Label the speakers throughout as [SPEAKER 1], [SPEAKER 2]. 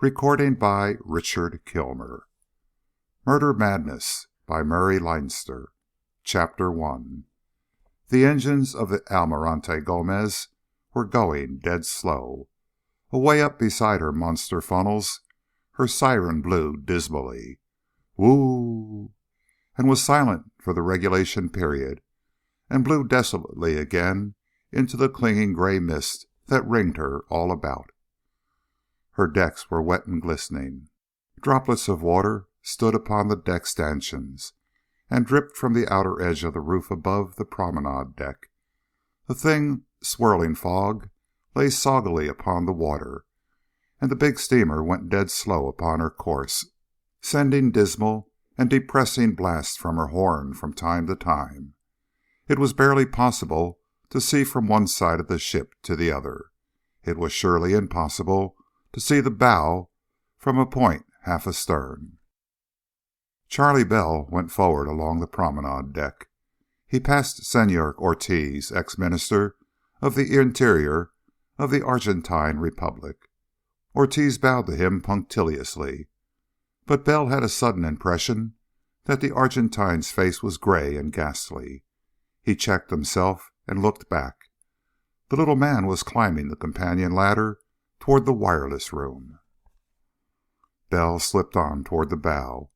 [SPEAKER 1] Recording by Richard Kilmer. Murder Madness by Murray Leinster. Chapter 1. The engines of the Almirante Gomez were going dead slow. Away up beside her monster funnels, her siren blew dismally. Woo! And was silent for the regulation period, and blew desolately again into the clinging gray mist that ringed her all about. Her decks were wet and glistening. Droplets of water stood upon the deck stanchions and dripped from the outer edge of the roof above the promenade deck. The thin, swirling fog lay soggily upon the water, and the big steamer went dead slow upon her course, sending dismal and depressing blasts from her horn from time to time. It was barely possible to see from one side of the ship to the other. It was surely impossible to see the bow from a point half astern. Charlie Bell went forward along the promenade deck. He passed Senor Ortiz, ex-minister of the Interior of the Argentine Republic. Ortiz bowed to him punctiliously, but Bell had a sudden impression that the Argentine's face was gray and ghastly. He checked himself and looked back. The little man was climbing the companion ladder toward the wireless room. Bell slipped on toward the bow.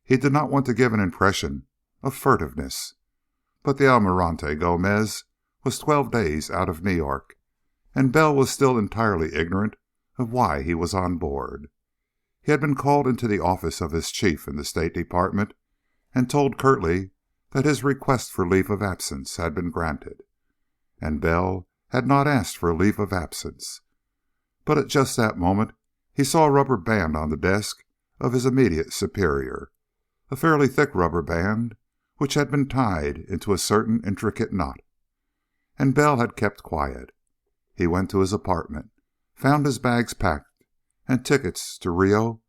[SPEAKER 1] He did not want to give an impression of furtiveness, but the Almirante Gomez was 12 days out of New York, and Bell was still entirely ignorant of why he was on board. He had been called into the office of his chief in the State Department and told curtly that his request for leave of absence had been granted, and Bell had not asked for a leave of absence. But at just that moment he saw a rubber band on the desk of his immediate superior, a fairly thick rubber band which had been tied into a certain intricate knot. And Bell had kept quiet. He went to his apartment, found his bags packed, and tickets to Rio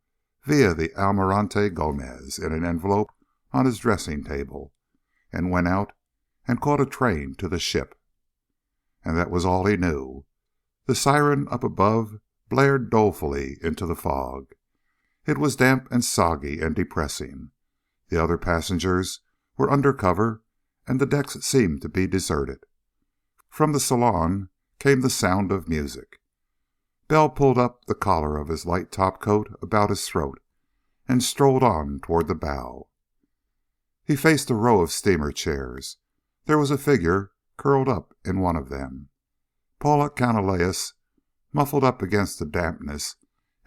[SPEAKER 1] via the Almirante Gomez in an envelope on his dressing table, and went out and caught a train to the ship. And that was all he knew. The siren up above blared dolefully into the fog. It was damp and soggy and depressing. The other passengers were under cover, and the decks seemed to be deserted. From the salon came the sound of music. Bell pulled up the collar of his light topcoat about his throat and strolled on toward the bow. He faced a row of steamer chairs. There was a figure curled up in one of them. Paula Canalejas, muffled up against the dampness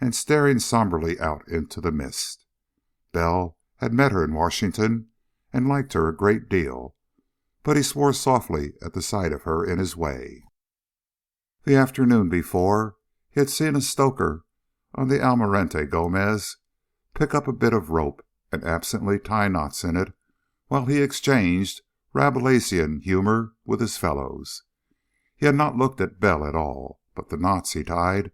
[SPEAKER 1] and staring somberly out into the mist. Bell had met her in Washington and liked her a great deal, but he swore softly at the sight of her in his way. The afternoon before, he had seen a stoker on the Almirante Gomez pick up a bit of rope and absently tie knots in it while he exchanged Rabelaisian humor with his fellows. He had not looked at Bell at all, but the knots he tied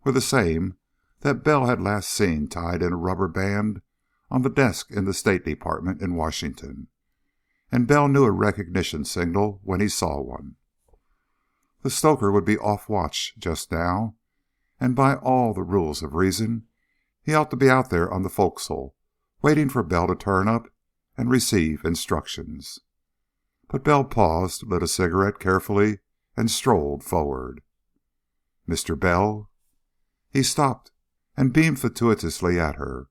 [SPEAKER 1] were the same that Bell had last seen tied in a rubber band on the desk in the State Department in Washington, and Bell knew a recognition signal when he saw one. The stoker would be off watch just now, and by all the rules of reason he ought to be out there on the forecastle, waiting for Bell to turn up and receive instructions. But Bell paused, lit a cigarette carefully, and strolled forward. "Mr. Bell?" He stopped and beamed fatuously at her.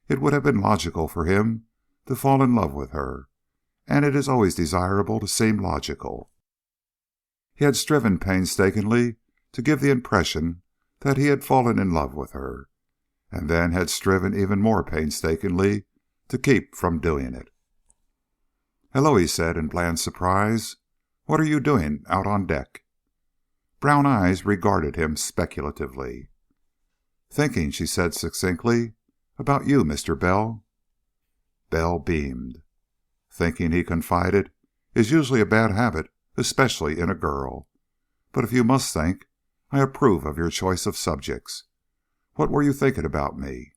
[SPEAKER 1] It would have been logical for him to fall in love with her, and it is always desirable to seem logical. He had striven painstakingly to give the impression that he had fallen in love with her, and then had striven even more painstakingly to keep from doing it. "Hello," he said in bland surprise. "What are you doing out on deck?" Brown eyes regarded him speculatively. "Thinking," she said succinctly. "About you, Mr. Bell." Bell beamed. "Thinking," he confided, "is usually a bad habit, especially in a girl. But if you must think, I approve of your choice of subjects. What were you thinking about me?"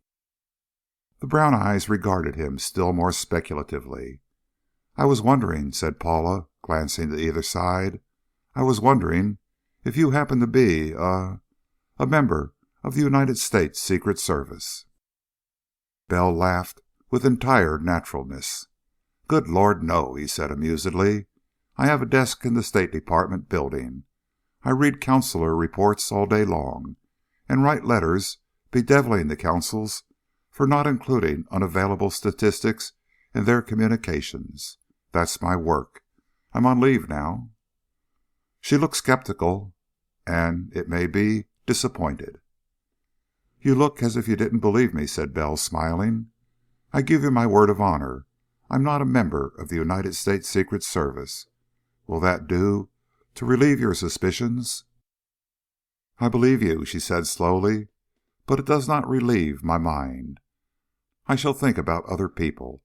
[SPEAKER 1] The brown eyes regarded him still more speculatively. "I was wondering," said Paula, glancing to either side. "I was wondering if you happen to be a member of the United States Secret Service." Bell laughed with entire naturalness. "Good Lord, no," he said amusedly. "I have a desk in the State Department building. I read consular reports all day long, and write letters bedeviling the consuls for not including unavailable statistics in their communications. That's my work. I'm on leave now." She looked skeptical and, it may be, disappointed. "You look as if you didn't believe me," said Bell, smiling. "I give you my word of honor. I'm not a member of the United States Secret Service. Will that do to relieve your suspicions?" "I believe you," she said slowly, "but it does not relieve my mind. I shall think about other people.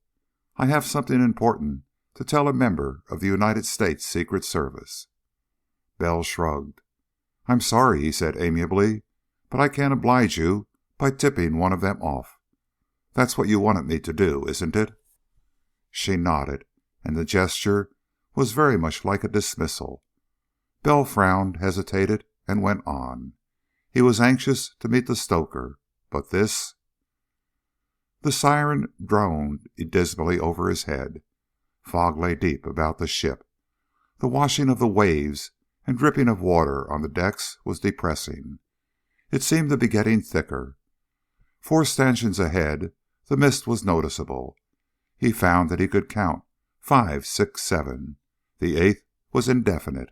[SPEAKER 1] I have something important to tell a member of the United States Secret Service." Bell shrugged. "I'm sorry," he said amiably, "but I can't oblige you by tipping one of them off. That's what you wanted me to do, isn't it?" She nodded, and the gesture was very much like a dismissal. Bell frowned, hesitated, and went on. He was anxious to meet the stoker, but this... The siren droned dismally over his head. Fog lay deep about the ship. The washing of the waves and dripping of water on the decks was depressing. It seemed to be getting thicker. 4 stanchions ahead, the mist was noticeable. He found that he could count 5, 6, 7. The 8th was indefinite.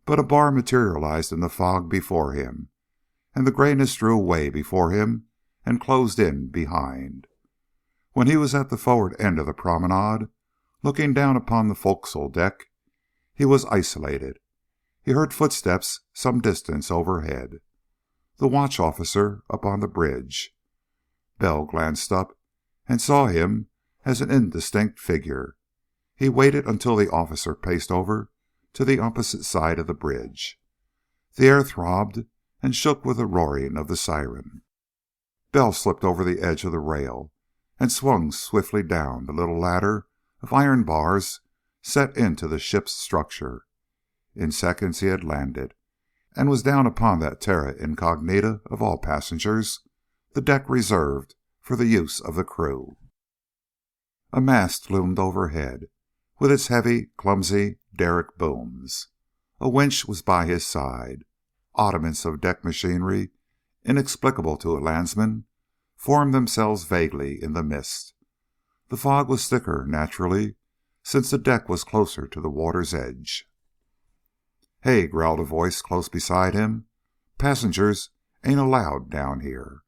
[SPEAKER 1] But a bar materialized in the fog before him, and the grayness drew away before him and closed in behind. When he was at the forward end of the promenade, looking down upon the forecastle deck, he was isolated. He heard footsteps some distance overhead. The watch officer up on the bridge. Bell glanced up and saw him as an indistinct figure. He waited until the officer paced over to the opposite side of the bridge. The air throbbed and shook with the roaring of the siren. Bell slipped over the edge of the rail and swung swiftly down the little ladder of iron bars set into the ship's structure. In seconds he had landed, and was down upon that terra incognita of all passengers, the deck reserved for the use of the crew. A mast loomed overhead, with its heavy, clumsy derrick booms. A winch was by his side. Oddments of deck machinery, inexplicable to a landsman, formed themselves vaguely in the mist. The fog was thicker, naturally, since the deck was closer to the water's edge. "Hey," growled a voice close beside him. "Passengers ain't allowed down here."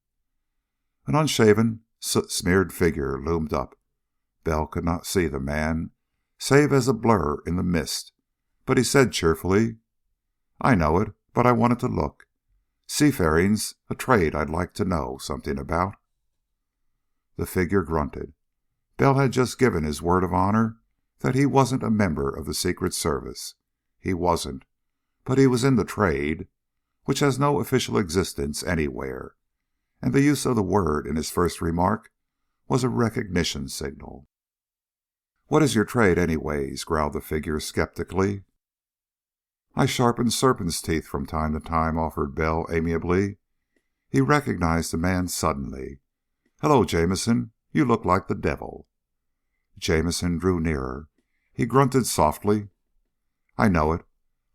[SPEAKER 1] An unshaven, soot-smeared figure loomed up. Bell could not see the man, save as a blur in the mist, but he said cheerfully, "I know it, but I wanted to look. Seafaring's a trade I'd like to know something about." The figure grunted. Bell had just given his word of honor that he wasn't a member of the Secret Service. He wasn't, but he was in the trade, which has no official existence anywhere, and the use of the word in his first remark was a recognition signal. "What is your trade, anyways?" growled the figure skeptically. "I sharpen serpent's teeth from time to time," offered Bell amiably. He recognized the man suddenly. "Hello, Jameson. You look like the devil." Jameson drew nearer. He grunted softly. "I know it.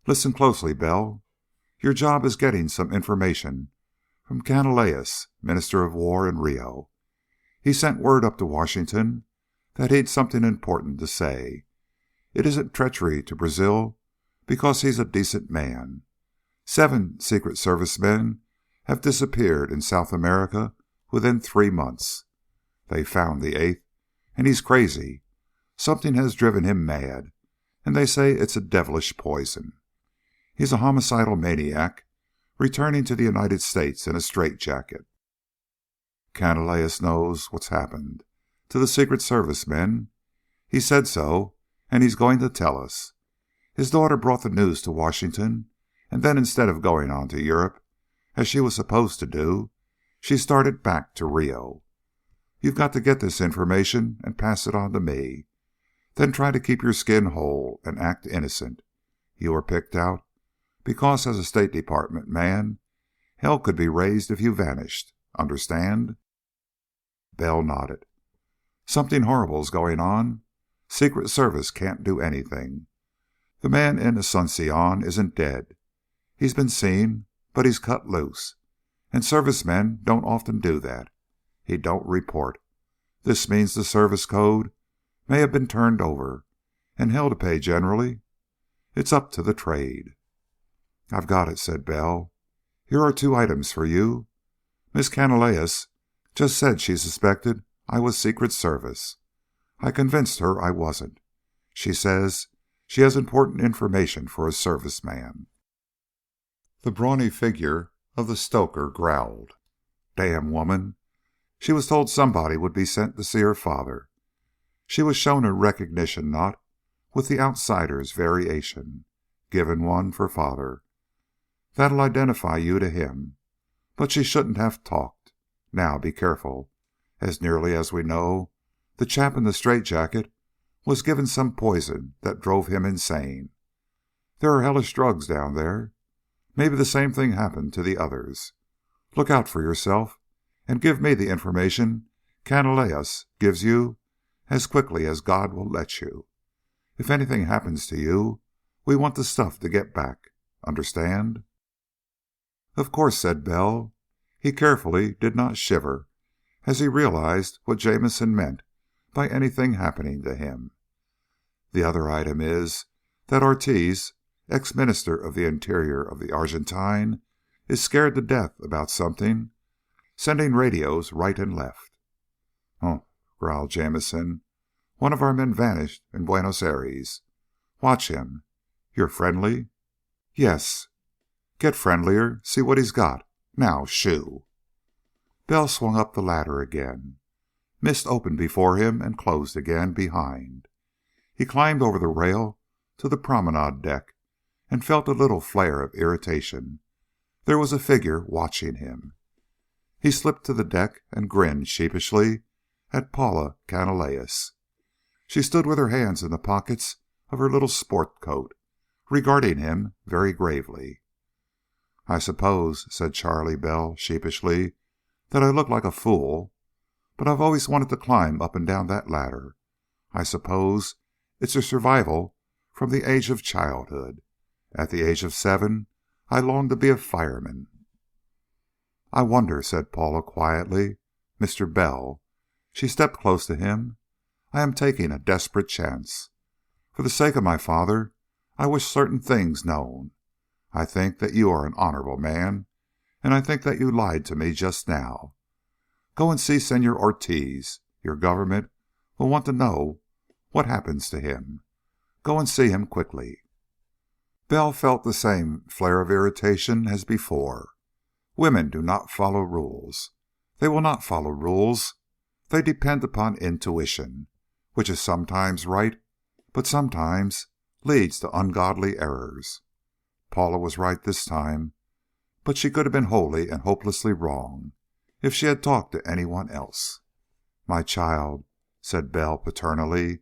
[SPEAKER 1] Listen closely, Bell. Your job is getting some information from Canalejas, Minister of War in Rio. He sent word up to Washington that he'd something important to say. It isn't treachery to Brazil because he's a decent man. 7 Secret Service men have disappeared in South America within 3 months. They found the 8th, and he's crazy. Something has driven him mad, and they say it's a devilish poison. He's a homicidal maniac returning to the United States in a straitjacket. Canalejas knows what's happened to the Secret Service men. He said so, and he's going to tell us. His daughter brought the news to Washington, and then instead of going on to Europe, as she was supposed to do, she started back to Rio. You've got to get this information and pass it on to me. Then try to keep your skin whole and act innocent. You were picked out because, as a State Department man, Hell could be raised if you vanished. Understand?" Bell nodded. "Something horrible's going on. Secret Service can't do anything. The man in Asuncion isn't dead. He's been seen, but he's cut loose. And service men don't often do that. He don't report. This means the service code may have been turned over, and hell to pay generally. It's up to the trade." "I've got it," said Bell. "Here are 2 items for you. Miss Canalejas just said she suspected I was Secret Service. I convinced her I wasn't. She says she has important information for a serviceman." The brawny figure of the stoker growled. "Damn woman. She was told somebody would be sent to see her father. She was shown a recognition knot with the outsider's variation. Given one for father. That'll identify you to him. But she shouldn't have talked. Now be careful. As nearly as we know, the chap in the straitjacket was given some poison that drove him insane. There are hellish drugs down there. Maybe the same thing happened to the others. Look out for yourself, and give me the information Canalejas gives you as quickly as God will let you. If anything happens to you, we want the stuff to get back. Understand?" "Of course," said Bell. He carefully did not shiver as he realized what Jamison meant by anything happening to him. "The other item is that Ortiz, ex-minister of the Interior of the Argentine, is scared to death about something, sending radios right and left." "Huh," growled Jamison. "One of our men vanished in Buenos Aires. Watch him. You're friendly?" "Yes." "Get friendlier. See what he's got. Now, shoo." Bell swung up the ladder again. Mist opened before him and closed again behind. He climbed over the rail to the promenade deck and felt a little flare of irritation. There was a figure watching him. He slipped to the deck and grinned sheepishly at Paula Canalejas. She stood with her hands in the pockets of her little sport coat, regarding him very gravely. "I suppose," said Charlie Bell sheepishly, "that I look like a fool, but I've always wanted to climb up and down that ladder. I suppose it's a survival from the age of childhood. At the age of 7, I longed to be a fireman." "I wonder," said Paula quietly. "Mr. Bell." She stepped close to him. "I am taking a desperate chance. For the sake of my father, I wish certain things known. I think that you are an honorable man, and I think that you lied to me just now. Go and see Senor Ortiz. Your government will want to know what happens to him. Go and see him quickly." Bell felt the same flare of irritation as before. Women do not follow rules. They will not follow rules. They depend upon intuition, which is sometimes right, but sometimes leads to ungodly errors. Paula was right this time, but she could have been wholly and hopelessly wrong if she had talked to anyone else. "My child," said Bell paternally.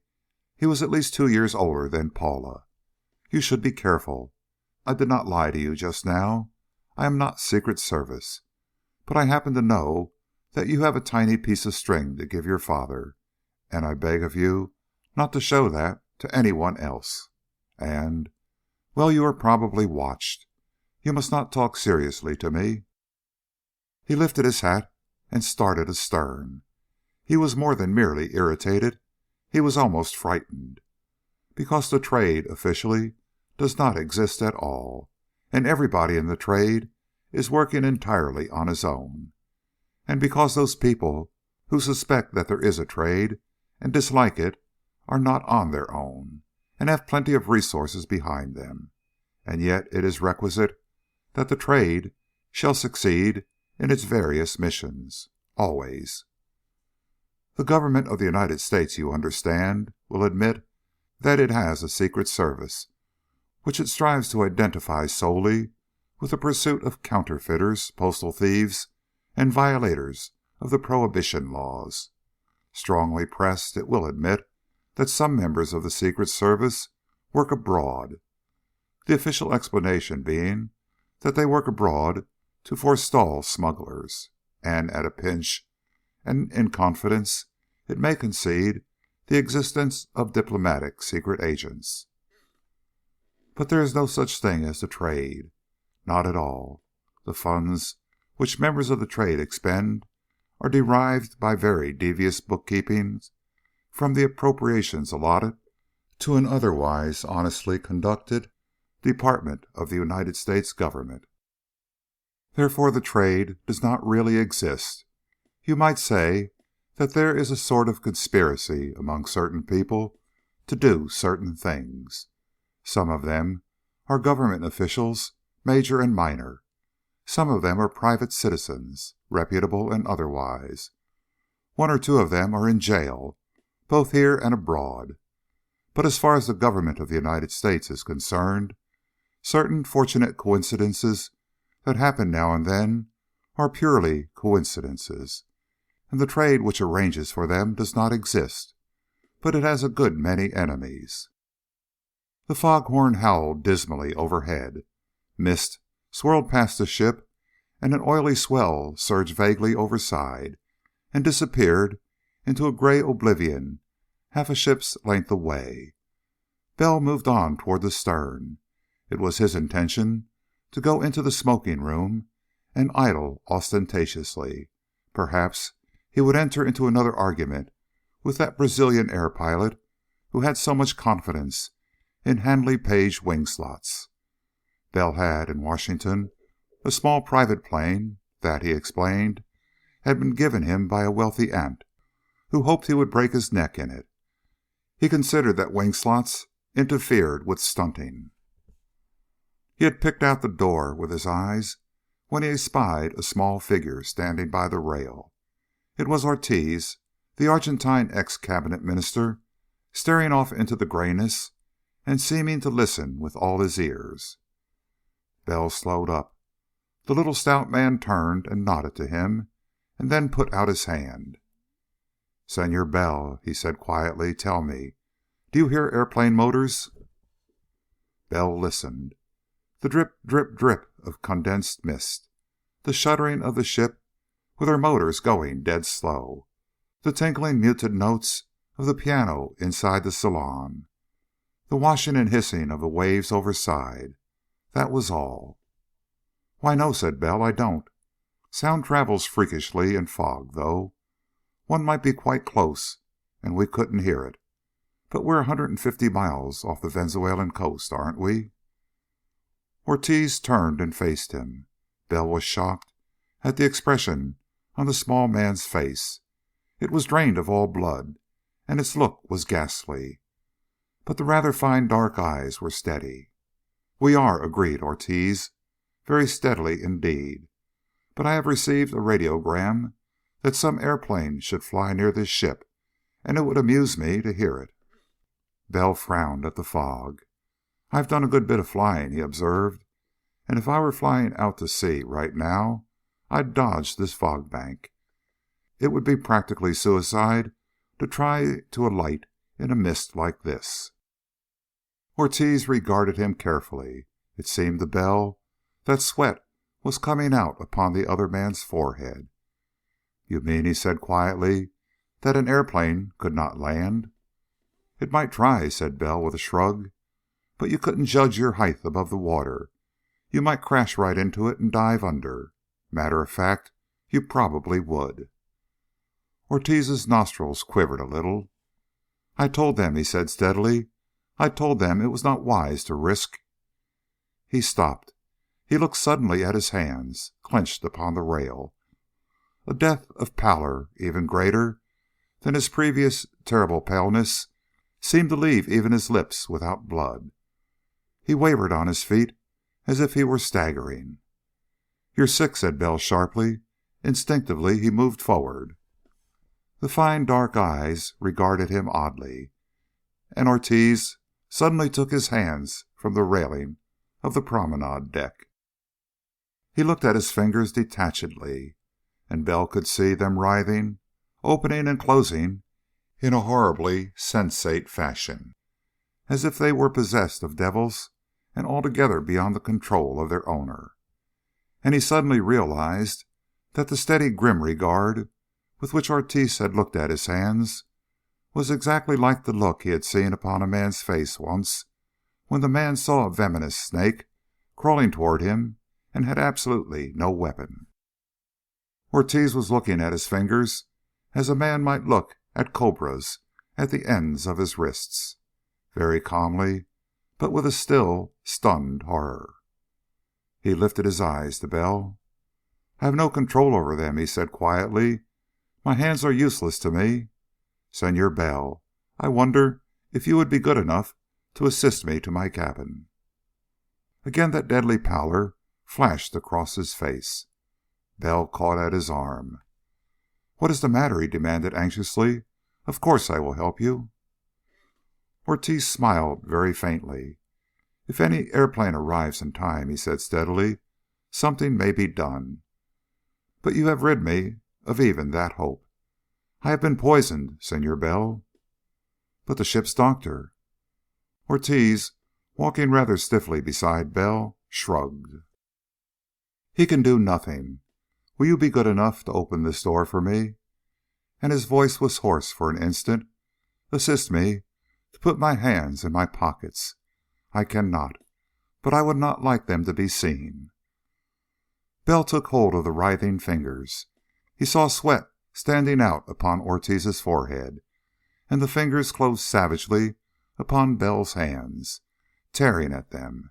[SPEAKER 1] He was at least 2 years older than Paula. "You should be careful. I did not lie to you just now. I am not Secret Service. But I happen to know that you have a tiny piece of string to give your father, and I beg of you not to show that to anyone else. And, well, you are probably watched. You must not talk seriously to me." He lifted his hat and started astern. He was more than merely irritated. He was almost frightened. Because the trade, officially, does not exist at all, and everybody in the trade is working entirely on his own. And because those people who suspect that there is a trade and dislike it are not on their own, and have plenty of resources behind them. And yet it is requisite that the trade shall succeed in its various missions. Always. The government of the United States, you understand, will admit that it has a Secret Service, which it strives to identify solely with the pursuit of counterfeiters, postal thieves, and violators of the prohibition laws. Strongly pressed, it will admit that some members of the Secret Service work abroad, the official explanation being that they work abroad to forestall smugglers, and at a pinch and in confidence it may concede the existence of diplomatic secret agents. But there is no such thing as the trade. Not at all. The funds which members of the trade expend are derived by very devious bookkeeping from the appropriations allotted to an otherwise honestly conducted department of the United States government. Therefore the trade does not really exist. You might say that there is a sort of conspiracy among certain people to do certain things. Some of them are government officials, major and minor. Some of them are private citizens, reputable and otherwise. One or two of them are in jail, both here and abroad. But as far as the government of the United States is concerned, certain fortunate coincidences that happen now and then are purely coincidences, and the trade which arranges for them does not exist, but it has a good many enemies. The foghorn howled dismally overhead. Mist swirled past the ship, and an oily swell surged vaguely overside and disappeared into a gray oblivion half a ship's length away. Bell moved on toward the stern. It was his intention to go into the smoking room and idle ostentatiously. Perhaps he would enter into another argument with that Brazilian air pilot who had so much confidence in Handley Page wing slots. Bell had, in Washington, a small private plane that, he explained, had been given him by a wealthy aunt who hoped he would break his neck in it. He considered that wing slots interfered with stunting. He had picked out the door with his eyes when he espied a small figure standing by the rail. It was Ortiz, the Argentine ex-cabinet minister, staring off into the grayness and seeming to listen with all his ears. Bell slowed up. The little stout man turned and nodded to him, and then put out his hand. "Senor Bell," he said quietly, "tell me, do you hear airplane motors?" Bell listened. The drip, drip, drip of condensed mist, the shuddering of the ship with her motors going dead slow, the tinkling muted notes of the piano inside the salon, the washing and hissing of the waves overside. That was all. "Why, no," said Bell, "I don't. Sound travels freakishly in fog, though. One might be quite close, and we couldn't hear it. But we're 150 miles off the Venezuelan coast, aren't we?" Ortiz turned and faced him. Bell was shocked at the expression on the small man's face. It was drained of all blood, and its look was ghastly. But the rather fine dark eyes were steady. "We are," agreed Ortiz, very steadily indeed. "But I have received a radiogram that some airplane should fly near this ship, and it would amuse me to hear it." Bell frowned at the fog. "I've done a good bit of flying," he observed, "and if I were flying out to sea right now, I'd dodge this fog bank. It would be practically suicide to try to alight in a mist like this." Ortiz regarded him carefully. It seemed to Bell that sweat was coming out upon the other man's forehead. "You mean," he said quietly, "that an airplane could not land?" "It might try," said Bell with a shrug. "But you couldn't judge your height above the water. You might crash right into it and dive under. Matter of fact, you probably would." Ortiz's nostrils quivered a little. "I told them," he said steadily. "I told them it was not wise to risk." He stopped. He looked suddenly at his hands, clenched upon the rail. A depth of pallor even greater than his previous terrible paleness seemed to leave even his lips without blood. He wavered on his feet as if he were staggering. "You're sick," said Bell sharply. Instinctively he moved forward. The fine dark eyes regarded him oddly, and Ortiz suddenly took his hands from the railing of the promenade deck. He looked at his fingers detachedly, and Bell could see them writhing, opening and closing in a horribly sensate fashion, as if they were possessed of devils and altogether beyond the control of their owner. and he suddenly realized that the steady grim regard with which Ortiz had looked at his hands was exactly like the look he had seen upon a man's face once, when the man saw a venomous snake crawling toward him and had absolutely no weapon. Ortiz was looking at his fingers as a man might look at cobras at the ends of his wrists, very calmly, but with a still, stunned horror. He lifted his eyes to Bell. "I have no control over them," he said quietly. "My hands are useless to me. Senor Bell, I wonder if you would be good enough to assist me to my cabin." Again that deadly pallor flashed across his face. Bell caught at his arm. "What is the matter?" he demanded anxiously. "Of course I will help you." Ortiz smiled very faintly. "If any airplane arrives in time," he said steadily, "something may be done. But you have rid me of even that hope. I have been poisoned, Senor Bell." "But the ship's doctor?" Ortiz, walking rather stiffly beside Bell, shrugged. "He can do nothing. Will you be good enough to open this door for me?" And his voice was hoarse for an instant. "Assist me to put my hands in my pockets. I cannot, but I would not like them to be seen." Bell took hold of the writhing fingers. He saw sweat standing out upon Ortiz's forehead, and the fingers closed savagely upon Bell's hands, tearing at them.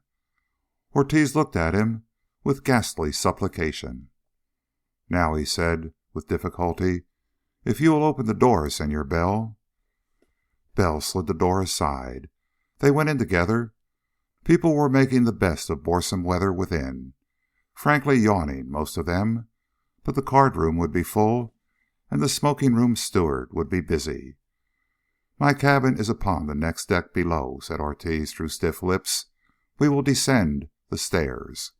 [SPEAKER 1] Ortiz looked at him with ghastly supplication. "Now," he said with difficulty, "if you will open the door, Senor Bell." Bell slid the door aside. They went in together. People were making the best of boresome weather within, frankly yawning, most of them, but the card room would be full, and the smoking room steward would be busy. "My cabin is upon the next deck below," said Ortiz through stiff lips. "We will descend the stairs."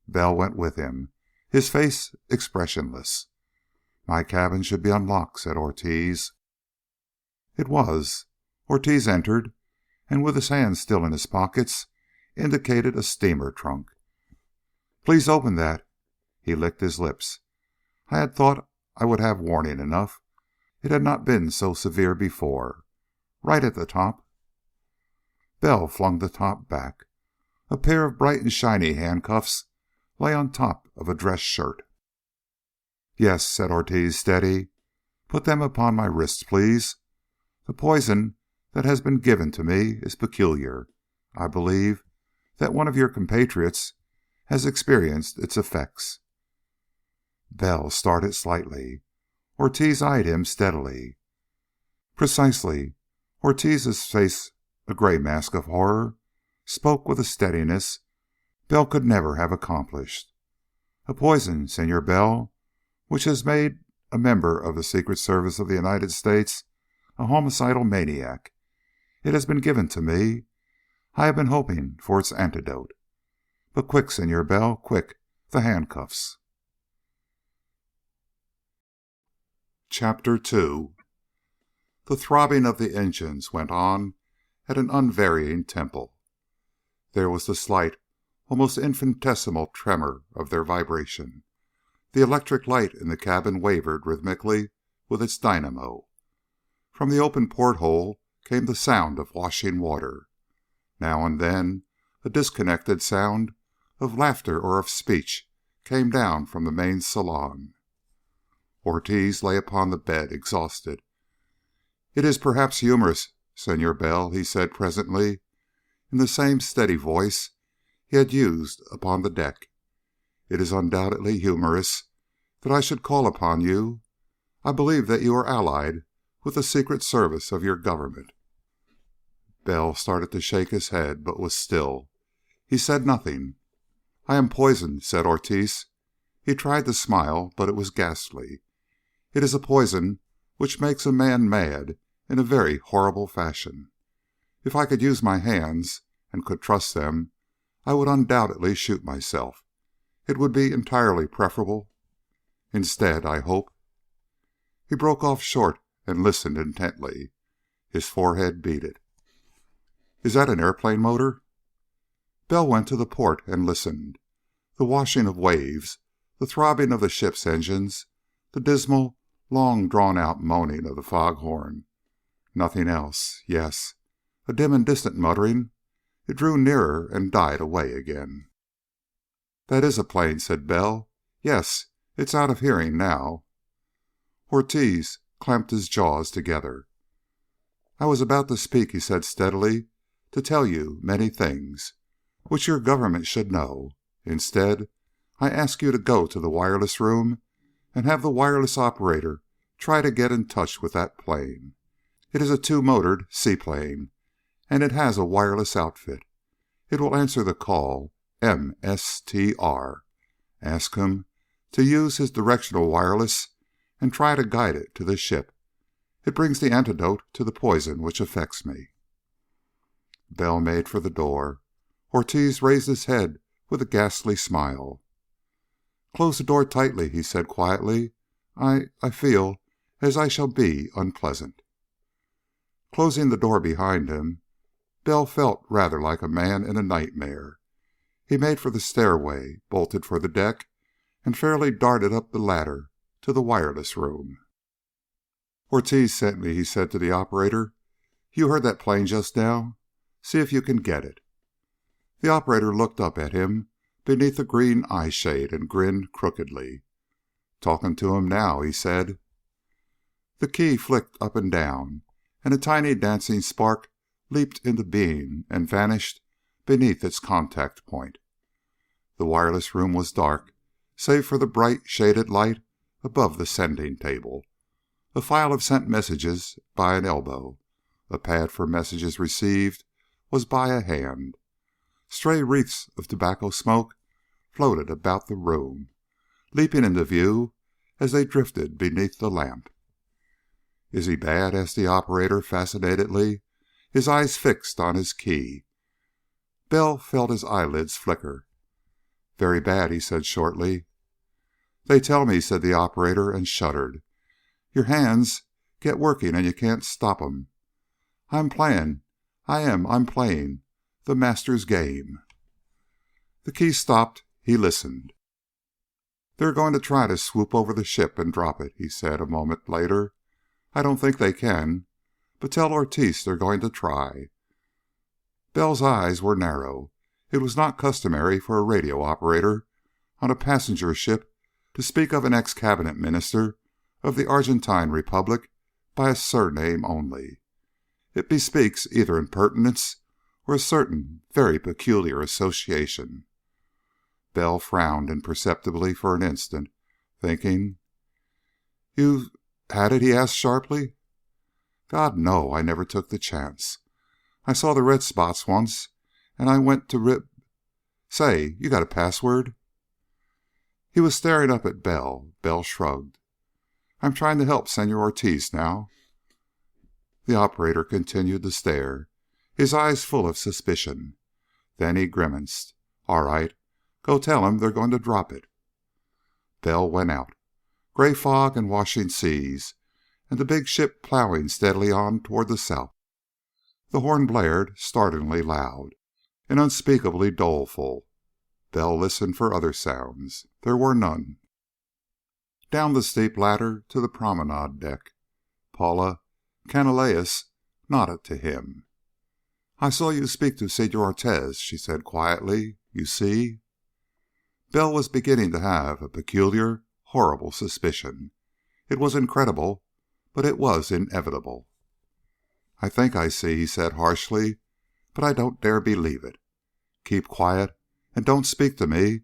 [SPEAKER 1] Bell went with him, his face expressionless. "My cabin should be unlocked," said Ortiz. It was. Ortiz entered, and with his hands still in his pockets, indicated a steamer trunk. "Please open that." He licked his lips. "I had thought I would have warning enough. It had not been so severe before. Right at the top." Bell flung the top back. A pair of bright and shiny handcuffs lay on top of a dress shirt. "Yes," said Ortiz, steady. "Put them upon my wrists, please. The poison that has been given to me is peculiar. I believe that one of your compatriots has experienced its effects." Bell started slightly. Ortiz eyed him steadily. "Precisely." Ortiz's face, a gray mask of horror, spoke with a steadiness Bell could never have accomplished. "A poison, Senor Bell, which has made a member of the Secret Service of the United States a homicidal maniac. It has been given to me. I have been hoping for its antidote. But quick, Senor Bell, quick, the handcuffs." Chapter 2. The throbbing of the engines went on at an unvarying tempo. There was the slight, almost infinitesimal tremor of their vibration. The electric light in the cabin wavered rhythmically with its dynamo. From the open porthole came the sound of washing water. Now and then a disconnected sound of laughter or of speech came down from the main salon. Ortiz lay upon the bed, exhausted. "It is perhaps humorous, Senor Bell," he said presently, in the same steady voice he had used upon the deck. "It is undoubtedly humorous that I should call upon you. I believe that you are allied with the Secret Service of your government." Bell started to shake his head, but was still. He said nothing. "I am poisoned," said Ortiz. He tried to smile, but it was ghastly. "It is a poison which makes a man mad in a very horrible fashion. If I could use my hands, and could trust them, I would undoubtedly shoot myself. It would be entirely preferable. Instead, I hope..." He broke off short and listened intently. His forehead beaded. "Is that an airplane motor?" Bell went to the port and listened. The washing of waves, the throbbing of the ship's engines, the dismal, long drawn-out moaning of the foghorn. Nothing else. Yes, a dim and distant muttering. It drew nearer and died away again. "That is a plane," said Bell. "Yes, it's out of hearing now." Ortiz clamped his jaws together. "I was about to speak," he said steadily, "to tell you many things which your government should know. Instead, I ask you to go to the wireless room and have the wireless operator try to get in touch with that plane. It is a two-motored seaplane, and it has a wireless outfit. It will answer the call MSTR. Ask him to use his directional wireless and try to guide it to the ship. It brings the antidote to the poison which affects me." Bell made for the door. Ortiz raised his head with a ghastly smile. "Close the door tightly," he said quietly. I feel as I shall be unpleasant." Closing the door behind him, Bell felt rather like a man in a nightmare. He made for the stairway, bolted for the deck, and fairly darted up the ladder to the wireless room. "Ortiz sent me," he said to the operator. "You heard that plane just now. See if you can get it." The operator looked up at him beneath a green eye shade and grinned crookedly. "Talking to him now," he said. The key flicked up and down, and a tiny dancing spark leaped into being and vanished beneath its contact point. The wireless room was dark, save for the bright, shaded light above the sending table. A file of sent messages by an elbow. A pad for messages received was by a hand. Stray wreaths of tobacco smoke floated about the room, leaping into view as they drifted beneath the lamp. "Is he bad?" asked the operator fascinatedly, his eyes fixed on his key. Bell felt his eyelids flicker. "Very bad," he said shortly. "They tell me," said the operator, and shuddered. "Your hands get working and you can't stop 'em. I'm playing. I'm playing the master's game." The key stopped. He listened. "They're going to try to swoop over the ship and drop it," he said a moment later. "I don't think they can, but tell Ortiz they're going to try." Bell's eyes were narrow. It was not customary for a radio operator on a passenger ship to speak of an ex-cabinet minister of the Argentine Republic by a surname only. It bespeaks either impertinence or a certain very peculiar association. Bell frowned imperceptibly for an instant, thinking. "You had it?" he asked sharply. "God, no. I never took the chance. I saw the red spots once, and I went to Say, you got a password?" He was staring up at Bell. Bell shrugged. "I'm trying to help Senor Ortiz now." The operator continued to stare, his eyes full of suspicion. Then he grimaced. "All right. Go tell him they're going to drop it." Bell went out. Gray fog and washing seas, and the big ship plowing steadily on toward the south. The horn blared, startlingly loud and unspeakably doleful. Bell listened for other sounds. There were none. Down the steep ladder to the promenade deck, Paula Canalejas nodded to him. "I saw you speak to Senor Ortiz," she said quietly. "You see?" Bell was beginning to have a peculiar, horrible suspicion. It was incredible, but it was inevitable. "I think I see," he said harshly, "but I don't dare believe it. Keep quiet and don't speak to me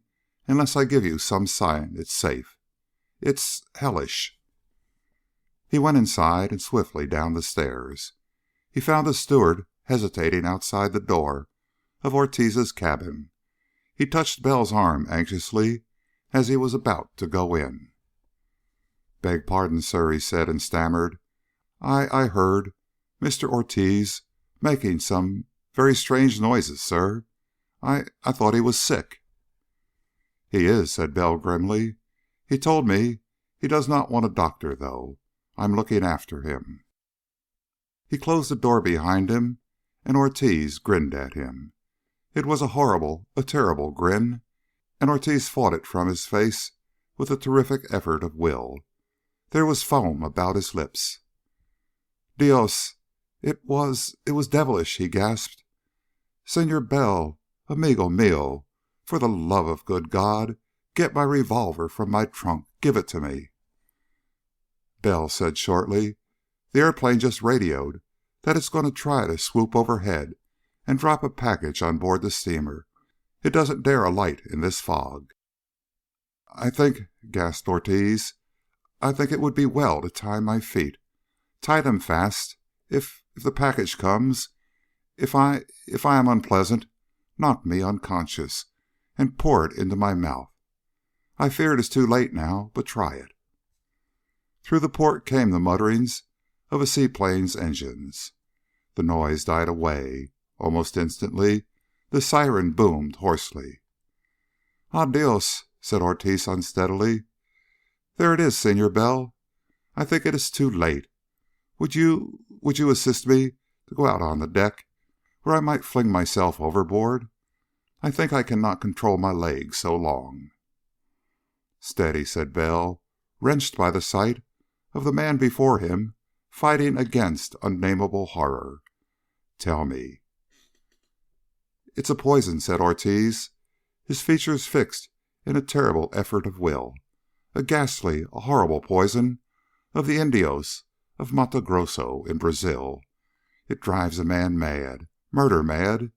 [SPEAKER 1] unless I give you some sign it's safe. It's hellish." He went inside and swiftly down the stairs. He found a steward hesitating outside the door of Ortiz's cabin. He touched Bell's arm anxiously as he was about to go in. "Beg pardon, sir," he said, and stammered. I heard Mr. Ortiz making some very strange noises, sir. I thought he was sick." "He is," said Bell grimly. "He told me he does not want a doctor, though. I'm looking after him." He closed the door behind him, and Ortiz grinned at him. It was a horrible, a terrible grin, and Ortiz fought it from his face with a terrific effort of will. There was foam about his lips. "Dios! It was devilish!" he gasped. "Senor Bell, amigo mío, for the love of good God, get my revolver from my trunk. Give it to me." Bell said shortly, "The airplane just radioed that it's going to try to swoop overhead and drop a package on board the steamer. It doesn't dare alight in this fog." "I think," gasped Ortiz, "I think it would be well to tie my feet. Tie them fast. If the package comes, if I am unpleasant, knock me unconscious and pour it into my mouth. I fear it is too late now, but try it." Through the port came the mutterings of a seaplane's engines. The noise died away. Almost instantly, the siren boomed hoarsely. "Ah, Dios," said Ortiz unsteadily. "There it is, Senor Bell. I think it is too late. Would you assist me to go out on the deck, where I might fling myself overboard? I think I cannot control my legs so long." "Steady," said Bell, wrenched by the sight of the man before him fighting against unnameable horror. "Tell me." "It's a poison," said Ortiz, his features fixed in a terrible effort of will. "A ghastly, a horrible poison of the Indios of Mato Grosso in Brazil. It drives a man mad, murder mad.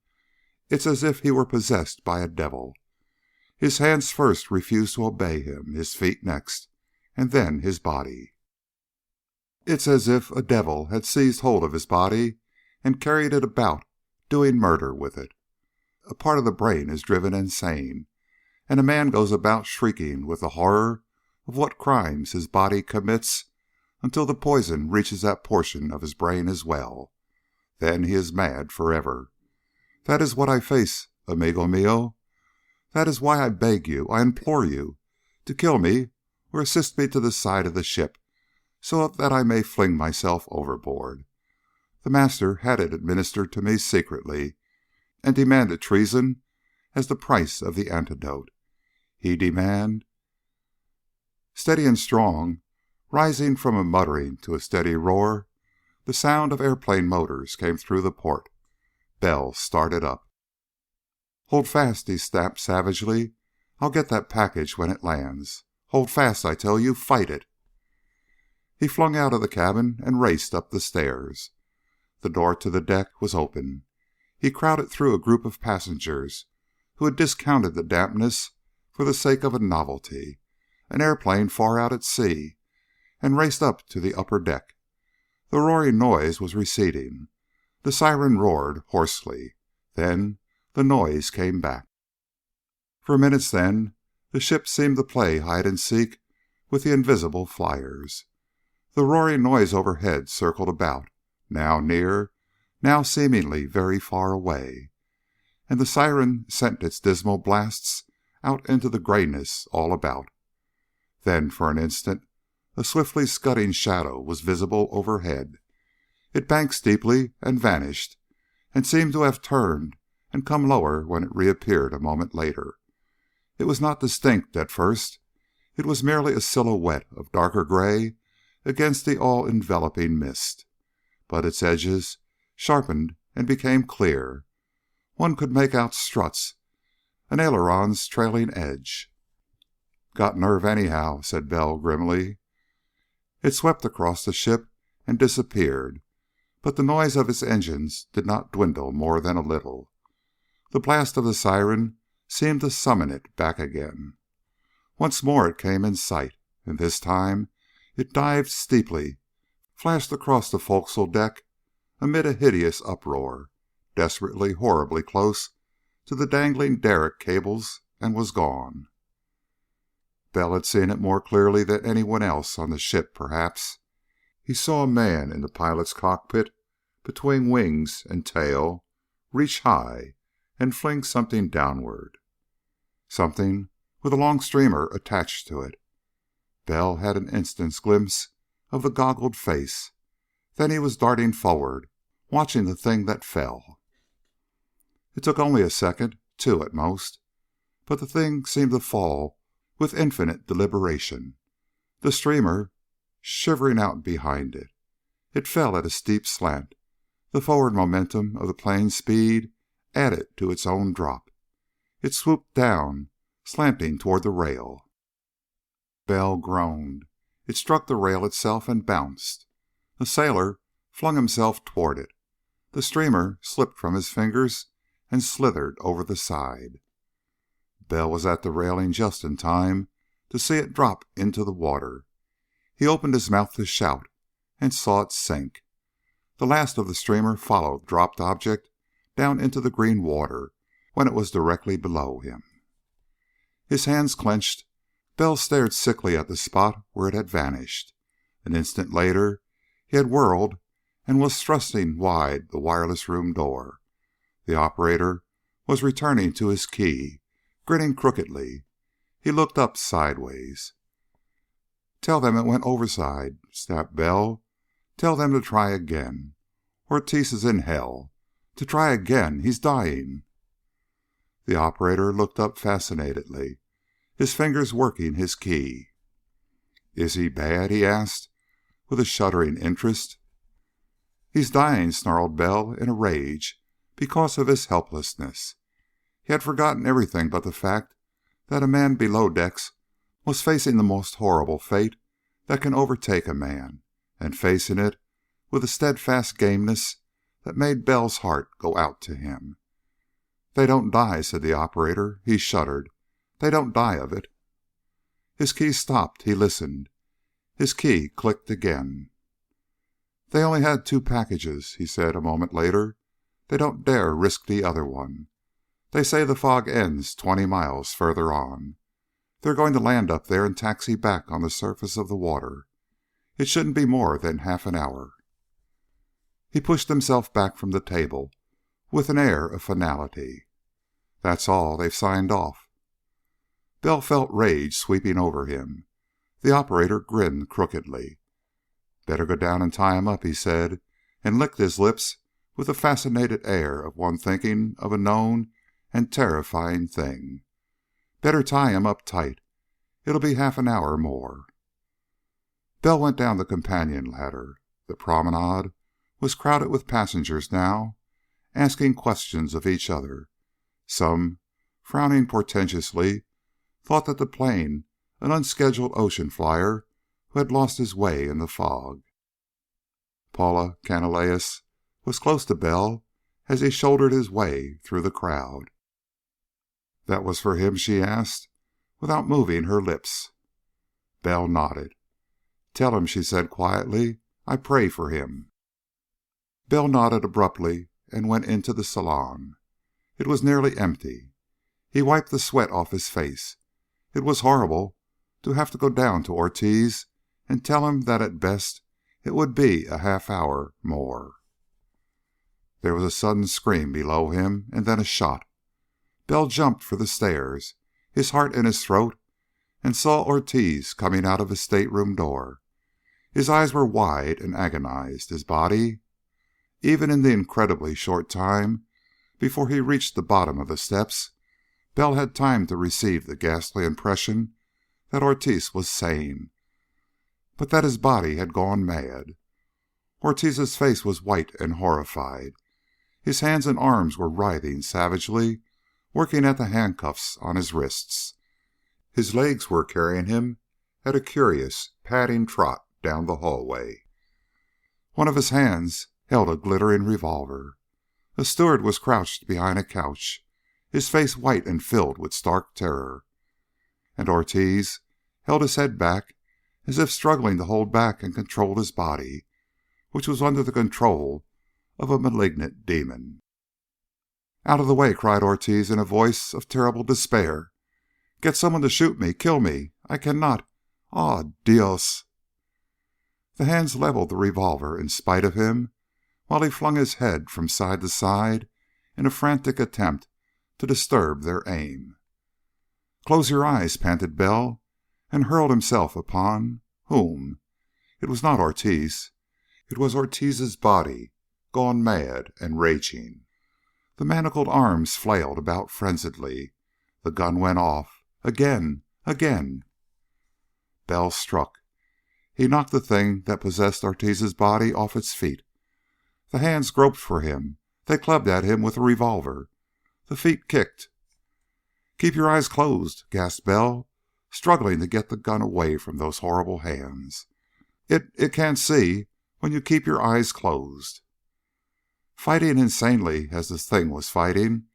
[SPEAKER 1] It's as if he were possessed by a devil. His hands first refuse to obey him, his feet next, and then his body. It's as if a devil had seized hold of his body and carried it about, doing murder with it. A part of the brain is driven insane, and a man goes about shrieking with the horror of what crimes his body commits until the poison reaches that portion of his brain as well. Then he is mad forever. That is what I face, amigo mío. That is why I beg you, I implore you, to kill me or assist me to the side of the ship so that I may fling myself overboard. The master had it administered to me secretly and demanded treason as the price of the antidote. He demand—" Steady and strong, rising from a muttering to a steady roar, the sound of airplane motors came through the port. Bell started up. "Hold fast," he snapped savagely. "I'll get that package when it lands. Hold fast, I tell you. Fight it." He flung out of the cabin and raced up the stairs. The door to the deck was open. He crowded through a group of passengers who had discounted the dampness for the sake of a novelty, an airplane far out at sea, and raced up to the upper deck. The roaring noise was receding. The siren roared hoarsely. Then the noise came back. For minutes then, the ship seemed to play hide and seek with the invisible flyers. The roaring noise overhead circled about, now near, now seemingly very far away, and the siren sent its dismal blasts out into the grayness all about. Then, for an instant, a swiftly scudding shadow was visible overhead. It banked steeply and vanished, and seemed to have turned and come lower when it reappeared a moment later. It was not distinct at first. It was merely a silhouette of darker gray against the all-enveloping mist. But its edges sharpened and became clear. One could make out struts, an aileron's trailing edge. "Got nerve anyhow," said Bell grimly. It swept across the ship and disappeared, but the noise of its engines did not dwindle more than a little. The blast of the siren seemed to summon it back again. Once more it came in sight, and this time it dived steeply, flashed across the forecastle deck amid a hideous uproar, desperately, horribly close to the dangling derrick cables, and was gone. Bell had seen it more clearly than anyone else on the ship, perhaps. He saw a man in the pilot's cockpit, between wings and tail, reach high and fling something downward. Something with a long streamer attached to it. Bell had an instant's glimpse of the goggled face. Then he was darting forward, watching the thing that fell. It took only a second, two at most. but the thing seemed to fall with infinite deliberation, the streamer shivering out behind it. It fell at a steep slant. The forward momentum of the plane's speed added to its own drop. It swooped down, slanting toward the rail. Bell groaned. It struck the rail itself and bounced. The sailor flung himself toward it. The streamer slipped from his fingers and slithered over the side. Bell was at the railing just in time to see it drop into the water. He opened his mouth to shout and saw it sink. The last of the streamer followed the dropped object down into the green water when it was directly below him. His hands clenched. Bell stared sickly at the spot where it had vanished. An instant later he had whirled and was thrusting wide the wireless room door. The operator was returning to his key, grinning crookedly. He looked up sideways. "Tell them it went overside," snapped Bell. "Tell them to try again. Ortiz is in hell. To try again. He's dying." The operator looked up fascinatedly, his fingers working his key. "Is he bad?" he asked, with a shuddering interest. "He's dying," snarled Bell in a rage because of his helplessness. He had forgotten everything but the fact that a man below decks was facing the most horrible fate that can overtake a man, and facing it with a steadfast gameness that made Bell's heart go out to him. "They don't die," said the operator. He shuddered. "They don't die of it." His key stopped. He listened. His key clicked again. "They only had 2 packages," he said a moment later. "They don't dare risk the other one. They say the fog ends 20 miles further on. They're going to land up there and taxi back on the surface of the water. It shouldn't be more than half an hour." He pushed himself back from the table with an air of finality. "That's all. They've signed off." Bell felt rage sweeping over him. The operator grinned crookedly. "Better go down and tie him up," he said, and licked his lips with the fascinated air of one thinking of a known and terrifying thing. "Better tie him up tight. It'll be half an hour more." Bell went down the companion ladder. The promenade was crowded with passengers now, asking questions of each other. Some, frowning portentously, thought that the plane an unscheduled ocean flyer who had lost his way in the fog. Paula Canalejas was close to Bell as he shouldered his way through the crowd. "That was for him?" she asked, without moving her lips. Bell nodded. "Tell him," she said quietly, "I pray for him." Bell nodded abruptly and went into the salon. It was nearly empty. He wiped the sweat off his face. It was horrible to have to go down to Ortiz and tell him that at best it would be a half hour more. There was a sudden scream below him, and then a shot. Bell jumped for the stairs, his heart in his throat, and saw Ortiz coming out of his stateroom door. His eyes were wide and agonized. His body, even in the incredibly short time before he reached the bottom of the steps, Bell had time to receive the ghastly impression that Ortiz was sane, but that his body had gone mad. Ortiz's face was white and horrified. His hands and arms were writhing savagely, working at the handcuffs on his wrists. His legs were carrying him at a curious, padding trot down the hallway. One of his hands held a glittering revolver. A steward was crouched behind a couch, his face white and filled with stark terror. And Ortiz held his head back as if struggling to hold back and control his body, which was under the control of a malignant demon. "Out of the way!" cried Ortiz in a voice of terrible despair. "Get someone to shoot me! Kill me! I cannot! Ah, Dios!" The hands leveled the revolver in spite of him, while he flung his head from side to side in a frantic attempt to disturb their aim. "Close your eyes!" panted Bell, and hurled himself upon whom? It was not Ortiz. It was Ortiz's body, gone mad and raging. The manacled arms flailed about frenziedly. The gun went off. Again. Again. Bell struck. He knocked the thing that possessed Ortiz's body off its feet. The hands groped for him. They clubbed at him with the revolver. The feet kicked. "Keep your eyes closed," gasped Bell, struggling to get the gun away from those horrible hands. It can't see when you keep your eyes closed." Fighting insanely as this thing was fighting,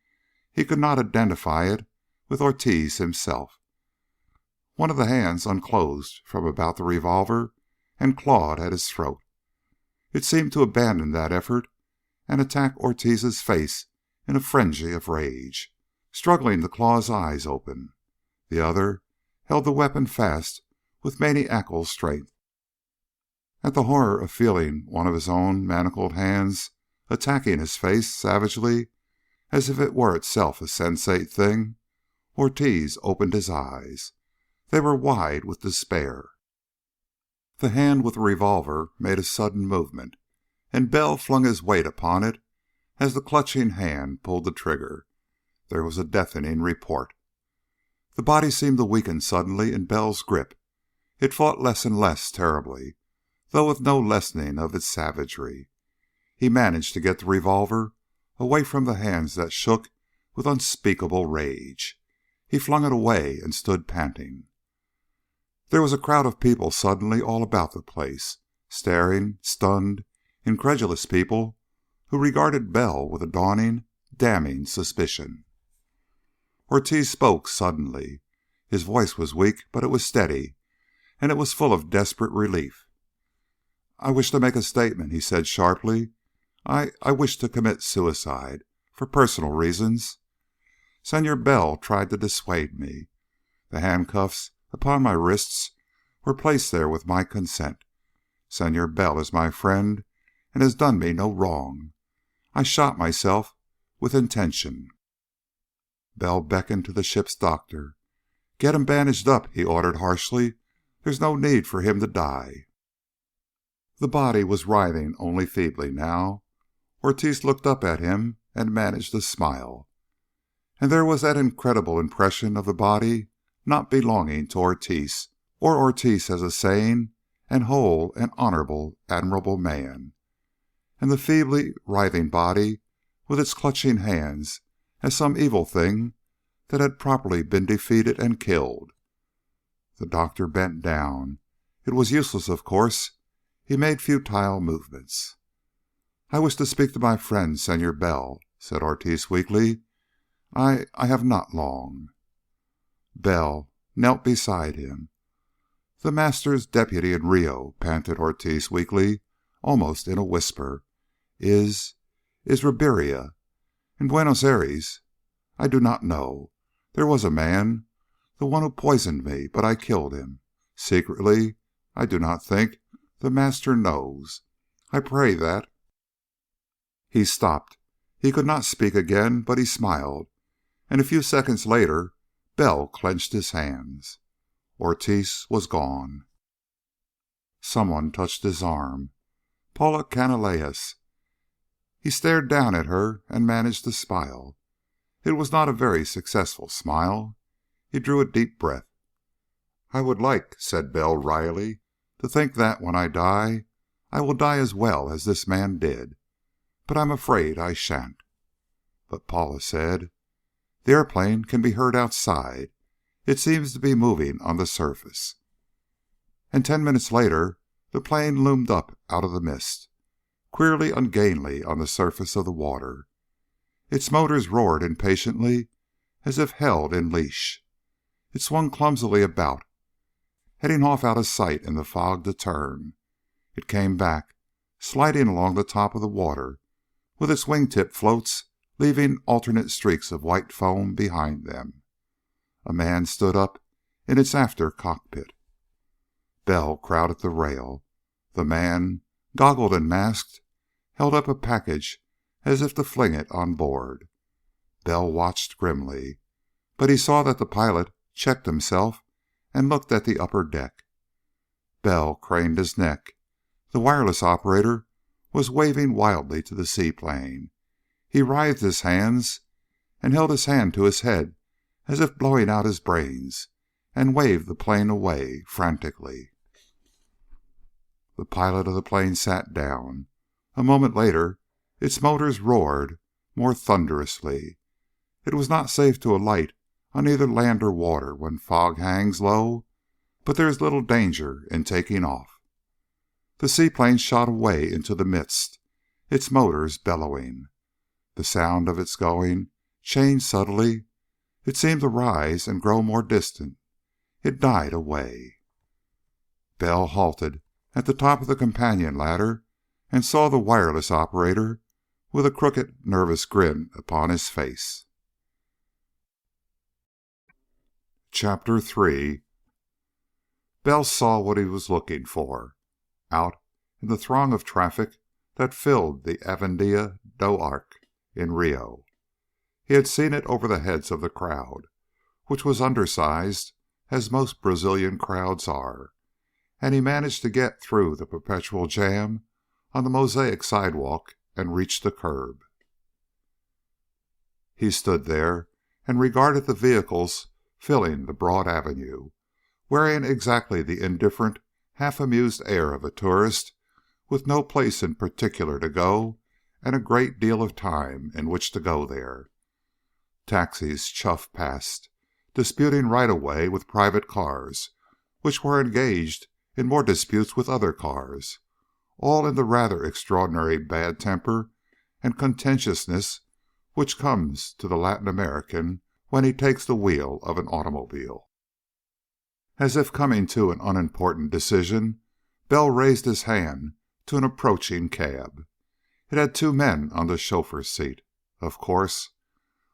[SPEAKER 1] he could not identify it with Ortiz himself. One of the hands unclosed from about the revolver and clawed at his throat. It seemed to abandon that effort and attack Ortiz's face in a frenzy of rage, struggling to claw his eyes open. The other held the weapon fast with maniacal strength. At the horror of feeling one of his own manacled hands attacking his face savagely, as if it were itself a sensate thing, Ortiz opened his eyes. They were wide with despair. The hand with the revolver made a sudden movement, and Bell flung his weight upon it as the clutching hand pulled the trigger. There was a deafening report. The body seemed to weaken suddenly in Bell's grip. It fought less and less terribly, though with no lessening of its savagery. He managed to get the revolver away from the hands that shook with unspeakable rage. He flung it away and stood panting. There was a crowd of people suddenly all about the place, staring, stunned, incredulous people who regarded Bell with a dawning, damning suspicion. Ortiz spoke suddenly. His voice was weak, but it was steady, and it was full of desperate relief. "I wish to make a statement," he said sharply. I wish to commit suicide, for personal reasons. Senor Bell tried to dissuade me. The handcuffs upon my wrists were placed there with my consent. Senor Bell is my friend and has done me no wrong. I shot myself with intention." Bell beckoned to the ship's doctor. "Get him bandaged up," he ordered harshly. "There's no need for him to die." The body was writhing only feebly now. Ortiz looked up at him and managed a smile. And there was that incredible impression of the body not belonging to Ortiz, or Ortiz as a sane and whole and honorable, admirable man, and the feebly writhing body with its clutching hands as some evil thing that had properly been defeated and killed. The doctor bent down. It was useless, of course. He made futile movements. "I wish to speak to my friend, Senor Bell," said Ortiz weakly. I have not long." Bell knelt beside him. "The Master's deputy in Rio," panted Ortiz weakly, almost in a whisper, is Riberia. In Buenos Aires, I do not know. There was a man, the one who poisoned me, but I killed him. Secretly, I do not think the Master knows. I pray that..." He stopped. He could not speak again, but he smiled, and a few seconds later Bell clenched his hands. Ortiz was gone. Someone touched his arm. Paula Canalejas. He stared down at her and managed to smile. It was not a very successful smile. He drew a deep breath. "I would like," said Bell wryly, "to think that when I die, I will die as well as this man did. But I'm afraid I shan't." But Paula said, "The airplane can be heard outside. It seems to be moving on the surface." And 10 minutes later the plane loomed up out of the mist, queerly ungainly on the surface of the water. Its motors roared impatiently as if held in leash. It swung clumsily about, heading off out of sight in the fog to turn. It came back, sliding along the top of the water, with its wingtip floats leaving alternate streaks of white foam behind them. A man stood up in its after cockpit. Bell crowded the rail. The man, goggled and masked, held up a package as if to fling it on board. Bell watched grimly, but he saw that the pilot checked himself and looked at the upper deck. Bell craned his neck. The wireless operator was waving wildly to the seaplane. He writhed his hands and held his hand to his head as if blowing out his brains, and waved the plane away frantically. The pilot of the plane sat down. A moment later its motors roared more thunderously. It was not safe to alight on either land or water when fog hangs low, but there is little danger in taking off. The seaplane shot away into the mist, its motors bellowing. The sound of its going changed subtly. It seemed to rise and grow more distant. It died away. Bell halted at the top of the companion ladder and saw the wireless operator with a crooked, nervous grin upon his face. Chapter 3. Bell saw what he was looking for. Out in the throng of traffic that filled the Avenida do Arco in Rio. He had seen it over the heads of the crowd, which was undersized, as most Brazilian crowds are, and he managed to get through the perpetual jam on the mosaic sidewalk and reach the curb. He stood there and regarded the vehicles filling the broad avenue, wearing exactly the indifferent, half-amused air of a tourist with no place in particular to go and a great deal of time in which to go there. Taxis chuffed past, disputing right-of-way with private cars, which were engaged in more disputes with other cars, all in the rather extraordinary bad temper and contentiousness which comes to the Latin American when he takes the wheel of an automobile. As if coming to an unimportant decision, Bell raised his hand to an approaching cab. It had two men on the chauffeur's seat. Of course,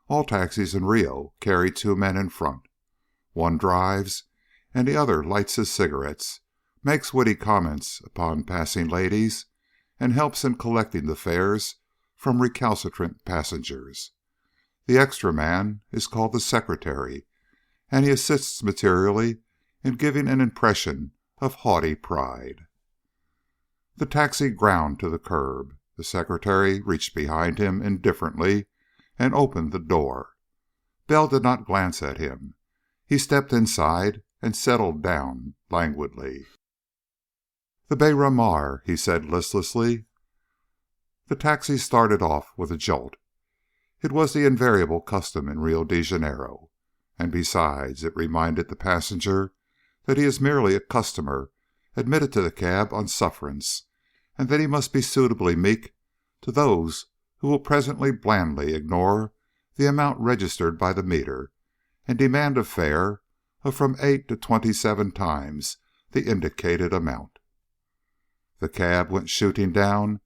[SPEAKER 1] all taxis in Rio carry two men in front. One drives, and the other lights his cigarettes, makes witty comments upon passing ladies, and helps in collecting the fares from recalcitrant passengers. The extra man is called the secretary, and he assists materially in giving an impression of haughty pride. The taxi ground to the curb. The secretary reached behind him indifferently and opened the door. Bell did not glance at him. He stepped inside and settled down languidly. "The Beira Mar," he said listlessly. The taxi started off with a jolt. It was the invariable custom in Rio de Janeiro, and besides, it reminded the passenger that he is merely a customer admitted to the cab on sufferance, and that he must be suitably meek to those who will presently blandly ignore the amount registered by the meter and demand a fare of from 8 to 27 times the indicated amount. The cab went shooting down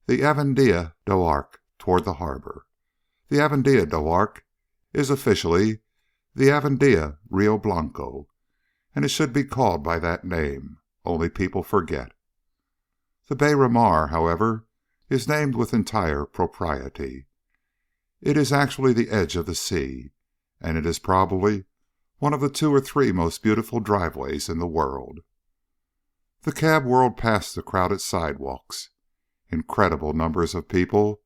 [SPEAKER 1] the Avenida do Arco toward the harbor. The Avenida do Arco is officially the Avenida Rio Blanco, and it should be called by that name, only people forget. The Beira Mar, however, is named with entire propriety. It is actually the edge of the sea, and it is probably one of the 2 or 3 most beautiful driveways in the world. The cab whirled past the crowded sidewalks. Incredible numbers of people,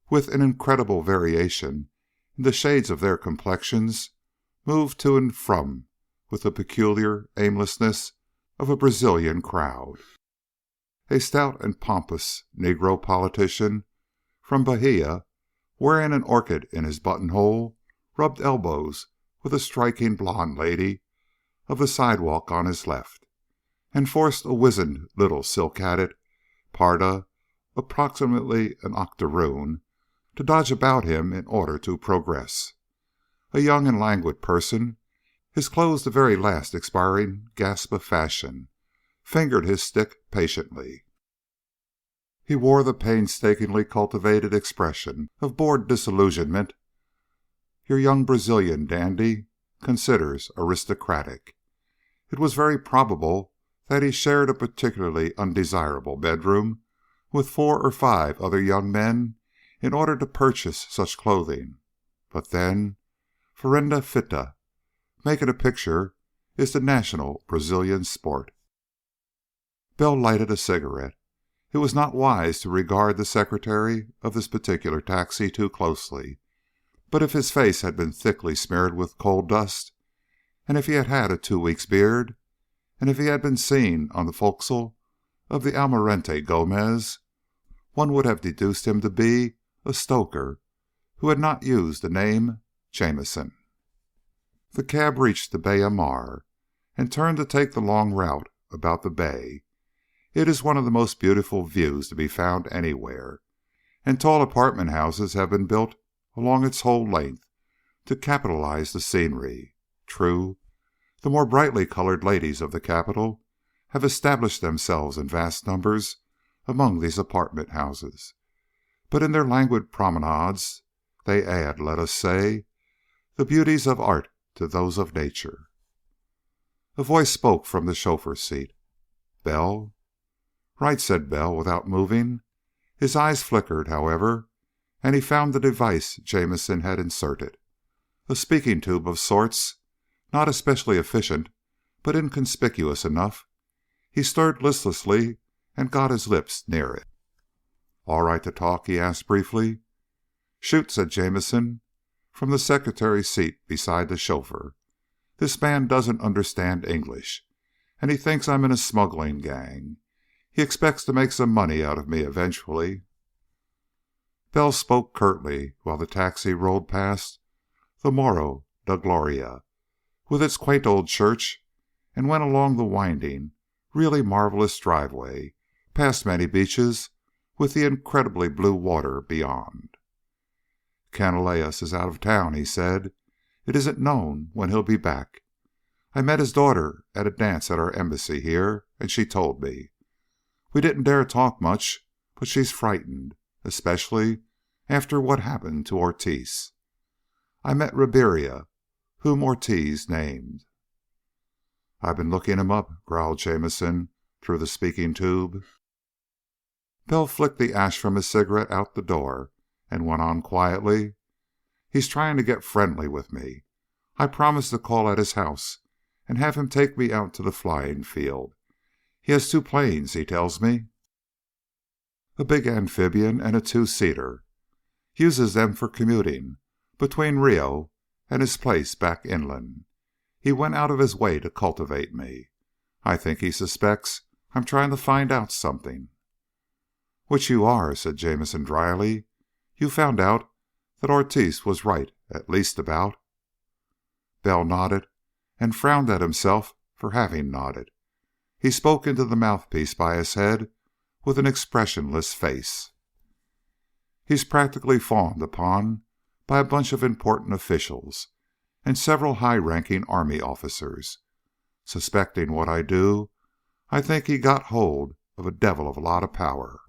[SPEAKER 1] with an incredible variation in the shades of their complexions, moved to and from with the peculiar aimlessness of a Brazilian crowd. A stout and pompous Negro politician from Bahia, wearing an orchid in his buttonhole, rubbed elbows with a striking blonde lady of the sidewalk on his left, and forced a wizened little silk-hatted parda, approximately an octoroon, to dodge about him in order to progress. A young and languid person, his clothes the very last expiring gasp of fashion, fingered his stick patiently. He wore the painstakingly cultivated expression of bored disillusionment your young Brazilian dandy considers aristocratic. It was very probable that he shared a particularly undesirable bedroom with 4 or 5 other young men in order to purchase such clothing. But then, ferenda fita, making a picture, is the national Brazilian sport. Bell lighted a cigarette. It was not wise to regard the secretary of this particular taxi too closely, but if his face had been thickly smeared with coal dust, and if he had had a 2 weeks' beard, and if he had been seen on the forecastle of the Almirante Gomez, one would have deduced him to be a stoker who had not used the name Jameson. The cab reached the Baie Mar and turned to take the long route about the bay. It is one of the most beautiful views to be found anywhere, and tall apartment houses have been built along its whole length to capitalize the scenery. True, the more brightly colored ladies of the capital have established themselves in vast numbers among these apartment houses, but in their languid promenades they add, let us say, the beauties of art to those of nature. A voice spoke from the chauffeur's seat. "Bell?" "Right," said Bell, without moving. His eyes flickered, however, and he found the device Jameson had inserted. A speaking tube of sorts, not especially efficient, but inconspicuous enough. He stirred listlessly and got his lips near it. "All right to talk?" he asked briefly. "Shoot," said Jameson, from the secretary's seat beside the chauffeur. "This man doesn't understand English, and he thinks I'm in a smuggling gang. He expects to make some money out of me eventually." Bell spoke curtly while the taxi rolled past the Morro da Gloria, with its quaint old church, and went along the winding, really marvelous driveway, past many beaches, with the incredibly blue water beyond. "Canalejas is out of town," he said. "It isn't known when he'll be back. I met his daughter at a dance at our embassy here, and she told me. We didn't dare talk much, but she's frightened, especially after what happened to Ortiz. I met Riberia, whom Ortiz named." "I've been looking him up," growled Jameson through the speaking tube. Bell flicked the ash from his cigarette out the door and went on quietly. "He's trying to get friendly with me. I promised to call at his house and have him take me out to the flying field. He has 2 planes, he tells me. A big amphibian and a 2-seater. Uses them for commuting between Rio and his place back inland. He went out of his way to cultivate me. I think he suspects I'm trying to find out something." "Which you are," said Jameson dryly. "You found out that Ortiz was right, at least about." Bell nodded and frowned at himself for having nodded. He spoke into the mouthpiece by his head with an expressionless face. "He's practically fawned upon by a bunch of important officials and several high-ranking army officers. Suspecting what I do, I think he got hold of a devil of a lot of power."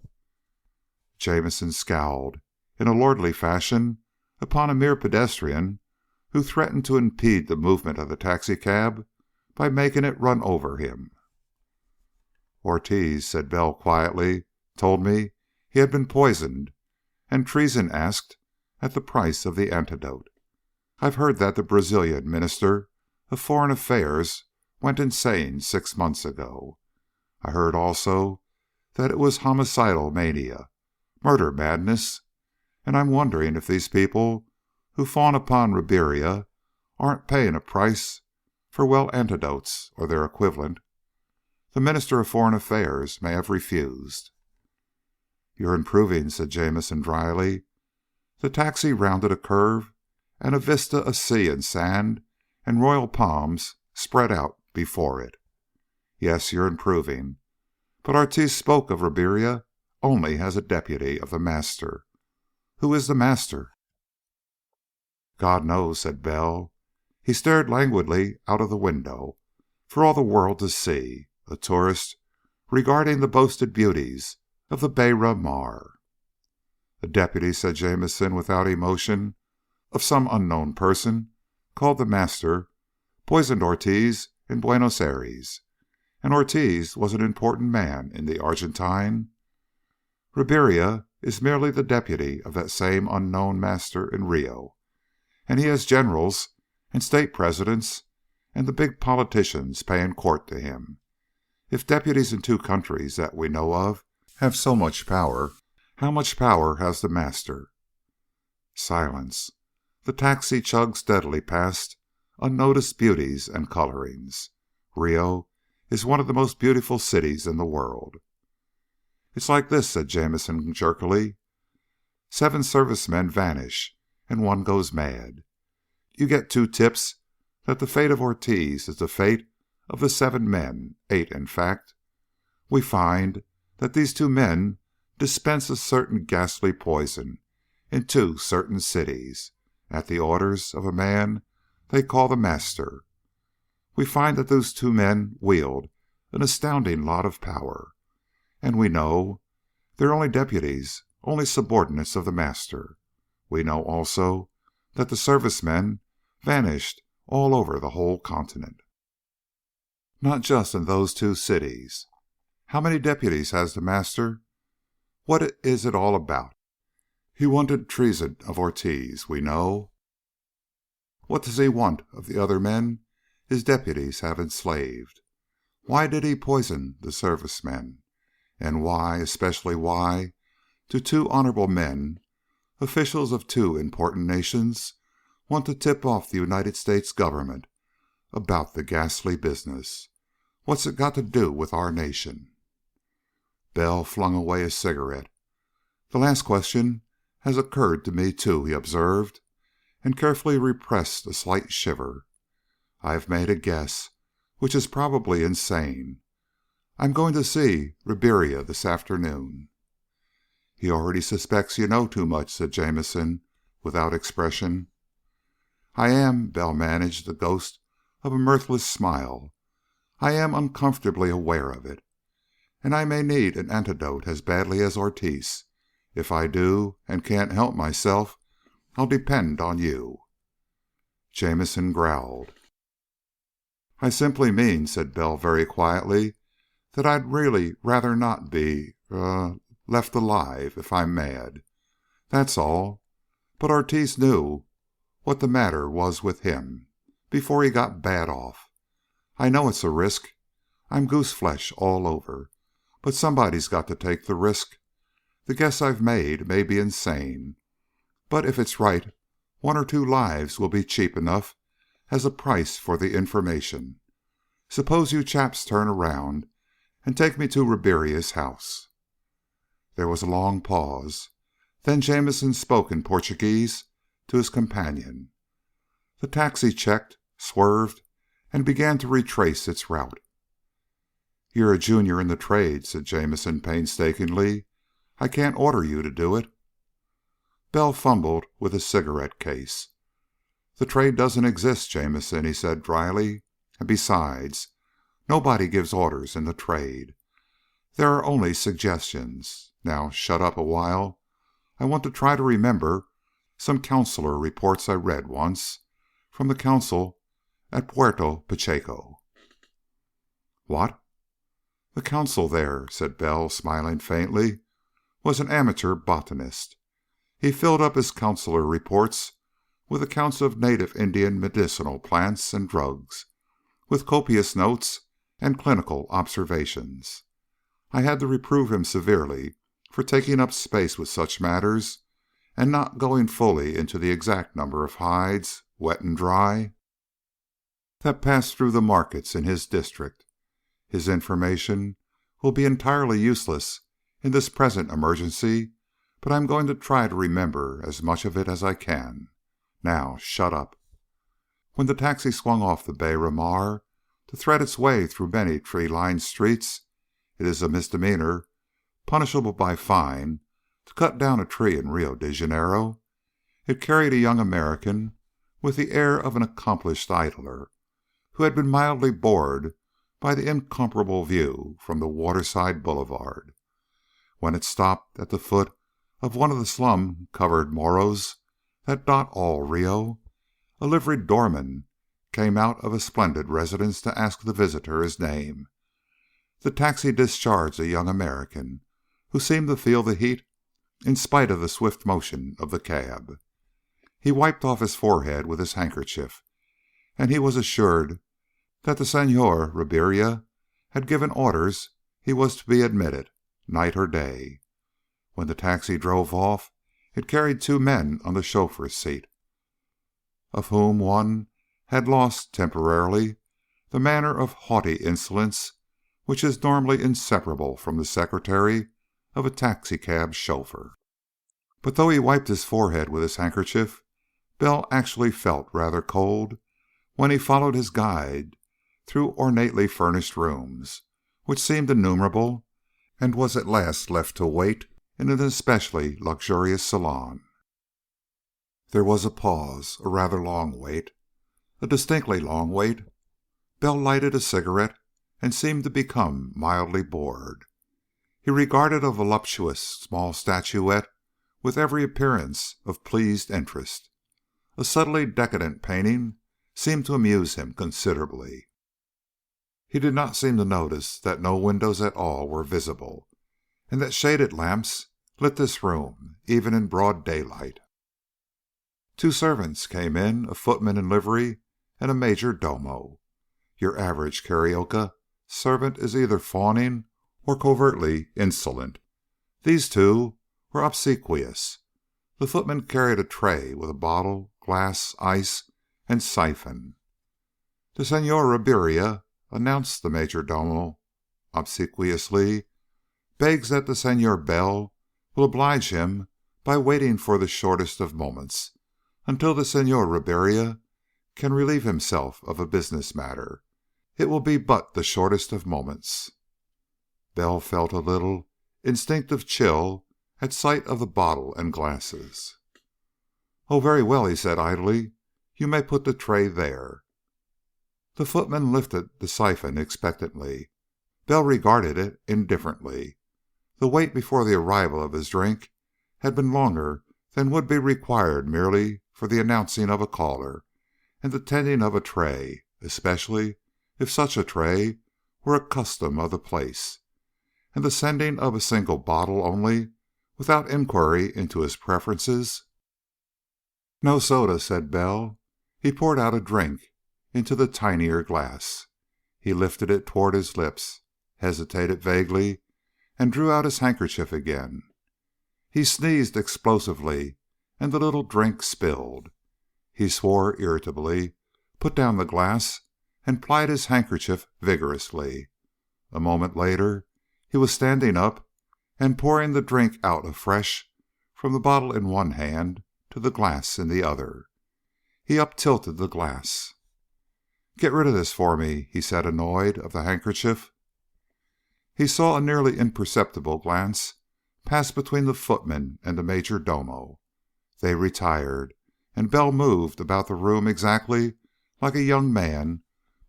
[SPEAKER 1] Jameson scowled in a lordly fashion upon a mere pedestrian who threatened to impede the movement of the taxicab by making it run over him. "Ortiz," said Bell quietly, "told me he had been poisoned, and treason asked at the price of the antidote. I've heard that the Brazilian Minister of Foreign Affairs went insane 6 months ago. I heard also that it was homicidal mania, murder madness, and I'm wondering if these people who fawn upon Riberia aren't paying a price for, well, antidotes or their equivalent. The Minister of Foreign Affairs may have refused." "You're improving," said Jameson dryly. The taxi rounded a curve, and a vista of sea and sand and royal palms spread out before it. "Yes, you're improving. But Ortiz spoke of Riberia only as a deputy of the Master. Who is the Master?" "God knows," said Bell. He stared languidly out of the window for all the world to see, a tourist regarding the boasted beauties of the Baie Mar. "A deputy," said Jameson without emotion, "of some unknown person called the Master poisoned Ortiz in Buenos Aires, and Ortiz was an important man in the Argentine. Riberia is merely the deputy of that same unknown Master in Rio, and he has generals and state presidents and the big politicians paying court to him. If deputies in 2 countries that we know of have so much power, how much power has the Master?" Silence. The taxi chugged steadily past unnoticed beauties and colorings. Rio is one of the most beautiful cities in the world. "It's like this," said Jamison jerkily. 7 servicemen vanish, and 1 goes mad. You get 2 tips that the fate of Ortiz is the fate of the 7 men, 8 in fact. We find that these 2 men dispense a certain ghastly poison in 2 certain cities, at the orders of a man they call the Master. We find that those 2 men wield an astounding lot of power, and we know they're only deputies, only subordinates of the Master. We know also that the servicemen vanished all over the whole continent, not just in those 2 cities. How many deputies has the Master? What is it all about? He wanted treason of Ortiz, we know. What does he want of the other men his deputies have enslaved? Why did he poison the servicemen? And why, especially why, do 2 honorable men, officials of 2 important nations, want to tip off the United States government about the ghastly business? What's it got to do with our nation? Bell flung away his cigarette. "The last question has occurred to me, too," he observed, and carefully repressed a slight shiver. "I have made a guess, which is probably insane. I'm going to see Riberia this afternoon." "He already suspects you know too much," said Jamison, without expression. "I am," Bell managed the ghost of a mirthless smile. "I am uncomfortably aware of it. And I may need an antidote as badly as Ortiz. If I do, and can't help myself, I'll depend on you." Jamison growled. "I simply mean," said Bell very quietly, "that I'd really rather not be, left alive if I'm mad. That's all. But Ortiz knew what the matter was with him before he got bad off. I know it's a risk. I'm gooseflesh all over. But somebody's got to take the risk. The guess I've made may be insane, but if it's right, 1 or 2 lives will be cheap enough as a price for the information. Suppose you chaps turn around and take me to Riberia's house." There was a long pause. Then Jamison spoke in Portuguese to his companion. The taxi checked, swerved, and began to retrace its route. "You're a junior in the trade," said Jamison painstakingly. "I can't order you to do it." Bell fumbled with his cigarette case. "The trade doesn't exist, Jamison," he said dryly. "And besides, nobody gives orders in the trade. There are only suggestions. Now, shut up a while. I want to try to remember some consular reports I read once from the consul at Puerto Pacheco." "What?" "The consul there," said Bell, smiling faintly, "was an amateur botanist. He filled up his consular reports with accounts of native Indian medicinal plants and drugs, with copious notes and clinical observations. I had to reprove him severely for taking up space with such matters and not going fully into the exact number of hides, wet and dry, that passed through the markets in his district. His information will be entirely useless in this present emergency, but I'm going to try to remember as much of it as I can. Now, shut up." When the taxi swung off the Beira Mar to thread its way through many tree-lined streets, it is a misdemeanor, punishable by fine, to cut down a tree in Rio de Janeiro, it carried a young American with the air of an accomplished idler who had been mildly bored by the incomparable view from the waterside boulevard. When it stopped at the foot of one of the slum-covered morros that dot all Rio, a liveried doorman came out of a splendid residence to ask the visitor his name. The taxi discharged a young American who seemed to feel the heat in spite of the swift motion of the cab. He wiped off his forehead with his handkerchief, and he was assured that the Senhor Riberia had given orders he was to be admitted, night or day. When the taxi drove off, it carried 2 men on the chauffeur's seat. of whom one had lost temporarily the manner of haughty insolence which is normally inseparable from the secretary of a taxicab chauffeur. But though he wiped his forehead with his handkerchief, Bell actually felt rather cold when he followed his guide through ornately furnished rooms, which seemed innumerable, and was at last left to wait in an especially luxurious salon. There was a pause, a rather long wait, a distinctly long wait. Bell lighted a cigarette and seemed to become mildly bored. He regarded a voluptuous small statuette with every appearance of pleased interest. A subtly decadent painting seemed to amuse him considerably. He did not seem to notice that no windows at all were visible, and that shaded lamps lit this room even in broad daylight. Two servants came in, a footman in livery and a major domo. Your average Carioca servant is either fawning or covertly insolent. These two were obsequious. The footman carried a tray with a bottle, glass, ice, and siphon. "The Senhor Riberia," announced the major domo obsequiously, "begs that the Senhor Bell will oblige him by waiting for the shortest of moments until the Senhor Riberia can relieve himself of a business matter. It will be but the shortest of moments." Bell felt a little instinctive chill at sight of the bottle and glasses. "Oh, very well," he said idly. "You may put the tray there." The footman lifted the siphon expectantly. Bell regarded it indifferently. The wait before the arrival of his drink had been longer than would be required merely for the announcing of a caller and the tending of a tray, especially if such a tray were a custom of the place, and the sending of a single bottle only, without inquiry into his preferences. "No soda," said Bell. He poured out a drink into the tinier glass. He lifted it toward his lips, hesitated vaguely, and drew out his handkerchief again. He sneezed explosively, and the little drink spilled. He swore irritably, put down the glass, and plied his handkerchief vigorously. A moment later he was standing up and pouring the drink out afresh from the bottle in one hand to the glass in the other. He up-tilted the glass. "Get rid of this for me," he said, annoyed of the handkerchief. He saw a nearly imperceptible glance pass between the footman and the major domo. They retired, and Bell moved about the room exactly like a young man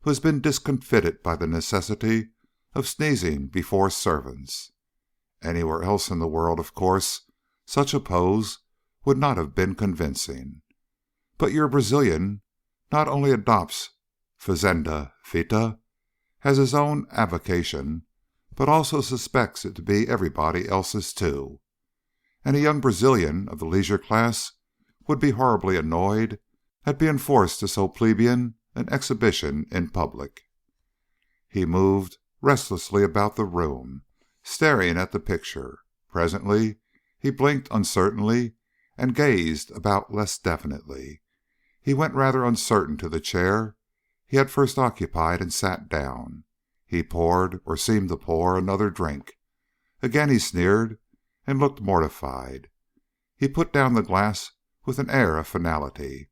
[SPEAKER 1] who has been discomfited by the necessity of sneezing before servants. Anywhere else in the world, of course, such a pose would not have been convincing. But your Brazilian not only adopts fazenda fita as his own avocation, but also suspects it to be everybody else's too. And a young Brazilian of the leisure class would be horribly annoyed at being forced to so plebeian an exhibition in public. He moved restlessly about the room, staring at the picture. Presently he blinked uncertainly and gazed about less definitely. He went rather uncertain to the chair he had first occupied and sat down. He poured, or seemed to pour, another drink. Again he sneered and looked mortified. He put down the glass with an air of finality,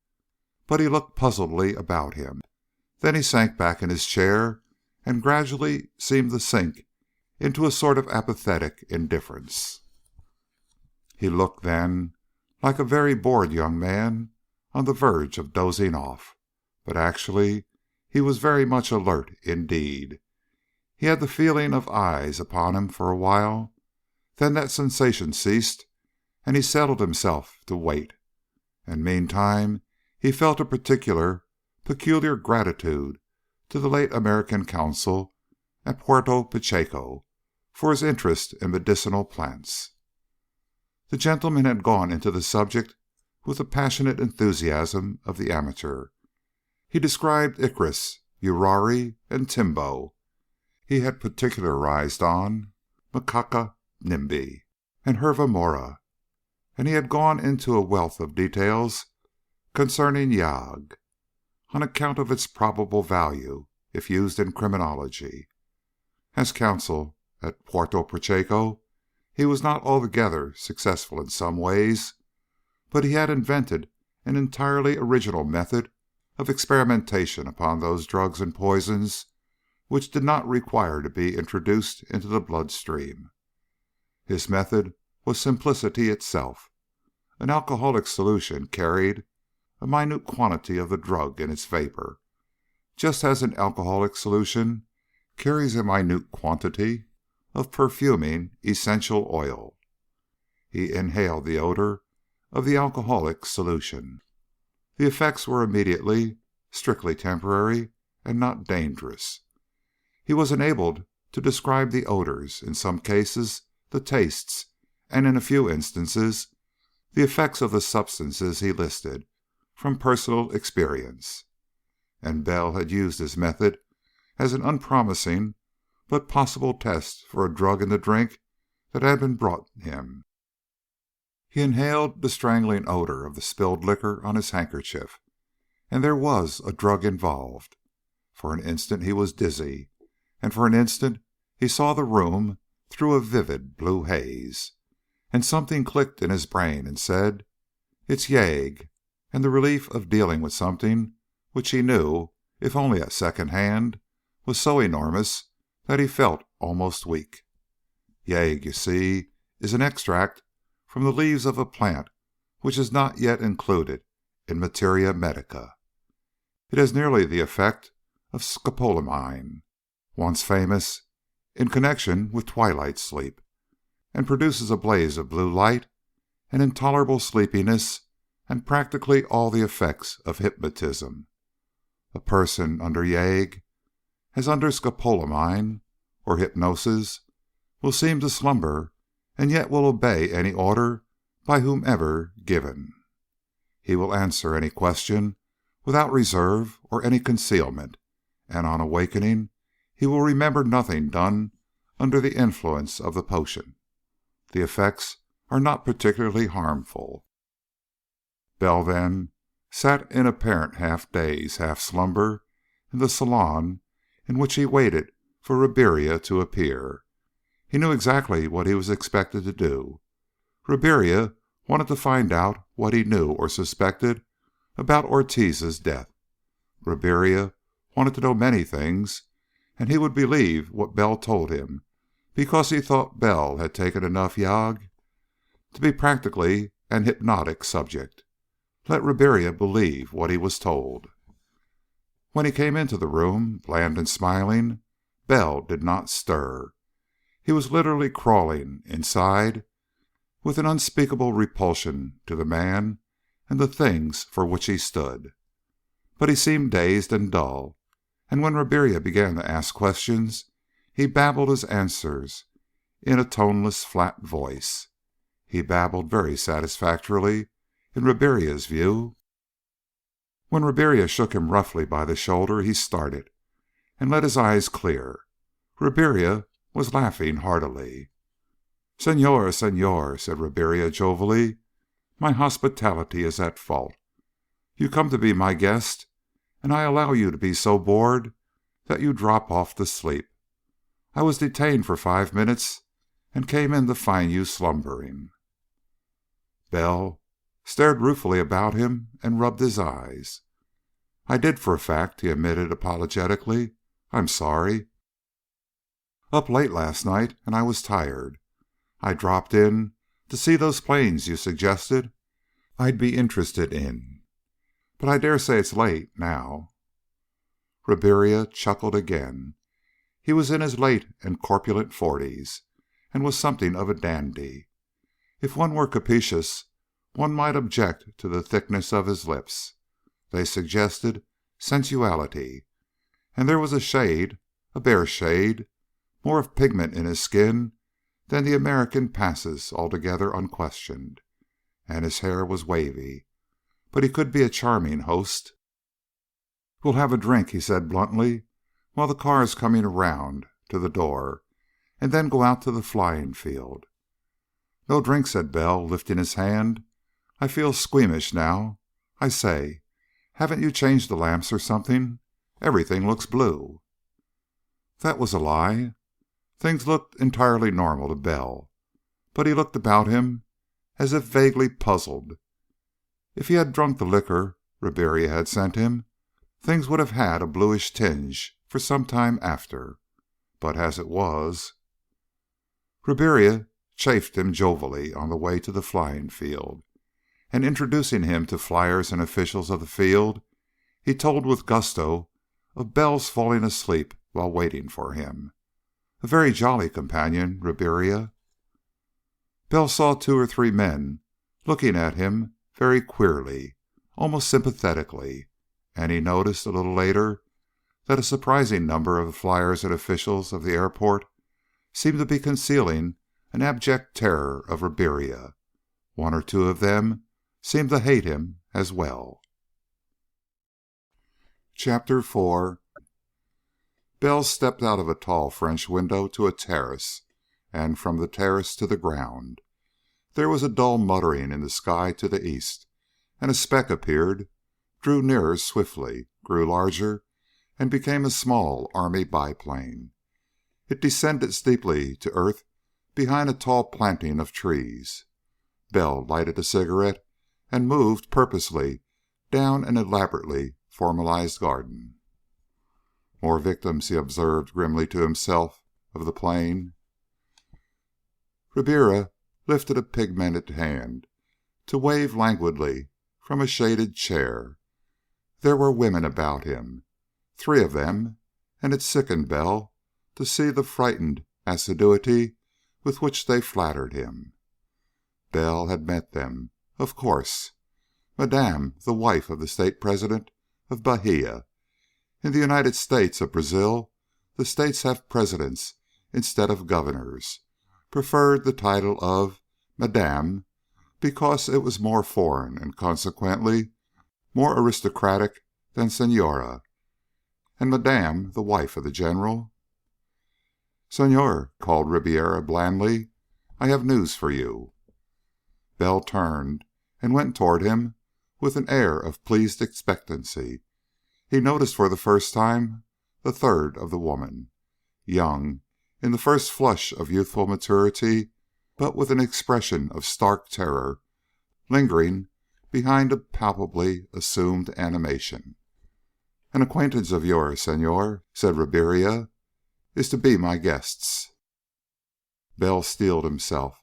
[SPEAKER 1] but he looked puzzledly about him. Then he sank back in his chair and gradually seemed to sink into a sort of apathetic indifference. He looked then like a very bored young man on the verge of dozing off, but actually he was very much alert indeed. He had the feeling of eyes upon him for a while, then that sensation ceased, and he settled himself to wait. And meantime he felt a peculiar gratitude to the late American consul at Puerto Pacheco for his interest in medicinal plants. The gentleman had gone into the subject with the passionate enthusiasm of the amateur. He described Icarus, Urari, and Timbo. He had particularized on Macaca nimbi and Herva mora, and he had gone into a wealth of details concerning Yag, on account of its probable value if used in criminology. As counsel at Puerto Pacheco, he was not altogether successful in some ways, but he had invented an entirely original method of experimentation upon those drugs and poisons which did not require to be introduced into the bloodstream. His method was simplicity itself. An alcoholic solution carried a minute quantity of the drug in its vapor, just as an alcoholic solution carries a minute quantity of perfuming essential oil. He inhaled the odor of the alcoholic solution. The effects were immediately, strictly temporary, and not dangerous. He was enabled to describe the odors, in some cases the tastes, and in a few instances the effects of the substances he listed, from personal experience. And Bell had used his method as an unpromising but possible test for a drug in the drink that had been brought him. He inhaled the strangling odor of the spilled liquor on his handkerchief, and there was a drug involved. For an instant he was dizzy, and for an instant he saw the room through a vivid blue haze, and something clicked in his brain and said, "It's Yag," and the relief of dealing with something which he knew, if only at second hand, was so enormous that he felt almost weak. Yag, you see, is an extract from the leaves of a plant which is not yet included in materia medica. It has nearly the effect of scopolamine, once famous in connection with twilight sleep, and produces a blaze of blue light, and intolerable sleepiness, and practically all the effects of hypnotism. A person under Yag, as under scopolamine or hypnosis, will seem to slumber, and yet will obey any order by whomever given. He will answer any question without reserve or any concealment, and on awakening he will remember nothing done under the influence of the potion. The effects are not particularly harmful. Bell then sat in apparent half-daze, half-slumber in the salon in which he waited for Riberia to appear. He knew exactly what he was expected to do. Riberia wanted to find out what he knew or suspected about Ortiz's death. Riberia wanted to know many things, and he would believe what Bell told him because he thought Bell had taken enough Yag to be practically an hypnotic subject. Let Riberia believe what he was told. When he came into the room, bland and smiling, Bell did not stir. He was literally crawling inside with an unspeakable repulsion to the man and the things for which he stood. But he seemed dazed and dull, and when Riberia began to ask questions, he babbled his answers in a toneless, flat voice. He babbled very satisfactorily, in Riberia's view. When Riberia shook him roughly by the shoulder, he started, and let his eyes clear. Riberia was laughing heartily. "Senor, senor," said Riberia jovially, "my hospitality is at fault. You come to be my guest, and I allow you to be so bored that you drop off to sleep. I was detained for 5 minutes, and came in to find you slumbering." Bell stared ruefully about him and rubbed his eyes. "I did, for a fact," he admitted apologetically. "I'm sorry. Up late last night, and I was tired. I dropped in to see those planes you suggested I'd be interested in. But I dare say it's late now." Riberia chuckled again. He was in his late and corpulent 40s, and was something of a dandy. If one were captious, one might object to the thickness of his lips. They suggested sensuality, and there was a shade, a bare shade, more of pigment in his skin than the American passes altogether unquestioned, and his hair was wavy, but he could be a charming host. "We'll have a drink," he said bluntly, "while the car is coming around to the door, and then go out to the flying field." "No drink," said Bell, lifting his hand. "I feel squeamish now. I say, haven't you changed the lamps or something? Everything looks blue." That was a lie. Things looked entirely normal to Bell, but he looked about him as if vaguely puzzled. If he had drunk the liquor Riberia had sent him, things would have had a bluish tinge for some time after. But as it was... Riberia chaffed him jovially on the way to the flying field, and introducing him to flyers and officials of the field, he told with gusto of Bell's falling asleep while waiting for him. A very jolly companion, Riberia. Bell saw 2 or 3 men looking at him very queerly, almost sympathetically, and he noticed a little later that a surprising number of the flyers and officials of the airport seemed to be concealing an abject terror of Riberia. 1 or 2 of them seemed to hate him as well. Chapter 4. Bell stepped out of a tall French window to a terrace, and from the terrace to the ground. There was a dull muttering in the sky to the east, and a speck appeared, drew nearer swiftly, grew larger, and became a small army biplane. It descended steeply to earth behind a tall planting of trees. Bell lighted a cigarette and moved purposely down an elaborately formalized garden. More victims, he observed grimly to himself, of the plane. Ribeira lifted a pigmented hand to wave languidly from a shaded chair. There were women about him, 3 of them, and it sickened Bell to see the frightened assiduity with which they flattered him. Bell had met them, of course. Madame, the wife of the state president of Bahia. In the United States of Brazil, the states have presidents instead of governors, preferred the title of Madame because it was more foreign and consequently more aristocratic than Senora. And Madame, the wife of the general. "Senor," called Ribeira blandly, "I have news for you." Bell turned and went toward him with an air of pleased expectancy. He noticed for the first time the third of the woman, young, in the first flush of youthful maturity, but with an expression of stark terror lingering behind a palpably assumed animation. "An acquaintance of yours, Senor," said Ribeira, "is to be my guests." Bell steeled himself.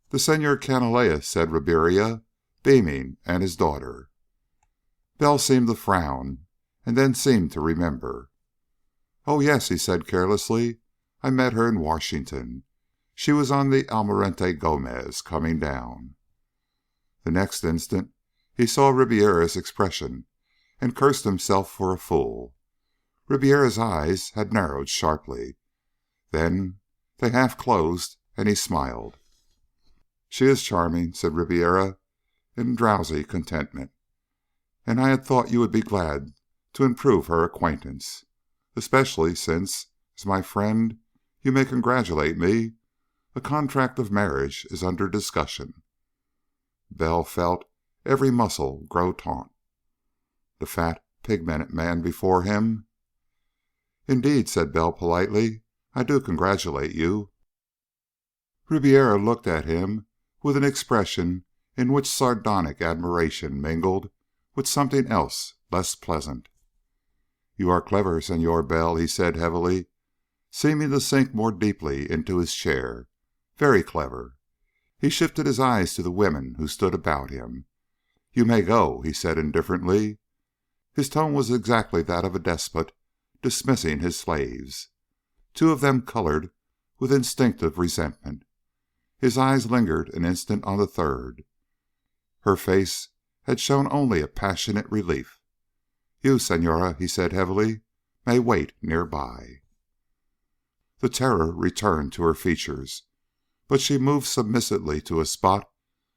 [SPEAKER 1] "The Senor Canalejas," said Ribeira, beaming, "and his daughter." Bell seemed to frown, and then seemed to remember. "Oh, yes," he said carelessly. "I met her in Washington. She was on the Almirante Gomez, coming down." The next instant he saw Ribeira's expression, and cursed himself for a fool. Ribeira's eyes had narrowed sharply. Then they half closed, and he smiled. "She is charming," said Ribeira in drowsy contentment, "and I had thought you would be glad to improve her acquaintance, especially since, as my friend, you may congratulate me, a contract of marriage is under discussion." Bell felt every muscle grow taut. The fat, pigmented man before him. "Indeed," said Bell politely, "I do congratulate you." Ribeira looked at him with an expression in which sardonic admiration mingled with something else less pleasant. "You are clever, Senor Bell," he said heavily, seeming to sink more deeply into his chair. "Very clever." He shifted his eyes to the women who stood about him. "You may go," he said indifferently. His tone was exactly that of a despot dismissing his slaves. 2 of them colored with instinctive resentment. His eyes lingered an instant on the third. Her face had shown only a passionate relief. "You, Senora," he said heavily, "may wait nearby." The terror returned to her features, but she moved submissively to a spot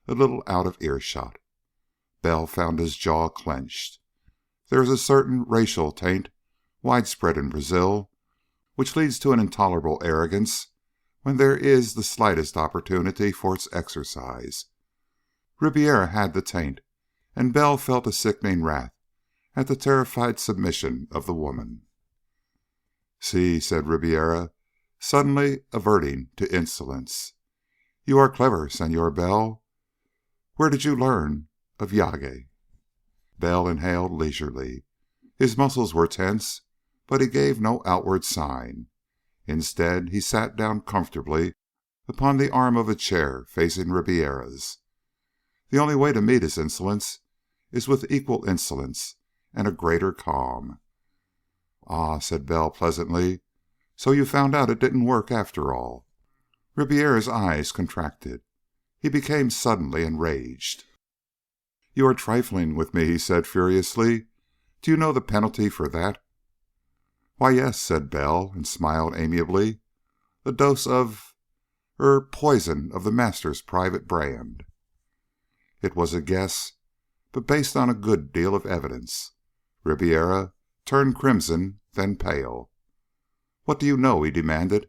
[SPEAKER 1] a little out of earshot. Bell found his jaw clenched. There is a certain racial taint, widespread in Brazil, which leads to an intolerable arrogance when there is the slightest opportunity for its exercise. Ribeira had the taint, and Bell felt a sickening wrath at the terrified submission of the woman. "See," said Ribiera, suddenly averting to insolence. "You are clever, Senor Bell. Where did you learn of llave?" Bell inhaled leisurely. His muscles were tense, but he gave no outward sign. Instead, he sat down comfortably upon the arm of a chair facing Ribiera's. The only way to meet his insolence is with equal insolence and a greater calm. "Ah," said Bell pleasantly, "so you found out it didn't work after all." Ribiera's eyes contracted. He became suddenly enraged. "You are trifling with me," he said furiously. "Do you know the penalty for that?" "Why, yes," said Bell, and smiled amiably. "A dose of poison of the Master's private brand." It was a guess, but based on a good deal of evidence. Ribiera turned crimson, then pale. "What do you know?" he demanded,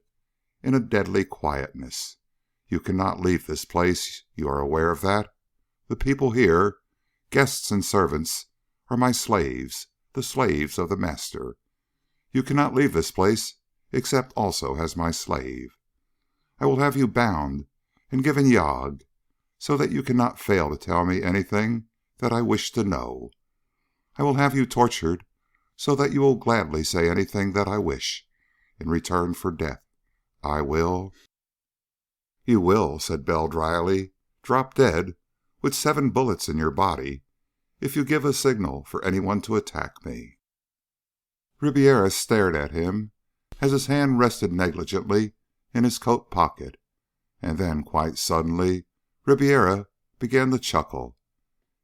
[SPEAKER 1] in a deadly quietness. "You cannot leave this place. You are aware of that. The people here, guests and servants, are my slaves, the slaves of the Master. You cannot leave this place except also as my slave. I will have you bound and given yog, so that you cannot fail to tell me anything that I wish to know. I will have you tortured, so that you will gladly say anything that I wish, in return for death. I will..." "You will," said Bell dryly, "drop dead, with 7 bullets in your body, if you give a signal for anyone to attack me." Ribiera stared at him as his hand rested negligently in his coat pocket, and then quite suddenly Ribiera began to chuckle.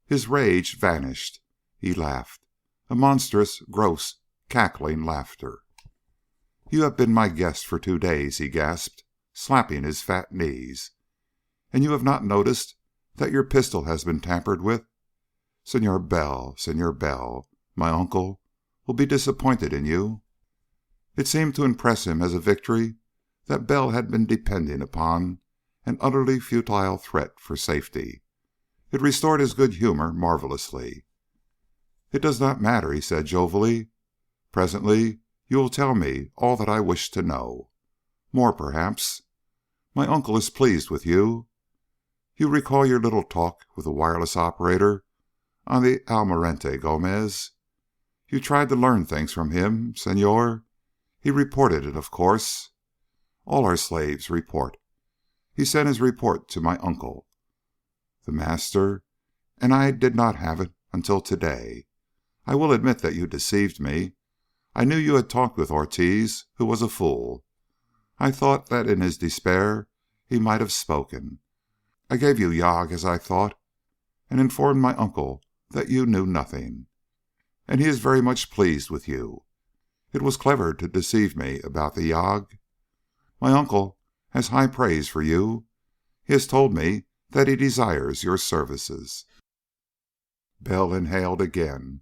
[SPEAKER 1] His rage vanished. He laughed, a monstrous, gross, cackling laughter. "You have been my guest for 2 days," he gasped, slapping his fat knees, "and you have not noticed that your pistol has been tampered with? Senor Bell, my uncle will be disappointed in you." It seemed to impress him as a victory that Bell had been depending upon an utterly futile threat for safety. It restored his good humor marvelously. "It does not matter," he said jovially. "Presently you will tell me all that I wish to know. More, perhaps. My uncle is pleased with you. You recall your little talk with the wireless operator on the Almirante Gomez? You tried to learn things from him, Senor. He reported it, of course. All our slaves report. He sent his report to my uncle, the Master, and I did not have it until today. I will admit that you deceived me. I knew you had talked with Ortiz, who was a fool. I thought that in his despair he might have spoken. I gave you yog as I thought, and informed my uncle that you knew nothing. And he is very much pleased with you. It was clever to deceive me about the yog. My uncle has high praise for you. He has told me that he desires your services." Bell inhaled again.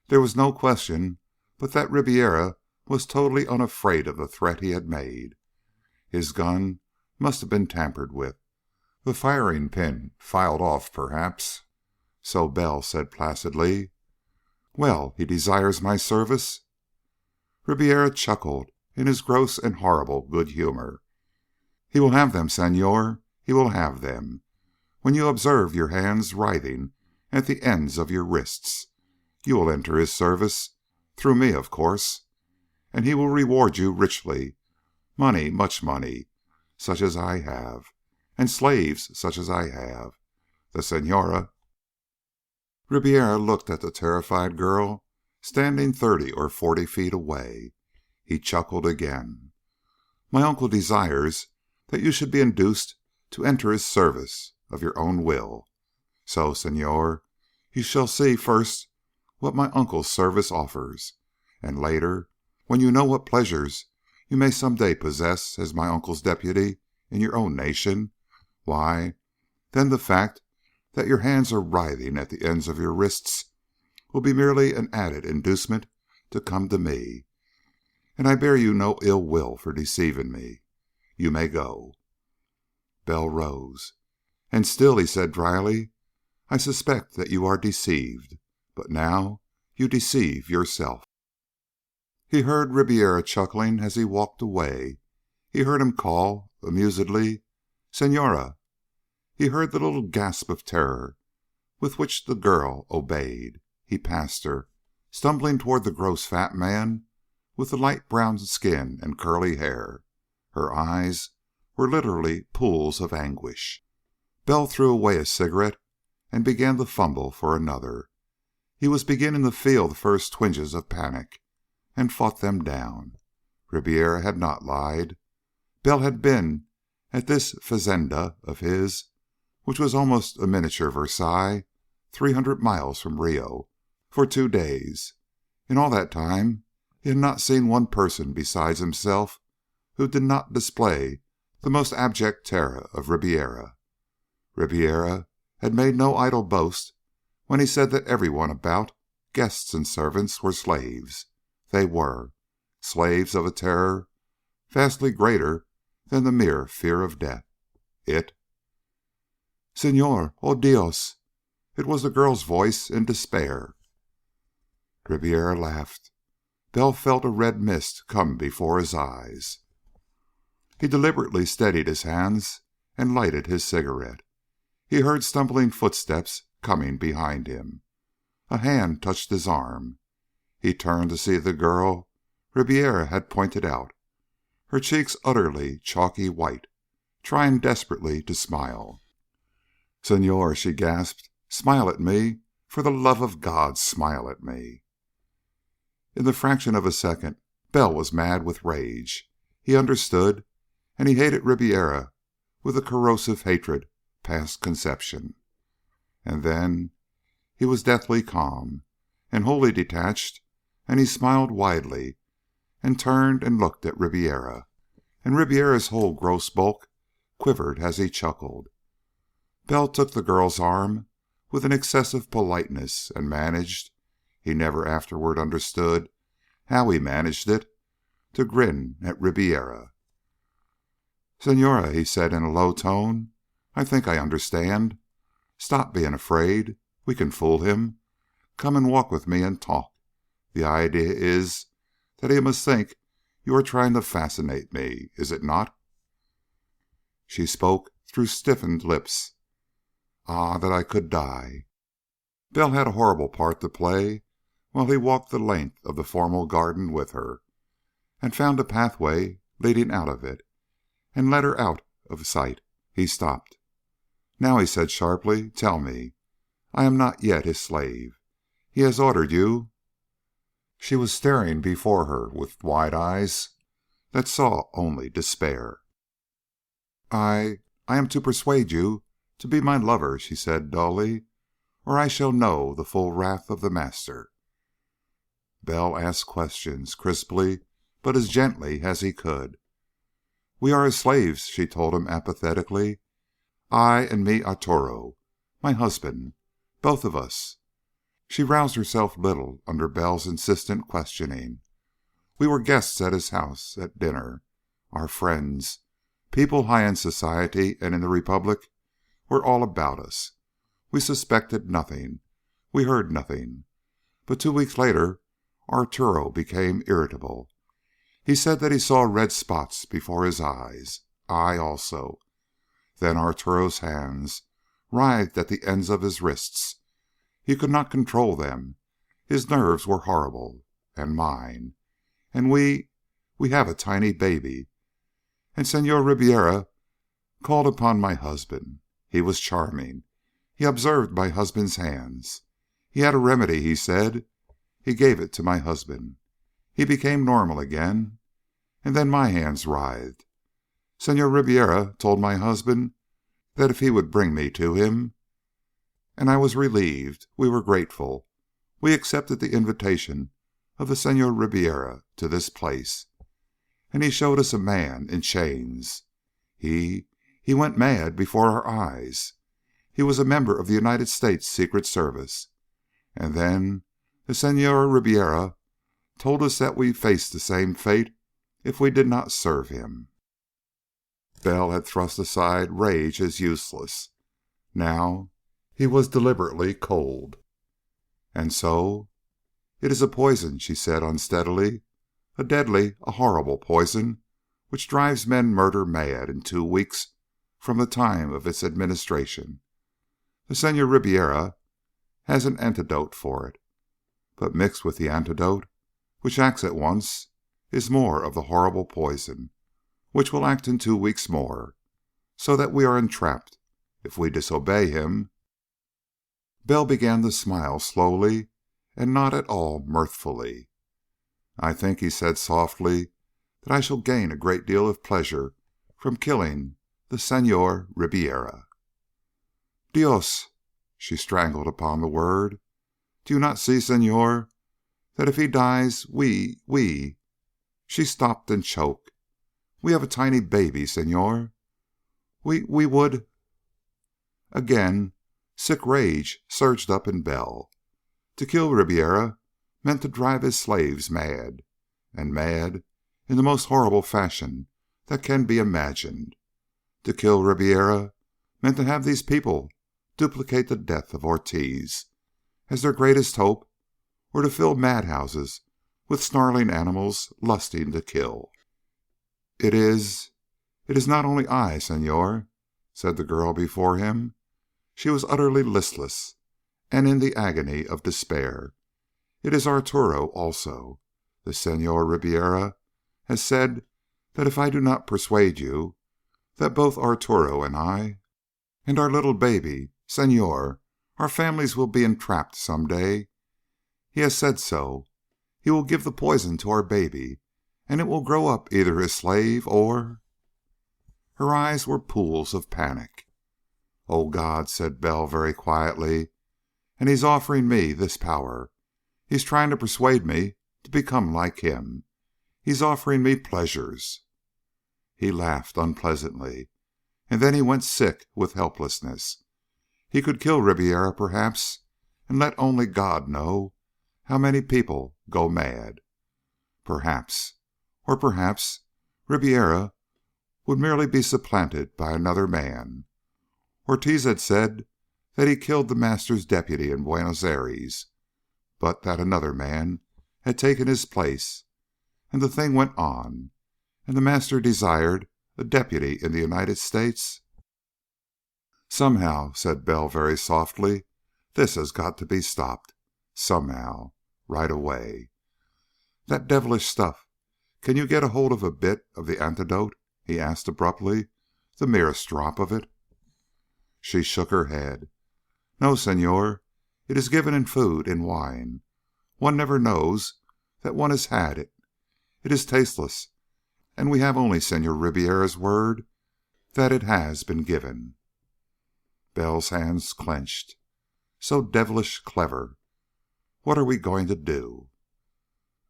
[SPEAKER 1] There was no question but that Ribiera was totally unafraid of the threat he had made. His gun must have been tampered with, the firing pin filed off, perhaps. So Bell said placidly, "Well, he desires my service?" Ribiera chuckled in his gross and horrible good humor. "He will have them, Senor. He will have them. When you observe your hands writhing at the ends of your wrists, you will enter his service, through me, of course, and he will reward you richly. Money, much money, such as I have, and slaves such as I have. The Senora..." Ribiera looked at the terrified girl standing 30 or 40 feet away. He chuckled again. "My uncle desires that you should be induced to enter his service of your own will. So, Senor, you shall see first what my uncle's service offers, and later, when you know what pleasures you may some day possess as my uncle's deputy in your own nation, why, then the fact that your hands are writhing at the ends of your wrists will be merely an added inducement to come to me, and I bear you no ill will for deceiving me. You may go." Bell rose. "And still," he said dryly, I suspect that you are deceived, but now you deceive yourself." He heard Ribiera chuckling as he walked away. He heard him call, amusedly, "Senora." He heard the little gasp of terror with which the girl obeyed. He passed her, stumbling toward the gross fat man with the light brown skin and curly hair. Her eyes were literally pools of anguish. Bell threw away his cigarette and began to fumble for another. He was beginning to feel the first twinges of panic, and fought them down. Ribiera had not lied. Bell had been at this fazenda of his, which was almost a miniature Versailles, 300 miles from Rio, for 2 days. In all that time he had not seen one person besides himself who did not display the most abject terror of Ribiera. Ribiera had made no idle boast when he said that everyone about, guests and servants, were slaves. They were slaves of a terror vastly greater than the mere fear of death. "Senor, oh Dios!" It was the girl's voice in despair. Ribiera laughed. Bell felt a red mist come before his eyes. He deliberately steadied his hands and lighted his cigarette. He heard stumbling footsteps coming behind him. A hand touched his arm. He turned to see the girl Ribiera had pointed out, her cheeks utterly chalky white, trying desperately to smile. "Senor," she gasped, "smile at me. For the love of God, smile at me." In the fraction of a second, Bell was mad with rage. He understood, and he hated Ribiera with a corrosive hatred past conception. And then he was deathly calm and wholly detached, and he smiled widely and turned and looked at Ribiera, and Ribiera's whole gross bulk quivered as he chuckled. Bell took the girl's arm with an excessive politeness and managed, he never afterward understood how he managed it, to grin at Ribiera. "Senora," he said in a low tone, "I think I understand. Stop being afraid. We can fool him. Come and walk with me and talk. The idea is that he must think you are trying to fascinate me, is it not?" She spoke through stiffened lips. "Ah, that I could die." Bell had a horrible part to play while he walked the length of the formal garden with her, and found a pathway leading out of it, and led her out of sight. He stopped. "Now," he said sharply, "tell me. I am not yet his slave. He has ordered you." She was staring before her with wide eyes that saw only despair. I am to persuade you to be my lover," she said dully, "or I shall know the full wrath of the master." Bell asked questions, crisply, but as gently as he could. "We are his slaves," she told him apathetically. "I and mi Arturo, my husband, both of us." She roused herself little under Bell's insistent questioning. "We were guests at his house, at dinner. Our friends, people high in society and in the Republic, were all about us. We suspected nothing. We heard nothing. But 2 weeks later Arturo became irritable. He said that he saw red spots before his eyes. I also. Then Arturo's hands writhed at the ends of his wrists. He could not control them. His nerves were horrible. And mine. And we have a tiny baby. And Senor Ribiera called upon my husband. He was charming. He observed my husband's hands. He had a remedy, he said. He gave it to my husband. He became normal again. And then my hands writhed. Senor Ribiera told my husband that if he would bring me to him, and I was relieved. We were grateful. We accepted the invitation of the Senor Ribiera to this place. And he showed us a man in chains. He went mad before our eyes. He was a member of the United States Secret Service. And then the Senor Ribiera told us that we faced the same fate if we did not serve him." Bell had thrust aside rage as useless. Now He was deliberately cold. "And so?" "It is a poison," she said unsteadily. "A deadly, a horrible poison which drives men murder mad in 2 weeks from the time of its administration. The Senhor Ribiera has an antidote for it, but mixed with the antidote, which acts at once, is more of the horrible poison, which will act in 2 weeks more, so that we are entrapped. If we disobey him." Bell began to smile slowly and not at all mirthfully. "I think," he said softly, "that I shall gain a great deal of pleasure from killing the Senhor Ribiera." "Dios!" She strangled upon the word. "Do you not see, Senhor, that if he dies, we..." She stopped and choked. "We have a tiny baby, Senhor. We would..." Again sick rage surged up in Bell. To kill Ribiera meant to drive his slaves mad, and mad in the most horrible fashion that can be imagined. To kill Ribiera meant to have these people duplicate the death of Ortiz as their greatest hope, or to fill madhouses with snarling animals lusting to kill. It is not only I, Senhor," said the girl before him. She was utterly listless and in the agony of despair. "It is Arturo also. The Senhor Ribiera has said that if I do not persuade you, that both Arturo and I, and our little baby, Senhor, our families will be entrapped some day. He has said so. He will give the poison to our baby, and it will grow up either his slave or..." Her eyes were pools of panic. "Oh, God," said Bell very quietly, "and he's offering me this power. He's trying to persuade me to become like him. He's offering me pleasures." He laughed unpleasantly, and then he went sick with helplessness. He could kill Ribiera, perhaps, and let only God know how many people go mad. Perhaps. Or perhaps Ribiera would merely be supplanted by another man. Ortiz had said that he killed the master's deputy in Buenos Aires, but that another man had taken his place, and the thing went on, and the master desired a deputy in the United States. "Somehow," said Bell very softly, "this has got to be stopped. Somehow. Right away. That devilish stuff. Can you get a hold of a bit of the antidote?" he asked abruptly. "The merest drop of it?" She shook her head. "No, Senhor. It is given in food, in wine. One never knows that one has had it. It is tasteless, and we have only Senhor Ribiera's word that it has been given." Bell's hands clenched. "So devilish clever. What are we going to do?"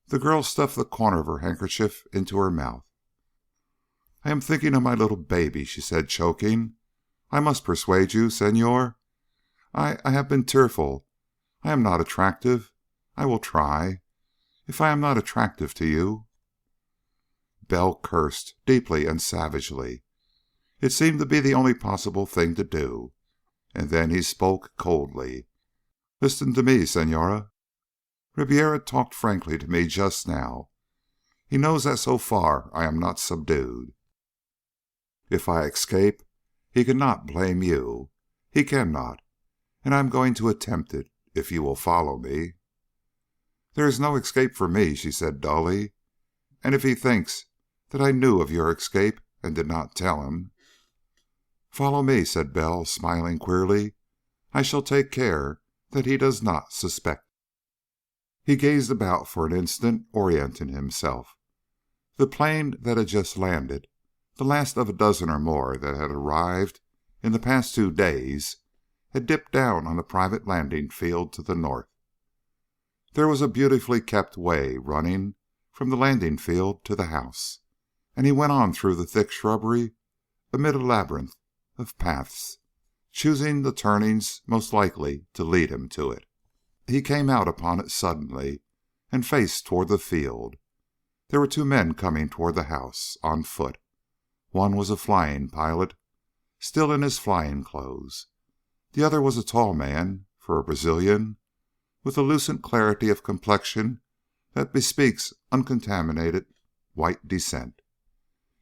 [SPEAKER 1] The girl stuffed the corner of her handkerchief into her mouth. "I am thinking of my little baby," she said, choking. "I must persuade you, Senhor. I have been tearful. I am not attractive. I will try. If I am not attractive to you..." Bell cursed, deeply and savagely. It seemed to be the only possible thing to do. And then he spoke coldly. "Listen to me, Senhora. Ribiera talked frankly to me just now. He knows that so far I am not subdued. If I escape, he cannot blame you. He cannot. And I am going to attempt it, if you will follow me." "There is no escape for me," she said dully. "And if he thinks that I knew of your escape and did not tell him..." "Follow me," said Bell, smiling queerly. "I shall take care that he does not suspect." He gazed about for an instant, orienting himself. The plane that had just landed, the last of a dozen or more that had arrived in the past 2 days, had dipped down on the private landing field to the north. There was a beautifully kept way running from the landing field to the house, and he went on through the thick shrubbery amid a labyrinth of paths, choosing the turnings most likely to lead him to it. He came out upon it suddenly and faced toward the field. There were 2 men coming toward the house, on foot. One was a flying pilot, still in his flying clothes. The other was a tall man, for a Brazilian, with the lucent clarity of complexion that bespeaks uncontaminated white descent.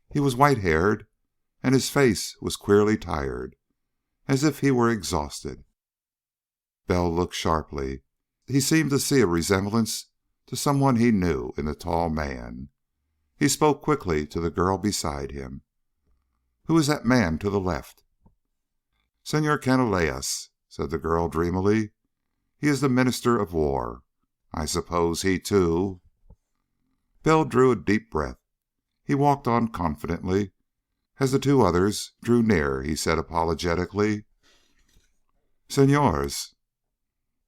[SPEAKER 1] He was white-haired, and his face was queerly tired, as if he were exhausted. Bell looked sharply. He seemed to see a resemblance to someone he knew in the tall man. He spoke quickly to the girl beside him. "Who is that man to the left?" "Senor Canalejas," said the girl dreamily. "He is the Minister of War. I suppose he, too." Bell drew a deep breath. He walked on confidently. As the two others drew near, he said apologetically, "Senors."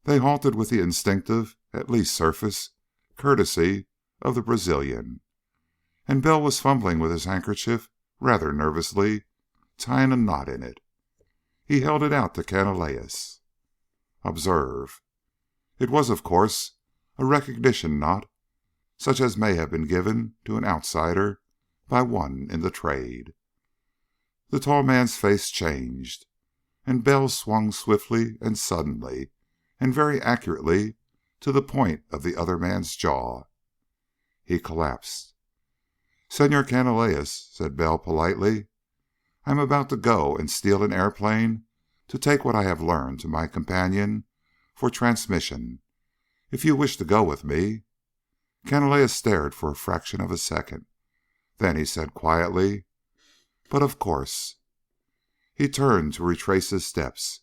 [SPEAKER 1] They halted with the instinctive, at least surface, courtesy of the Brazilian, and Bell was fumbling with his handkerchief rather nervously, tying a knot in it. He held it out to Canalejas. "Observe." It was, of course, a recognition knot, such as may have been given to an outsider by one in the trade. The tall man's face changed, and Bell swung swiftly and suddenly and very accurately to the point of the other man's jaw. He collapsed. "Senor Canalejas," said Bell politely, "I am about to go and steal an airplane to take what I have learned to my companion for transmission. If you wish to go with me." Canalejas stared for a fraction of a second. Then he said quietly, "But of course." He turned to retrace his steps.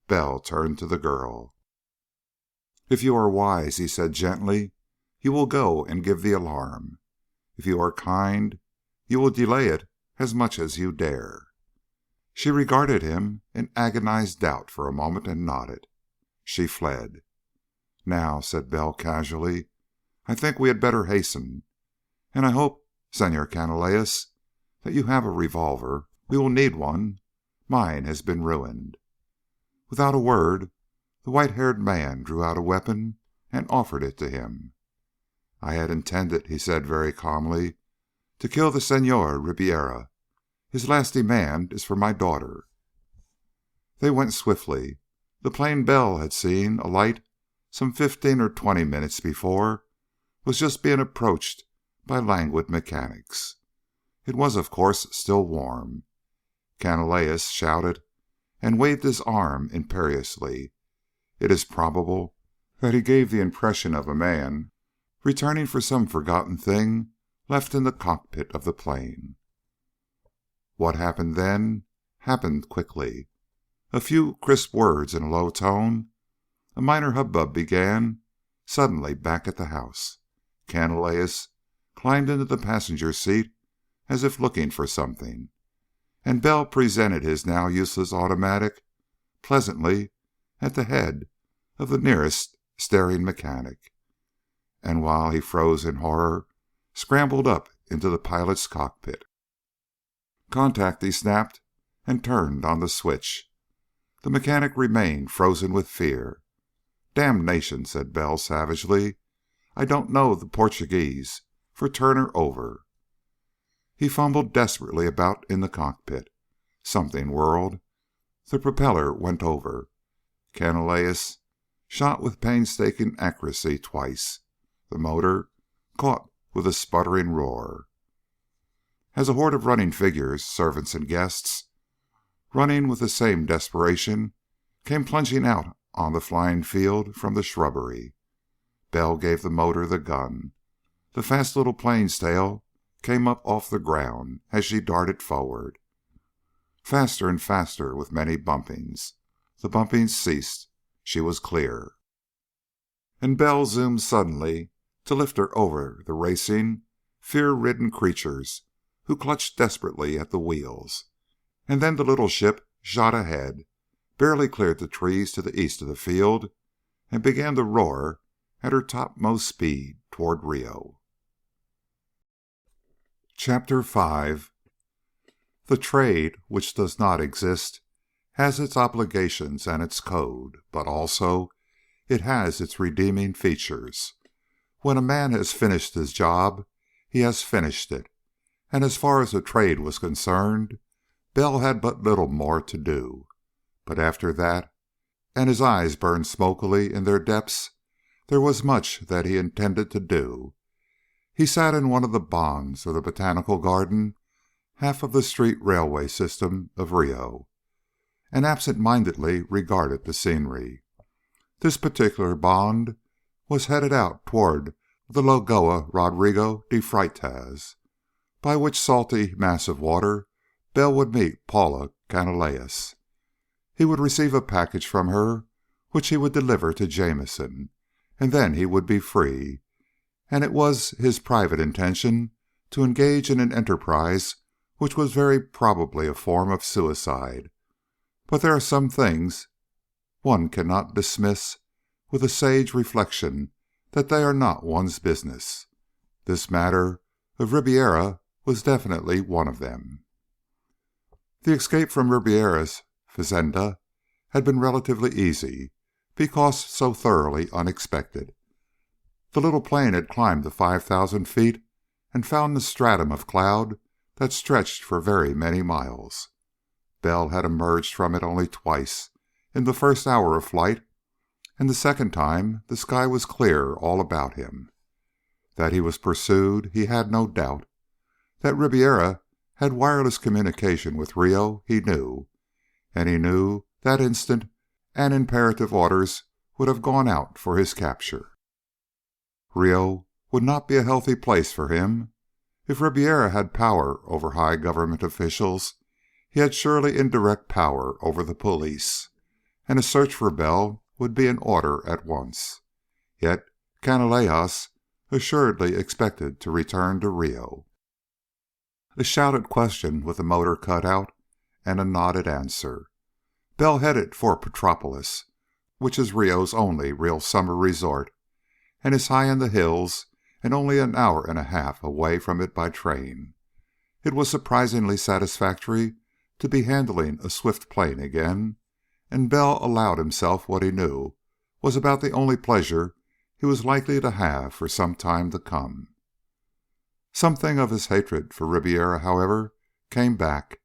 [SPEAKER 1] Bell turned to the girl. "If you are wise," he said gently, "you will go and give the alarm. If you are kind, you will delay it as much as you dare." She regarded him in agonized doubt for a moment and nodded. She fled. "Now," said Bell casually, "I think we had better hasten. And I hope, Senor Canalejas, that you have a revolver. We will need one. Mine has been ruined." Without a word, the white-haired man drew out a weapon and offered it to him. "I had intended," he said very calmly, "to kill the Senor Riberia. His last demand is for my daughter." They went swiftly. The plane Bell had seen alight some 15 or 20 minutes before was just being approached by languid mechanics. It was, of course, still warm. Canalejas shouted and waved his arm imperiously. It is probable that he gave the impression of a man returning for some forgotten thing left in the cockpit of the plane. What happened then happened quickly. A few crisp words in a low tone. A minor hubbub began suddenly back at the house. Canalejas climbed into the passenger seat as if looking for something, and Bell presented his now useless automatic pleasantly at the head of the nearest staring mechanic, and while he froze in horror, scrambled up into the pilot's cockpit. "Contact," he snapped, and turned on the switch. The mechanic remained frozen with fear. "Damnation," said Bell savagely. "I don't know the Portuguese for turn her over." He fumbled desperately about in the cockpit. Something whirled. The propeller went over. Canalejas shot with painstaking accuracy twice. The motor caught with a sputtering roar. As a horde of running figures, servants and guests, running with the same desperation, came plunging out on the flying field from the shrubbery, Bell gave the motor the gun. The fast little plane's tail came up off the ground as she darted forward. Faster and faster, with many bumpings. The bumpings ceased. She was clear. And Bell zoomed suddenly to lift her over the racing, fear-ridden creatures who clutched desperately at the wheels. And then the little ship shot ahead, barely cleared the trees to the east of the field, and began to roar at her topmost speed toward Rio. Chapter 5. The trade, which does not exist, has its obligations and its code, but also it has its redeeming features. When a man has finished his job, he has finished it, and as far as the trade was concerned, Bell had but little more to do. But after that, and his eyes burned smokily in their depths, there was much that he intended to do. He sat in one of the bonds of the botanical garden, half of the street railway system of Rio, and absent-mindedly regarded the scenery. This particular bond was headed out toward the Lagoa Rodrigo de Freitas, by which salty mass of water Bell would meet Paula Canalejas. He would receive a package from her, which he would deliver to Jamison, and then he would be free, and it was his private intention to engage in an enterprise which was very probably a form of suicide. But there are some things one cannot dismiss with a sage reflection that they are not one's business. This matter of Riberia was definitely one of them. The escape from Ribeira's fazenda had been relatively easy, because so thoroughly unexpected. The little plane had climbed to 5,000 feet and found the stratum of cloud that stretched for very many miles. Bell had emerged from it only twice, in the first hour of flight, and the second time the sky was clear all about him. That he was pursued, he had no doubt. That Ribeira had wireless communication with Rio, he knew, and he knew that instant and imperative orders would have gone out for his capture. Rio would not be a healthy place for him. If Ribeira had power over high government officials, he had surely indirect power over the police, and a search for Bell would be in order at once. Yet Canalejas assuredly expected to return to Rio. A shouted question with the motor cut out, and a nodded answer. Bell headed for Petropolis, which is Rio's only real summer resort, and is high in the hills and only an hour and a half away from it by train. It was surprisingly satisfactory to be handling a swift plane again, and Bell allowed himself what he knew was about the only pleasure he was likely to have for some time to come. Something of his hatred for Ribeira, however, came back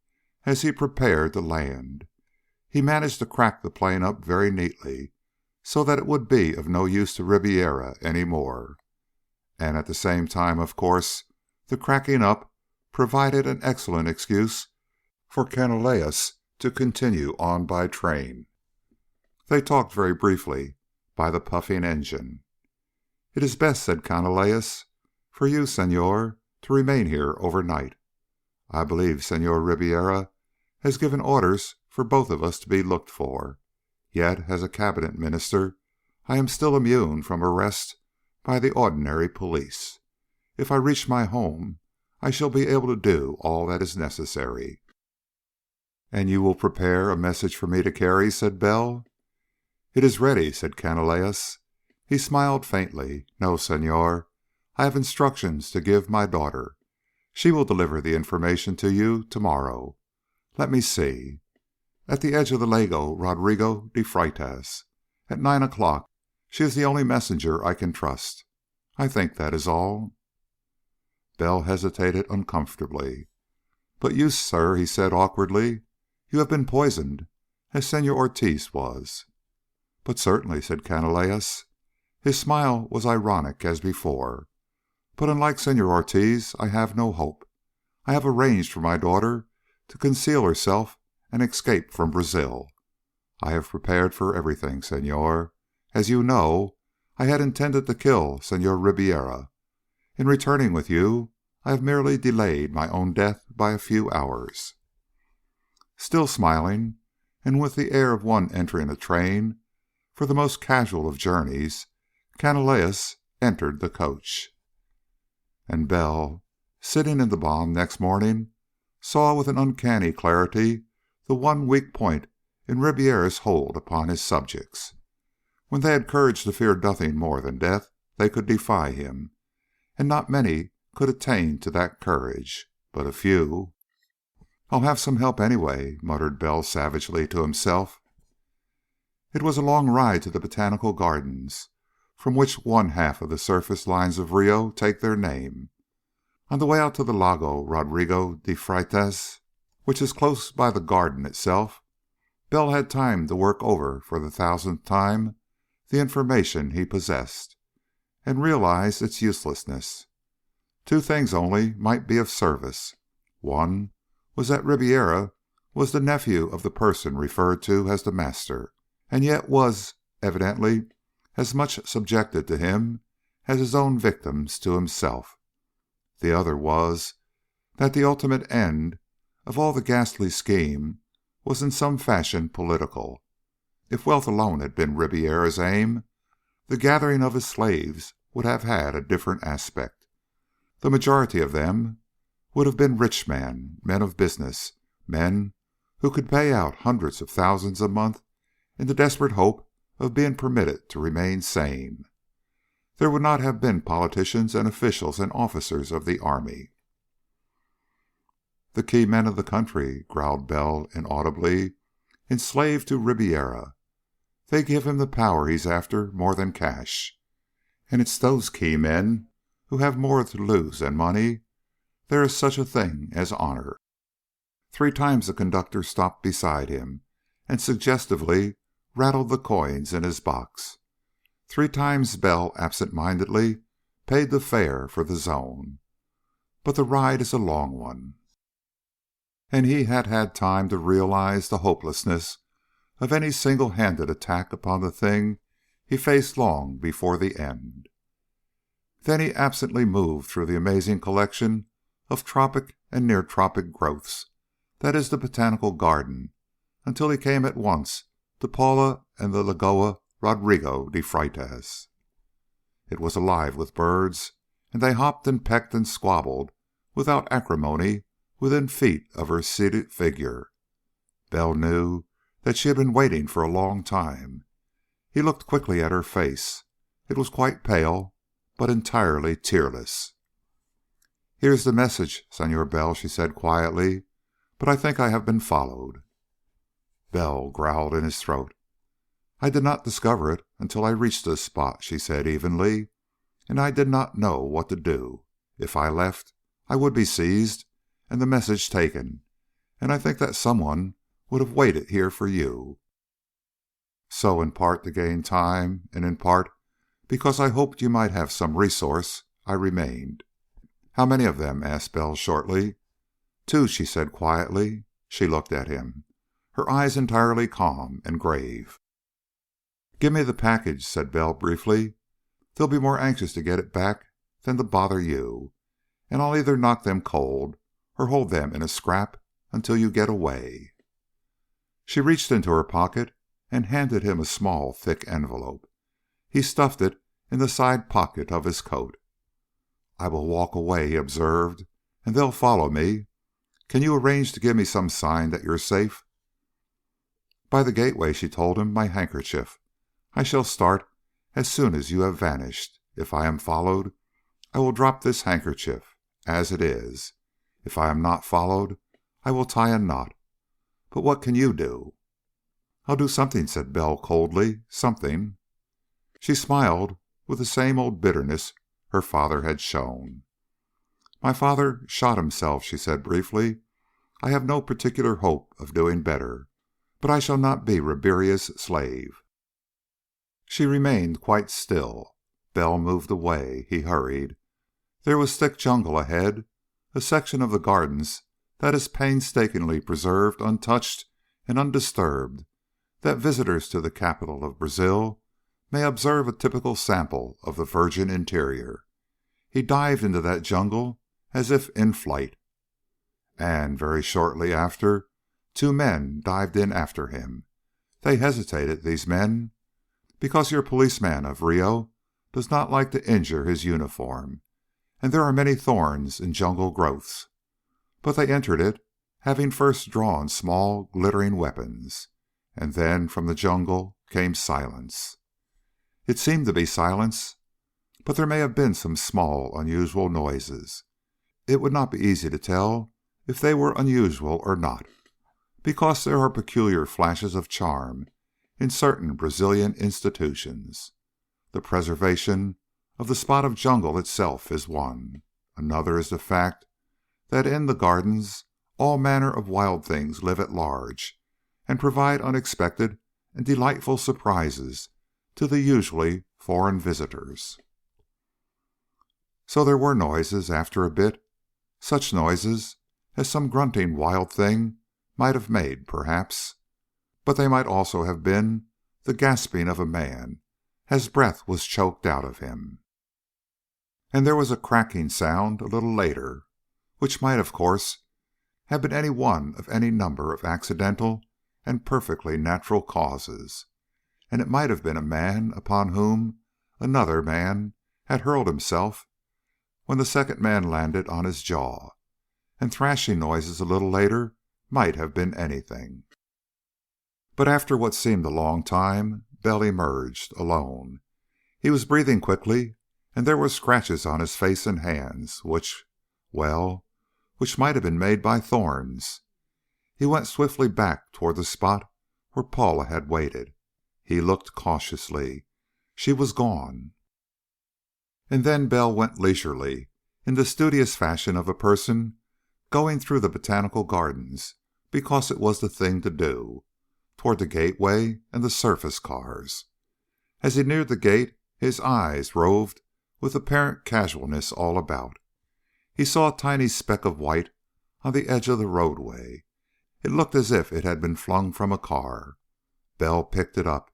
[SPEAKER 1] as he prepared to land. He managed to crack the plane up very neatly, so that it would be of no use to Ribeira any more. And at the same time, of course, the cracking up provided an excellent excuse for Canalejas to continue on by train. They talked very briefly by the puffing engine. "It is best," said Canalejas, "for you, Senor, to remain here overnight. I believe Senor Ribeira has given orders for both of us to be looked for. Yet, as a cabinet minister, I am still immune from arrest by the ordinary police. If I reach my home, I shall be able to do all that is necessary." "And you will prepare a message for me to carry?" said Bell. "It is ready," said Canalejas. He smiled faintly. "No, Senor. I have instructions to give my daughter. She will deliver the information to you tomorrow. Let me see. At the edge of the Lago Rodrigo de Freitas, at 9 o'clock. She is the only messenger I can trust. I think that is all." Bell hesitated uncomfortably. "But you, sir," he said awkwardly, "you have been poisoned, as Senor Ortiz was." "But certainly," said Canalejas. His smile was ironic as before. "But unlike Senor Ortiz, I have no hope. I have arranged for my daughter to conceal herself and escape from Brazil. I have prepared for everything, Senor. As you know, I had intended to kill Senor Ribeira. In returning with you, I have merely delayed my own death by a few hours." Still smiling, and with the air of one entering a train for the most casual of journeys, Canalejas entered the coach. And Bell, sitting in the bonde next morning, saw with an uncanny clarity the one weak point in Ribeira's hold upon his subjects. When they had courage to fear nothing more than death, they could defy him, and not many could attain to that courage, but a few. "I'll have some help anyway," muttered Bell savagely to himself. It was a long ride to the Botanical Gardens, from which one half of the surface lines of Rio take their name. On the way out to the Lago Rodrigo de Freitas, which is close by the garden itself, Bell had time to work over for the thousandth time the information he possessed, and realized its uselessness. Two things only might be of service. One was that Ribiera was the nephew of the person referred to as the master, and yet was evidently as much subjected to him as his own victims to himself. The other was that the ultimate end of all the ghastly scheme was in some fashion political. If wealth alone had been Ribiera's aim, the gathering of his slaves would have had a different aspect. The majority of them would have been rich men of business, men who could pay out hundreds of thousands a month in the desperate hope of being permitted to remain sane. There would not have been politicians and officials and officers of the army. "The key men of the country," growled Bell inaudibly, "enslaved to Ribiera. They give him the power he's after more than cash. And it's those key men who have more to lose than money. There is such a thing as honor." 3 times the conductor stopped beside him and suggestively rattled the coins in his box. 3 times Bell absent-mindedly paid the fare for the zone. But the ride is a long one, and he had had time to realize the hopelessness of any single-handed attack upon the thing he faced long before the end. Then he absently moved through the amazing collection of tropic and near-tropic growths that is the botanical garden until he came at once to Paula and the Lagoa Rodrigo de Freitas. It was alive with birds, and they hopped and pecked and squabbled without acrimony within feet of her seated figure. Bell knew that she had been waiting for a long time. He looked quickly at her face. It was quite pale, but entirely tearless. "Here is the message, Senor Bell," she said quietly, "but I think I have been followed." Bell growled in his throat. "I did not discover it until I reached this spot," she said evenly, "and I did not know what to do. If I left, I would be seized and the message taken, and I think that someone would have waited here for you. So, in part to gain time, and in part because I hoped you might have some resource, I remained." "How many of them?" asked Bell shortly. "2," she said quietly. She looked at him, her eyes entirely calm and grave. "Give me the package," said Bell briefly. "They'll be more anxious to get it back than to bother you, and I'll either knock them cold or hold them in a scrap until you get away." She reached into her pocket and handed him a small, thick envelope. He stuffed it in the side pocket of his coat. "I will walk away," he observed, "and they'll follow me. Can you arrange to give me some sign that you're safe?" "By the gateway," she told him, "my handkerchief. I shall start as soon as you have vanished. If I am followed, I will drop this handkerchief as it is. If I am not followed, I will tie a knot. But what can you do?" "I'll do something," said Bell coldly. "Something." She smiled with the same old bitterness her father had shown. "My father shot himself," she said briefly. "I have no particular hope of doing better, but I shall not be Riberia's slave." She remained quite still. Bell moved away. He hurried. There was thick jungle ahead, a section of the gardens that is painstakingly preserved untouched and undisturbed, that visitors to the capital of Brazil may observe a typical sample of the virgin interior. He dived into that jungle as if in flight, and very shortly after 2 men dived in after him. They hesitated, these men, because your policeman of Rio does not like to injure his uniform, and there are many thorns in jungle growths. But they entered it, having first drawn small, glittering weapons, and then from the jungle came silence. It seemed to be silence, but there may have been some small, unusual noises. It would not be easy to tell if they were unusual or not, because there are peculiar flashes of charm in certain Brazilian institutions. The preservation of the spot of jungle itself is one. Another is the fact that in the gardens all manner of wild things live at large, and provide unexpected and delightful surprises to the usually foreign visitors. So there were noises after a bit, such noises as some grunting wild thing might have made, perhaps, but they might also have been the gasping of a man as breath was choked out of him. And there was a cracking sound a little later, which might, of course, have been any one of any number of accidental and perfectly natural causes, and it might have been a man upon whom another man had hurled himself when the second man landed on his jaw, and thrashing noises a little later might have been anything. But after what seemed a long time, Bell emerged, alone. He was breathing quickly, and there were scratches on his face and hands, which might have been made by thorns. He went swiftly back toward the spot where Paula had waited. He looked cautiously. She was gone. And then Bell went leisurely, in the studious fashion of a person going through the botanical gardens because it was the thing to do, toward the gateway and the surface cars. As he neared the gate, his eyes roved with apparent casualness all about. He saw a tiny speck of white on the edge of the roadway. It looked as if it had been flung from a car. Bell picked it up.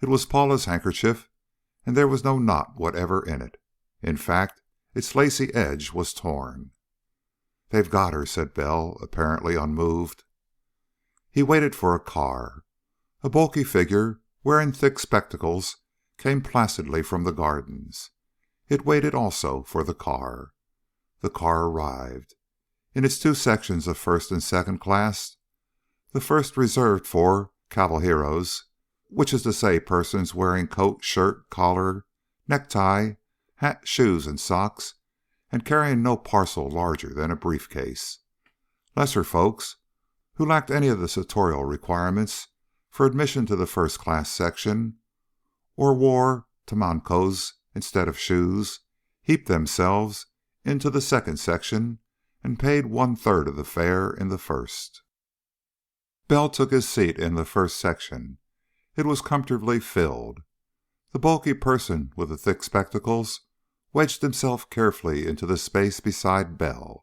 [SPEAKER 1] It was Paula's handkerchief, and there was no knot whatever in it. In fact, its lacy edge was torn. "They've got her," said Bell, apparently unmoved. He waited for a car. A bulky figure wearing thick spectacles came placidly from the gardens. It waited also for the car. The car arrived. In its two sections of first and second class, the first reserved for cavalhieros, which is to say persons wearing coat, shirt, collar, necktie, hat, shoes, and socks, and carrying no parcel larger than a briefcase. Lesser folks, who lacked any of the sartorial requirements for admission to the first-class section, or wore tamancos instead of shoes, heaped themselves into the second section and paid 1/3 of the fare in the first. Bell took his seat in the first section. It was comfortably filled. The bulky person with the thick spectacles wedged himself carefully into the space beside Bell.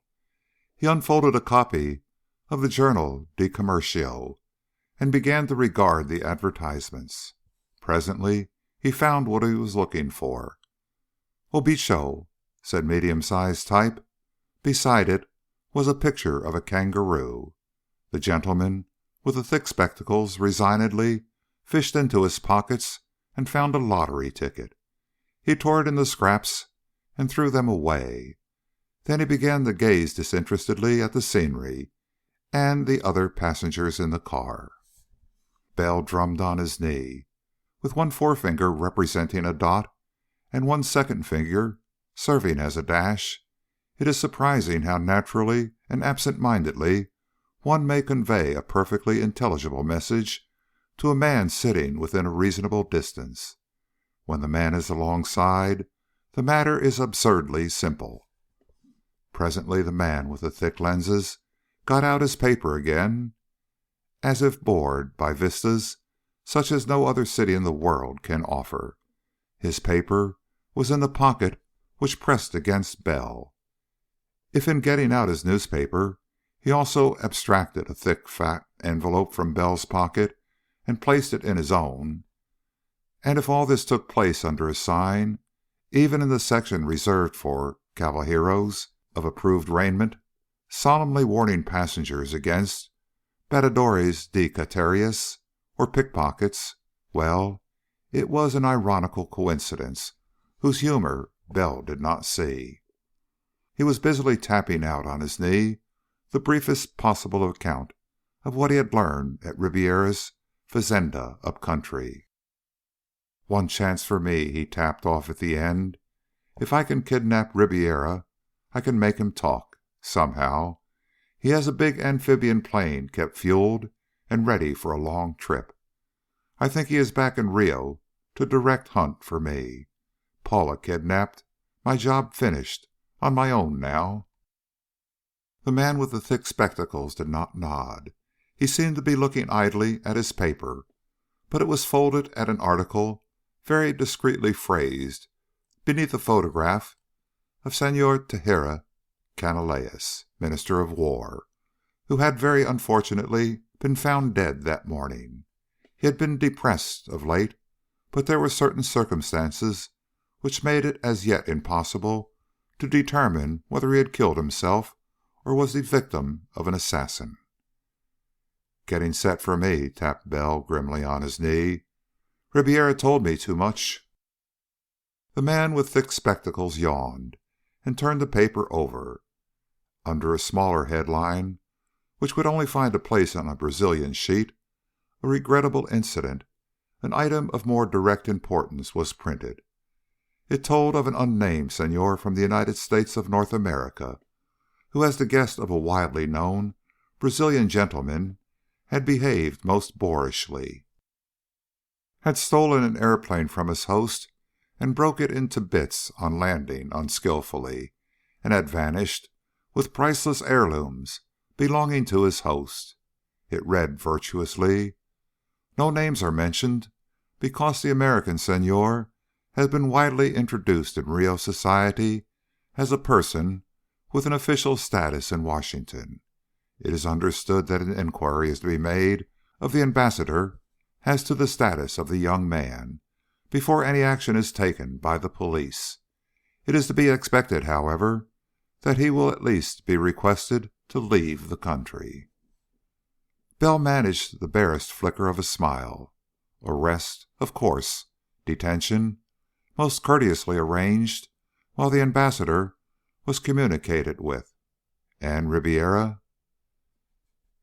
[SPEAKER 1] He unfolded a copy of the Journal de Comercio and began to regard the advertisements. Presently he found what he was looking for. "Obicho," said medium-sized type. Beside it was a picture of a kangaroo. The gentleman with the thick spectacles resignedly fished into his pockets and found a lottery ticket. He tore it into scraps and threw them away. Then he began to gaze disinterestedly at the scenery and the other passengers in the car. Bell drummed on his knee, with one forefinger representing a dot and one second finger serving as a dash. It is surprising how naturally and absent-mindedly one may convey a perfectly intelligible message to a man sitting within a reasonable distance. When the man is alongside, the matter is absurdly simple. Presently the man with the thick lenses got out his paper again, as if bored by vistas such as no other city in the world can offer. His paper was in the pocket which pressed against Bell. If in getting out his newspaper he also abstracted a thick, fat envelope from Bell's pocket and placed it in his own, and if all this took place under a sign, even in the section reserved for cavalhieros of approved raiment, solemnly warning passengers against batidores de carteras, or pickpockets, well, it was an ironical coincidence whose humor Bell did not see. He was busily tapping out on his knee the briefest possible account of what he had learned at Ribiera's fazenda up country. "One chance for me," he tapped off at the end. "If I can kidnap Ribiera, I can make him talk. Somehow. He has a big amphibian plane kept fueled and ready for a long trip. I think he is back in Rio to direct hunt for me. Paula kidnapped. My job finished. On my own now." The man with the thick spectacles did not nod. He seemed to be looking idly at his paper, but it was folded at an article very discreetly phrased beneath a photograph of Senor Tejera Canalejas, Minister of War, who had very unfortunately been found dead that morning. He had been depressed of late, but there were certain circumstances which made it as yet impossible to determine whether he had killed himself or was the victim of an assassin. "Getting set for me," tapped Bell grimly on his knee. "Ribiera told me too much." The man with thick spectacles yawned and turned the paper over. Under a smaller headline, which would only find a place on a Brazilian sheet, "A regrettable incident," an item of more direct importance was printed. It told of an unnamed senor from the United States of North America, who, as the guest of a widely known Brazilian gentleman, had behaved most boorishly, had stolen an airplane from his host and broke it into bits on landing unskillfully, and had vanished with priceless heirlooms belonging to his host. It read virtuously, "No names are mentioned because the American senor has been widely introduced in Rio society as a person with an official status in Washington. It is understood that an inquiry is to be made of the ambassador as to the status of the young man before any action is taken by the police. It is to be expected, however, that he will at least be requested to leave the country." Bell managed the barest flicker of a smile. Arrest, of course. Detention, most courteously arranged while the ambassador was communicated with. And Ribiera?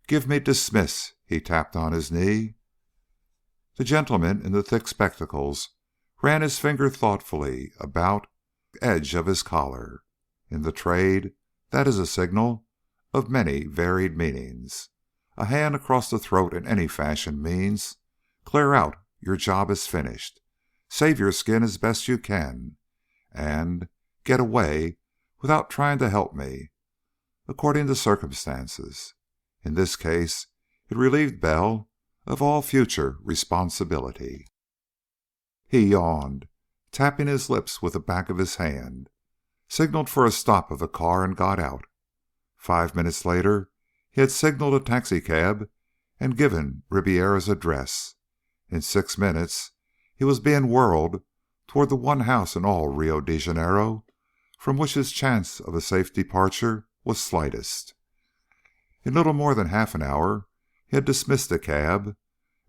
[SPEAKER 1] "Give me dismiss," he tapped on his knee. The gentleman in the thick spectacles ran his finger thoughtfully about the edge of his collar. In the trade, that is a signal of many varied meanings. A hand across the throat in any fashion means, "Clear out, your job is finished. Save your skin as best you can," and "Get away without trying to help me," according to circumstances. In this case, it relieved Bell of all future responsibility. He yawned, tapping his lips with the back of his hand, signaled for a stop of the car, and got out. 5 minutes later, he had signaled a taxicab and given Ribiera's address. In 6 minutes, he was being whirled toward the one house in all Rio de Janeiro from which his chance of a safe departure was slightest. In little more than half an hour he had dismissed the cab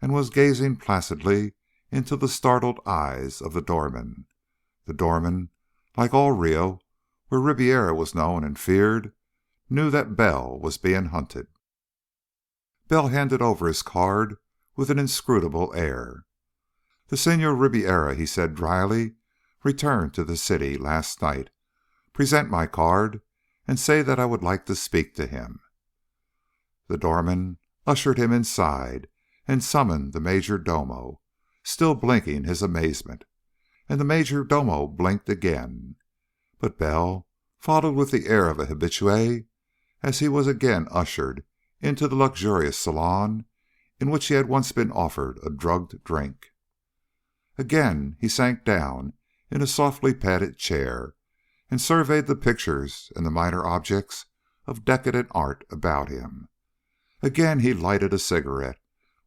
[SPEAKER 1] and was gazing placidly into the startled eyes of the doorman. The doorman, like all Rio, where Ribiera was known and feared, knew that Bell was being hunted. Bell handed over his card with an inscrutable air. "The Senor Ribiera," he said dryly, "returned to the city last night. Present my card and say that I would like to speak to him." The doorman ushered him inside and summoned the major domo, still blinking his amazement, and the major domo blinked again. But Bell followed with the air of a habitué as he was again ushered into the luxurious salon in which he had once been offered a drugged drink. Again he sank down in a softly padded chair and surveyed the pictures and the minor objects of decadent art about him. Again he lighted a cigarette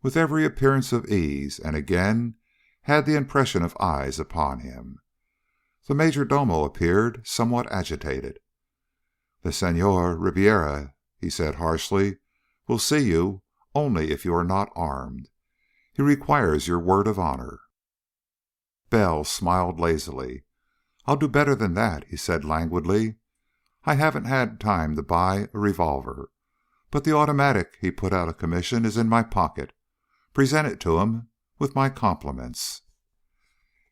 [SPEAKER 1] with every appearance of ease, and again had the impression of eyes upon him. The major domo appeared somewhat agitated. "The Senor Ribiera," he said harshly, "will see you only if you are not armed. He requires your word of honor." Bell smiled lazily. "I'll do better than that," he said languidly. "I haven't had time to buy a revolver, but the automatic he put out of commission is in my pocket. Present it to him with my compliments."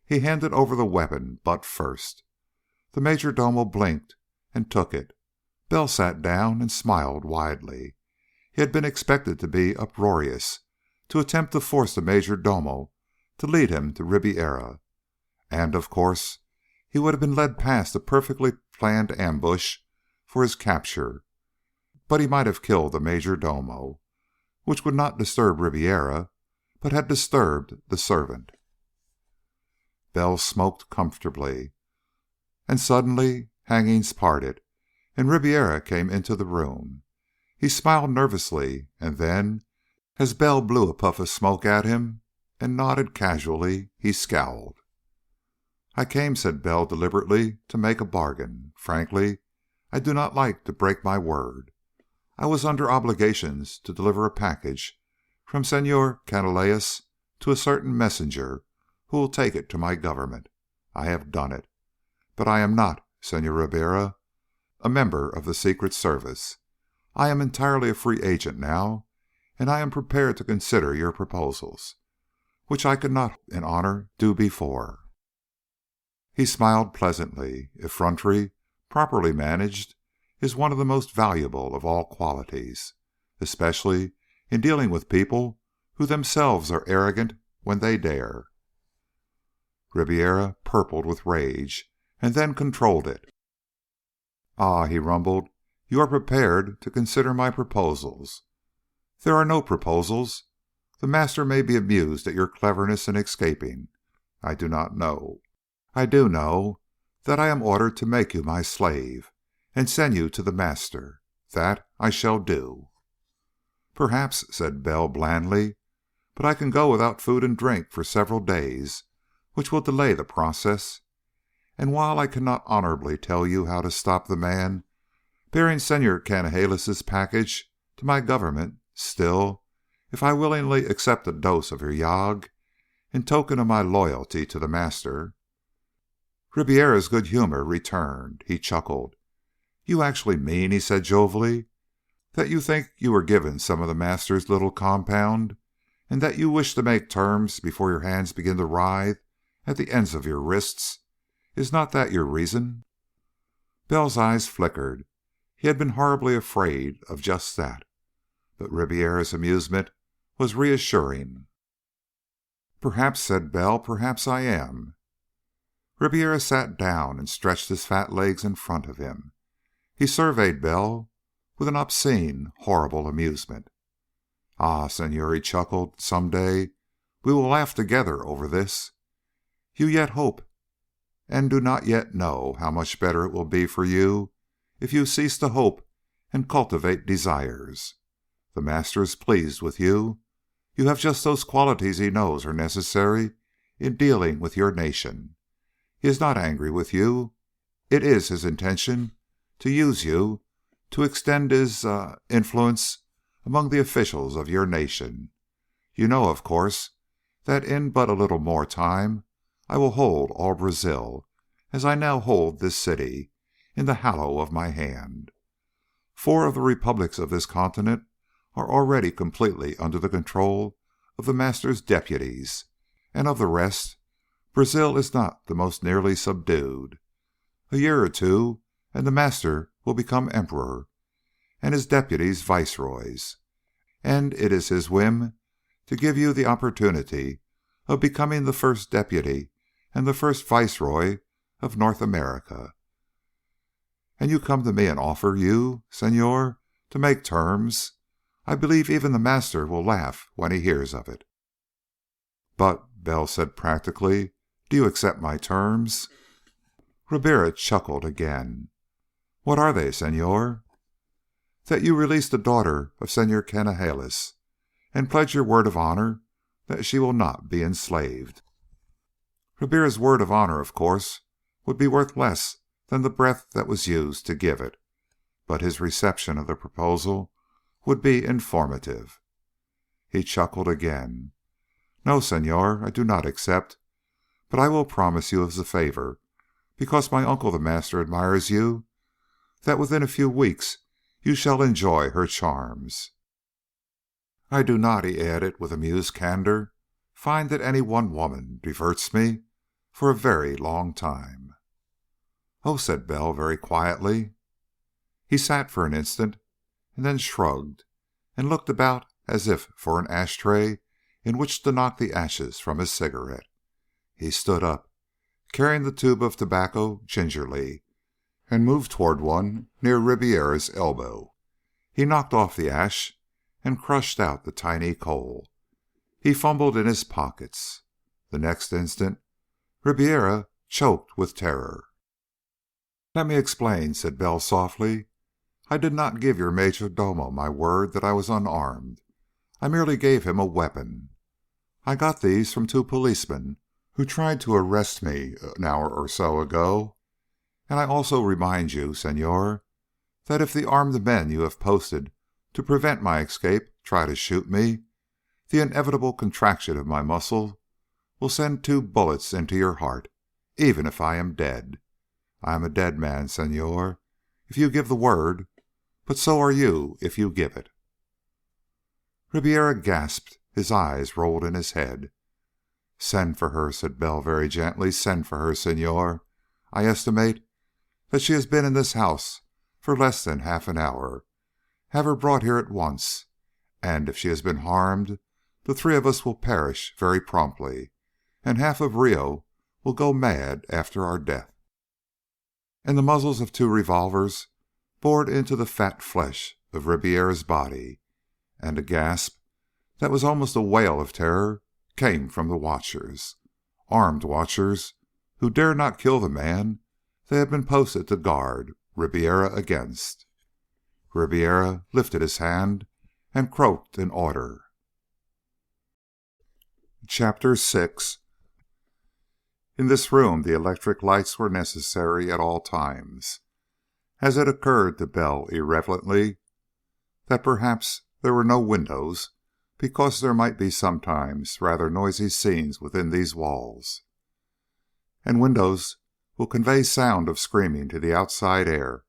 [SPEAKER 1] He handed over the weapon, butt first. The major domo blinked and took it. Bell sat down and smiled widely. He had been expected to be uproarious, to attempt to force the major domo to lead him to Ribiera, and, of course, he would have been led past a perfectly planned ambush for his capture. But he might have killed the major domo. which would not disturb Ribiera, but had disturbed the servant. Bell smoked comfortably, and suddenly hangings parted, and Ribiera came into the room. He smiled nervously, and then, as Bell blew a puff of smoke at him and nodded casually, he scowled. "I came," said Bell deliberately, "to make a bargain. Frankly, I do not like to break my word. I was under obligations to deliver a package from Senor Canalejas to a certain messenger who will take it to my government. I have done it. But I am not, Senor Ribiera, a member of the Secret Service. I am entirely a free agent now, and I am prepared to consider your proposals, which I could not in honor do before." He smiled pleasantly. Effrontery, properly managed, is one of the most valuable of all qualities, especially in dealing with people who themselves are arrogant when they dare. Ribiera purpled with rage, and then controlled it. "Ah," he rumbled, "you are prepared to consider my proposals. There are no proposals. The Master may be amused at your cleverness in escaping. I do not know. I do know that I am ordered to make you my slave and send you to the Master. That I shall do." "Perhaps," said Bell blandly, "but I can go without food and drink for several days, which will delay the process. And while I cannot honorably tell you how to stop the man bearing Senor Canalejas' package to my government, still, if I willingly accept a dose of your yag in token of my loyalty to the Master—" Ribiera's good humor returned. He chuckled. "You actually mean," he said jovially, "that you think you were given some of the Master's little compound, and that you wish to make terms before your hands begin to writhe at the ends of your wrists? Is not that your reason?" Bell's eyes flickered. He had been horribly afraid of just that. But Ribiera's amusement was reassuring. "Perhaps," said Bell, "perhaps I am." Ribiera sat down and stretched his fat legs in front of him. He surveyed Bell with an obscene, horrible amusement. "Ah, Senor," he chuckled, "some day we will laugh together over this. You yet hope, and do not yet know how much better it will be for you if you cease to hope and cultivate desires. The Master is pleased with you. You have just those qualities he knows are necessary in dealing with your nation. He is not angry with you. It is his intention to use you to extend his influence among the officials of your nation. You know, of course, that in but a little more time I will hold all Brazil, as I now hold this city, in the hollow of my hand. 4 of the republics of this continent are already completely under the control of the Master's deputies, and of the rest, Brazil is not the most nearly subdued. A year or two, and the Master will become emperor, and his deputies viceroys, and it is his whim to give you the opportunity of becoming the first deputy and the first viceroy of North America. And you come to me and offer you, Senor, to make terms. I believe even the Master will laugh when he hears of it." "But," Bell said practically, "do you accept my terms?" Ribiera chuckled again. "What are they, Senor?" "That you release the daughter of Senor Canalejas, and pledge your word of honor that she will not be enslaved." Ribiera's word of honor, of course, would be worth less than the breath that was used to give it, but his reception of the proposal would be informative. He chuckled again. "No, Senor, I do not accept, but I will promise you as a favor, because my uncle the Master admires you, that within a few weeks you shall enjoy her charms. I do not," he added with amused candor, "find that any one woman diverts me for a very long time." "Oh," said Bell very quietly. He sat for an instant, and then shrugged, and looked about as if for an ashtray in which to knock the ashes from his cigarette. He stood up, carrying the tube of tobacco gingerly, and moved toward one near Ribiera's elbow. He knocked off the ash, and crushed out the tiny coal. He fumbled in his pockets. The next instant, Ribiera choked with terror. "Let me explain," said Bell softly. "I did not give your major domo my word that I was unarmed. I merely gave him a weapon. I got these from two policemen who tried to arrest me an hour or so ago. And I also remind you, Senor, that if the armed men you have posted to prevent my escape try to shoot me, the inevitable contraction of my muscle will send 2 bullets into your heart, even if I am dead. I am a dead man, Senor, if you give the word, but so are you if you give it." Ribiera gasped. His eyes rolled in his head. "Send for her," said Bell very gently. "Send for her, Senor. I estimate that she has been in this house for less than half an hour. Have her brought here at once, and if she has been harmed, the 3 of us will perish very promptly, and half of Rio will go mad after our death." And the muzzles of 2 revolvers bored into the fat flesh of Ribiera's body, and a gasp that was almost a wail of terror came from the watchers, armed watchers who dared not kill the man they had been posted to guard Ribiera against. Ribiera lifted his hand and croaked an order. Chapter 6. In this room the electric lights were necessary at all times. As it occurred to Bell irrelevantly that perhaps there were no windows because there might be sometimes rather noisy scenes within these walls, and windows will convey sound of screaming to the outside air,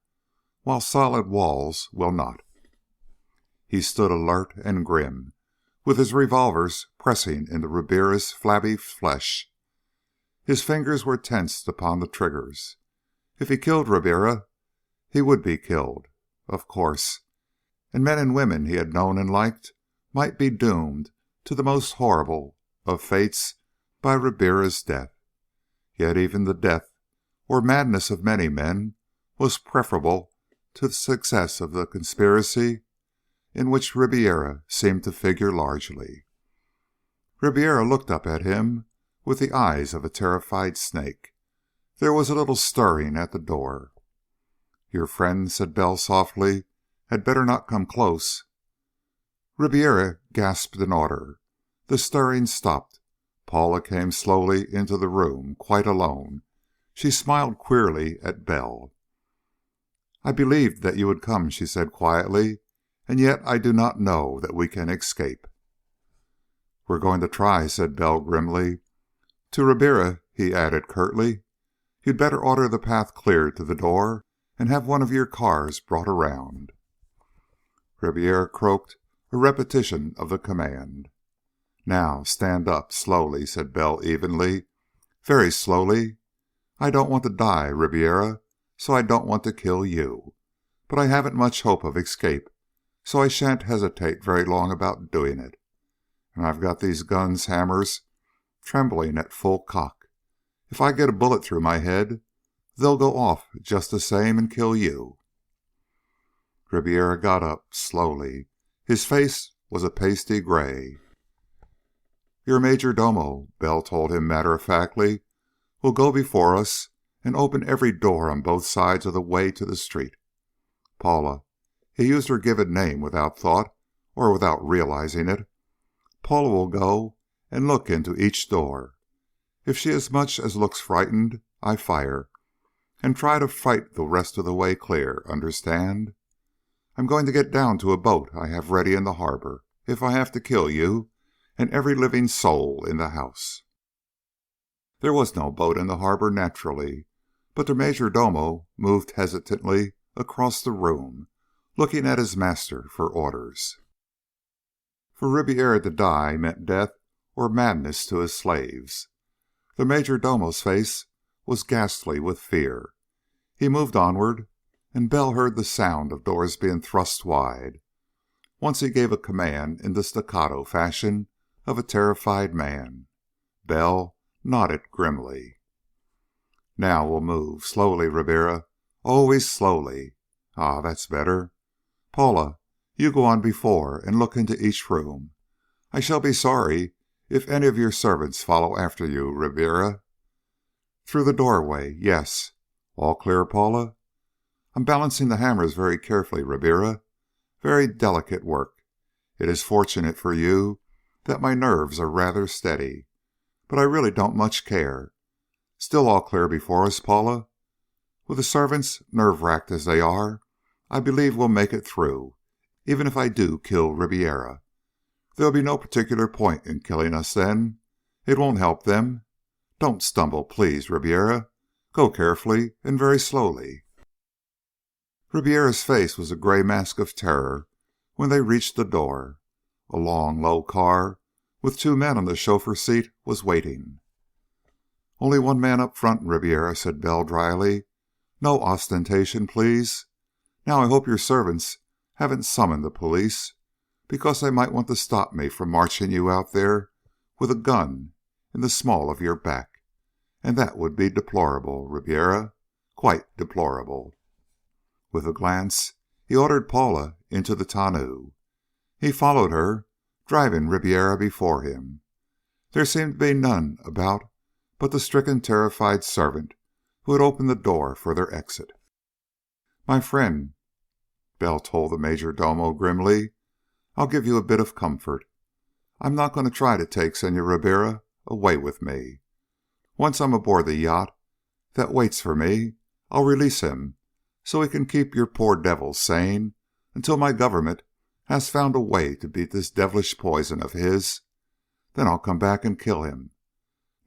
[SPEAKER 1] while solid walls will not. He stood alert and grim, with his revolvers pressing into Ribiera's flabby flesh. His fingers were tensed upon the triggers. If he killed Ribiera, he would be killed, of course, and men and women he had known and liked might be doomed to the most horrible of fates by Ribiera's death. Yet even the death or madness of many men was preferable to the success of the conspiracy in which Ribiera seemed to figure largely. Ribiera looked up at him with the eyes of a terrified snake. There was a little stirring at the door. "Your friend," said Bell softly, "had better not come close." Ribiera gasped an order. The stirring stopped. Paula came slowly into the room, quite alone. She smiled queerly at Bell. "I believed that you would come," she said quietly, "and yet I do not know that we can escape." "We're going to try," said Bell grimly. To Ribiera he added curtly, "You'd better order the path cleared to the door and have one of your cars brought around." Ribiera croaked a repetition of the command. "Now, stand up, slowly," said Bell evenly. "Very slowly. I don't want to die, Ribiera, so I don't want to kill you. But I haven't much hope of escape, so I shan't hesitate very long about doing it. And I've got these guns' hammers trembling at full cock. If I get a bullet through my head, they'll go off just the same and kill you." Ribiera got up slowly. His face was a pasty gray. "Your major domo," Bell told him matter-of-factly, "will go before us and open every door on both sides of the way to the street. Paula," he used her given name without thought or without realizing it, "Paula will go and look into each door. If she as much as looks frightened, I fire, and try to fight the rest of the way clear, understand? I'm going to get down to a boat I have ready in the harbor, if I have to kill you and every living soul in the house." There was no boat in the harbor, naturally, but the major domo moved hesitantly across the room, looking at his master for orders. For Ribiera to die meant death or madness to his slaves. The major domo's face was ghastly with fear. He moved onward, and Bell heard the sound of doors being thrust wide. Once he gave a command in the staccato fashion of a terrified man. Bell nodded grimly. "Now we'll move. Slowly, Ribiera. Always slowly. Ah, that's better. Paula, You go on before and look into each room. I shall be sorry if any of your servants follow after you, Ribeira. Through the doorway, yes. All clear, Paula? I'm balancing the hammers very carefully, Ribeira. Very delicate work. It is fortunate for you that my nerves are rather steady, but I really don't much care. Still all clear before us, Paula? With the servants nerve-racked as they are, I believe we'll make it through, even if I do kill Ribeira. There'll be no particular point in killing us then. It won't help them. Don't stumble, please, Ribeira. Go carefully and very slowly. Ribeira's face was a gray mask of terror when they reached the door. A long, low car with two men on the chauffeur's seat was waiting. Only one man up front, Ribeira, said Bell dryly. No ostentation, please. Now I hope your servants haven't summoned the police, because they might want to stop me from marching you out there with a gun in the small of your back. And that would be deplorable, Ribeira. Quite deplorable. With a glance, he ordered Paula into the tonneau. He followed her, driving Ribeira before him. There seemed to be none about but the stricken, terrified servant who had opened the door for their exit. My friend, Bell told the major domo grimly, I'll give you a bit of comfort. I'm not going to try to take Senor Ribeira away with me. Once I'm aboard the yacht that waits for me, I'll release him so he can keep your poor devil sane until my government has found a way to beat this devilish poison of his. Then I'll come back and kill him.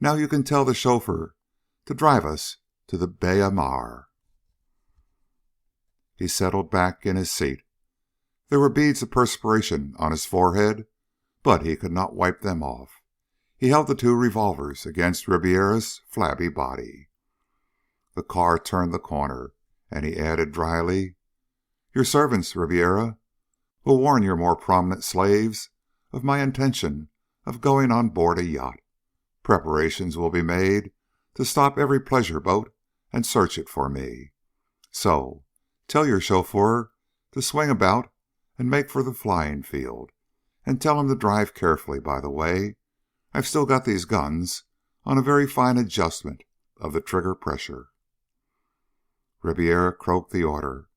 [SPEAKER 1] Now you can tell the chauffeur to drive us to the Baia Mar. He settled back in his seat. There were beads of perspiration on his forehead, but he could not wipe them off. He held the two revolvers against Ribeira's flabby body. The car turned the corner, and he added dryly, Your servants, Ribeira, will warn your more prominent slaves of my intention of going on board a yacht. Preparations will be made to stop every pleasure boat and search it for me. So, tell your chauffeur to swing about and make for the flying field, and tell him to drive carefully, by the way. I've still got these guns on a very fine adjustment of the trigger pressure. Ribeira croaked the order.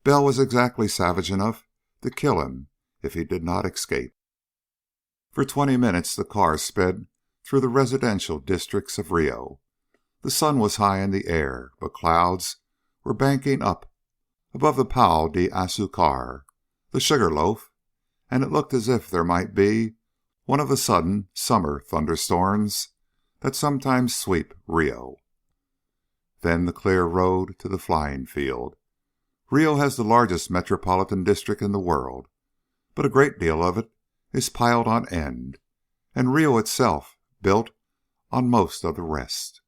[SPEAKER 1] Bell was exactly savage enough to kill him if he did not escape. For 20 minutes the car sped through the residential districts of Rio. The sun was high in the air, but clouds were banking up above the Pau de Açúcar, the sugar loaf, and it looked as if there might be one of the sudden summer thunderstorms that sometimes sweep Rio. Then the clear road to the flying field. Rio has the largest metropolitan district in the world, but a great deal of it is piled on end, and Rio itself built on most of the rest.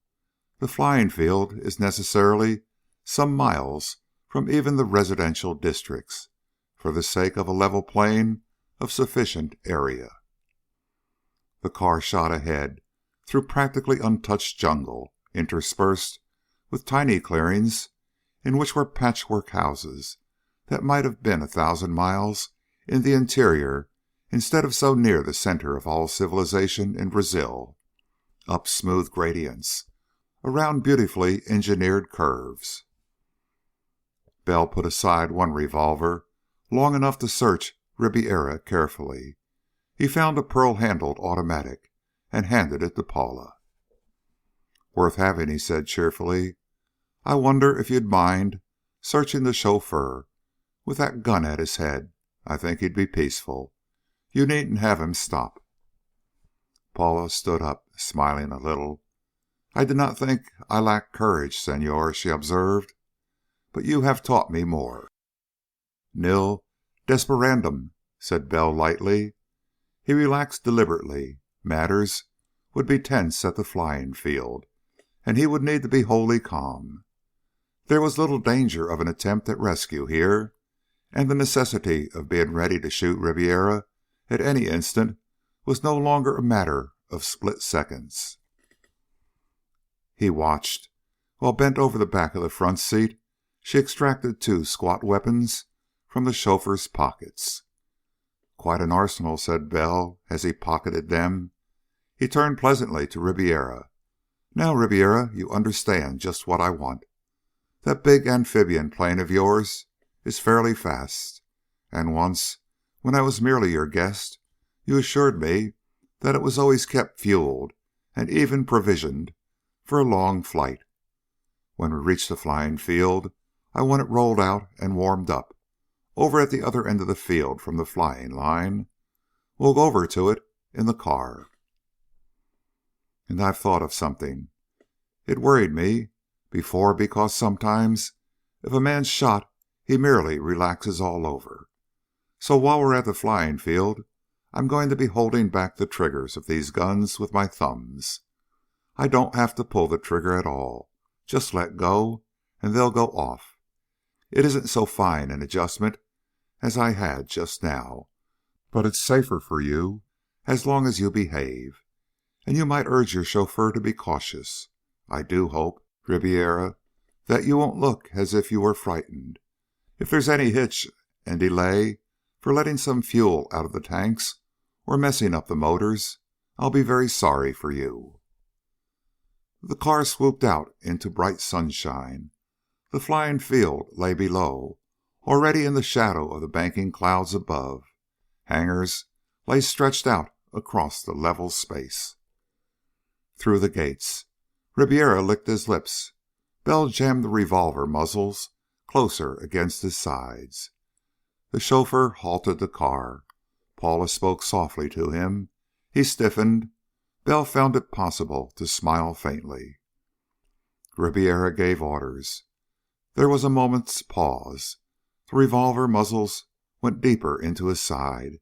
[SPEAKER 1] The flying field is necessarily some miles from even the residential districts, for the sake of a level plain of sufficient area. The car shot ahead through practically untouched jungle, interspersed with tiny clearings in which were patchwork houses that might have been 1,000 miles in the interior instead of so near the center of all civilization in Brazil, up smooth gradients, around beautifully engineered curves. Bell put aside one revolver long enough to search Ribeira carefully. He found a pearl-handled automatic and handed it to Paula. Worth having, he said cheerfully. I wonder if you'd mind searching the chauffeur with that gun at his head. I think he'd be peaceful. You needn't have him stop. Paula stood up, smiling a little. I did not think I lacked courage, senor, she observed, but you have taught me more. Nil desperandum, said Bell lightly. He relaxed deliberately. Matters would be tense at the flying field, and he would need to be wholly calm. There was little danger of an attempt at rescue here, and the necessity of being ready to shoot Ribeira at any instant was no longer a matter of split seconds. He watched, while bent over the back of the front seat, she extracted two squat weapons from the chauffeur's pockets. "Quite an arsenal," said Bell as he pocketed them. He turned pleasantly to Ribiera. "Now, Ribiera, you understand just what I want. That big amphibian plane of yours is fairly fast, and once, when I was merely your guest, you assured me that it was always kept fueled and even provisioned for a long flight. When we reach the flying field, I want it rolled out and warmed up, over at the other end of the field from the flying line. We'll go over to it in the car. And I've thought of something. It worried me before because sometimes if a man's shot, he merely relaxes all over. So while we're at the flying field, I'm going to be holding back the triggers of these guns with my thumbs. I don't have to pull the trigger at all. Just let go, and they'll go off. It isn't so fine an adjustment as I had just now, but it's safer for you as long as you behave. And you might urge your chauffeur to be cautious. I do hope, Ribiera, that you won't look as if you were frightened. If there's any hitch and delay for letting some fuel out of the tanks or messing up the motors, I'll be very sorry for you." The car swooped out into bright sunshine. The flying field lay below, already in the shadow of the banking clouds above. Hangars lay stretched out across the level space. Through the gates, Ribiera licked his lips. Bell jammed the revolver muzzles closer against his sides. The chauffeur halted the car. Paula spoke softly to him. He stiffened. Bell found it possible to smile faintly. Ribiera gave orders. There was a moment's pause. The revolver muzzles went deeper into his side,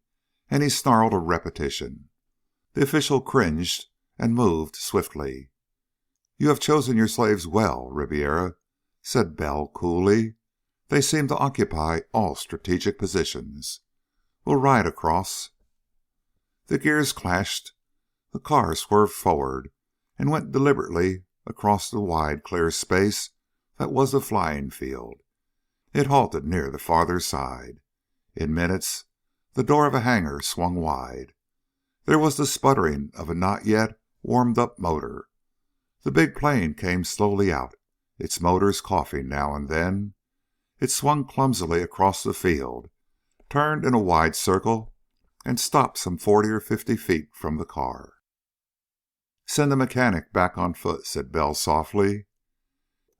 [SPEAKER 1] and he snarled a repetition. The official cringed and moved swiftly. "You have chosen your slaves well, Ribiera," said Bell coolly. "They seem to occupy all strategic positions. We'll ride across." The gears clashed. The car swerved forward and went deliberately across the wide, clear space that was the flying field. It halted near the farther side. In minutes, the door of a hangar swung wide. There was the sputtering of a not yet warmed-up motor. The big plane came slowly out, its motors coughing now and then. It swung clumsily across the field, turned in a wide circle, and stopped some 40 or 50 feet from the car. "Send the mechanic back on foot," said Bell softly.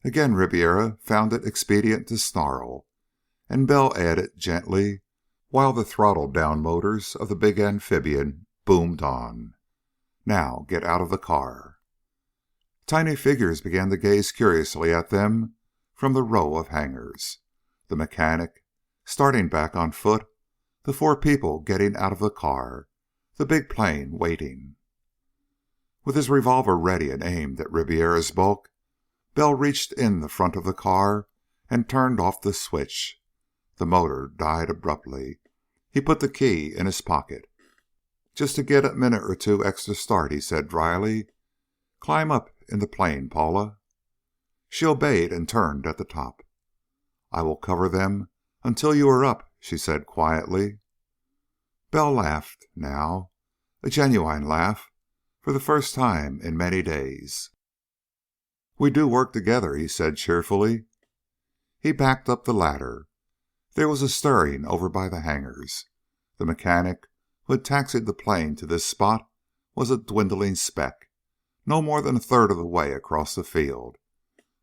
[SPEAKER 1] Again Ribiera found it expedient to snarl, and Bell added gently, while the throttled-down motors of the big amphibian boomed on, "Now get out of the car." Tiny figures began to gaze curiously at them from the row of hangars. The mechanic starting back on foot, the 4 people getting out of the car, the big plane waiting. With his revolver ready and aimed at Ribiera's bulk, Bell reached in the front of the car and turned off the switch. The motor died abruptly. He put the key in his pocket. "Just to get a minute or two extra start," he said dryly. "Climb up in the plane, Paula." She obeyed and turned at the top. "I will cover them until you are up," she said quietly. Bell laughed, now, a genuine laugh, for the first time in many days. "We do work together," he said cheerfully. He backed up the ladder. There was a stirring over by the hangars. The mechanic who had taxied the plane to this spot was a dwindling speck, no more than a third of the way across the field.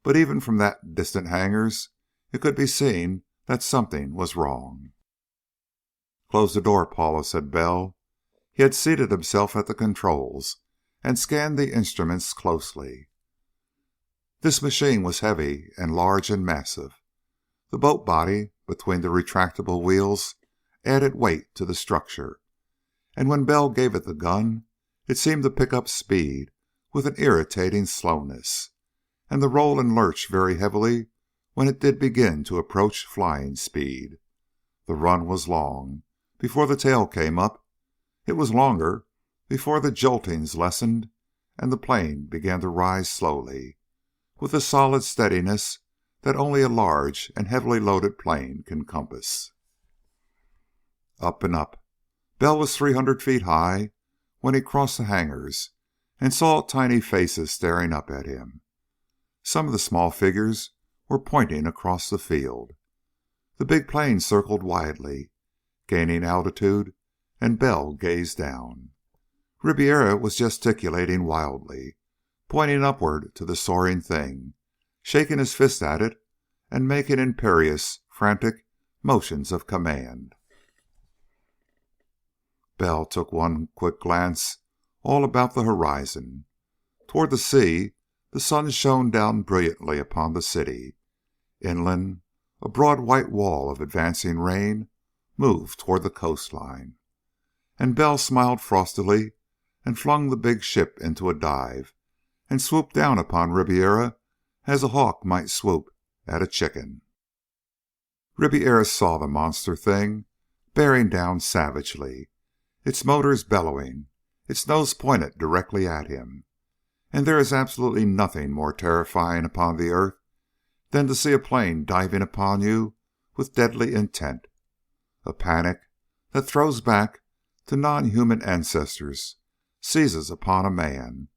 [SPEAKER 1] But even from that distant hangars, it could be seen that something was wrong. "Close the door, Paula," said Bell. He had seated himself at the controls and scanned the instruments closely. This machine was heavy and large and massive. The boat body, between the retractable wheels, added weight to the structure, and when Bell gave it the gun, it seemed to pick up speed with an irritating slowness, and to roll and lurch very heavily when it did begin to approach flying speed. The run was long before the tail came up. It was longer before the joltings lessened and the plane began to rise slowly, with the solid steadiness that only a large and heavily loaded plane can compass. Up and up. Bell was 300 feet high when he crossed the hangars and saw tiny faces staring up at him. Some of the small figures were pointing across the field. The big plane circled widely, gaining altitude, and Bell gazed down. Ribiera was gesticulating wildly, pointing upward to the soaring thing, shaking his fist at it, and making imperious, frantic motions of command. Bell took one quick glance all about the horizon. Toward the sea, the sun shone down brilliantly upon the city. Inland, a broad white wall of advancing rain moved toward the coastline. And Bell smiled frostily and flung the big ship into a dive and swooped down upon Ribiera as a hawk might swoop at a chicken. Ribiera saw the monster thing bearing down savagely, its motors bellowing, its nose pointed directly at him. And there is absolutely nothing more terrifying upon the earth than to see a plane diving upon you with deadly intent. A panic that throws back to non-human ancestors seizes upon a man.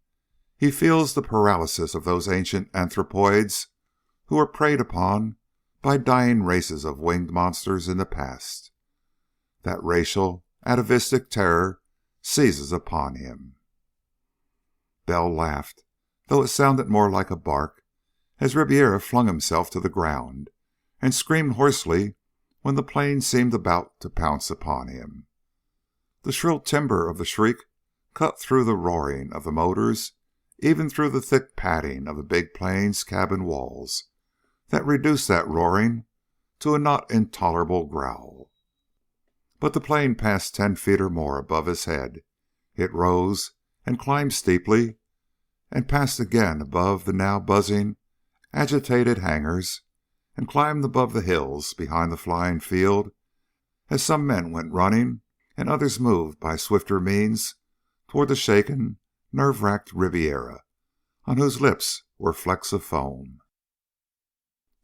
[SPEAKER 1] He feels the paralysis of those ancient anthropoids who were preyed upon by dying races of winged monsters in the past. That racial, atavistic terror seizes upon him. Bell laughed, though it sounded more like a bark, as Ribiera flung himself to the ground and screamed hoarsely when the plane seemed about to pounce upon him. The shrill timbre of the shriek cut through the roaring of the motors, even through the thick padding of the big plane's cabin walls, that reduced that roaring to a not intolerable growl. But the plane passed 10 feet or more above his head. It rose and climbed steeply, and passed again above the now buzzing, agitated hangars, and climbed above the hills behind the flying field, as some men went running and others moved by swifter means toward the shaken, nerve-racked Ribiera, on whose lips were flecks of foam.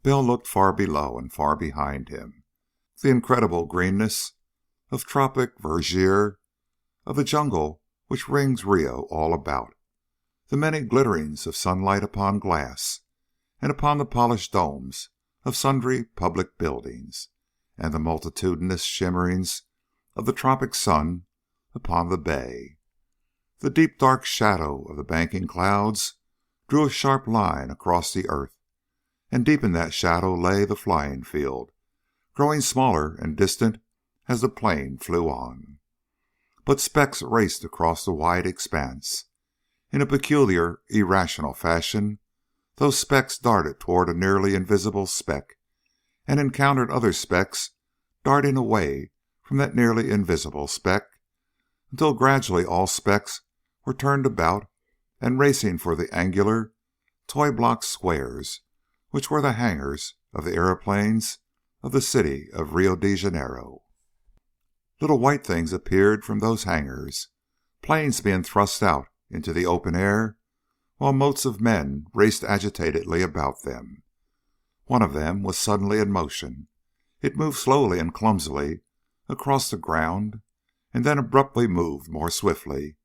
[SPEAKER 1] Bell looked far below and far behind him. The incredible greenness of tropic verdure, of the jungle which rings Rio all about, the many glitterings of sunlight upon glass and upon the polished domes of sundry public buildings, and the multitudinous shimmerings of the tropic sun upon the bay. The deep dark shadow of the banking clouds drew a sharp line across the earth, and deep in that shadow lay the flying field, growing smaller and distant as the plane flew on. But specks raced across the wide expanse. In a peculiar, irrational fashion, those specks darted toward a nearly invisible speck, and encountered other specks darting away from that nearly invisible speck, until gradually all specks were turned about and racing for the angular, toy-block squares which were the hangars of the aeroplanes of the city of Rio de Janeiro. Little white things appeared from those hangars, planes being thrust out into the open air, while motes of men raced agitatedly about them. One of them was suddenly in motion. It moved slowly and clumsily across the ground, and then abruptly moved more swiftly.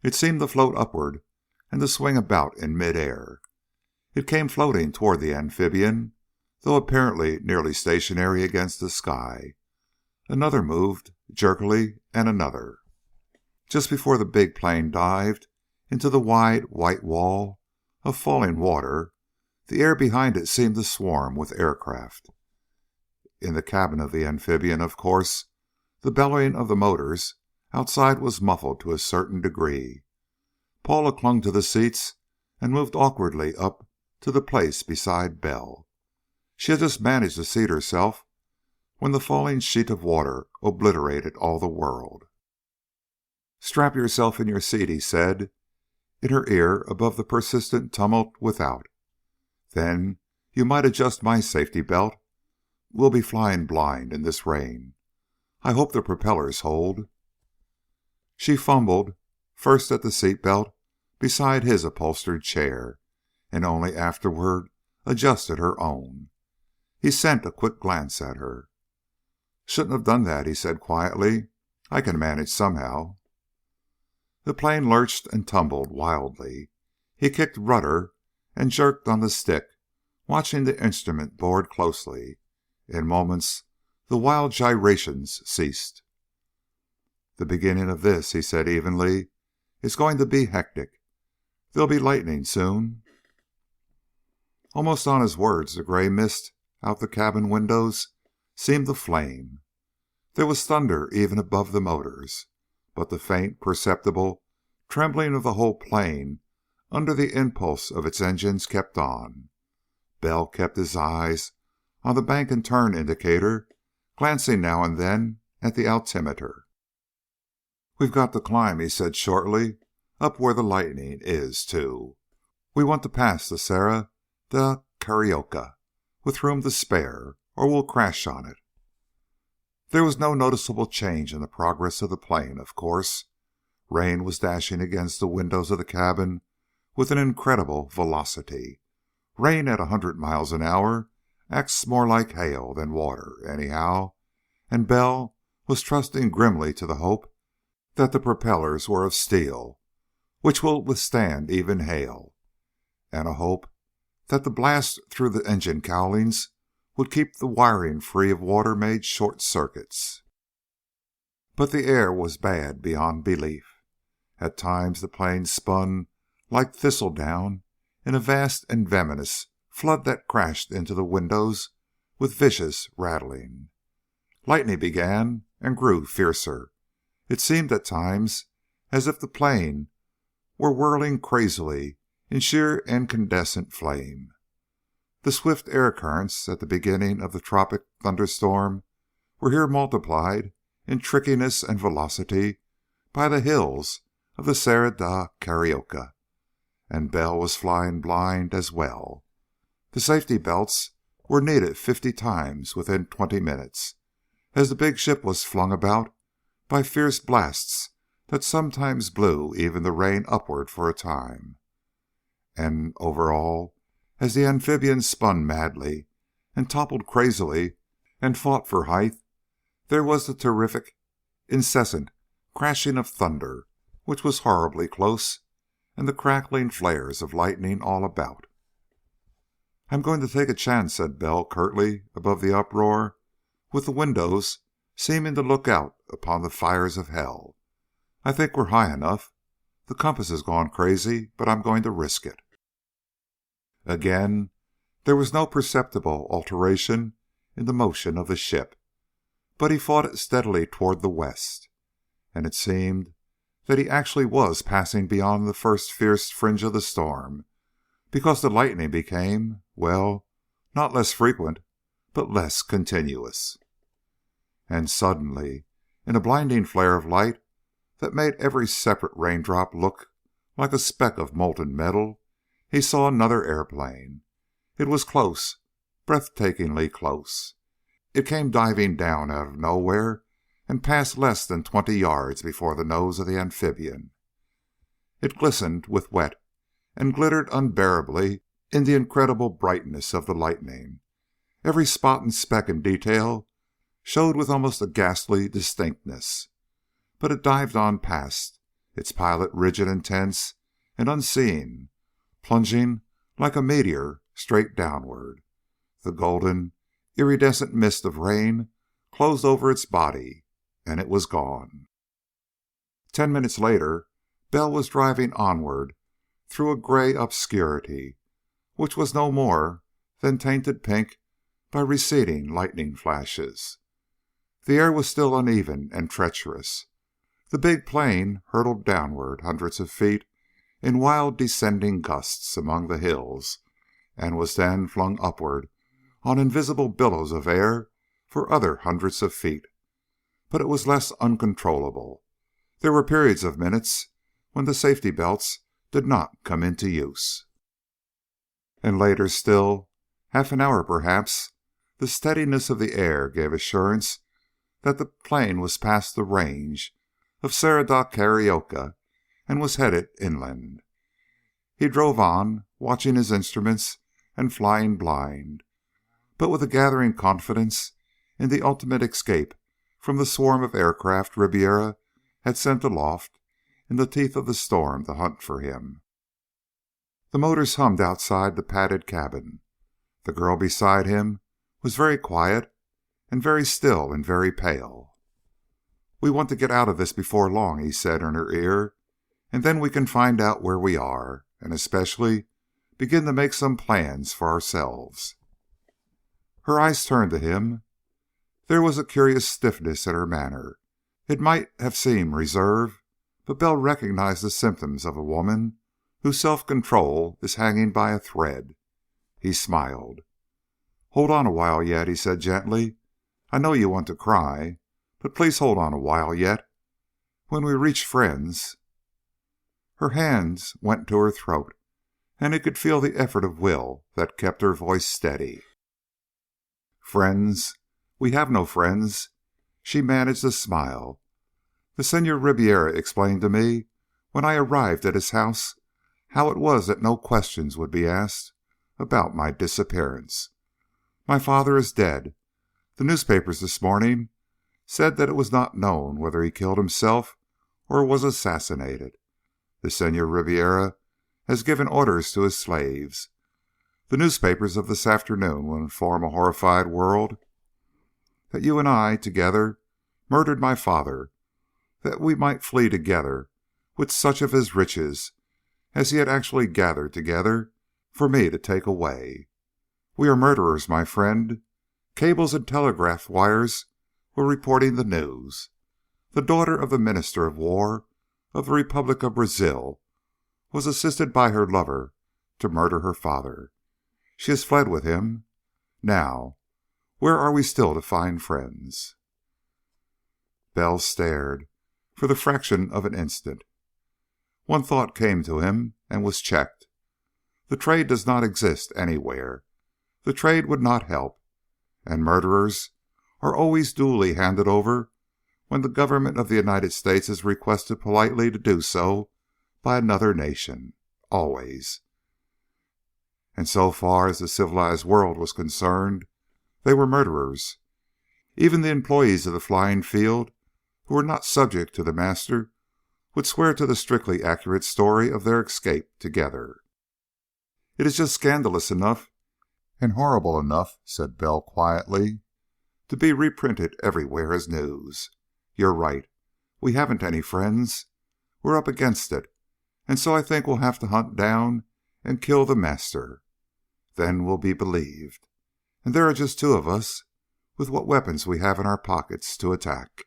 [SPEAKER 1] It seemed to float upward and to swing about in mid-air. It came floating toward the amphibian, though apparently nearly stationary against the sky. Another moved, jerkily, and another. Just before the big plane dived into the wide, white wall of falling water, the air behind it seemed to swarm with aircraft. In the cabin of the amphibian, of course, the bellowing of the motors outside was muffled to a certain degree. Paula clung to the seats and moved awkwardly up to the place beside Bell. She had just managed to seat herself when the falling sheet of water obliterated all the world. "Strap yourself in your seat," he said, in her ear above the persistent tumult without. "Then you might adjust my safety belt. We'll be flying blind in this rain. I hope the propellers hold." She fumbled, first at the seat belt beside his upholstered chair, and only afterward adjusted her own. He sent a quick glance at her. "Shouldn't have done that," he said quietly. "I can manage somehow." The plane lurched and tumbled wildly. He kicked rudder and jerked on the stick, watching the instrument board closely. In moments the wild gyrations ceased. "The beginning of this," he said evenly, "is going to be hectic. There'll be lightning soon." Almost on his words the gray mist out the cabin windows seemed to flame. There was thunder even above the motors, but the faint, perceptible trembling of the whole plane under the impulse of its engines kept on. Bell kept his eyes on the bank and turn indicator, glancing now and then at the altimeter. "We've got to climb," he said shortly, "up where the lightning is, too. We want to pass the Serra da Carioca with room to spare, or we'll crash on it." There was no noticeable change in the progress of the plane, of course. Rain was dashing against the windows of the cabin with an incredible velocity. Rain at 100 miles an hour acts more like hail than water, anyhow, and Bell was trusting grimly to the hope that the propellers were of steel, which will withstand even hail, and a hope that the blast through the engine cowlings would keep the wiring free of water-made short circuits. But the air was bad beyond belief. At times the plane spun like thistledown in a vast and venomous flood that crashed into the windows with vicious rattling. Lightning began and grew fiercer. It seemed at times as if the plane were whirling crazily in sheer incandescent flame. The swift air currents at the beginning of the tropic thunderstorm were here multiplied in trickiness and velocity by the hills of the Serra da Carioca, and Bell was flying blind as well. The safety belts were needed 50 times within 20 minutes, as the big ship was flung about by fierce blasts that sometimes blew even the rain upward for a time. And over all, as the amphibian spun madly and toppled crazily and fought for height, there was the terrific, incessant crashing of thunder, which was horribly close, and the crackling flares of lightning all about. "I'm going to take a chance," said Bell curtly above the uproar, with the windows seeming to look out upon the fires of hell. "I think we're high enough. The compass has gone crazy, but I'm going to risk it." Again there was no perceptible alteration in the motion of the ship, but he fought it steadily toward the west, and it seemed that he actually was passing beyond the first fierce fringe of the storm, because the lightning became, well, not less frequent, but less continuous. And suddenly, in a blinding flare of light that made every separate raindrop look like a speck of molten metal, he saw another airplane. It was close, breathtakingly close. It came diving down out of nowhere and passed less than 20 yards before the nose of the amphibian. It glistened with wet and glittered unbearably in the incredible brightness of the lightning. Every spot and speck and detail showed with almost a ghastly distinctness. But it dived on past, its pilot rigid and tense and unseeing, plunging like a meteor straight downward. The golden, iridescent mist of rain closed over its body, and it was gone. 10 minutes later, Bell was driving onward through a gray obscurity, which was no more than tainted pink by receding lightning flashes. The air was still uneven and treacherous. The big plane hurtled downward hundreds of feet in wild descending gusts among the hills, and was then flung upward on invisible billows of air for other hundreds of feet. But it was less uncontrollable. There were periods of minutes when the safety belts did not come into use. And later still, half an hour perhaps, the steadiness of the air gave assurance that the plane was past the range of Serra da Carioca and was headed inland. He drove on, watching his instruments and flying blind, but with a gathering confidence in the ultimate escape from the swarm of aircraft Ribiera had sent aloft in the teeth of the storm to hunt for him. The motors hummed outside the padded cabin. The girl beside him was very quiet and very still and very pale. "We want to get out of this before long," he said in her ear, "and then we can find out where we are, and especially begin to make some plans for ourselves." Her eyes turned to him. There was a curious stiffness in her manner. It might have seemed reserve, but Bell recognized the symptoms of a woman whose self-control is hanging by a thread. He smiled. "Hold on a while yet," he said gently. "I know you want to cry, but please hold on a while yet. When we reach friends..." Her hands went to her throat, and he could feel the effort of will that kept her voice steady. "Friends? We have no friends." She managed a smile. "The Senhor Ribiera explained to me when I arrived at his house how it was that no questions would be asked about my disappearance. My father is dead. The newspapers this morning said that it was not known whether he killed himself or was assassinated. The Senhor Ribiera has given orders to his slaves. The newspapers of this afternoon will inform a horrified world that you and I together murdered my father, that we might flee together with such of his riches as he had actually gathered together for me to take away. We are murderers, my friend. Cables and telegraph wires were reporting the news. The daughter of the Minister of War of the Republic of Brazil was assisted by her lover to murder her father. She has fled with him. Now, where are we still to find friends?" Bell stared for the fraction of an instant. One thought came to him and was checked. The trade does not exist anywhere. The trade would not help, and murderers are always duly handed over when the government of the United States is requested politely to do so by another nation. Always. And so far as the civilized world was concerned, they were murderers. Even the employees of the flying field who were not subject to the master would swear to the strictly accurate story of their escape together. "It is just scandalous enough and horrible enough," said Bell quietly, "to be reprinted everywhere as news. You're right. We haven't any friends. We're up against it, and so I think we'll have to hunt down and kill the master. Then we'll be believed. And there are just two of us, with what weapons we have in our pockets to attack.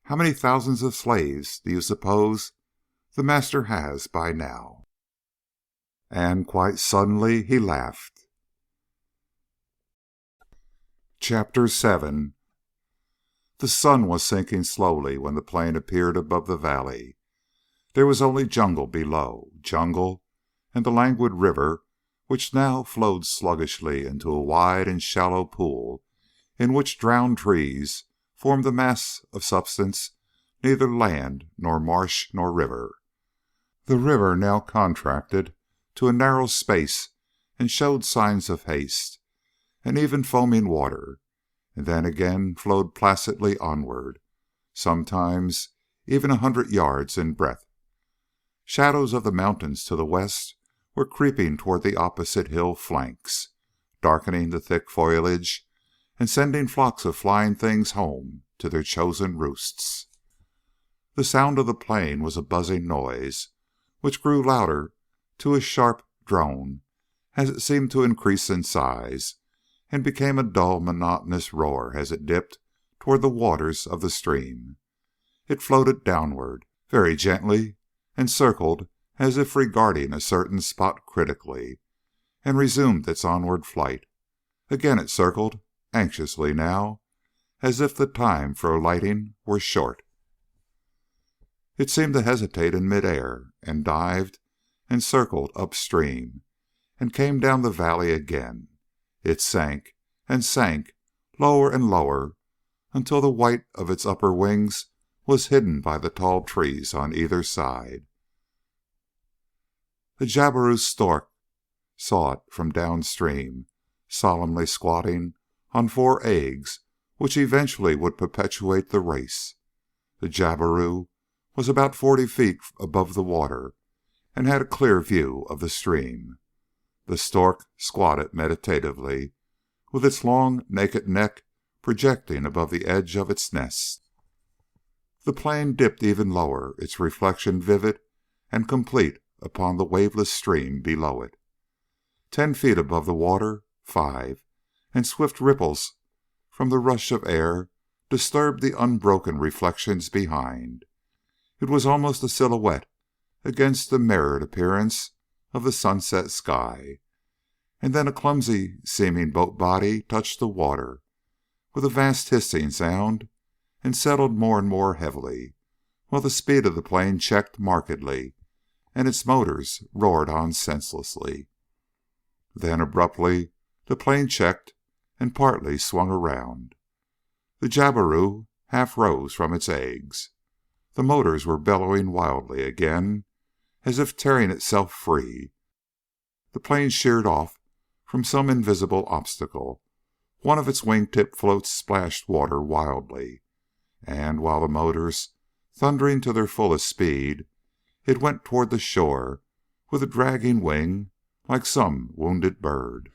[SPEAKER 1] How many thousands of slaves do you suppose the master has by now?" And quite suddenly he laughed. Chapter 7. The sun was sinking slowly when the plane appeared above the valley. There was only jungle below, jungle and the languid river which now flowed sluggishly into a wide and shallow pool in which drowned trees formed a mass of substance neither land nor marsh nor river. The river now contracted to a narrow space and showed signs of haste, and even foaming water, and then again flowed placidly onward, sometimes even 100 yards in breadth. Shadows of the mountains to the west were creeping toward the opposite hill flanks, darkening the thick foliage and sending flocks of flying things home to their chosen roosts. The sound of the plane was a buzzing noise, which grew louder to a sharp drone as it seemed to increase in size, and became a dull, monotonous roar as it dipped toward the waters of the stream. It floated downward, very gently, and circled as if regarding a certain spot critically, and resumed its onward flight. Again it circled, anxiously now, as if the time for alighting were short. It seemed to hesitate in midair, and dived and circled upstream, and came down the valley again. It sank and sank, lower and lower, until the white of its upper wings was hidden by the tall trees on either side. A jabiru stork saw it from downstream, solemnly squatting on 4 eggs which eventually would perpetuate the race. The jabiru was about 40 feet above the water and had a clear view of the stream. The stork squatted meditatively, with its long, naked neck projecting above the edge of its nest. The plane dipped even lower, its reflection vivid and complete upon the waveless stream below it. 10 feet above the water, 5, and swift ripples from the rush of air disturbed the unbroken reflections behind. It was almost a silhouette against the mirrored appearance of the sunset sky. And then a clumsy seeming boat body touched the water with a vast hissing sound and settled more and more heavily, while the speed of the plane checked markedly and its motors roared on senselessly. Then abruptly the plane checked and partly swung around. The jabiru half rose from its eggs. The motors were bellowing wildly again, as if tearing itself free. The plane sheered off from some invisible obstacle. One of its wingtip floats splashed water wildly, and while the motors, thundering to their fullest speed, it went toward the shore with a dragging wing like some wounded bird.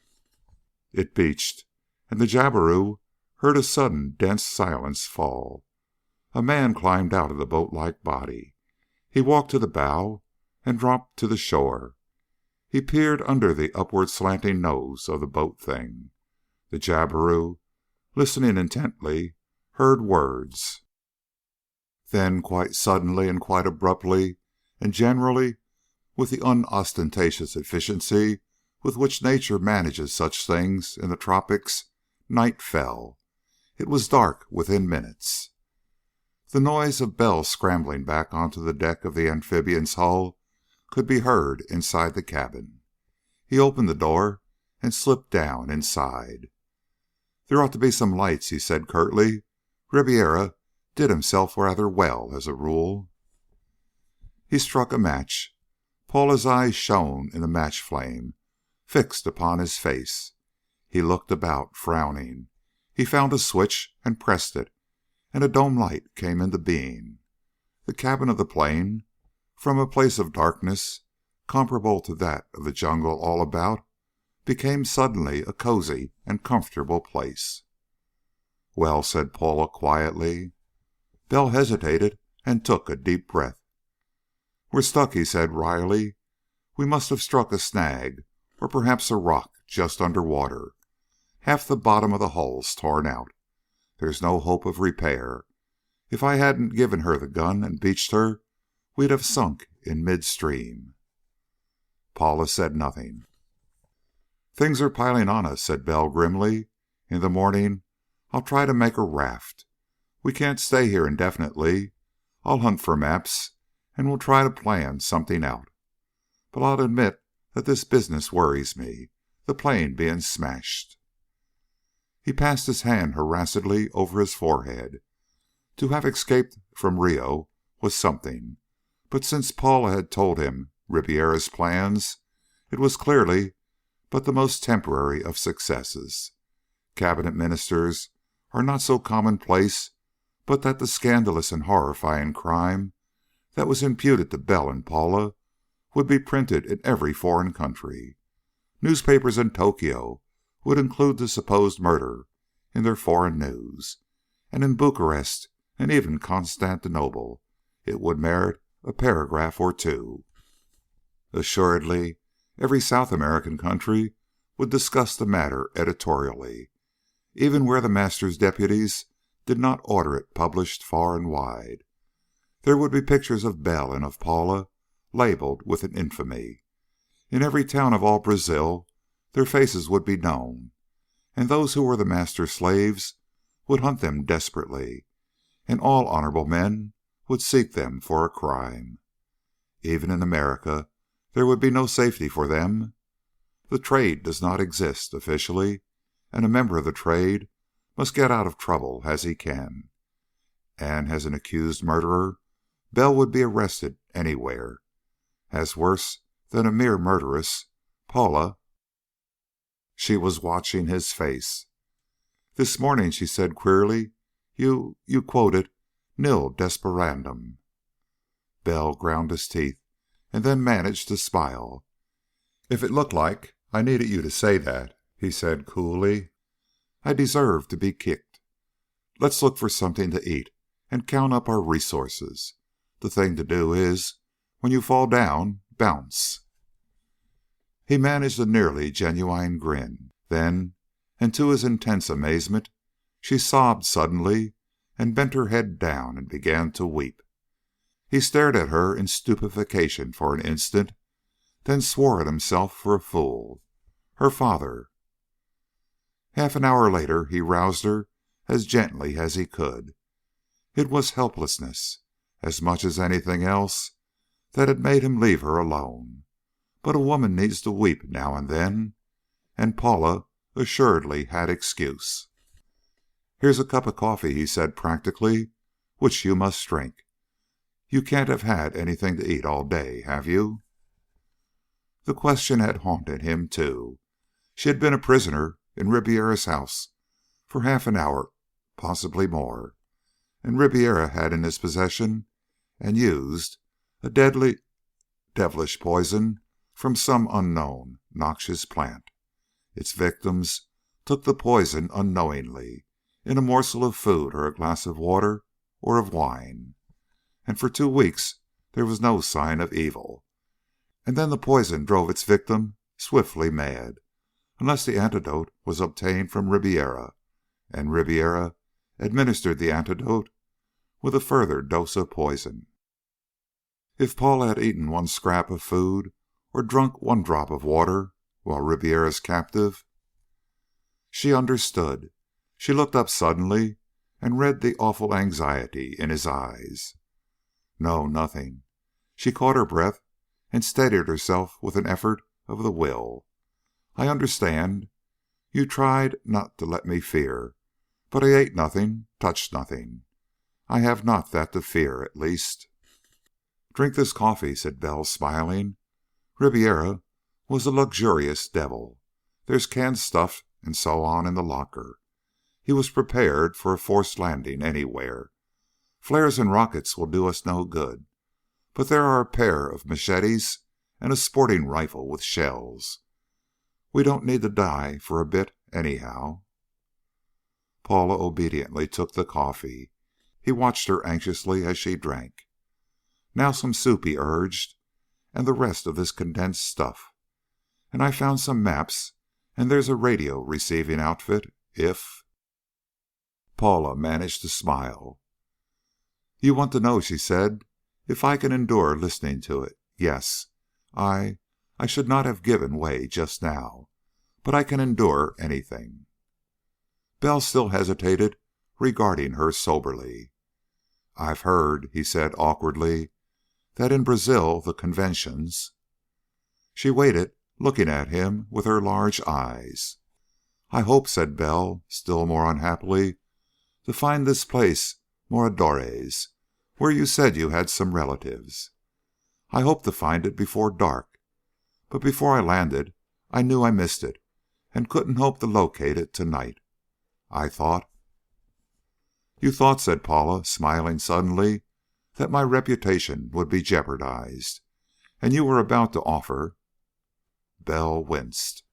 [SPEAKER 1] It beached, and the jabiru heard a sudden dense silence fall. A man climbed out of the boat-like body. He walked to the bow and dropped to the shore. He peered under the upward slanting nose of the boat thing. The jabiru, listening intently, heard words. Then, quite suddenly and quite abruptly, and generally with the unostentatious efficiency with which nature manages such things in the tropics, night fell. It was dark within minutes. The noise of Bell scrambling back onto the deck of the amphibian's hull could be heard inside the cabin. He opened the door and slipped down inside. "There ought to be some lights," he said curtly. "Ribiera did himself rather well, as a rule." He struck a match. Paula's eyes shone in the match flame, fixed upon his face. He looked about, frowning. He found a switch and pressed it, and a dome light came into being. The cabin of the plane, from a place of darkness comparable to that of the jungle all about, became suddenly a cozy and comfortable place. "Well," said Paula quietly. Bell hesitated and took a deep breath. "We're stuck," he said wryly. "We must have struck a snag, or perhaps a rock just under water. Half the bottom of the hull's torn out. There's no hope of repair. If I hadn't given her the gun and beached her, we'd have sunk in midstream." Paula said nothing. "Things are piling on us," said Bell grimly. "In the morning I'll try to make a raft. We can't stay here indefinitely. I'll hunt for maps, and we'll try to plan something out. But I'll admit that this business worries me, the plane being smashed." He passed his hand harassedly over his forehead. To have escaped from Rio was something, but since Paula had told him Ribiera's plans, it was clearly but the most temporary of successes. Cabinet ministers are not so commonplace but that the scandalous and horrifying crime that was imputed to Bell and Paula would be printed in every foreign country. Newspapers in Tokyo would include the supposed murder in their foreign news, and in Bucharest and even Constantinople it would merit a paragraph or two. Assuredly, every South American country would discuss the matter editorially, even where the master's deputies did not order it published far and wide. There would be pictures of Bell and of Paula, labeled with an infamy. In every town of all Brazil their faces would be known, and those who were the master's slaves would hunt them desperately, and all honorable men would seek them for a crime. Even in America there would be no safety for them. The trade does not exist officially, and a member of the trade must get out of trouble as he can. And as an accused murderer, Bell would be arrested anywhere. As worse than a mere murderess, Paula... She was watching his face. This morning," she said queerly, you quoted nil desperandum." Bell ground his teeth and then managed to smile. "If it looked like I needed you to say that," he said coolly, "I deserve to be kicked. Let's look for something to eat and count up our resources. The thing to do is, when you fall down, bounce." He managed a nearly genuine grin. Then, and to his intense amazement, she sobbed suddenly and bent her head down and began to weep. He stared at her in stupefaction for an instant, then swore at himself for a fool. Her father. Half an hour later he roused her as gently as he could. It was helplessness, as much as anything else, that had made him leave her alone. But a woman needs to weep now and then, and Paula assuredly had excuse. "Here's a cup of coffee," he said practically, "which you must drink. You can't have had anything to eat all day, have you?" The question had haunted him, too. She had been a prisoner in Ribiera's house for half an hour, possibly more, and Ribiera had in his possession and used a deadly, devilish poison from some unknown, noxious plant. Its victims took the poison unknowingly, in a morsel of food or a glass of water or of wine, and for 2 weeks there was no sign of evil. And then the poison drove its victim swiftly mad, unless the antidote was obtained from Ribiera, and Ribiera administered the antidote with a further dose of poison. If Paula had eaten one scrap of food or drunk one drop of water while Ribiera's captive, she understood. She looked up suddenly and read the awful anxiety in his eyes. "No, nothing." She caught her breath and steadied herself with an effort of the will. "I understand. You tried not to let me fear, but I ate nothing, touched nothing. I have not that to fear, at least." "Drink this coffee," said Bell, smiling. "Ribiera was a luxurious devil. There's canned stuff and so on in the locker. He was prepared for a forced landing anywhere. Flares and rockets will do us no good, but there are a pair of machetes and a sporting rifle with shells. We don't need to die for a bit, anyhow." Paula obediently took the coffee. He watched her anxiously as she drank. "Now some soup," he urged, "and the rest of this condensed stuff. And I found some maps, and there's a radio receiving outfit, if..." Paula managed to smile. "You want to know," she said, "if I can endure listening to it. Yes, I should not have given way just now, but I can endure anything." Bell still hesitated, regarding her soberly. "I've heard," he said awkwardly, "that in Brazil the conventions..." She waited, looking at him with her large eyes. "I hope," said Bell, still more unhappily, "to find this place Moradores, where you said you had some relatives. I hoped to find it before dark, but before I landed I knew I missed it and couldn't hope to locate it tonight. I thought..." "You thought," said Paula, smiling suddenly, "that my reputation would be jeopardized, and you were about to offer..." Bell winced.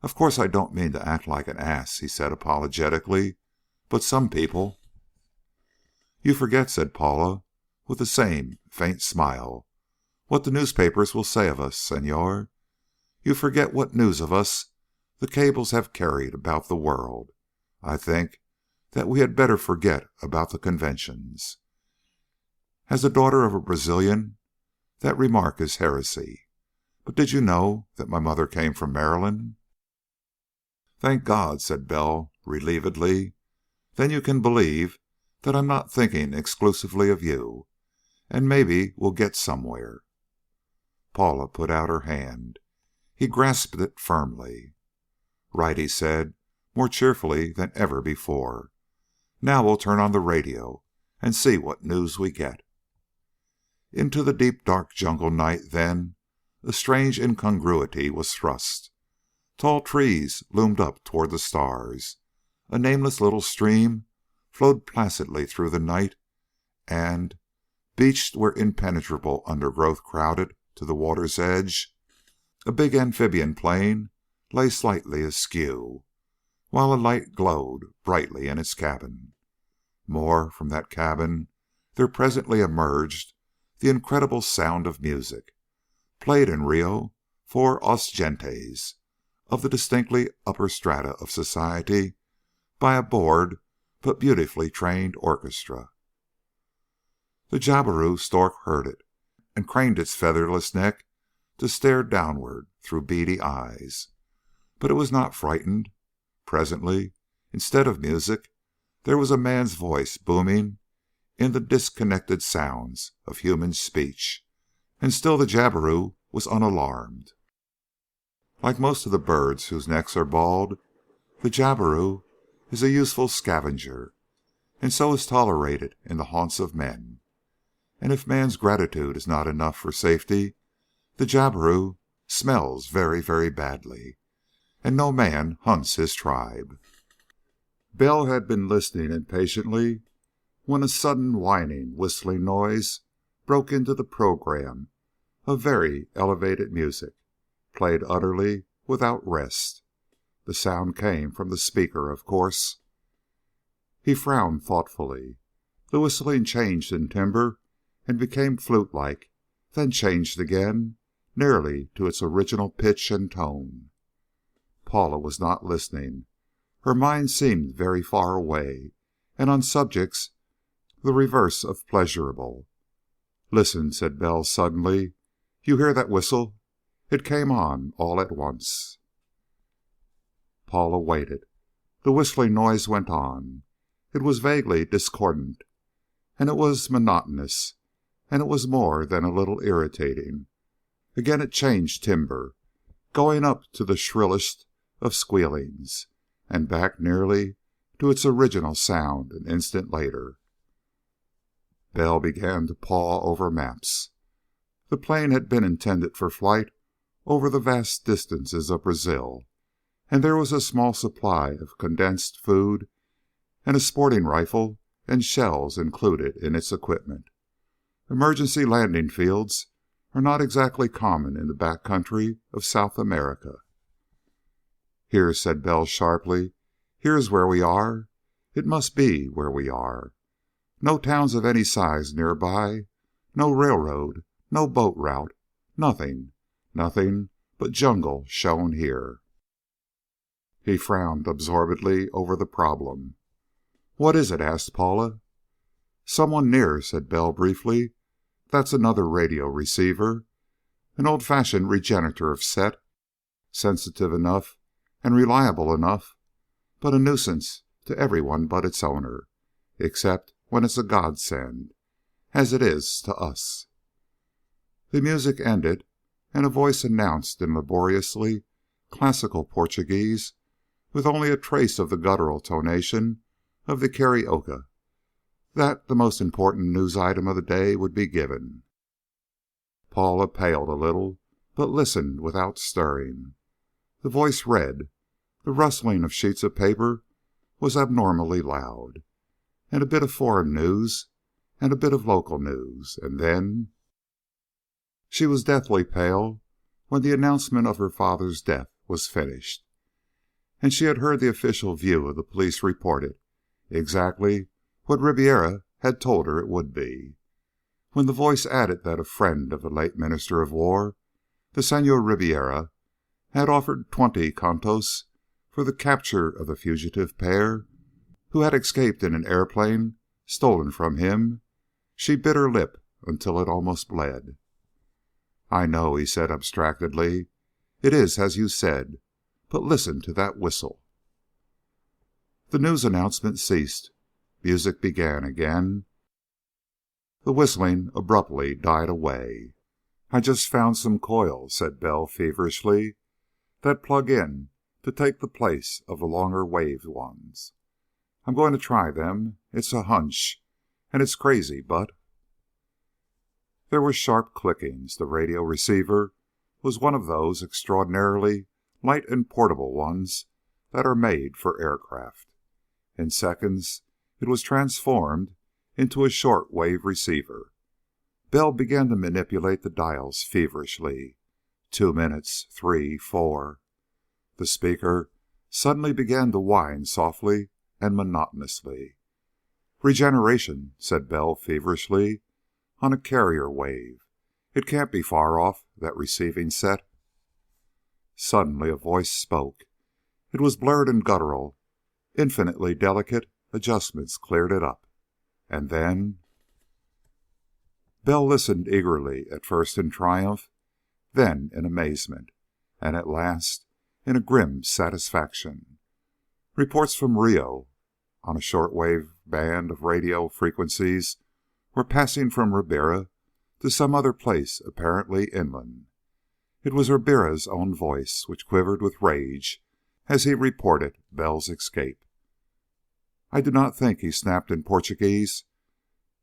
[SPEAKER 1] "Of course I don't mean to act like an ass," he said apologetically, "but some people..." "You forget," said Paula, with the same faint smile, "what the newspapers will say of us, Senhor. You forget what news of us the cables have carried about the world. I think that we had better forget about the conventions. As the daughter of a Brazilian, that remark is heresy. But did you know that my mother came from Maryland?" "Thank God," said Bell relievedly. "Then you can believe that I'm not thinking exclusively of you, and maybe we'll get somewhere." Paula put out her hand. He grasped it firmly. "Right," he said, more cheerfully than ever before. "Now we'll turn on the radio and see what news we get." Into the deep dark jungle night, then, a strange incongruity was thrust. Tall trees loomed up toward the stars. A nameless little stream flowed placidly through the night, and, beached where impenetrable undergrowth crowded to the water's edge, a big amphibian plane lay slightly askew, while a light glowed brightly in its cabin. More, from that cabin there presently emerged the incredible sound of music, played in Rio for os gentes of the distinctly upper strata of society by a bored but beautifully trained orchestra. The jabiru stork heard it, and craned its featherless neck to stare downward through beady eyes. But it was not frightened. Presently, instead of music, there was a man's voice booming in the disconnected sounds of human speech, and still the jabiru was unalarmed. Like most of the birds whose necks are bald, the jabiru is a useful scavenger, and so is tolerated in the haunts of men. And if man's gratitude is not enough for safety, the jabiru smells very, very badly, and no man hunts his tribe. Bell had been listening impatiently when a sudden whining, whistling noise broke into the program of very elevated music, played utterly without rest. The sound came from the speaker, of course. He frowned thoughtfully. The whistling changed in timbre and became flute-like, then changed again, nearly to its original pitch and tone. Paula was not listening. Her mind seemed very far away, and on subjects the reverse of pleasurable. "Listen," said Bell suddenly. "You hear that whistle? It came on all at once." Paula waited. The whistling noise went on. It was vaguely discordant, and it was monotonous, and it was more than a little irritating. Again it changed timbre, going up to the shrillest of squealings, and back nearly to its original sound an instant later. Bell began to paw over maps. The plane had been intended for flight over the vast distances of Brazil, and there was a small supply of condensed food and a sporting rifle and shells included in its equipment. Emergency landing fields are not exactly common in the back country of South America. "Here," said Bell sharply. "Here is where we are. It must be where we are. No towns of any size nearby, no railroad, no boat route, nothing but jungle shown here." He frowned absorbedly over the problem. "What is it?" asked Paula. "Someone near," said Bell briefly. "That's another radio receiver. An old-fashioned regenerative set, sensitive enough and reliable enough, but a nuisance to everyone but its owner, except when it's a godsend, as it is to us." The music ended, and a voice announced in laboriously classical Portuguese, with only a trace of the guttural tonation of the carioca, that the most important news item of the day would be given. Paula paled a little, but listened without stirring. The voice read. The rustling of sheets of paper was abnormally loud, and a bit of foreign news, and a bit of local news, and then... She was deathly pale when the announcement of her father's death was finished, and she had heard the official view of the police reported, exactly what Riberia had told her it would be. When the voice added that a friend of the late Minister of War, the Senor Riberia, had offered 20 contos for the capture of the fugitive pair who had escaped in an airplane stolen from him, she bit her lip until it almost bled. "I know," he said abstractedly. "It is as you said. But listen to that whistle." The news announcement ceased. Music began again. The whistling abruptly died away. "I just found some coils," said Bell feverishly, "that plug in to take the place of the longer wave ones. I'm going to try them. It's a hunch, and it's crazy, but..." There were sharp clickings. The radio receiver was one of those extraordinarily light and portable ones that are made for aircraft. In seconds it was transformed into a short-wave receiver. Bell began to manipulate the dials feverishly. 2 minutes, 3, 4. The speaker suddenly began to whine softly and monotonously. "Regeneration," said Bell feverishly, "on a carrier wave. It can't be far off, that receiving set." Suddenly a voice spoke. It was blurred and guttural. Infinitely delicate adjustments cleared it up. And then... Bell listened eagerly, at first in triumph, then in amazement, and at last in a grim satisfaction. Reports from Rio, on a short-wave band of radio frequencies, were passing from Riberia to some other place apparently inland. It was Ribiera's own voice, which quivered with rage as he reported Bell's escape. "I do not think," he snapped in Portuguese,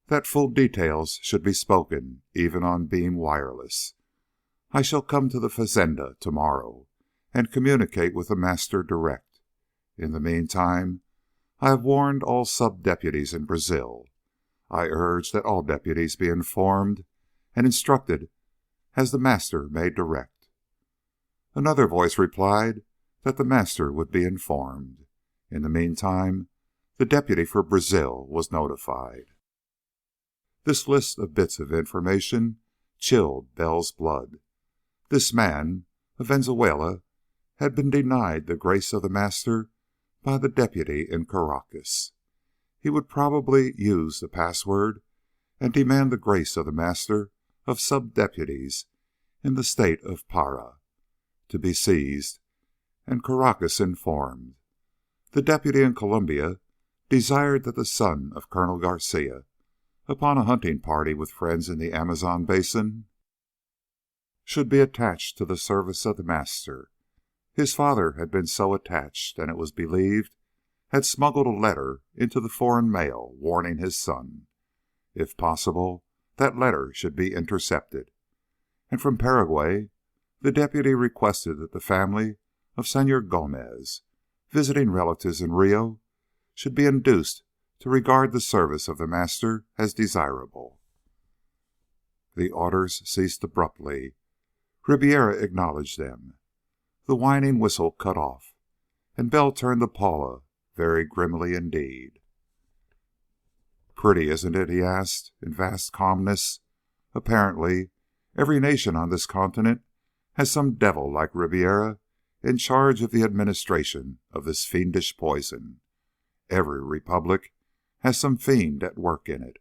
[SPEAKER 1] "that full details should be spoken, even on beam wireless. I shall come to the fazenda tomorrow and communicate with the master direct. In the meantime, I have warned all sub-deputies in Brazil. I urge that all deputies be informed and instructed as the master may direct." Another voice replied that the master would be informed. In the meantime, the deputy for Brazil was notified. This list of bits of information chilled Bell's blood. This man of Venezuela had been denied the grace of the master by the deputy in Caracas. He would probably use the password and demand the grace of the master of sub-deputies in the state of Para, to be seized, and Caracas informed. The deputy in Colombia desired that the son of Colonel Garcia, upon a hunting party with friends in the Amazon basin, should be attached to the service of the master. His father had been so attached, and it was believed had smuggled a letter into the foreign mail warning his son. If possible, that letter should be intercepted. And from Paraguay, the deputy requested that the family of Senor Gomez, visiting relatives in Rio, should be induced to regard the service of the master as desirable. The orders ceased abruptly. Ribiera acknowledged them. The whining whistle cut off, and Bell turned to Paula, very grimly indeed. "Pretty, isn't it?" he asked, in vast calmness. "Apparently, every nation on this continent has some devil like Ribiera in charge of the administration of this fiendish poison. Every republic has some fiend at work in it.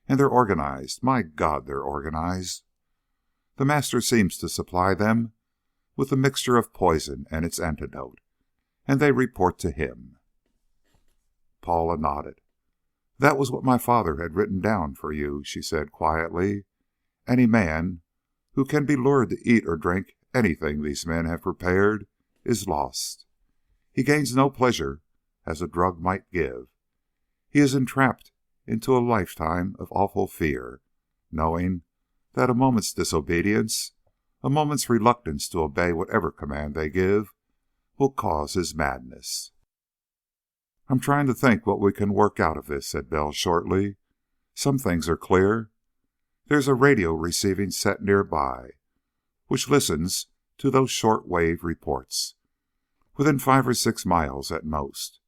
[SPEAKER 1] And they're organized. My God, they're organized. The master seems to supply them with the mixture of poison and its antidote, and they report to him." Paula nodded. "That was what my father had written down for you," she said quietly. "Any man who can be lured to eat or drink anything these men have prepared is lost. He gains no pleasure as a drug might give. He is entrapped into a lifetime of awful fear, knowing that a moment's disobedience, a moment's reluctance to obey whatever command they give, will cause his madness." "I'm trying to think what we can work out of this," said Bell shortly. "Some things are clear. There's a radio receiving set nearby, which listens to those short-wave reports, within 5 or 6 miles at most.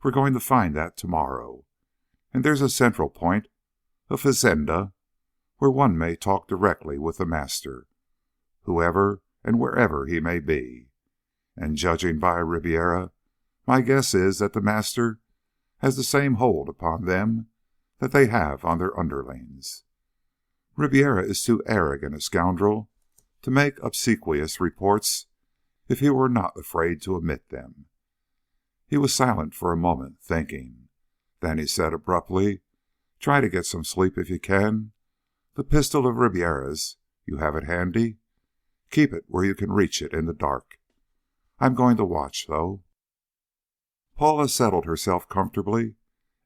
[SPEAKER 1] We're going to find that tomorrow. And there's a central point, a fazenda, where one may talk directly with the master, whoever and wherever he may be. And judging by Ribiera, my guess is that the master has the same hold upon them that they have on their underlings. Ribiera is too arrogant a scoundrel to make obsequious reports if he were not afraid to omit them." He was silent for a moment, thinking. Then he said abruptly, "Try to get some sleep if you can. The pistol of Ribiera's, you have it handy? Keep it where you can reach it in the dark. I'm going to watch, though." Paula settled herself comfortably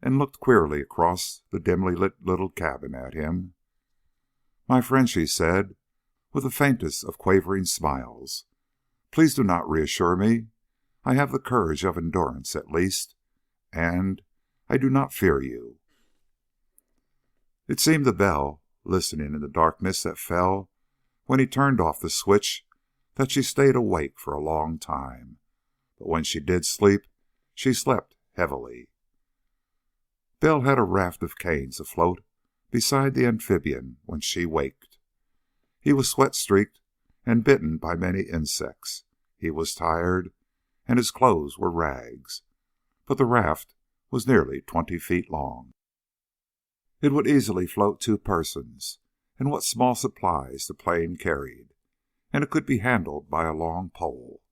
[SPEAKER 1] and looked queerly across the dimly lit little cabin at him. "My friend," she said, with the faintest of quavering smiles, "please do not reassure me. I have the courage of endurance, at least. and I do not fear you." It seemed to Belle, listening in the darkness that fell when he turned off the switch, that she stayed awake for a long time. But when she did sleep, she slept heavily. Belle had a raft of canes afloat beside the amphibian when she waked. He was sweat-streaked and bitten by many insects. He was tired, and his clothes were rags, but the raft was nearly 20 feet long. It would easily float 2 persons, and what small supplies the plane carried, and it could be handled by a long pole.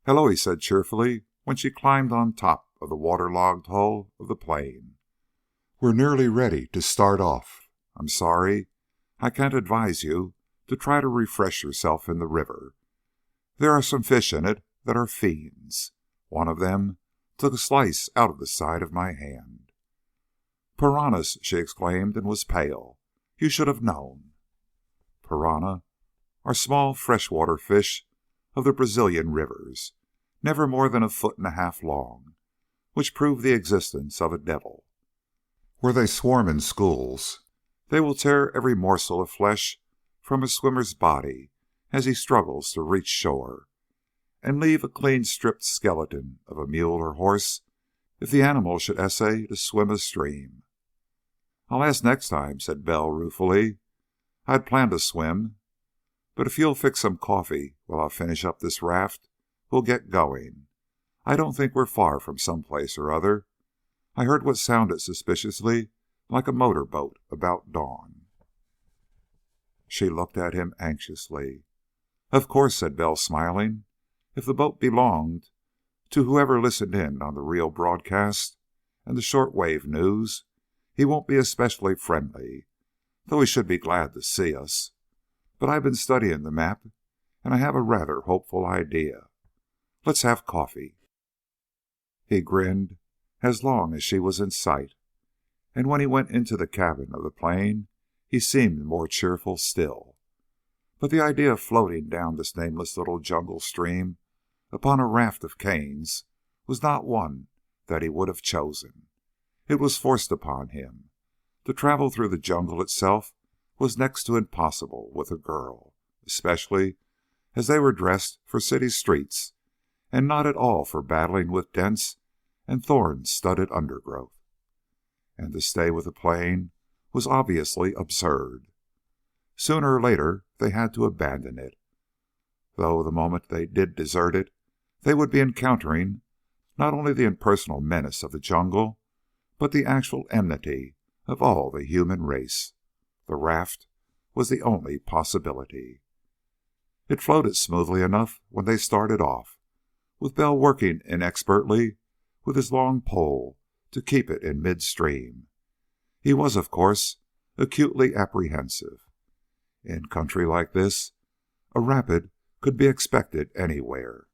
[SPEAKER 1] "Hello," he said cheerfully when she climbed on top of the waterlogged hull of the plane. "We're nearly ready to start off. I'm sorry I can't advise you to try to refresh yourself in the river. There are some fish in it that are fiends. One of them took a slice out of the side of my hand." "Piranhas!" she exclaimed, and was pale. "You should have known." Piranha are small freshwater fish of the Brazilian rivers, never more than 1.5 feet long, which prove the existence of a devil. Where they swarm in schools, they will tear every morsel of flesh from a swimmer's body as he struggles to reach shore, and leave a clean stripped skeleton of a mule or horse if the animal should essay to swim a stream. "I'll ask next time," said Belle ruefully. "I'd planned to swim, but if you'll fix some coffee while I finish up this raft, we'll get going. I don't think we're far from some place or other. I heard what sounded suspiciously like a motor boat about dawn." She looked at him anxiously. "Of course," said Belle, smiling. "If the boat belonged to whoever listened in on the Rio broadcast and the short-wave news, he won't be especially friendly, though he should be glad to see us. But I've been studying the map, and I have a rather hopeful idea. Let's have coffee." He grinned as long as she was in sight, and when he went into the cabin of the plane, he seemed more cheerful still. But the idea of floating down this nameless little jungle stream upon a raft of canes was not one that he would have chosen. It was forced upon him. To travel through the jungle itself was next to impossible with a girl, especially as they were dressed for city streets and not at all for battling with dense and thorn-studded undergrowth. And to stay with the plane was obviously absurd. Sooner or later they had to abandon it, though the moment they did desert it, they would be encountering not only the impersonal menace of the jungle, but the actual enmity of all the human race. The raft was the only possibility. It floated smoothly enough when they started off, with Bell working inexpertly with his long pole to keep it in midstream. He was, of course, acutely apprehensive. In country like this, a rapid could be expected anywhere.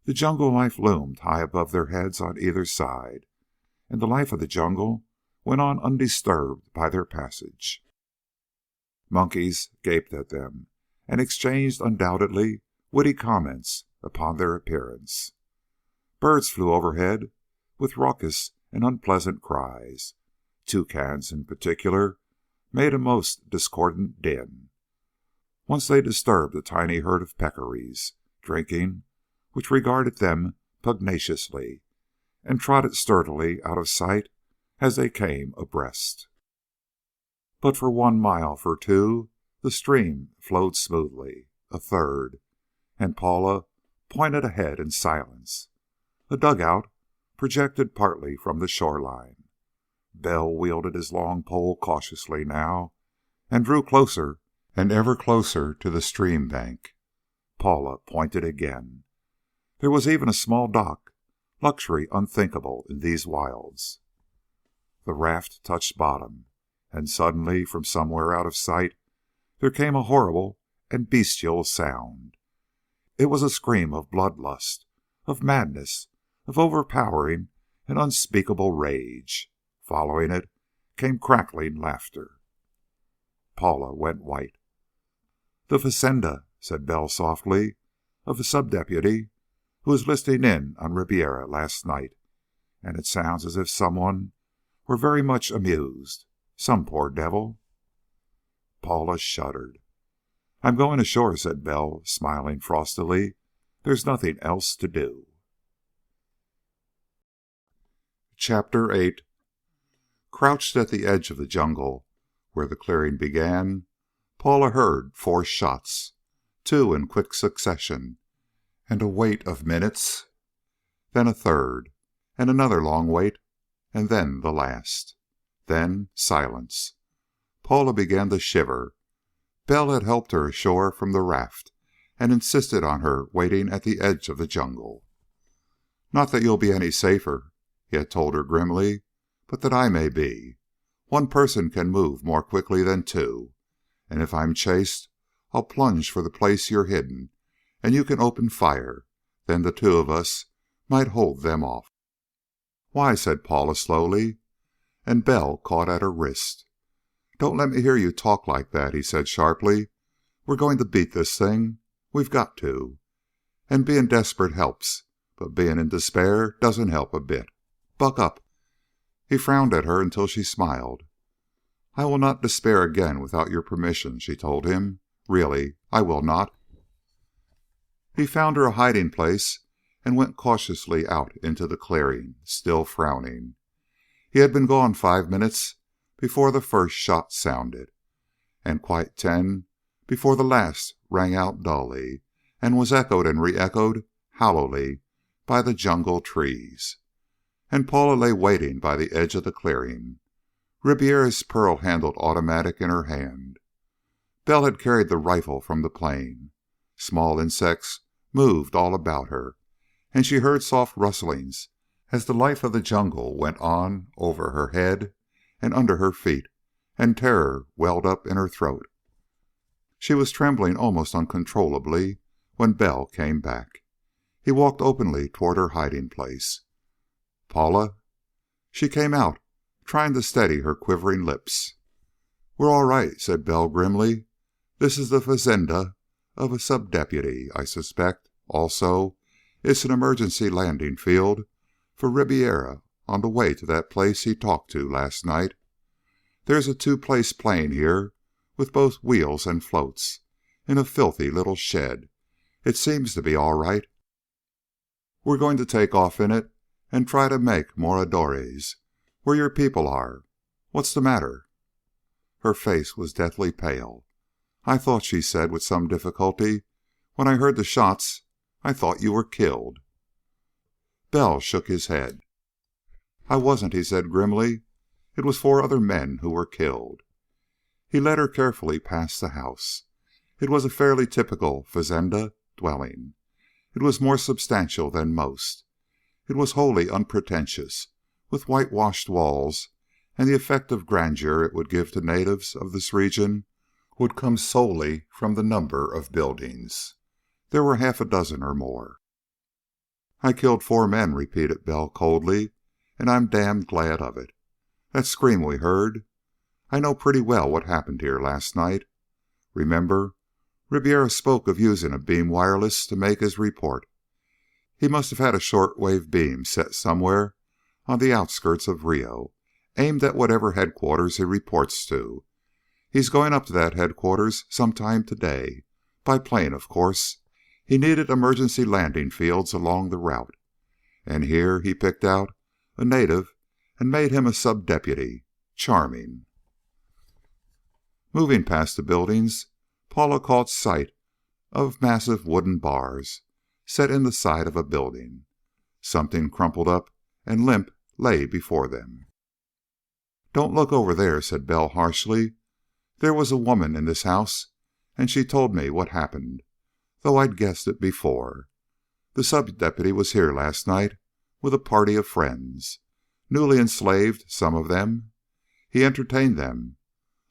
[SPEAKER 1] The jungle life loomed high above their heads on either side, and the life of the jungle went on undisturbed by their passage. Monkeys gaped at them and exchanged undoubtedly witty comments upon their appearance. Birds flew overhead with raucous and unpleasant cries. Toucans, in particular, made a most discordant din. Once they disturbed a tiny herd of peccaries, drinking, which regarded them pugnaciously, and trotted sturdily out of sight as they came abreast. But for 1 mile, for 2, the stream flowed smoothly. A third, and Paula pointed ahead in silence. A dugout projected partly from the shoreline. Bell wielded his long pole cautiously now, and drew closer and ever closer to the stream bank. Paula pointed again. There was even a small dock, luxury unthinkable in these wilds. The raft touched bottom, and suddenly, from somewhere out of sight, there came a horrible and bestial sound. It was a scream of bloodlust, of madness, of overpowering and unspeakable rage. Following it came crackling laughter. Paula went white. "The fazenda," said Bell softly, "of the sub-deputy who was listening in on Ribiera last night, and it sounds as if someone were very much amused. Some poor devil." Paula shuddered. "I'm going ashore," said Bell, smiling frostily. "There's nothing else to do." Chapter 8. Crouched at the edge of the jungle, where the clearing began, Paula heard 4 shots, 2 in quick succession, and a wait of minutes, then a third, and another long wait, and then the last. Then silence. Paula began to shiver. Bell had helped her ashore from the raft, and insisted on her waiting at the edge of the jungle. "Not that you'll be any safer," he had told her grimly, "but that I may be. One person can move more quickly than 2, and if I'm chased, I'll plunge for the place you're hidden, and you can open fire. Then the 2 of us might hold them off." "Why?" said Paula slowly, and Bell caught at her wrist. "Don't let me hear you talk like that," he said sharply. "We're going to beat this thing. We've got to. And being desperate helps, but being in despair doesn't help a bit. Buck up." He frowned at her until she smiled. "I will not despair again without your permission," she told him. "Really, I will not." He found her a hiding place and went cautiously out into the clearing, still frowning. He had been gone 5 minutes before the first shot sounded, and quite 10 before the last rang out dully, and was echoed and re-echoed hollowly by the jungle trees. And Paula lay waiting by the edge of the clearing, Ribiera's pearl-handled automatic in her hand. Bell had carried the rifle from the plane. Small insects moved all about her, and she heard soft rustlings as the life of the jungle went on over her head and under her feet, and terror welled up in her throat. She was trembling almost uncontrollably when Bell came back. He walked openly toward her hiding place. "Paula?" She came out, trying to steady her quivering lips. "We're all right," said Bell grimly. "This is the fazenda of a sub-deputy, I suspect. Also, it's an emergency landing field for Ribiera on the way to that place he talked to last night. There's a 2-place plane here with both wheels and floats, in a filthy little shed. It seems to be all right. We're going to take off in it and try to make Moradores, where your people are. What's the matter?" Her face was deathly pale. "I thought," she said with some difficulty, "when I heard the shots, I thought you were killed." Bell shook his head. "I wasn't," he said grimly. "It was 4 other men who were killed." He led her carefully past the house. It was a fairly typical fazenda dwelling. It was more substantial than most. It was wholly unpretentious, with whitewashed walls, and the effect of grandeur it would give to natives of this region would come solely from the number of buildings. There were 6 or more. "I killed 4 men," repeated Bell coldly, "and I'm damned glad of it. That scream we heard, I know pretty well what happened here last night. Remember, Ribiera spoke of using a beam wireless to make his report. He must have had a short-wave beam set somewhere on the outskirts of Rio, aimed at whatever headquarters he reports to. He's going up to that headquarters sometime today, by plane, of course. He needed emergency landing fields along the route, and here he picked out a native and made him a sub-deputy. Charming." Moving past the buildings, Paula caught sight of massive wooden bars set in the side of a building. Something crumpled up and limp lay before them. "Don't look over there," said Bell harshly. "There was a woman in this house, and she told me what happened, though I'd guessed it before. The sub-deputy was here last night with a party of friends. Newly enslaved, some of them. He entertained them.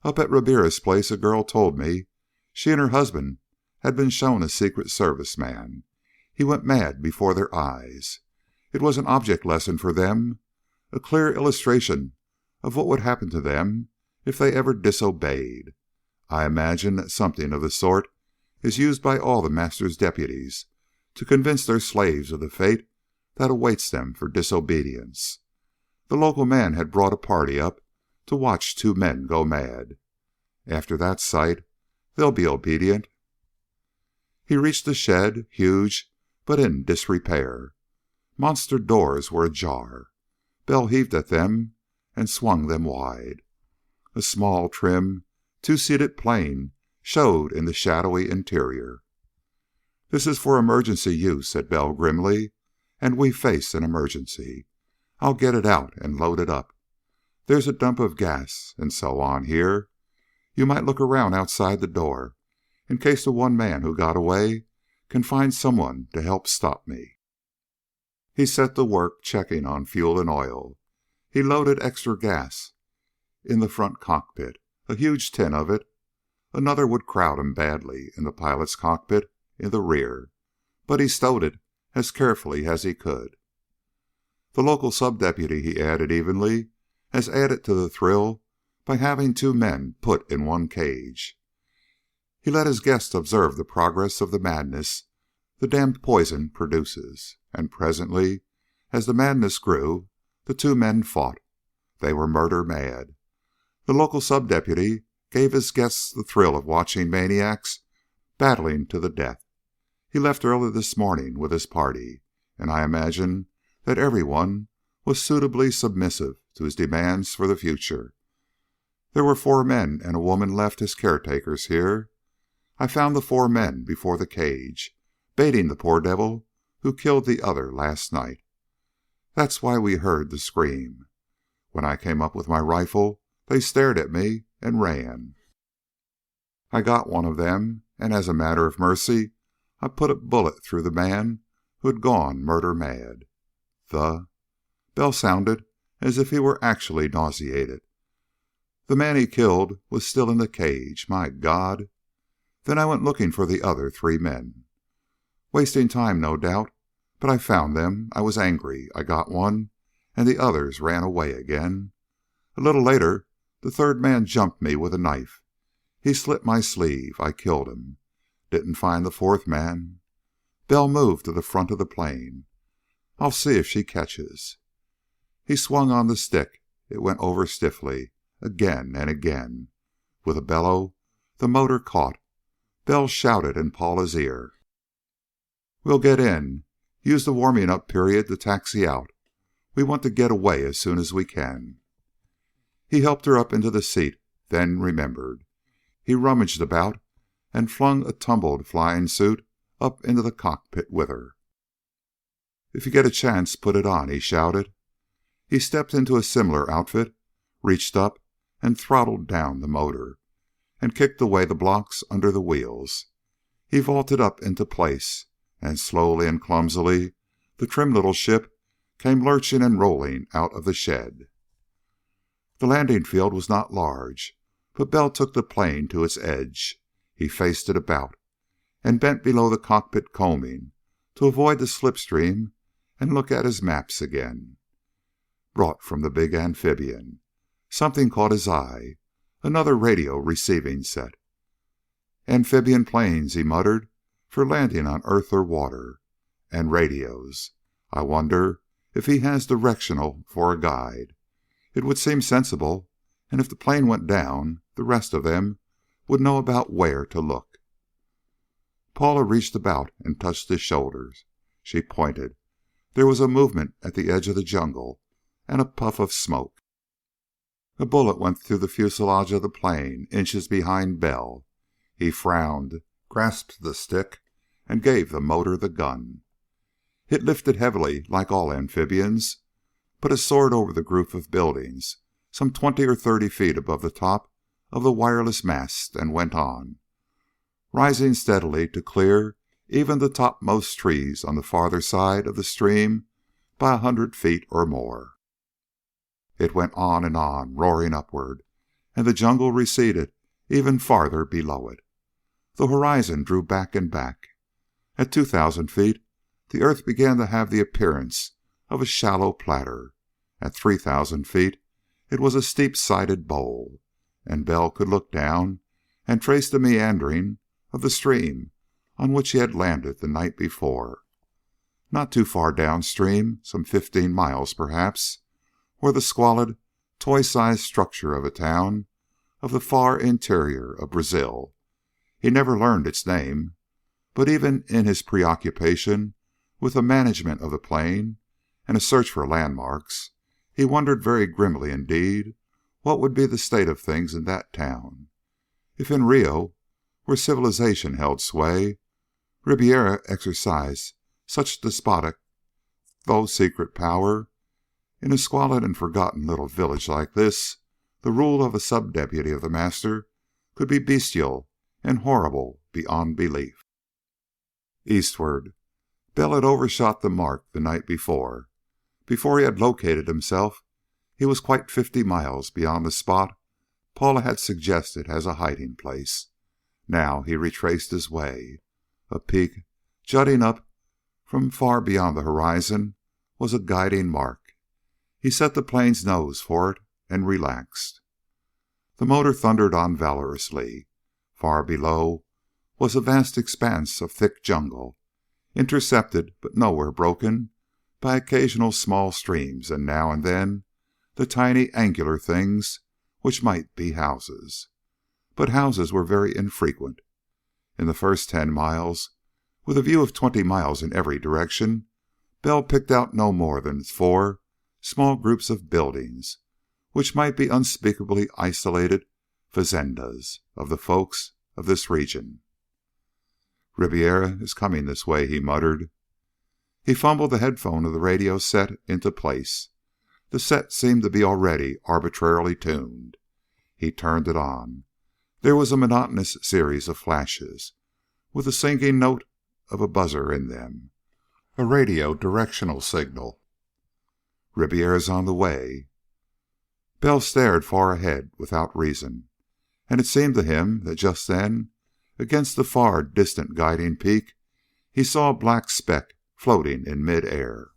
[SPEAKER 1] Up at Ribiera's place a girl told me she and her husband had been shown a Secret Service man. He went mad before their eyes. It was an object lesson for them, a clear illustration of what would happen to them if they ever disobeyed. I imagine that something of the sort is used by all the master's deputies to convince their slaves of the fate that awaits them for disobedience. The local man had brought a party up to watch two men go mad. After that sight, they'll be obedient. He reached the shed, huge but in disrepair. Monster doors were ajar. Bell heaved at them and swung them wide. A small, trim, two-seated plane showed in the shadowy interior. "This is for emergency use," said Bell grimly, "and we face an emergency. I'll get it out and load it up. There's a dump of gas and so on here. You might look around outside the door in case the one man who got away can find someone to help stop me." He set to work checking on fuel and oil. He loaded extra gas in the front cockpit, a huge tin of it. Another would crowd him badly in the pilot's cockpit in the rear, but he stowed it as carefully as he could. "The local sub-deputy," he added evenly, "has added to the thrill by having two men put in one cage." He let his guest observe the progress of the madness the damned poison produces, and presently, as the madness grew, the two men fought. They were murder mad. The local sub-deputy gave his guests the thrill of watching maniacs battling to the death. He left early this morning with his party, and I imagine that everyone was suitably submissive to his demands for the future. There were 4 men and a woman left as caretakers here. I found the 4 men before the cage, baiting the poor devil who killed the other last night. That's why we heard the scream. When I came up with my rifle, they stared at me and ran. I got one of them, and as a matter of mercy, I put a bullet through the man who had gone murder mad. Bell sounded as if he were actually nauseated. The man he killed was still in the cage. My God! Then I went looking for the other 3 men. Wasting time, no doubt, but I found them. I was angry. I got one, and the others ran away again. A little later, the 3rd man jumped me with a knife. He slit my sleeve. I killed him. Didn't find the 4th man. Bell moved to the front of the plane. "I'll see if she catches." He swung on the stick. It went over stiffly, again and again. With a bellow, the motor caught. Bell shouted in Paula's ear. "We'll get in. Use the warming up period to taxi out. We want to get away as soon as we can." He helped her up into the seat, then remembered. He rummaged about and flung a tumbled flying suit up into the cockpit with her. "If you get a chance, put it on," he shouted. He stepped into a similar outfit, reached up and throttled down the motor, and kicked away the blocks under the wheels. He vaulted up into place, and slowly and clumsily the trim little ship came lurching and rolling out of the shed. The landing field was not large, but Bell took the plane to its edge. He faced it about, and bent below the cockpit combing to avoid the slipstream and look at his maps again. Brought from the big amphibian. Something caught his eye. Another radio receiving set. "Amphibian planes," he muttered, "for landing on earth or water. And radios. I wonder if he has directional for a guide. It would seem sensible, and if the plane went down, the rest of them would know about where to look." Paula reached about and touched his shoulders. She pointed. There was a movement at the edge of the jungle, and a puff of smoke. A bullet went through the fuselage of the plane, inches behind Bell. He frowned, grasped the stick, and gave the motor the gun. It lifted heavily, like all amphibians, but it soared over the group of buildings some 20 or 30 feet above the top of the wireless mast and went on, rising steadily to clear even the topmost trees on the farther side of the stream by 100 feet or more. It went on and on, roaring upward, and the jungle receded even farther below it. The horizon drew back and back. At 2,000 feet, the earth began to have the appearance of a shallow platter. At 3,000 feet, it was a steep-sided bowl, and Bell could look down and trace the meandering of the stream on which he had landed the night before. Not too far downstream, some 15 miles perhaps, or the squalid, toy-sized structure of a town of the far interior of Brazil. He never learned its name, but even in his preoccupation with the management of the plane and a search for landmarks, he wondered very grimly indeed what would be the state of things in that town. If in Rio, where civilization held sway, Ribiera exercised such despotic though secret power, in a squalid and forgotten little village like this, the rule of a sub-deputy of the master could be bestial and horrible beyond belief. Eastward, Bell had overshot the mark the night before. Before he had located himself, he was quite 50 miles beyond the spot Paula had suggested as a hiding place. Now he retraced his way. A peak jutting up from far beyond the horizon was a guiding mark. He set the plane's nose for it and relaxed. The motor thundered on valorously. Far below was a vast expanse of thick jungle, intercepted but nowhere broken by occasional small streams and now and then the tiny angular things which might be houses. But houses were very infrequent. In the first 10 miles, with a view of 20 miles in every direction, Bell picked out no more than 4 small groups of buildings, which might be unspeakably isolated fazendas of the folks of this region. "Ribiera is coming this way," he muttered. He fumbled the headphone of the radio set into place. The set seemed to be already arbitrarily tuned. He turned it on. There was a monotonous series of flashes, with the sinking note of a buzzer in them. A radio directional signal. "Ribiera's on the way." Bell stared far ahead without reason, and it seemed to him that just then, against the far distant guiding peak, he saw a black speck floating in mid-air.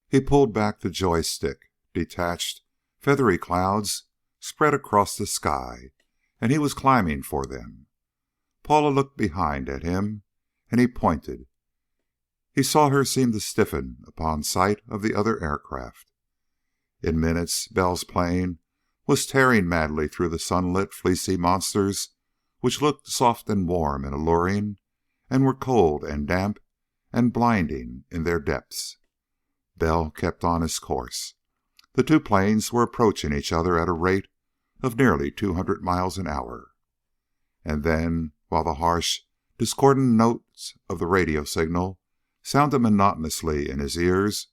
[SPEAKER 1] He pulled back the joystick. Detached, feathery clouds spread across the sky, and he was climbing for them. Paula looked behind at him, and he pointed. He saw her seem to stiffen upon sight of the other aircraft. In minutes, Bell's plane was tearing madly through the sunlit, fleecy monsters which looked soft and warm and alluring and were cold and damp and blinding in their depths. Bell kept on his course. The 2 planes were approaching each other at a rate of nearly 200 miles an hour. And then, while the harsh, discordant notes of the radio signal sounded monotonously in his ears,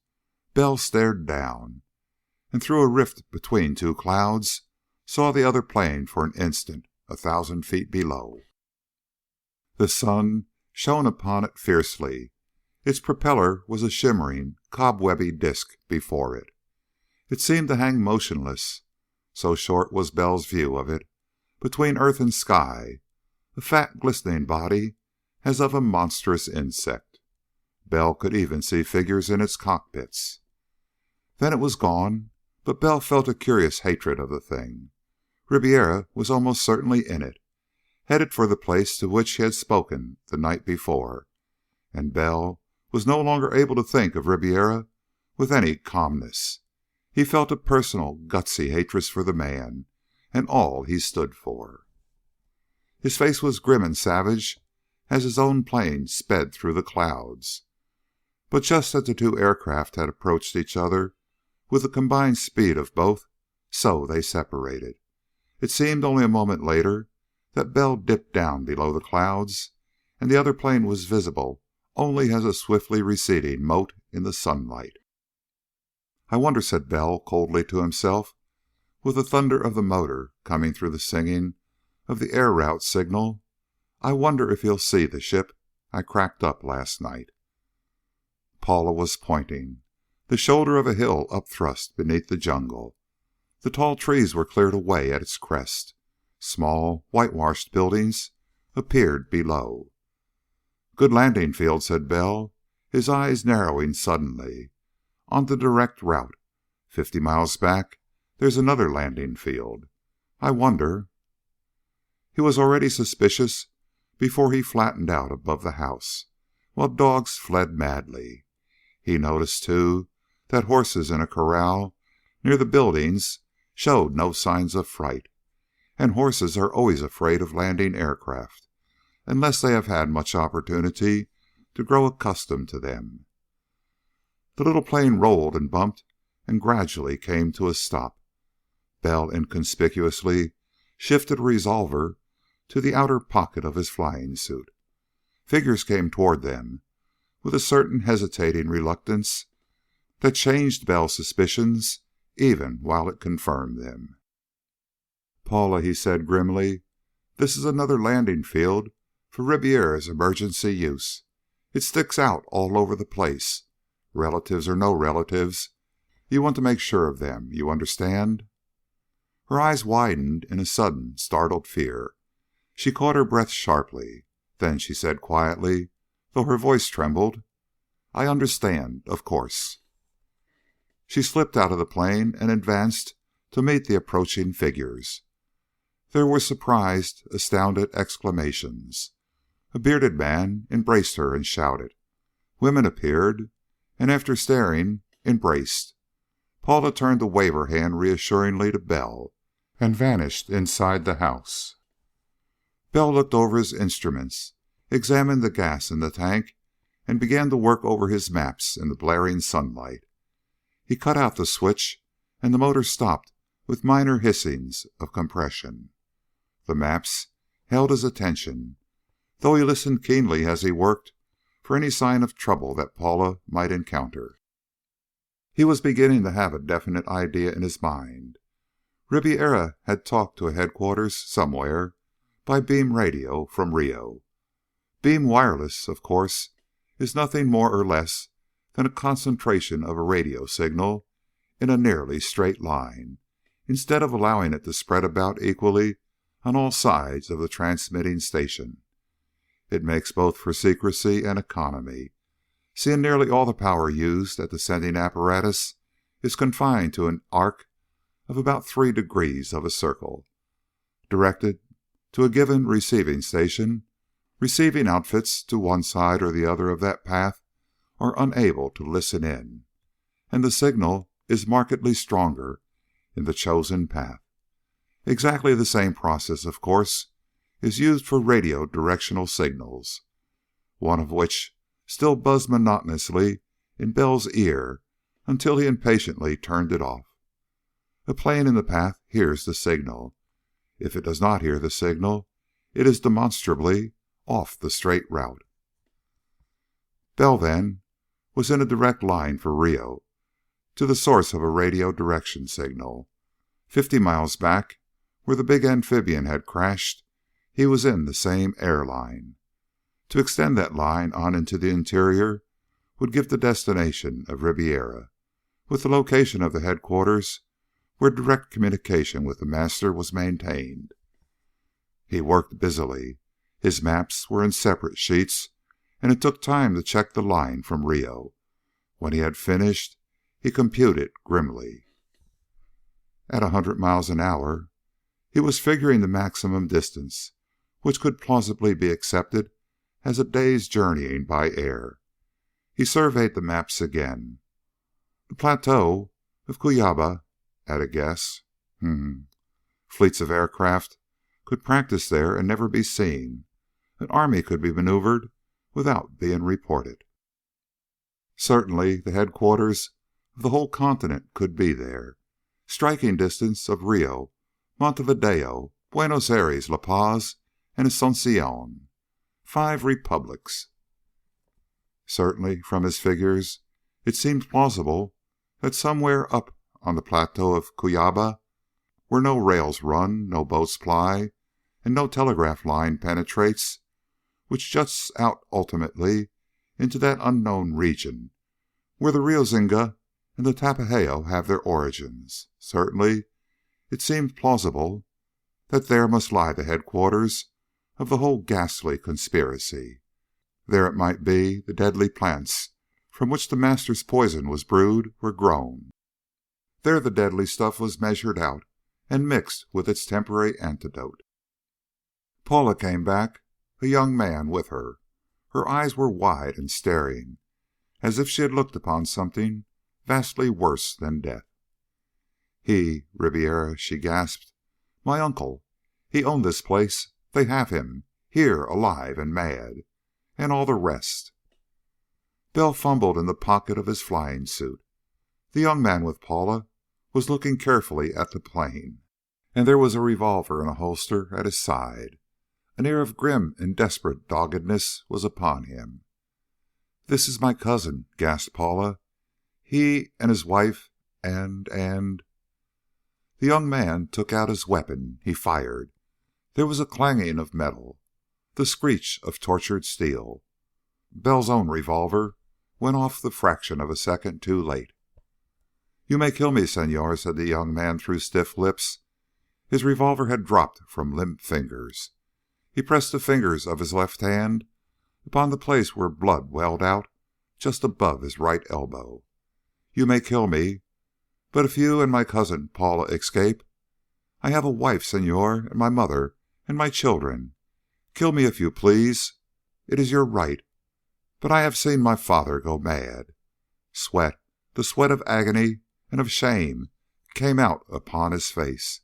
[SPEAKER 1] Bell stared down, and through a rift between 2 clouds saw the other plane for an instant 1,000 feet below. The sun shone upon it fiercely. Its propeller was a shimmering, cobwebby disk before it. It seemed to hang motionless, so short was Bell's view of it, between earth and sky, a fat, glistening body as of a monstrous insect. Bell could even see figures in its cockpits. Then it was gone, but Bell felt a curious hatred of the thing. Ribiera was almost certainly in it, headed for the place to which he had spoken the night before, and Bell was no longer able to think of Ribiera with any calmness. He felt a personal, gutsy hatred for the man and all he stood for. His face was grim and savage as his own plane sped through the clouds. But just as the 2 aircraft had approached each other with the combined speed of both, so they separated. It seemed only a moment later that Bell dipped down below the clouds, and the other plane was visible only as a swiftly receding mote in the sunlight. "I wonder," said Bell coldly to himself, with the thunder of the motor coming through the singing of the air route signal, "I wonder if he'll see the ship I cracked up last night." Paula was pointing. The shoulder of a hill upthrust beneath the jungle. The tall trees were cleared away at its crest. Small, whitewashed buildings appeared below. "Good landing field," said Bell, his eyes narrowing suddenly. "On the direct route. 50 miles back, there's another landing field. I wonder..." He was already suspicious before he flattened out above the house, while dogs fled madly. He noticed, too, that horses in a corral near the buildings showed no signs of fright, and horses are always afraid of landing aircraft, unless they have had much opportunity to grow accustomed to them. The little plane rolled and bumped and gradually came to a stop. Bell inconspicuously shifted a revolver to the outer pocket of his flying suit. Figures came toward them with a certain hesitating reluctance that changed Bell's suspicions even while it confirmed them. "Paula," he said grimly, "this is another landing field for Ribiera's emergency use. It sticks out all over the place. Relatives or no relatives, you want to make sure of them. You understand?" Her eyes widened in a sudden, startled fear. She caught her breath sharply. Then she said quietly, though her voice trembled, "I understand, of course." She slipped out of the plane and advanced to meet the approaching figures. There were surprised, astounded exclamations. A bearded man embraced her and shouted. Women appeared, and after staring, embraced. Paula turned to wave her hand reassuringly to Bell and vanished inside the house. Bell looked over his instruments, examined the gas in the tank, and began to work over his maps in the blaring sunlight. He cut out the switch, and the motor stopped with minor hissings of compression. The maps held his attention, though he listened keenly as he worked for any sign of trouble that Paula might encounter. He was beginning to have a definite idea in his mind. Ribiera had talked to a headquarters somewhere by beam radio from Rio. Beam wireless, of course, is nothing more or less than a concentration of a radio signal in a nearly straight line, instead of allowing it to spread about equally on all sides of the transmitting station. It makes both for secrecy and economy, seeing nearly all the power used at the sending apparatus is confined to an arc of about 3 degrees of a circle, directed to a given receiving station. Receiving outfits to one side or the other of that path are unable to listen in, and the signal is markedly stronger in the chosen path. Exactly the same process, of course, is used for radio directional signals, one of which still buzzed monotonously in Bell's ear until he impatiently turned it off. A plane in the path hears the signal. If it does not hear the signal, it is demonstrably off the straight route. Bell, then, was in a direct line for Rio, to the source of a radio direction signal. 50 miles back, where the big amphibian had crashed, he was in the same air line. To extend that line on into the interior would give the destination of Ribiera, with the location of the headquarters where direct communication with the master was maintained. He worked busily. His maps were in separate sheets, and it took time to check the line from Rio. When he had finished, he computed grimly. At 100 miles an hour, he was figuring the maximum distance, which could plausibly be accepted as a day's journeying by air. He surveyed the maps again. The plateau of Cuyaba, at a guess. Fleets of aircraft could practice there and never be seen. An army could be maneuvered without being reported. Certainly, the headquarters of the whole continent could be there. Striking distance of Rio, Montevideo, Buenos Aires, La Paz, and Asunción. 5 republics. Certainly, from his figures, it seemed plausible that somewhere up on the plateau of Cuyaba, where no rails run, no boats ply, and no telegraph line penetrates, which juts out ultimately into that unknown region where the Rio Zinga and the Tapajeo have their origins. Certainly, it seemed plausible that there must lie the headquarters of the whole ghastly conspiracy. There, it might be, the deadly plants from which the master's poison was brewed were grown. There the deadly stuff was measured out and mixed with its temporary antidote. Paula came back, a young man with her. Her eyes were wide and staring, as if she had looked upon something vastly worse than death. Ribiera, she gasped. My uncle. He owned this place. They have him. Here, alive and mad. And all the rest. Bell fumbled in the pocket of his flying suit. The young man with Paula was looking carefully at the plane, and there was a revolver in a holster at his side. An air of grim and desperate doggedness was upon him. "This is my cousin," gasped Paula. "He and his wife and..." The young man took out his weapon. He fired. There was a clanging of metal, the screech of tortured steel. Bell's own revolver went off the fraction of a second too late. "You may kill me, senor," said the young man through stiff lips. His revolver had dropped from limp fingers. He pressed the fingers of his left hand upon the place where blood welled out just above his right elbow. "You may kill me, but if you and my cousin Paula escape, I have a wife, senor, and my mother, and my children. Kill me if you please. It is your right. But I have seen my father go mad." Sweat, the sweat of agony and of shame, came out upon his face.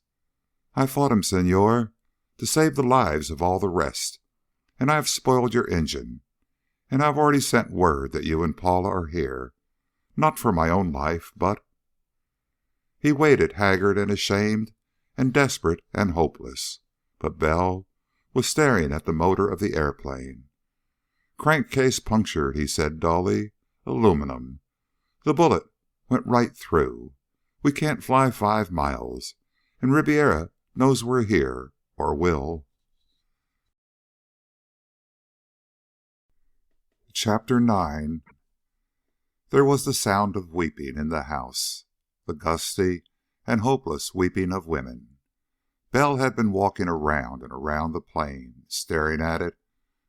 [SPEAKER 1] "I fought him, senor, to save the lives of all the rest, and I have spoiled your engine, and I have already sent word that you and Paula are here. Not for my own life, but..." He waited, haggard and ashamed and desperate and hopeless, but Bell was staring at the motor of the airplane. "Crankcase punctured," he said dully. "Aluminum. The bullet went right through. We can't fly 5 miles, and Ribiera knows we're here, or will." Chapter 9. There was the sound of weeping in the house, the gusty and hopeless weeping of women. Bell had been walking around and around the plane, staring at it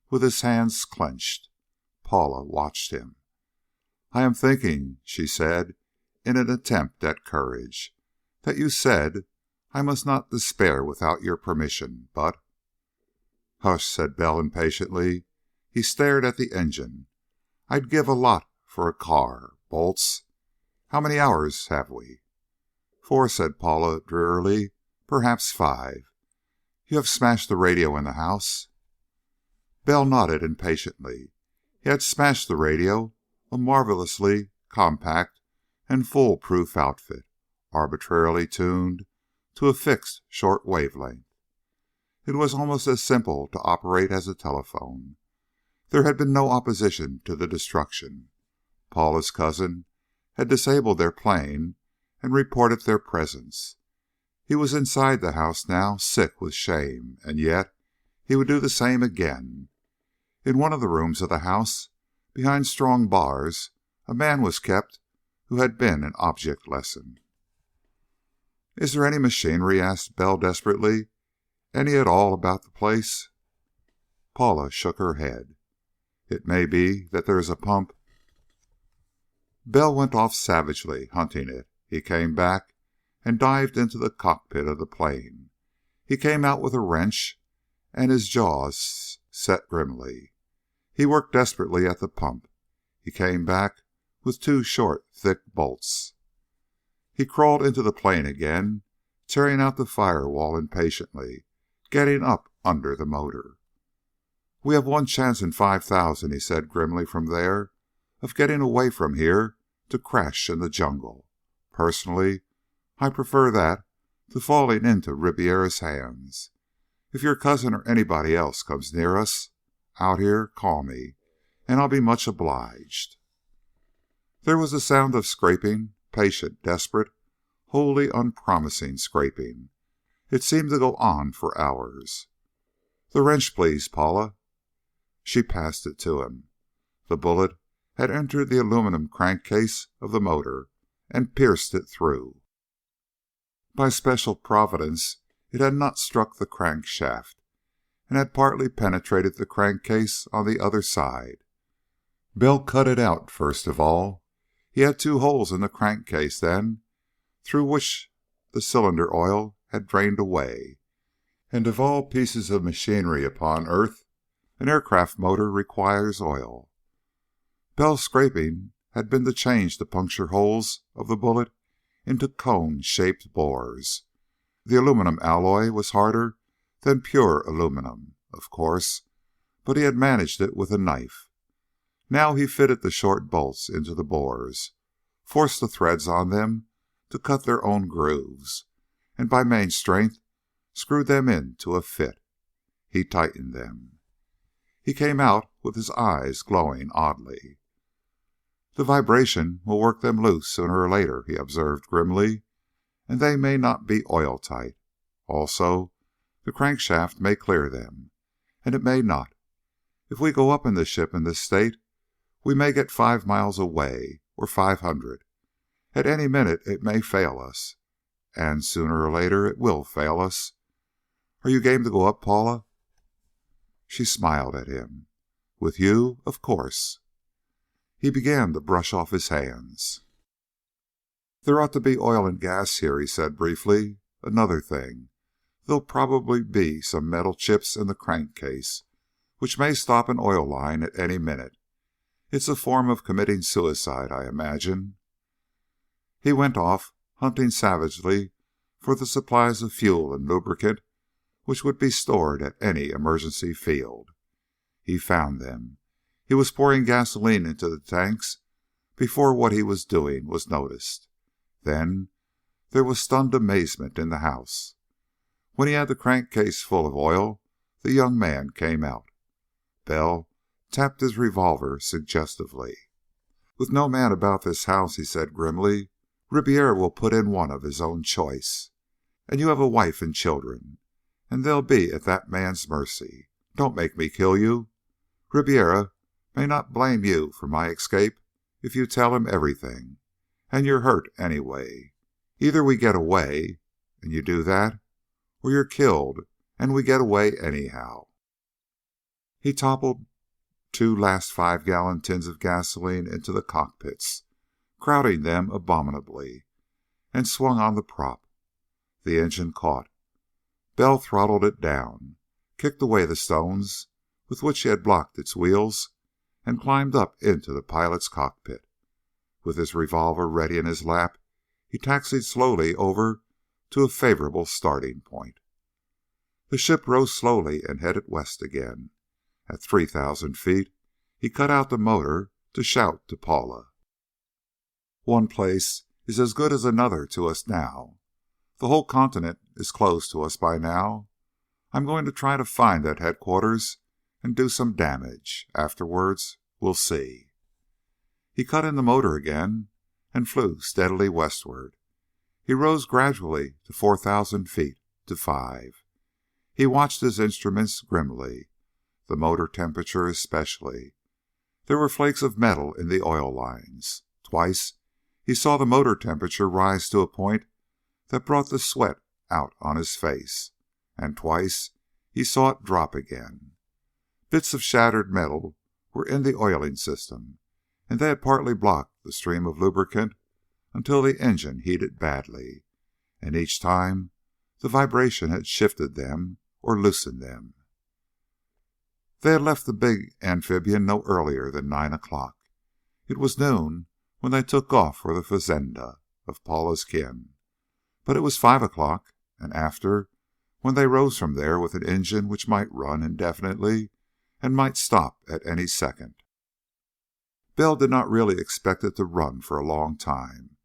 [SPEAKER 1] with his hands clenched. Paula watched him. "I am thinking," she said, in an attempt at courage, "that you said I must not despair without your permission, but..." "Hush," said Bell impatiently. He stared at the engine. "I'd give a lot for a car. Bolts. How many hours have we?" "4," said Paula drearily. "Perhaps 5. You have smashed the radio in the house?" Bell nodded impatiently. He had smashed the radio, a marvelously compact and foolproof outfit, arbitrarily tuned to a fixed short wavelength. It was almost as simple to operate as a telephone. There had been no opposition to the destruction. Paula's cousin had disabled their plane and reported their presence. He was inside the house now, sick with shame, and yet he would do the same again. In one of the rooms of the house, behind strong bars, a man was kept who had been an object lesson. "Is there any machinery?" asked Bell desperately. "Any at all about the place?" Paula shook her head. "It may be that there is a pump." Bell went off savagely, hunting it. He came back and dived into the cockpit of the plane. He came out with a wrench, and his jaws set grimly. He worked desperately at the pump. He came back with 2 short, thick bolts. He crawled into the plane again, tearing out the firewall impatiently, getting up under the motor. "We have 1 chance in 5,000, he said grimly from there, "of getting away from here to crash in the jungle. Personally, I prefer that to falling into Ribiera's hands. If your cousin or anybody else comes near us out here, call me, and I'll be much obliged." There was the sound of scraping, patient, desperate, wholly unpromising scraping. It seemed to go on for hours. "The wrench, please, Paula." She passed it to him. The bullet had entered the aluminum crankcase of the motor and pierced it through. By special providence, it had not struck the crankshaft, and had partly penetrated the crankcase on the other side. Bell cut it out first of all. He had 2 holes in the crankcase then, through which the cylinder oil had drained away. And of all pieces of machinery upon earth, an aircraft motor requires oil. Bell's scraping had been to change the puncture holes of the bullet into cone-shaped bores. The aluminum alloy was harder than pure aluminum, of course, but he had managed it with a knife. Now he fitted the short bolts into the bores, forced the threads on them to cut their own grooves, and by main strength screwed them into a fit. He tightened them. He came out with his eyes glowing oddly. "The vibration will work them loose sooner or later," he observed grimly, "and they may not be oil tight. Also, the crankshaft may clear them, and it may not. If we go up in the ship in this state, we may get 5 miles away, or 500. At any minute it may fail us, and sooner or later it will fail us. Are you game to go up, Paula?" She smiled at him. "With you, of course." He began to brush off his hands. "There ought to be oil and gas here," he said briefly. "Another thing, there'll probably be some metal chips in the crankcase, which may stop an oil line at any minute. It's a form of committing suicide, I imagine." He went off, hunting savagely for the supplies of fuel and lubricant which would be stored at any emergency field. He found them. He was pouring gasoline into the tanks before what he was doing was noticed. Then there was stunned amazement in the house. When he had the crankcase full of oil, the young man came out. Bell tapped his revolver suggestively. "With no man about this house," he said grimly, "Ribiera will put in one of his own choice. And you have a wife and children, and they'll be at that man's mercy. Don't make me kill you. Ribiera may not blame you for my escape if you tell him everything, and you're hurt anyway. Either we get away, and you do that, or you're killed, and we get away anyhow." He toppled 2 last 5-gallon tins of gasoline into the cockpits, crowding them abominably, and swung on the prop. The engine caught. Bell throttled it down, kicked away the stones with which he had blocked its wheels, and climbed up into the pilot's cockpit. With his revolver ready in his lap, he taxied slowly over to a favorable starting point. The ship rose slowly and headed west again. At 3,000 feet, he cut out the motor to shout to Paula. "One place is as good as another to us now. The whole continent is closed to us by now. I'm going to try to find that headquarters and do some damage. Afterwards, we'll see." He cut in the motor again and flew steadily westward. He rose gradually to 4,000 feet, to 5. He watched his instruments grimly, the motor temperature especially. There were flakes of metal in the oil lines. Twice he saw the motor temperature rise to a point that brought the sweat out on his face, and twice he saw it drop again. Bits of shattered metal were in the oiling system, and they had partly blocked the stream of lubricant until the engine heated badly, and each time the vibration had shifted them or loosened them. They had left the big amphibian no earlier than 9 o'clock. It was noon when they took off for the fazenda of Paula's kin, but it was 5 o'clock and after when they rose from there with an engine which might run indefinitely and might stop at any second. Bell did not really expect it to run for a long time.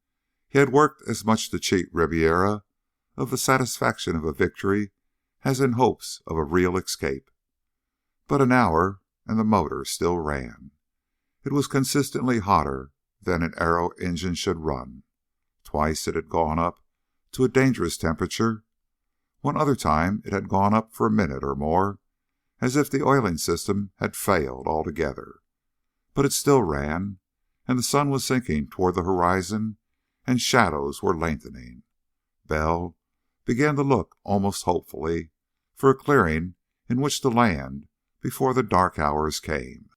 [SPEAKER 1] He had worked as much to cheat Ribiera of the satisfaction of a victory as in hopes of a real escape. But an hour, and the motor still ran. It was consistently hotter than an aero engine should run. Twice it had gone up to a dangerous temperature. One other time it had gone up for a minute or more, as if the oiling system had failed altogether. But it still ran, and the sun was sinking toward the horizon, and shadows were lengthening. Bell began to look almost hopefully for a clearing in which to land before the dark hours came.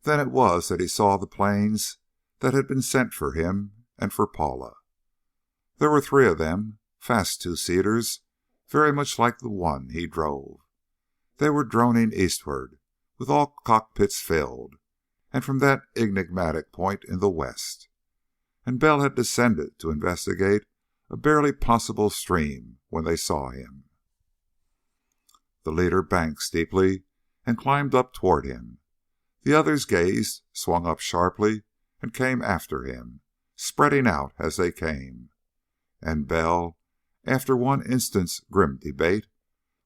[SPEAKER 1] Then it was that he saw the planes that had been sent for him and for Paula. There were 3 of them, fast 2-seaters, very much like the one he drove. They were droning eastward, with all cockpits filled, and from that enigmatic point in the west. and Bell had descended to investigate a barely possible stream when they saw him. The leader banked steeply and climbed up toward him. The others gazed, swung up sharply, and came after him, spreading out as they came. And Bell, after one instant's grim debate,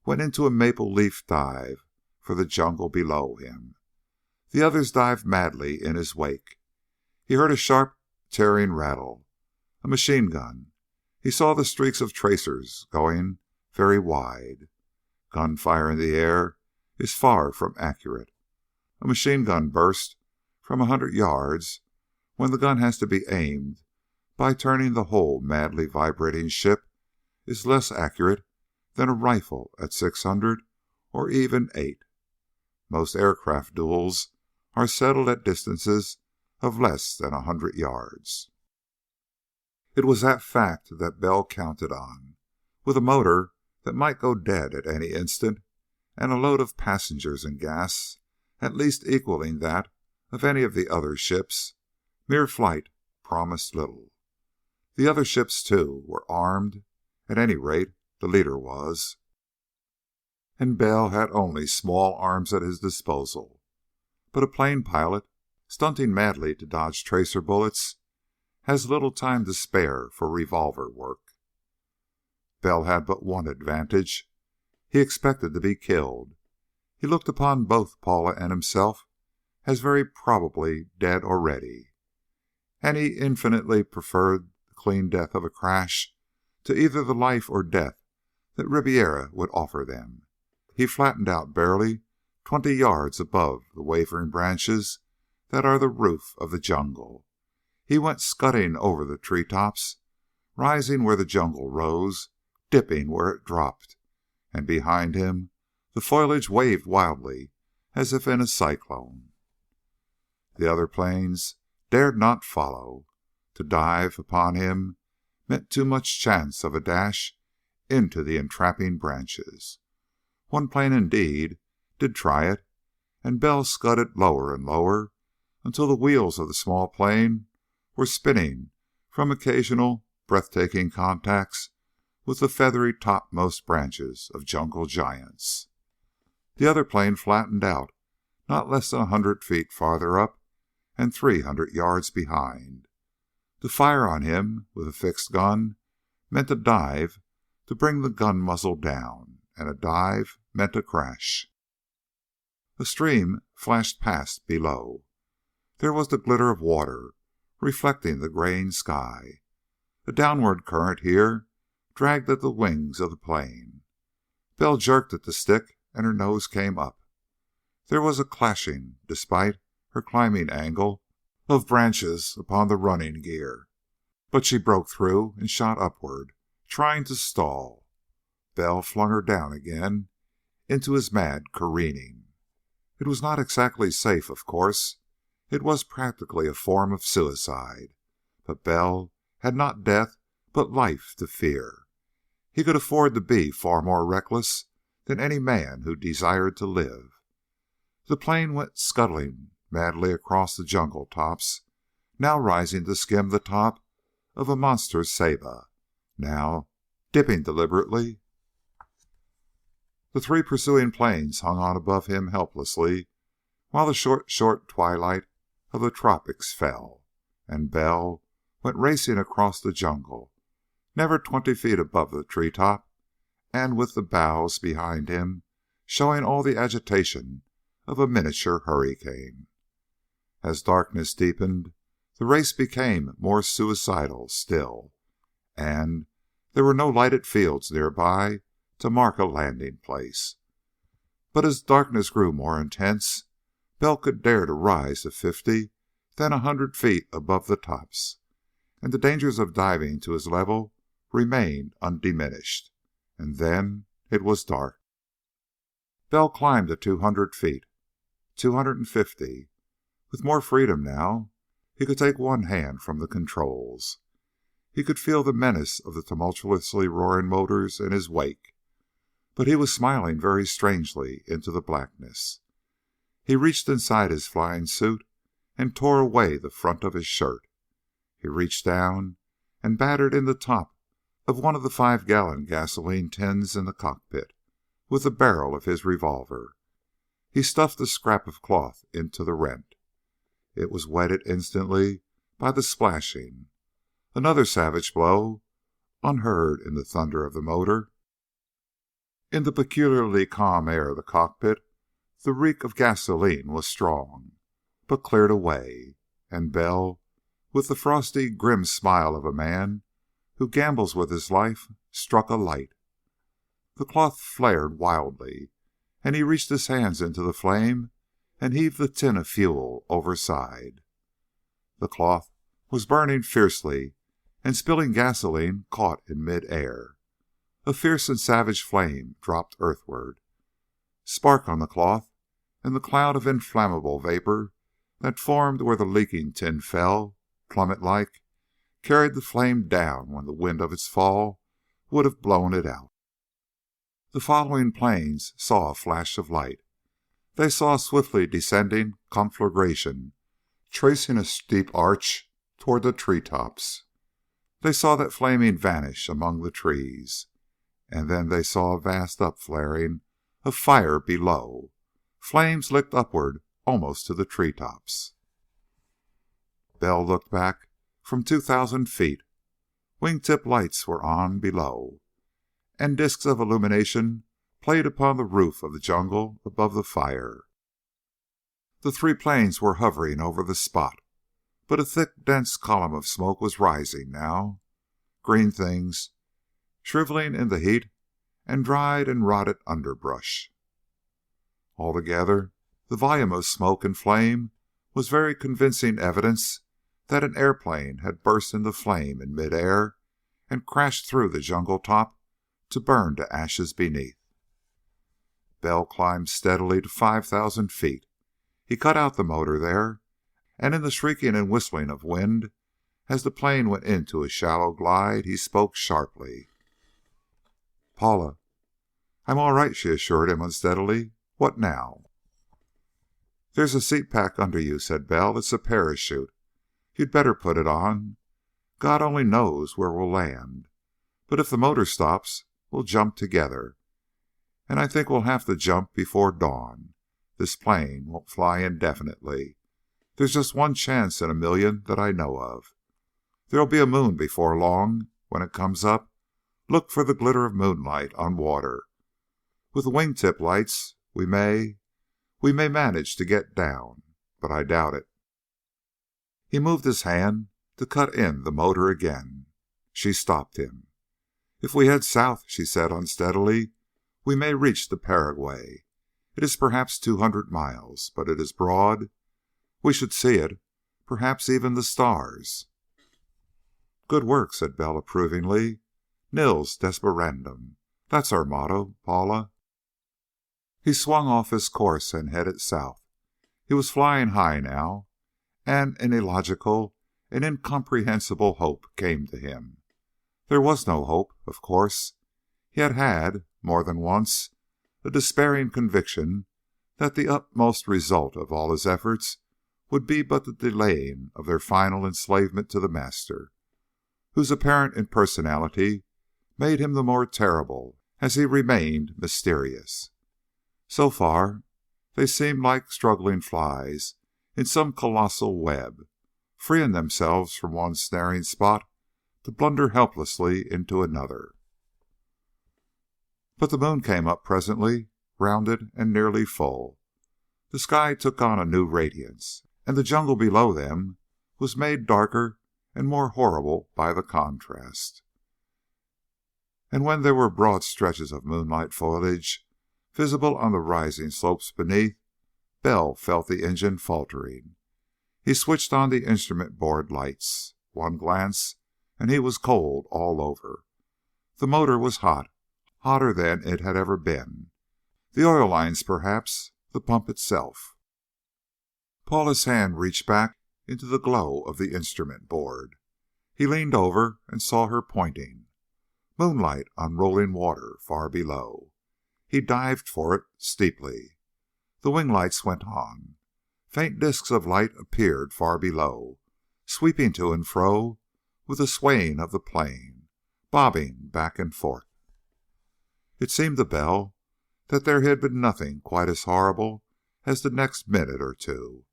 [SPEAKER 1] went into a maple leaf dive for the jungle below him. The others dived madly in his wake. He heard a sharp, tearing rattle. A machine gun. He saw the streaks of tracers going very wide. Gunfire in the air is far from accurate. A machine gun burst from 100 yards when the gun has to be aimed by turning the whole madly vibrating ship is less accurate than a rifle at 600 or even 8. Most aircraft duels are settled at distances of less than 100 yards. It was that fact that Bell counted on. With a motor that might go dead at any instant, and a load of passengers and gas at least equaling that of any of the other ships, mere flight promised little. The other ships, too, were armed. At any rate, the leader was. And Bell had only small arms at his disposal. But a plane pilot, stunting madly to dodge tracer bullets, has little time to spare for revolver work. Bell had but one advantage. He expected to be killed. He looked upon both Paula and himself as very probably dead already, and he infinitely preferred the clean death of a crash to either the life or death that Riberia would offer them. He flattened out barely 20 yards above the wavering branches that are the roof of the jungle. He went scudding over the treetops, rising where the jungle rose, dipping where it dropped, and behind him the foliage waved wildly as if in a cyclone. The other planes dared not follow. To dive upon him meant too much chance of a dash into the entrapping branches. One plane, indeed, did try it, and Bell scudded lower and lower until the wheels of the small plane were spinning from occasional breathtaking contacts with the feathery topmost branches of jungle giants. The other plane flattened out not less than 100 feet farther up and 300 yards behind. To fire on him with a fixed gun meant a dive to bring the gun muzzle down, and a dive meant a crash. A stream flashed past below. There was the glitter of water reflecting the graying sky. A downward current here dragged at the wings of the plane. Bell jerked at the stick, and her nose came up. There was a clashing, despite her climbing angle, of branches upon the running gear. But she broke through and shot upward, trying to stall. Bell flung her down again into his mad careening. It was not exactly safe, of course. It was practically a form of suicide. But Bell had not death, but life to fear. He could afford to be far more reckless than any man who desired to live. The plane went scuttling madly across the jungle tops, now rising to skim the top of a monster ceiba, now dipping deliberately. The three pursuing planes hung on above him helplessly, while the short twilight of the tropics fell, and Bell went racing across the jungle, never 20 feet above the treetop, and with the boughs behind him showing all the agitation of a miniature hurricane. As darkness deepened, the race became more suicidal still, and there were no lighted fields nearby to mark a landing place. But as darkness grew more intense, Bell could dare to rise to 50, then 100 feet above the tops, and the dangers of diving to his level remained undiminished. And then it was dark. Bell climbed to 200 feet, 250. With more freedom now, he could take one hand from the controls. He could feel the menace of the tumultuously roaring motors in his wake. But he was smiling very strangely into the blackness. He reached inside his flying suit and tore away the front of his shirt. He reached down and battered in the top of one of the 5-gallon gasoline tins in the cockpit with the barrel of his revolver. He stuffed a scrap of cloth into the rent. It was wetted instantly by the splashing. Another savage blow, unheard in the thunder of the motor. In the peculiarly calm air of the cockpit, the reek of gasoline was strong, but cleared away, and Bell, with the frosty, grim smile of a man who gambles with his life, struck a light. The cloth flared wildly, and he reached his hands into the flame and heaved the tin of fuel overside. The cloth was burning fiercely, and spilling gasoline caught in mid-air. A fierce and savage flame dropped earthward. Spark on the cloth, and the cloud of inflammable vapor that formed where the leaking tin fell, plummet-like, carried the flame down when the wind of its fall would have blown it out. The following planes saw a flash of light. They saw a swiftly descending conflagration, tracing a steep arch toward the treetops. They saw that flaming vanish among the trees. And then they saw a vast upflaring of fire below. Flames licked upward almost to the treetops. Bell looked back from 2,000 feet. Wingtip lights were on below, and discs of illumination played upon the roof of the jungle above the fire. The 3 planes were hovering over the spot, but a thick, dense column of smoke was rising now. Green things shriveling in the heat, and dried and rotted underbrush. Altogether, the volume of smoke and flame was very convincing evidence that an airplane had burst into flame in midair and crashed through the jungle top to burn to ashes beneath. Bell climbed steadily to 5,000 feet. He cut out the motor there, and in the shrieking and whistling of wind, as the plane went into a shallow glide, he spoke sharply. "Paula." "I'm all right," she assured him unsteadily. "What now?" "There's a seat pack under you," said Bell. "It's a parachute. You'd better put it on. God only knows where we'll land. But if the motor stops, we'll jump together. And I think we'll have to jump before dawn. This plane won't fly indefinitely. There's just one chance in a million that I know of. There'll be a moon before long. When it comes up, look for the glitter of moonlight on water. With the wingtip lights, we may manage to get down, but I doubt it." He moved his hand to cut in the motor again. She stopped him. "If we head south," she said unsteadily, "we may reach the Paraguay. It is perhaps 200 miles, but it is broad. We should see it, perhaps even the stars." "Good work," said Bell approvingly. "Nils desperandum. That's our motto, Paula." He swung off his course and headed south. He was flying high now, and an illogical and incomprehensible hope came to him. There was no hope, of course. He had had, more than once, a despairing conviction that the utmost result of all his efforts would be but the delaying of their final enslavement to the master, whose apparent impersonality made him the more terrible as he remained mysterious. So far, they seemed like struggling flies in some colossal web, freeing themselves from one snaring spot to blunder helplessly into another. But the moon came up presently, rounded and nearly full. The sky took on a new radiance, and the jungle below them was made darker and more horrible by the contrast. And when there were broad stretches of moonlight foliage visible on the rising slopes beneath, Bell felt the engine faltering. He switched on the instrument board lights. One glance, and he was cold all over. The motor was hot, hotter than it had ever been. The oil lines, perhaps, the pump itself. Paula's hand reached back into the glow of the instrument board. He leaned over and saw her pointing. Moonlight on rolling water far below. He dived for it steeply. The wing lights went on. Faint disks of light appeared far below, sweeping to and fro with the swaying of the plane, bobbing back and forth. It seemed to Bell that there had been nothing quite as horrible as the next minute or two.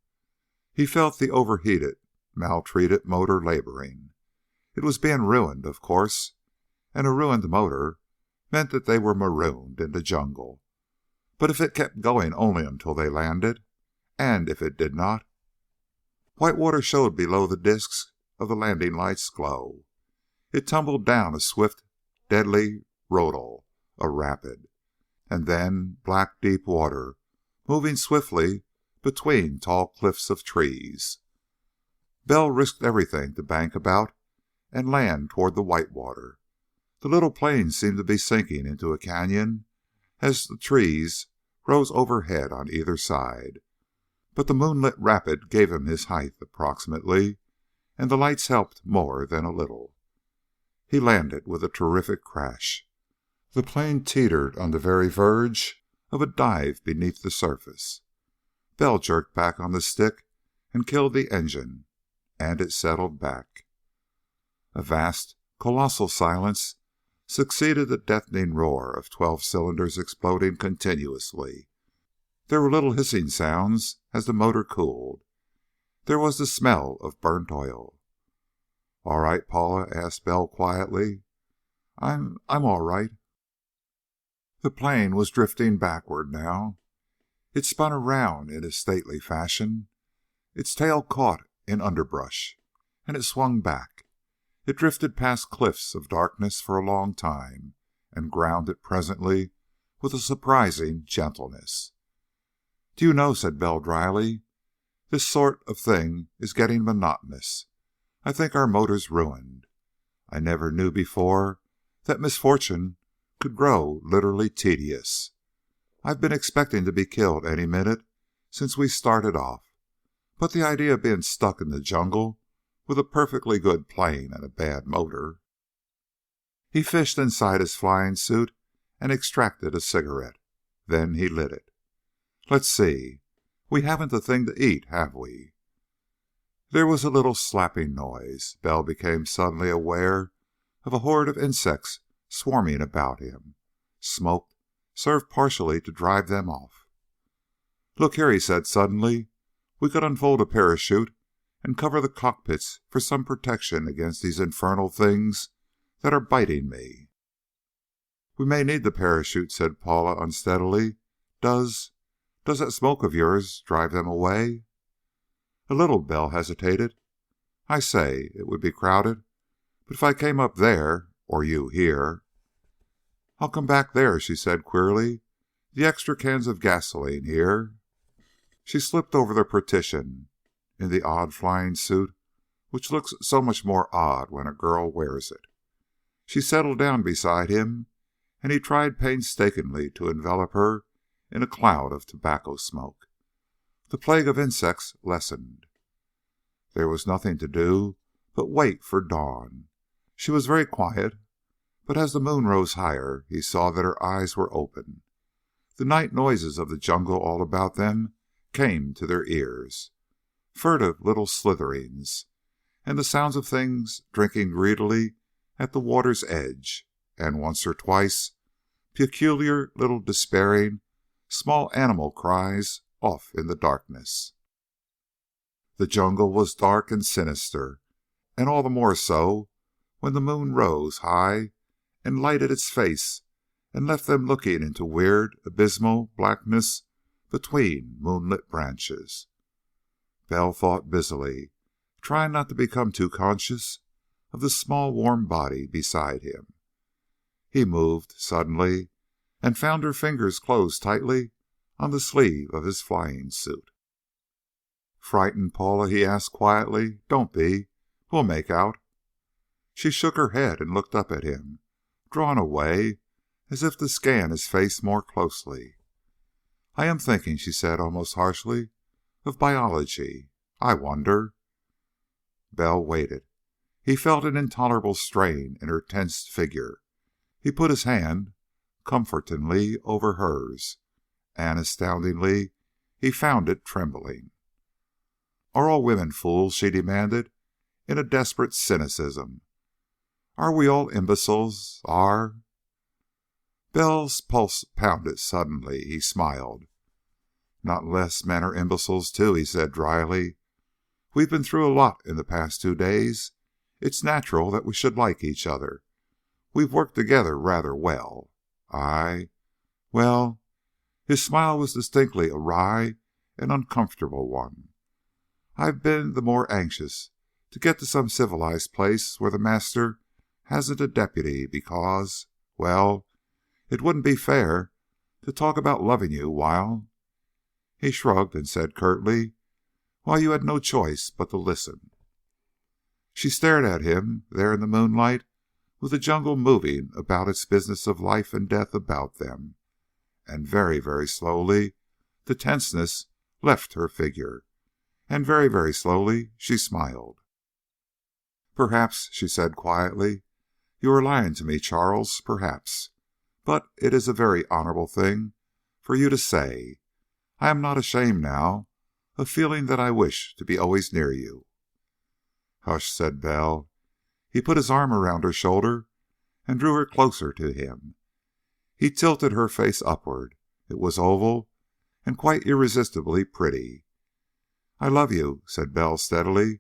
[SPEAKER 1] He felt the overheated, maltreated motor laboring. It was being ruined, of course, and a ruined motor meant that they were marooned in the jungle. But if it kept going only until they landed, and if it did not, white water showed below the discs of the landing lights' glow. It tumbled down a swift, deadly rodel, a rapid, and then black deep water moving swiftly between tall cliffs of trees. Bell risked everything to bank about and land toward the white water. The little plane seemed to be sinking into a canyon as the trees rose overhead on either side. But the moonlit rapid gave him his height, approximately, and the lights helped more than a little. He landed with a terrific crash. The plane teetered on the very verge of a dive beneath the surface. Bell jerked back on the stick and killed the engine, and it settled back. A vast, colossal silence succeeded the deafening roar of 12 cylinders exploding continuously. There were little hissing sounds as the motor cooled. There was the smell of burnt oil. "All right, Paula?" asked Bell quietly. I'm all right." The plane was drifting backward now. It spun around in a stately fashion. Its tail caught in underbrush, and it swung back. It drifted past cliffs of darkness for a long time, and grounded presently with a surprising gentleness. "Do you know," said Bell dryly, "this sort of thing is getting monotonous. I think our motor's ruined. I never knew before that misfortune could grow literally tedious. I've been expecting to be killed any minute since we started off, but the idea of being stuck in the jungle with a perfectly good plane and a bad motor." He fished inside his flying suit and extracted a cigarette. Then he lit it. "Let's see. We haven't a thing to eat, have we?" There was a little slapping noise. Bell became suddenly aware of a horde of insects swarming about him. Smoke served partially to drive them off. "Look here," he said suddenly. "We could unfold a parachute and cover the cockpits for some protection against these infernal things that are biting me." "We may need the parachute," said Paula unsteadily. Does that smoke of yours drive them away?" "A little." Bell hesitated. "I say, it would be crowded, but if I came up there, or you here—" "I'll come back there," she said queerly. "The extra cans of gasoline here." She slipped over the partition in the odd flying suit which looks so much more odd when a girl wears it. She settled down beside him, and he tried painstakingly to envelop her in a cloud of tobacco smoke. The plague of insects lessened. There was nothing to do but wait for dawn. She was very quiet, but as the moon rose higher, he saw that her eyes were open. The night noises of the jungle all about them came to their ears. Furtive little slitherings, and the sounds of things drinking greedily at the water's edge, and once or twice peculiar little despairing small animal cries off in the darkness. The jungle was dark and sinister, and all the more so when the moon rose high and lighted its face and left them looking into weird abysmal blackness between moonlit branches. Bell thought busily, trying not to become too conscious of the small warm body beside him. He moved suddenly and found her fingers closed tightly on the sleeve of his flying suit. "Frightened, Paula?" he asked quietly. "Don't be. We'll make out." She shook her head and looked up at him, drawn away as if to scan his face more closely. "I am thinking," she said almost harshly, "of biology. I wonder—" Bell waited. He felt an intolerable strain in her tensed figure. He put his hand comfortingly over hers, and astoundingly he found it trembling. "Are all women fools?" she demanded in a desperate cynicism. "Are we all imbeciles? Are—" Bell's pulse pounded suddenly. He smiled. "Not unless men are imbeciles, too," he said dryly. "We've been through a lot in the past 2 days. It's natural that we should like each other. We've worked together rather well. Well," his smile was distinctly a wry and uncomfortable one, "I've been the more anxious to get to some civilized place where the master hasn't a deputy because, well, it wouldn't be fair to talk about loving you while—" He shrugged and said curtly, "while you had no choice but to listen." She stared at him there in the moonlight, with the jungle moving about its business of life and death about them, and very, very slowly the tenseness left her figure, and very, very slowly she smiled. "Perhaps," she said quietly, "you are lying to me, Charles, perhaps. But it is a very honorable thing for you to say. I am not ashamed now of feeling that I wish to be always near you." "Hush," said Bell. He put his arm around her shoulder and drew her closer to him. He tilted her face upward. It was oval and quite irresistibly pretty. "I love you," said Bell steadily.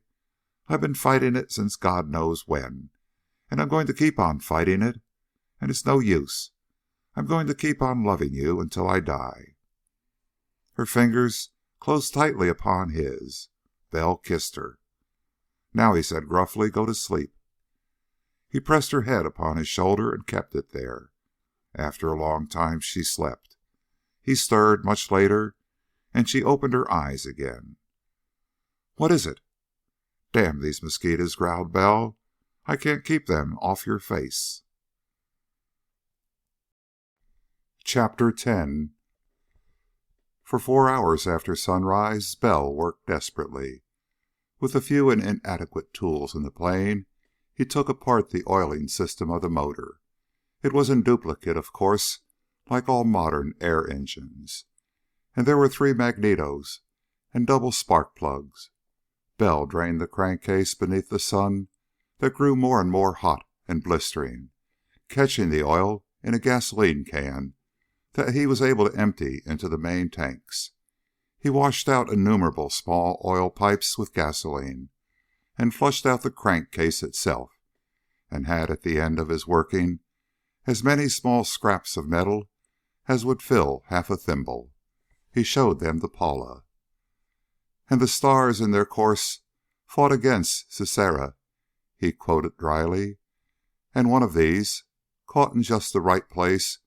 [SPEAKER 1] "I've been fighting it since God knows when, and I'm going to keep on fighting it, and it's no use. I'm going to keep on loving you until I die." Her fingers closed tightly upon his. Bell kissed her. "Now," he said gruffly, "go to sleep." He pressed her head upon his shoulder and kept it there. After a long time she slept. He stirred much later, and she opened her eyes again. "What is it?" "Damn these mosquitoes," growled Bell. "I can't keep them off your face." Chapter 10. For 4 hours after sunrise, Bell worked desperately. With the few and inadequate tools in the plane, he took apart the oiling system of the motor. It was in duplicate, of course, like all modern air engines, and there were 3 magnetos and double spark plugs. Bell drained the crankcase beneath the sun that grew more and more hot and blistering, catching the oil in a gasoline can that he was able to empty into the main tanks. He washed out innumerable small oil pipes with gasoline, and flushed out the crankcase itself, and had at the end of his working as many small scraps of metal as would fill half a thimble. He showed them to Paula. "And the stars in their course fought against Sisera," he quoted dryly. "And one of these, caught in just the right place,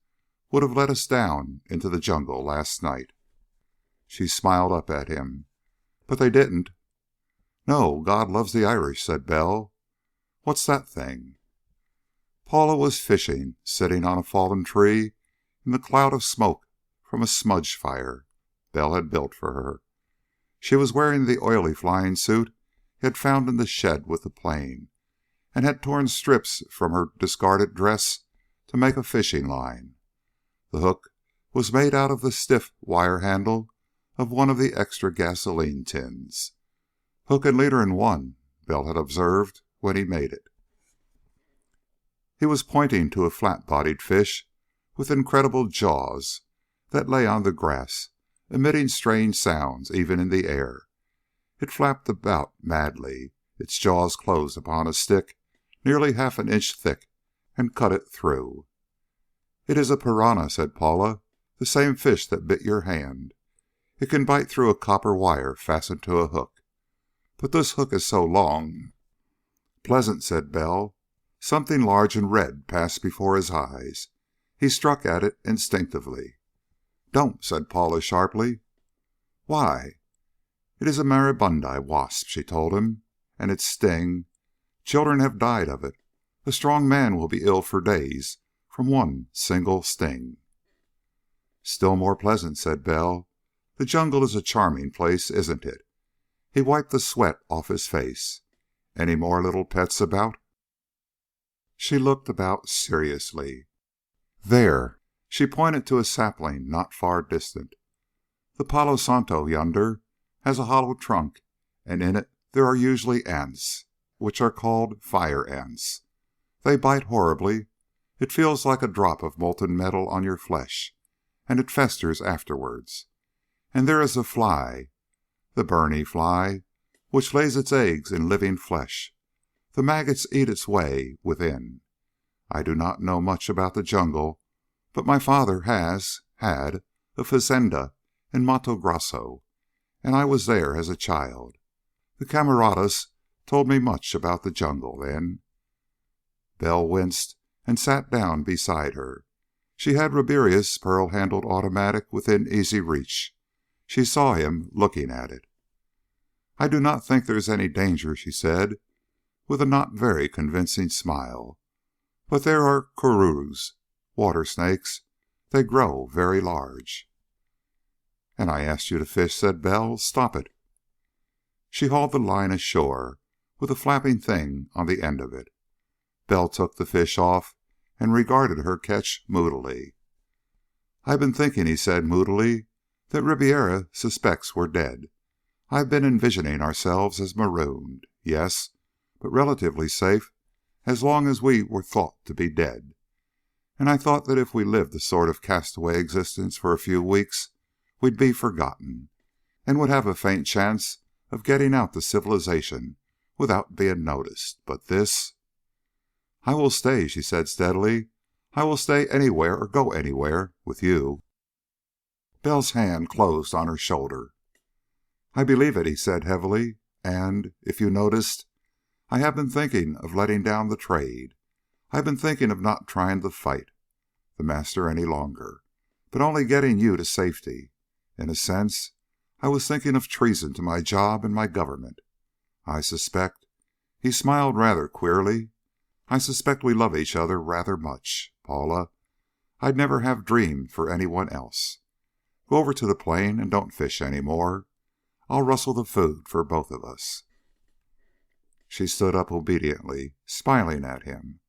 [SPEAKER 1] would have let us down into the jungle last night." She smiled up at him. "But they didn't." "No, God loves the Irish," said Bell. "What's that thing?" Paula was fishing, sitting on a fallen tree in the cloud of smoke from a smudge fire Bell had built for her. She was wearing the oily flying suit he had found in the shed with the plane, and had torn strips from her discarded dress to make a fishing line. The hook was made out of the stiff wire handle of one of the extra gasoline tins. "Hook and leader in one," Bell had observed when he made it. He was pointing to a flat-bodied fish with incredible jaws that lay on the grass, emitting strange sounds even in the air. It flapped about madly. Its jaws closed upon a stick nearly half an inch thick and cut it through. "It is a piranha," said Paula, "the same fish that bit your hand. It can bite through a copper wire fastened to a hook. But this hook is so long—" "Pleasant," said Bell. Something large and red passed before his eyes. He struck at it instinctively. "Don't," said Paula sharply. "Why?" "It is a maribundi wasp," she told him. "And its sting, children have died of it. A strong man will be ill for days from one single sting." "Still more pleasant," said Bell. "The jungle is a charming place, isn't it?" He wiped the sweat off his face. "Any more little pets about?" She looked about seriously. "There." She pointed to a sapling not far distant. "The Palo Santo yonder has a hollow trunk, and in it there are usually ants. which are called fire ants. They bite horribly. It feels like a drop of molten metal on your flesh, and it festers afterwards. And there is a fly, the burny fly, which lays its eggs in living flesh. The maggots eat its way within. I do not know much about the jungle, but my father had a fazenda in Mato Grosso, and I was there as a child. The camaradas told me much about the jungle then." Bell winced and sat down beside her. She had Riberia's pearl-handled automatic within easy reach. She saw him looking at it. "I do not think there is any danger," she said, with a not very convincing smile. "But there are cururus, water snakes. They grow very large." "And I asked you to fish," said Bell. "Stop it." She hauled the line ashore, with a flapping thing on the end of it. Bell took the fish off and regarded her catch moodily. "I've been thinking," he said moodily, "that Ribiera suspects we're dead. I've been envisioning ourselves as marooned. Yes, but relatively safe as long as we were thought to be dead. And I thought that if we lived a sort of castaway existence for a few weeks, we'd be forgotten, and would have a faint chance of getting out to civilization without being noticed. But this—" "I will stay," she said steadily. "I will stay anywhere or go anywhere with you." Bell's hand closed on her shoulder. "I believe it," he said heavily. "And, if you noticed, I have been thinking of letting down the trade. I've been thinking of not trying to fight The Master any longer, but only getting you to safety. In a sense, I was thinking of treason to my job and my government. I suspect," he smiled rather queerly, "I suspect we love each other rather much. Paula, I'd never have dreamed for anyone else. Go over to the plane and don't fish any more. I'll rustle the food for both of us." She stood up obediently, smiling at him.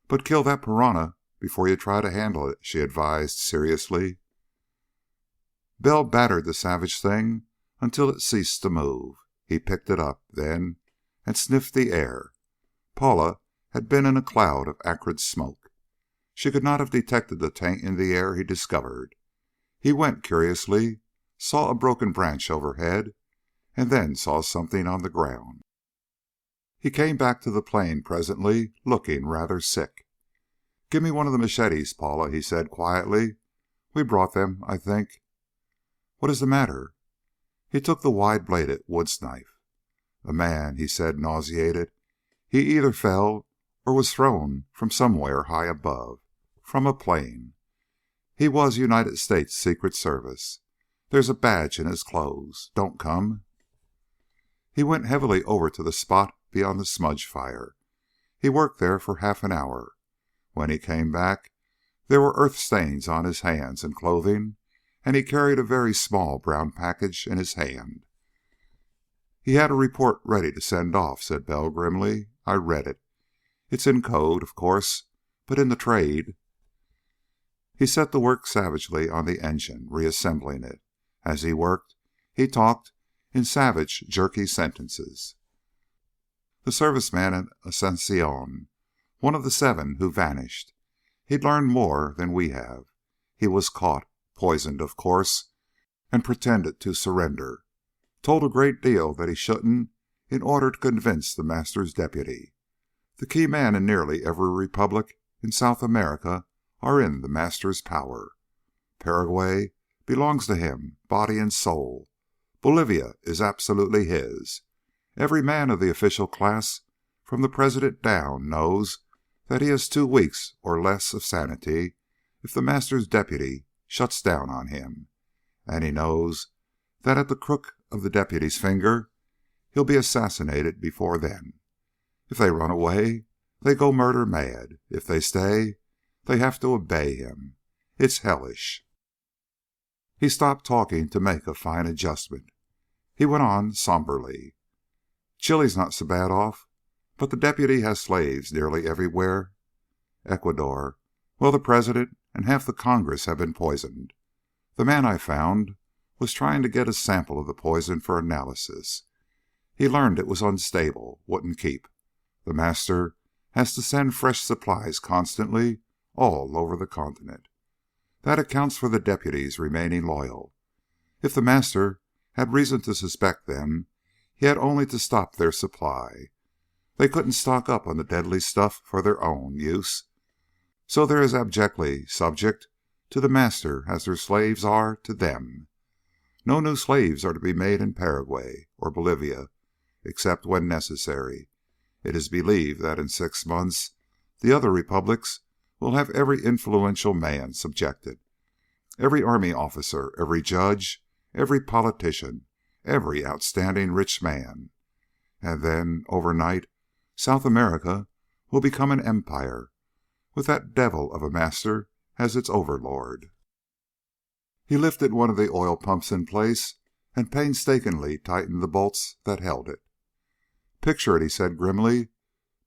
[SPEAKER 1] "But kill that piranha before you try to handle it," she advised seriously. Bell battered the savage thing until it ceased to move. He picked it up, then, and sniffed the air. Paula had been in a cloud of acrid smoke. She could not have detected the taint in the air he discovered. He went curiously, saw a broken branch overhead, and then saw something on the ground. He came back to the plane presently, looking rather sick. "Give me one of the machetes, Paula," he said quietly. "We brought them, I think." "What is the matter?" He took the wide-bladed woods knife. "A man," he said, nauseated. "He either fell or was thrown from somewhere high above. From a plane. He was United States Secret Service. There's a badge in his clothes. Don't come." He went heavily over to the spot beyond the smudge fire. He worked there for half an hour. When he came back, there were earth stains on his hands and clothing, and he carried a very small brown package in his hand. "He had a report ready to send off," said Bell grimly. "I read it. It's in code, of course, but in the trade." He set to work savagely on the engine, reassembling it. As he worked, he talked in savage, jerky sentences. "The serviceman at Ascension, one of the 7 who vanished. He'd learned more than we have. He was caught, poisoned, of course, and pretended to surrender. Told a great deal that he shouldn't in order to convince the Master's deputy. The key men in nearly every republic in South America are in the Master's power. Paraguay belongs to him, body and soul. Bolivia is absolutely his. Every man of the official class, from the president down, knows that he has 2 weeks or less of sanity if the Master's deputy shuts down on him. And he knows that at the crook of the deputy's finger, he'll be assassinated before then. If they run away, they go murder mad. If they stay, they have to obey him. It's hellish." He stopped talking to make a fine adjustment. He went on somberly. "Chile's not so bad off, but the deputy has slaves nearly everywhere. Ecuador, well, the president and half the Congress have been poisoned. The man I found was trying to get a sample of the poison for analysis. He learned it was unstable, wouldn't keep. The master has to send fresh supplies constantly all over the continent. That accounts for the deputies remaining loyal. If the master had reason to suspect them, he had only to stop their supply. They couldn't stock up on the deadly stuff for their own use, so they're as abjectly subject to the master as their slaves are to them. No new slaves are to be made in Paraguay or Bolivia, except when necessary. It is believed that in 6 months the other republics will have every influential man subjected, every army officer, every judge, every politician, every outstanding rich man. And then, overnight, South America will become an empire, with that devil of a master as its overlord. He lifted one of the oil pumps in place and painstakingly tightened the bolts that held it. "Picture it," he said grimly.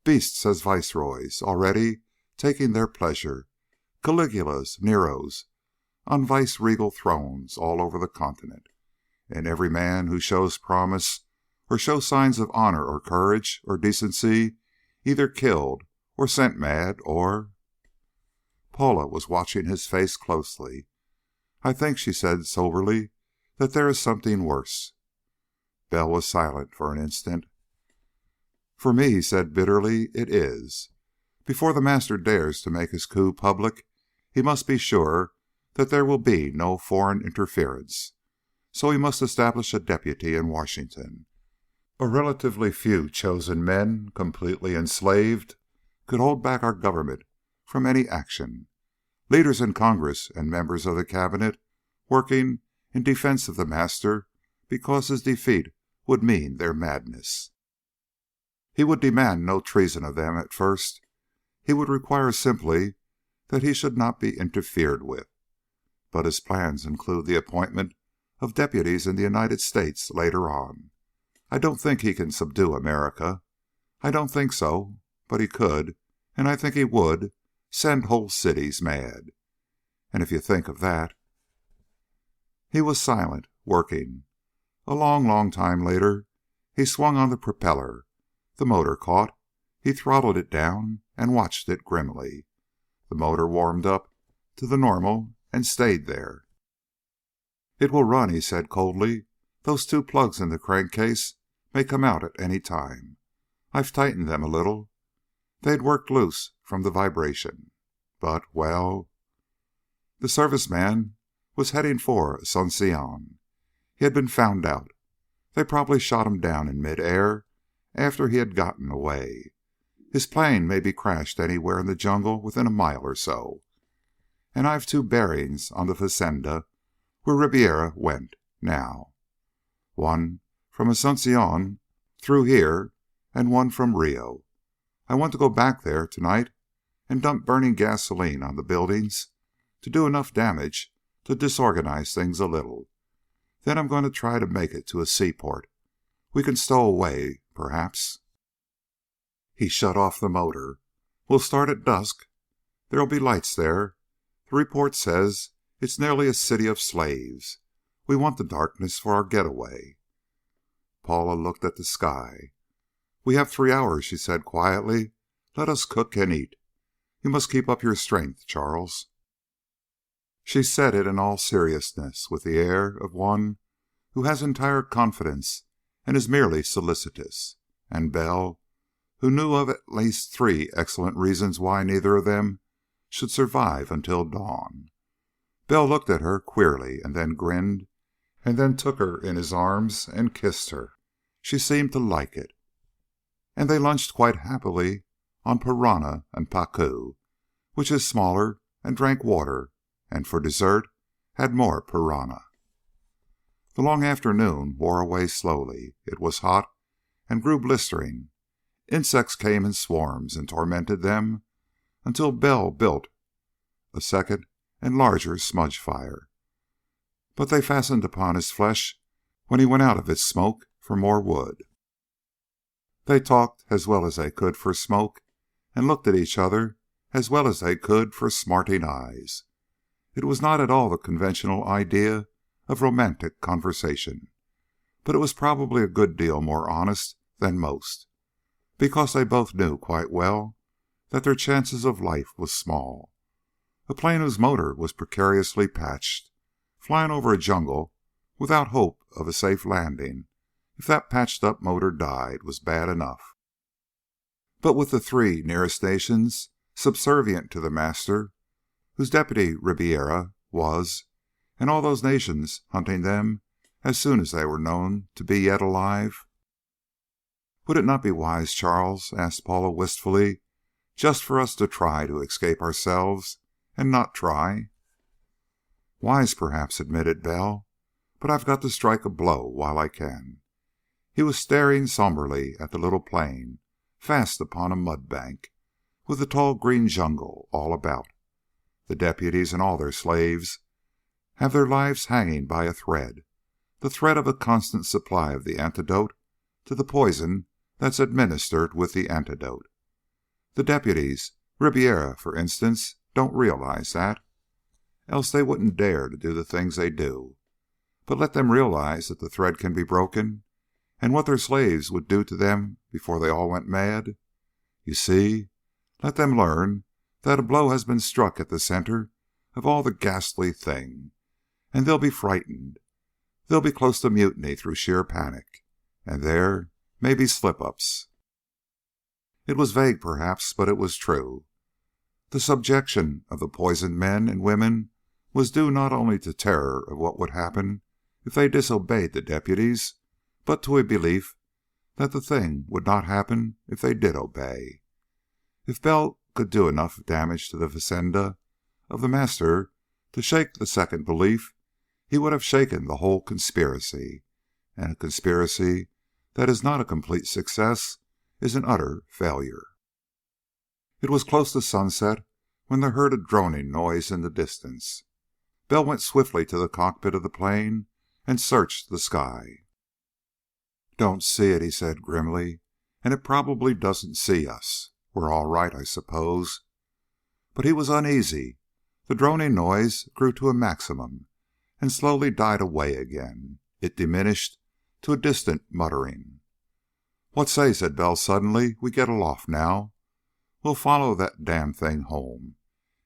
[SPEAKER 1] "Beasts as viceroys, already taking their pleasure. Caligulas, Neros, on vice-regal thrones all over the continent. And every man who shows promise or shows signs of honor or courage or decency either killed or sent mad or..." Paula was watching his face closely. "I think," she said soberly, "that there is something worse." Bell was silent for an instant. "For me," he said bitterly, "it is. Before the master dares to make his coup public, he must be sure that there will be no foreign interference. So he must establish a deputy in Washington. A relatively few chosen men, completely enslaved, could hold back our government from any action. Leaders in Congress and members of the cabinet working in defense of the master because his defeat would mean their madness. He would demand no treason of them at first. He would require simply that he should not be interfered with. But his plans include the appointment of deputies in the United States later on. I don't think he can subdue America. I don't think so, but he could, and I think he would, send whole cities mad. And if you think of that..." He was silent, working. A long, long time later, he swung on the propeller. The motor caught. He throttled it down and watched it grimly. The motor warmed up to the normal and stayed there. "It will run," he said coldly. "Those 2 plugs in the crankcase may come out at any time. I've tightened them a little. They'd worked loose from the vibration. But, well..." The service man was heading for Asunción. He had been found out. They probably shot him down in mid-air after he had gotten away. His plane may be crashed anywhere in the jungle within a mile or so. And I've 2 bearings on the fazenda where Riberia went now. One from Asunción through here, and one from Rio. I want to go back there tonight and dump burning gasoline on the buildings to do enough damage to disorganize things a little. Then I'm going to try to make it to a seaport. We can stow away, perhaps." He shut off the motor. "We'll start at dusk. There'll be lights there. The report says it's nearly a city of slaves. We want the darkness for our getaway." Paula looked at the sky. "We have 3 hours," she said quietly. "Let us cook and eat. You must keep up your strength, Charles." She said it in all seriousness, with the air of one who has entire confidence and is merely solicitous. And Bell, who knew of at least 3 excellent reasons why neither of them should survive until dawn. Bell looked at her queerly and then grinned, and then took her in his arms and kissed her. She seemed to like it. And they lunched quite happily on piranha and pacu, which is smaller, and drank water, and for dessert had more piranha. The long afternoon wore away slowly. It was hot and grew blistering. Insects came in swarms and tormented them until Bell built a second and larger smudge fire. But they fastened upon his flesh when he went out of its smoke for more wood. They talked as well as they could for smoke, and looked at each other as well as they could for smarting eyes. It was not at all the conventional idea of romantic conversation, but it was probably a good deal more honest than most. because they both knew quite well that their chances of life was small. A plane whose motor was precariously patched, flying over a jungle without hope of a safe landing if that patched-up motor died, was bad enough. But with the three nearest nations subservient to the master, whose deputy Riberia was, and all those nations hunting them as soon as they were known to be yet alive. "Would it not be wise, Charles," asked Paula wistfully, "just for us to try to escape ourselves and not try?" "Wise, perhaps," admitted Bell, "but I've got to strike a blow while I can." He was staring somberly at the little plane, fast upon a mud bank, with the tall green jungle all about. The deputies and all their slaves have their lives hanging by a thread, the thread of a constant supply of the antidote to the poison that's administered with the antidote. The deputies, Riberia, for instance, don't realize that, else they wouldn't dare to do the things they do. But let them realize that the thread can be broken, and what their slaves would do to them before they all went mad. You see, let them learn that a blow has been struck at the center of all the ghastly thing, and they'll be frightened. They'll be close to mutiny through sheer panic, and there may be slip-ups. It was vague, perhaps, but it was true. The subjection of the poisoned men and women was due not only to terror of what would happen if they disobeyed the deputies, but to a belief that the thing would not happen if they did obey. If Bell could do enough damage to the fazenda of the master to shake the second belief, he would have shaken the whole conspiracy, and a conspiracy that is not a complete success is an utter failure. It was close to sunset when they heard a droning noise in the distance. Bell went swiftly to the cockpit of the plane and searched the sky. "Don't see it," he said grimly, "and it probably doesn't see us. We're all right, I suppose." But he was uneasy. The droning noise grew to a maximum and slowly died away again. It diminished to a distant muttering. "What say," said Bell suddenly, "we get aloft now? We'll follow that damn thing home.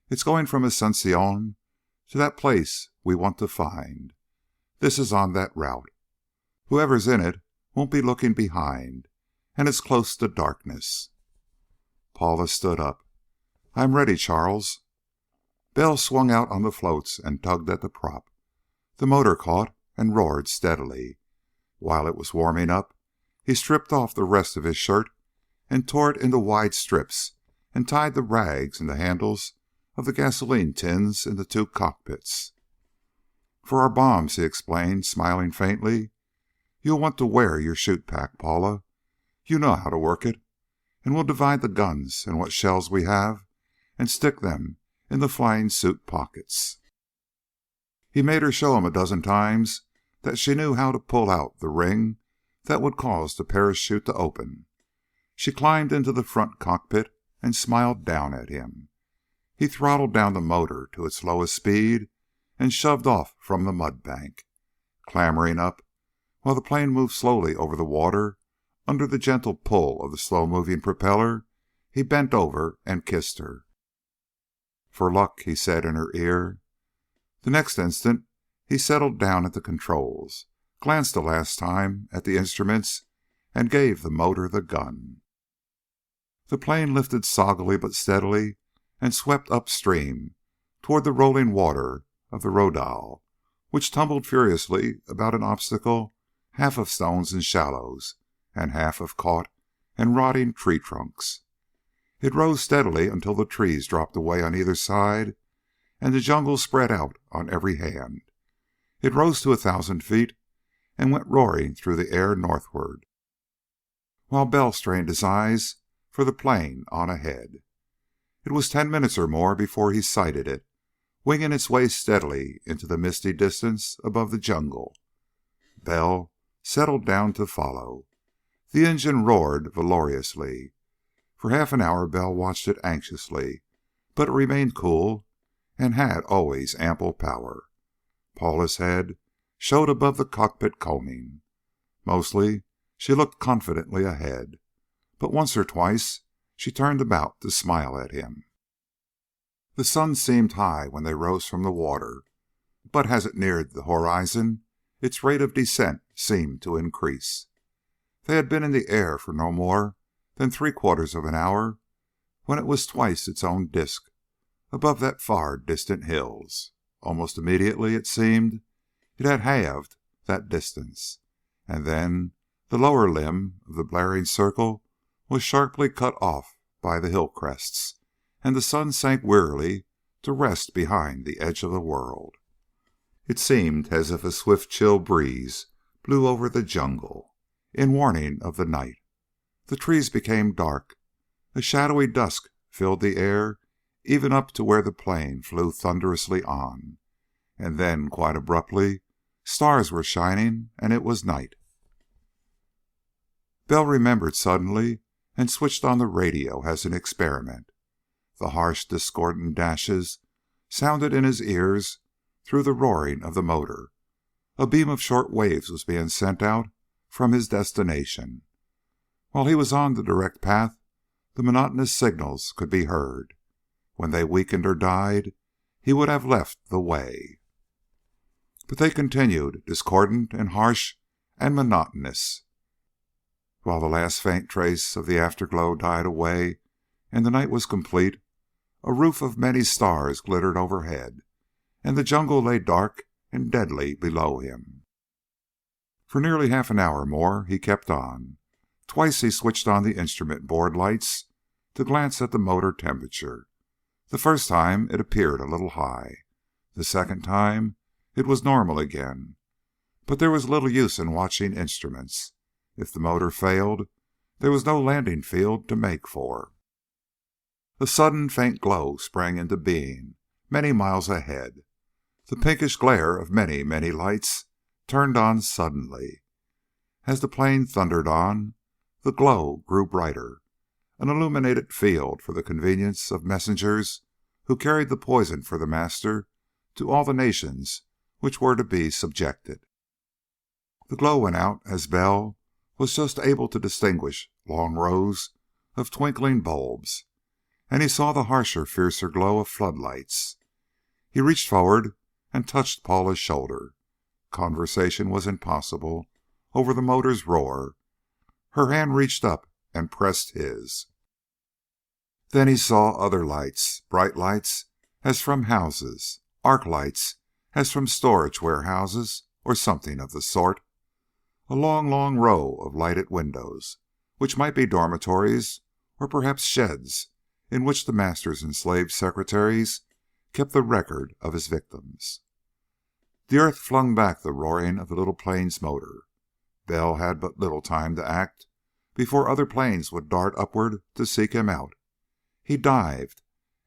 [SPEAKER 1] It's going from Ascension to that place we want to find. This is on that route. Whoever's in it won't be looking behind, and it's close to darkness." Paula stood up. "I'm ready, Charles." Bell swung out on the floats and tugged at the prop. The motor caught and roared steadily. While it was warming up, he stripped off the rest of his shirt and tore it into wide strips and tied the rags in the handles of the gasoline tins in the two cockpits. "For our bombs," he explained, smiling faintly. "You'll want to wear your chute pack, Paula. You know how to work it. And we'll divide the guns and what shells we have and stick them in the flying suit pockets." He made her show him a dozen times that she knew how to pull out the ring that would cause the parachute to open. She climbed into the front cockpit and smiled down at him. He throttled down the motor to its lowest speed and shoved off from the mud bank. Clambering up, while the plane moved slowly over the water under the gentle pull of the slow-moving propeller, he bent over and kissed her. "For luck," he said in her ear. The next instant he settled down at the controls, glanced a last time at the instruments, and gave the motor the gun. The plane lifted soggily but steadily and swept upstream toward the rolling water of the Rodal, which tumbled furiously about an obstacle half of stones and shallows, and half of caught and rotting tree trunks. It rose steadily until the trees dropped away on either side and the jungle spread out on every hand. It rose to 1,000 feet and went roaring through the air northward, while Bell strained his eyes for the plane on ahead. It was 10 minutes or more before he sighted it, winging its way steadily into the misty distance above the jungle. Bell settled down to follow. The engine roared valorously. For half an hour Bell watched it anxiously, but it remained cool and had always ample power. Paula's head showed above the cockpit combing. Mostly she looked confidently ahead, but once or twice she turned about to smile at him. The sun seemed high when they rose from the water, but as it neared the horizon, its rate of descent seemed to increase. They had been in the air for no more than 3/4 of an hour when it was twice its own disk above that far distant hills. Almost immediately, it seemed, it had halved that distance, and then the lower limb of the blaring circle was sharply cut off by the hill crests, and the sun sank wearily to rest behind the edge of the world. It seemed as if a swift chill breeze blew over the jungle, in warning of the night. The trees became dark. A shadowy dusk filled the air even up to where the plane flew thunderously on. And then, quite abruptly, stars were shining, and it was night. Bell remembered suddenly and switched on the radio as an experiment. The harsh, discordant dashes sounded in his ears through the roaring of the motor. A beam of short waves was being sent out from his destination. While he was on the direct path, the monotonous signals could be heard. When they weakened or died, he would have left the way. But they continued, discordant and harsh and monotonous. While the last faint trace of the afterglow died away and the night was complete, a roof of many stars glittered overhead, and the jungle lay dark and deadly below him. For nearly half an hour more he kept on. Twice he switched on the instrument board lights to glance at the motor temperature. The first time it appeared a little high. The second time it was normal again. But there was little use in watching instruments. If the motor failed, there was no landing field to make for. A sudden faint glow sprang into being, many miles ahead. The pinkish glare of many, many lights turned on suddenly. As the plane thundered on, the glow grew brighter, an illuminated field for the convenience of messengers who carried the poison for the master to all the nations which were to be subjected. The glow went out as Bell was just able to distinguish long rows of twinkling bulbs, and he saw the harsher, fiercer glow of floodlights. He reached forward and touched Paula's shoulder. Conversation was impossible over the motor's roar. Her hand reached up and pressed his. Then he saw other lights, bright lights as from houses, arc lights as from storage warehouses or something of the sort. A long, long row of lighted windows, which might be dormitories or perhaps sheds in which the master's enslaved secretaries kept the record of his victims. The earth flung back the roaring of the little plane's motor. Bell had but little time to act before other planes would dart upward to seek him out. He dived,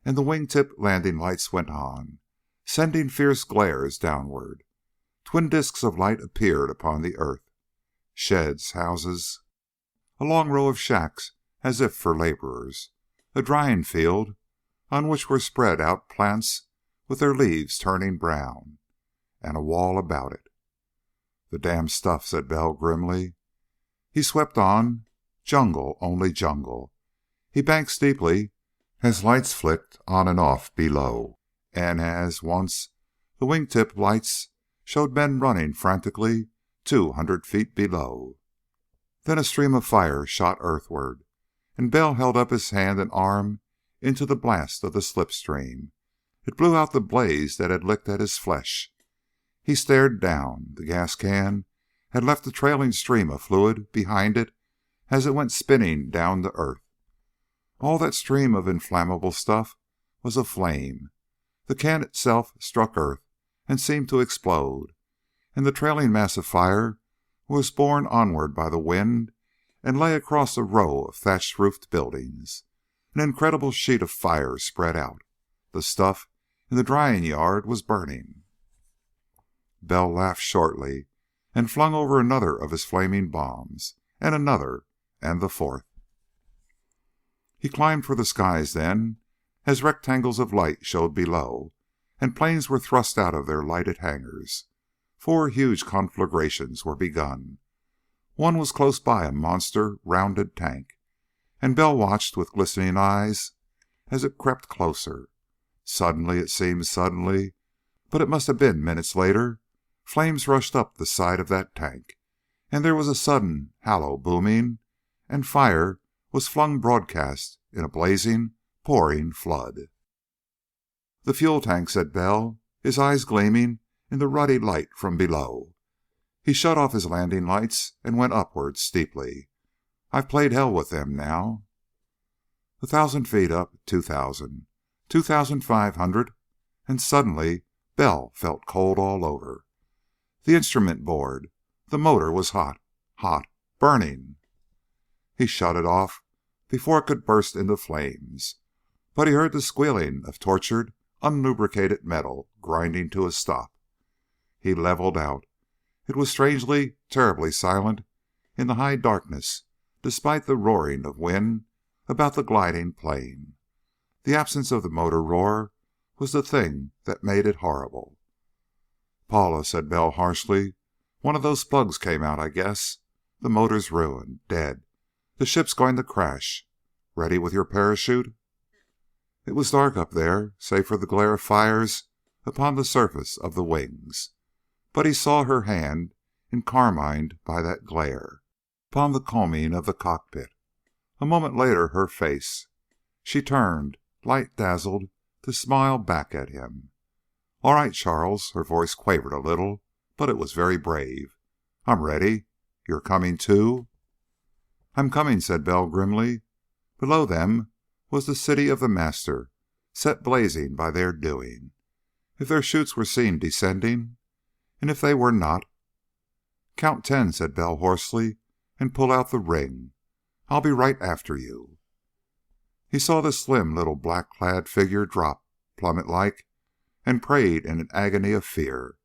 [SPEAKER 1] and the wingtip landing lights went on, sending fierce glares downward. Twin disks of light appeared upon the earth. Sheds, houses, a long row of shacks as if for laborers, a drying field on which were spread out plants with their leaves turning brown, and a wall about it. "The damn stuff," said Bell grimly. He swept on, jungle, only jungle. He banked steeply as lights flicked on and off below, and as once the wingtip lights showed men running frantically 200 feet below. Then a stream of fire shot earthward, and Bell held up his hand and arm into the blast of the slipstream. It blew out the blaze that had licked at his flesh. He stared down. The gas can had left a trailing stream of fluid behind it as it went spinning down to earth. All that stream of inflammable stuff was aflame. The can itself struck earth and seemed to explode, and the trailing mass of fire was borne onward by the wind and lay across a row of thatched-roofed buildings. An incredible sheet of fire spread out. The stuff in the drying yard was burning. Bell laughed shortly and flung over another of his flaming bombs, and another, and the fourth. He climbed for the skies then, as rectangles of light showed below, and planes were thrust out of their lighted hangars. 4 huge conflagrations were begun. One was close by a monster, rounded tank. and Bell watched with glistening eyes as it crept closer. Suddenly, it seemed suddenly, but it must have been minutes later, flames rushed up the side of that tank, and there was a sudden hollow booming, and fire was flung broadcast in a blazing, pouring flood. "The fuel tank," said Bell, his eyes gleaming in the ruddy light from below. He shut off his landing lights and went upward steeply. "I've played hell with them now." 1,000 feet up, 2,000, 2,500, and suddenly Bell felt cold all over. The instrument board, the motor was hot, hot, burning. He shut it off before it could burst into flames, but he heard the squealing of tortured, unlubricated metal grinding to a stop. He leveled out. It was strangely, terribly silent in the high darkness, despite the roaring of wind about the gliding plane. The absence of the motor roar was the thing that made it horrible. "Paula," said Bell harshly, "one of those plugs came out, I guess. The motor's ruined, dead. The ship's going to crash. Ready with your parachute?" It was dark up there, save for the glare of fires upon the surface of the wings, but he saw her hand, encarmined by that glare, upon the combing of the cockpit. A moment later, her face. She turned, light-dazzled, to smile back at him. "All right, Charles." Her voice quavered a little, but it was very brave. "I'm ready. You're coming, too?" "I'm coming," said Bell grimly. Below them was the city of the Master, set blazing by their doing. If their chutes were seen descending, and if they were not... "Count 10," said Bell hoarsely, "and pull out the ring. I'll be right after you." He saw the slim little black-clad figure drop, plummet-like, and prayed in an agony of fear.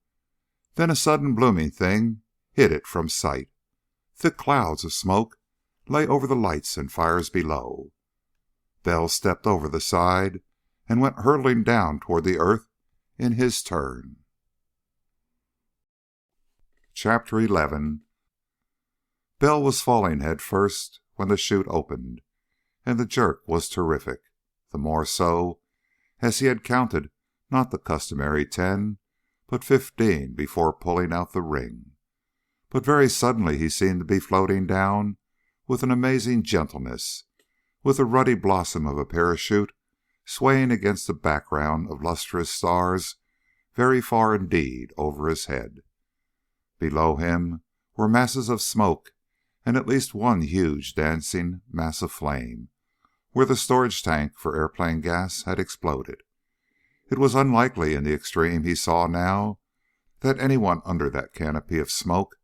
[SPEAKER 1] Then a sudden blooming thing hid it from sight. Thick clouds of smoke lay over the lights and fires below. Bell stepped over the side and went hurtling down toward the earth in his turn. Chapter 11. Bell was falling head first when the chute opened, and the jerk was terrific, the more so as he had counted not the customary 10, but 15 before pulling out the ring. But very suddenly he seemed to be floating down with an amazing gentleness, with the ruddy blossom of a parachute swaying against the background of lustrous stars very far indeed over his head. Below him were masses of smoke and at least one huge dancing mass of flame, where the storage tank for airplane gas had exploded. It was unlikely in the extreme, he saw now, that anyone under that canopy of smoke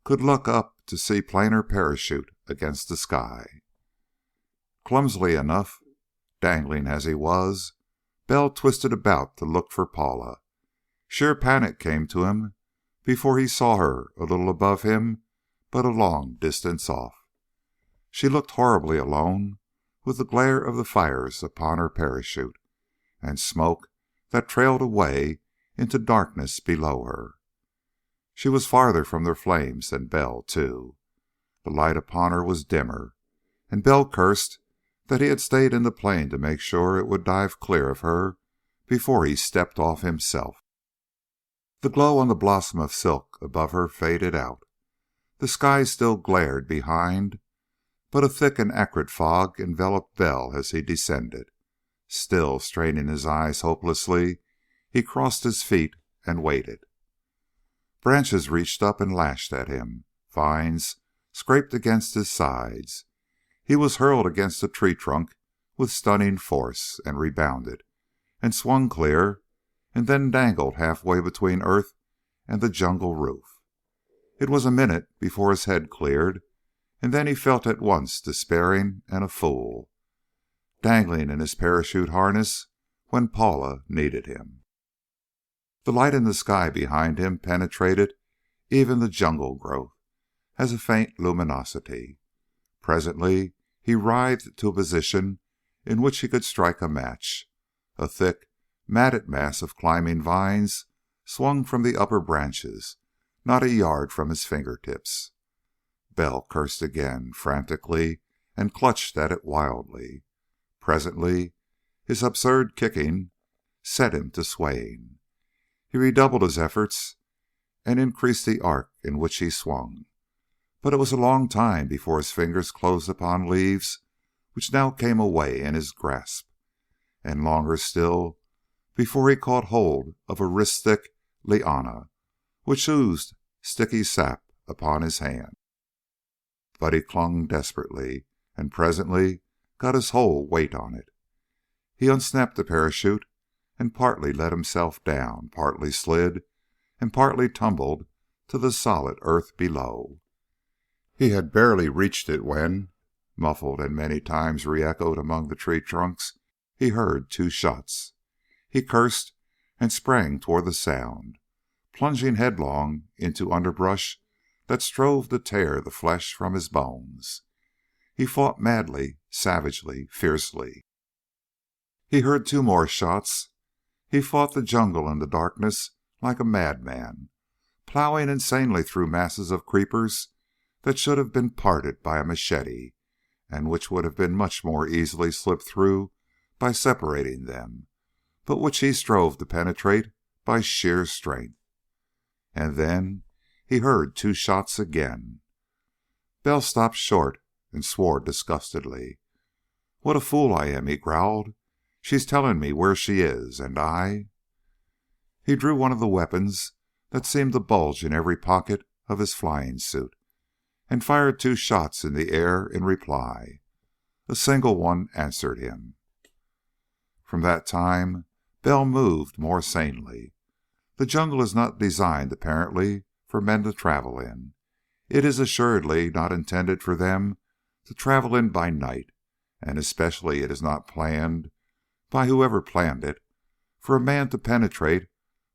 [SPEAKER 1] could look up to see planer parachute against the sky. Clumsily enough, dangling as he was, Bell twisted about to look for Paula. Sheer panic came to him before he saw her a little above him, but a long distance off. She looked horribly alone, with the glare of the fires upon her parachute, and smoke that trailed away into darkness below her. She was farther from their flames than Bell, too. The light upon her was dimmer, and Bell cursed that he had stayed in the plane to make sure it would dive clear of her before he stepped off himself. The glow on the blossom of silk above her faded out. The sky still glared behind, but a thick and acrid fog enveloped Bell as he descended. Still straining his eyes hopelessly, he crossed his feet and waited. Branches reached up and lashed at him. Vines scraped against his sides. He was hurled against a tree trunk with stunning force, and rebounded, and swung clear, and then dangled halfway between earth and the jungle roof. It was a minute before his head cleared, and then he felt at once despairing and a fool, dangling in his parachute harness when Paula needed him. The light in the sky behind him penetrated even the jungle growth as a faint luminosity. Presently he writhed to a position in which he could strike a match. A thick, matted mass of climbing vines swung from the upper branches, not a yard from his fingertips. Bell cursed again, frantically and clutched at it wildly. Presently his absurd kicking set him to swaying. He redoubled his efforts and increased the arc in which he swung. But it was a long time before his fingers closed upon leaves which now came away in his grasp, and longer still before he caught hold of a wrist-thick liana, which oozed sticky sap upon his hand. But he clung desperately, and presently got his whole weight on it. He unsnapped the parachute and partly let himself down, partly slid, and partly tumbled to the solid earth below. He had barely reached it when, muffled and many times re-echoed among the tree trunks, he heard 2 shots. He cursed and sprang toward the sound, plunging headlong into underbrush that strove to tear the flesh from his bones. He fought madly, savagely, fiercely. He heard 2 more shots. He fought the jungle and the darkness like a madman, plowing insanely through masses of creepers that should have been parted by a machete, and which would have been much more easily slipped through by separating them, but which he strove to penetrate by sheer strength. And then he heard 2 shots again. Bell stopped short and swore disgustedly. "What a fool I am," he growled. "She's telling me where she is, and I..." He drew one of the weapons that seemed to bulge in every pocket of his flying suit, and fired 2 shots in the air in reply. A single one answered him. From that time, Bell moved more sanely. The jungle is not designed, apparently, for men to travel in. It is assuredly not intended for them to travel in by night, and especially it is not planned, by whoever planned it, for a man to penetrate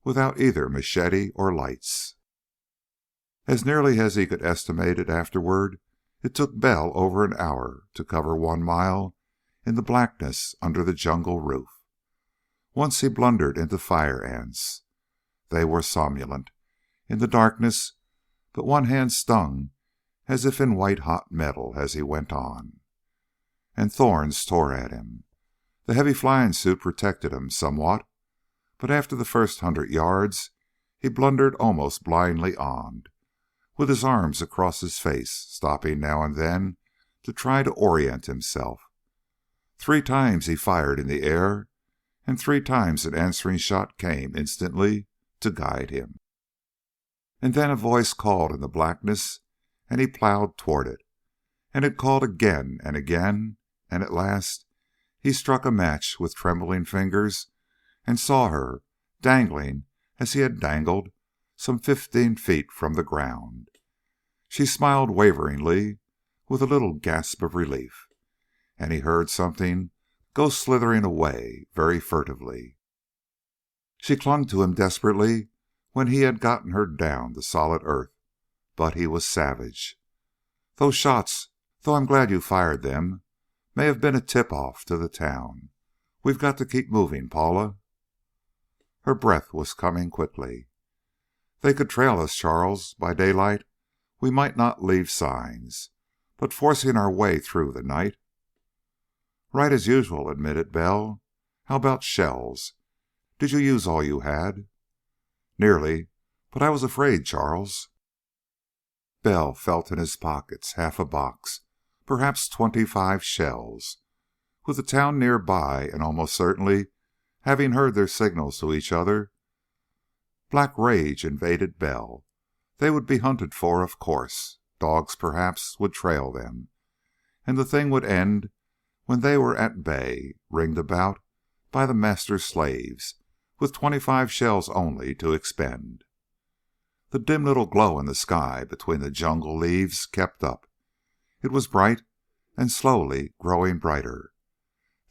[SPEAKER 1] without either machete or lights. As nearly as he could estimate it afterward, it took Bell over an hour to cover 1 mile in the blackness under the jungle roof. Once he blundered into fire ants. They were somnolent in the darkness, but one hand stung as if in white-hot metal as he went on. And thorns tore at him. The heavy flying suit protected him somewhat, but after the first 100 yards he blundered almost blindly on, with his arms across his face, stopping now and then to try to orient himself. 3 times he fired in the air, and 3 times an answering shot came instantly to guide him. And then a voice called in the blackness, and he plowed toward it. And it called again and again, and at last he struck a match with trembling fingers and saw her, dangling as he had dangled, some 15 feet from the ground. She smiled waveringly, with a little gasp of relief, and he heard something go slithering away very furtively. She clung to him desperately when he had gotten her down to solid earth, but he was savage. "Those shots, though I'm glad you fired them, may have been a tip-off to the town. We've got to keep moving, Paula." Her breath was coming quickly. "They could trail us, Charles. By daylight we might not leave signs, but forcing our way through the night..." "Right as usual," admitted Bell. "How about shells? Did you use all you had?" "Nearly, but I was afraid, Charles." Bell felt in his pockets. Half a box, perhaps 25 shells. With the town nearby, and almost certainly having heard their signals to each other, black rage invaded Bell. They would be hunted for, of course. Dogs, perhaps, would trail them, and the thing would end when they were at bay, ringed about by the master slaves, with 25 shells only to expend. The dim little glow in the sky between the jungle leaves kept up. It was bright and slowly growing brighter.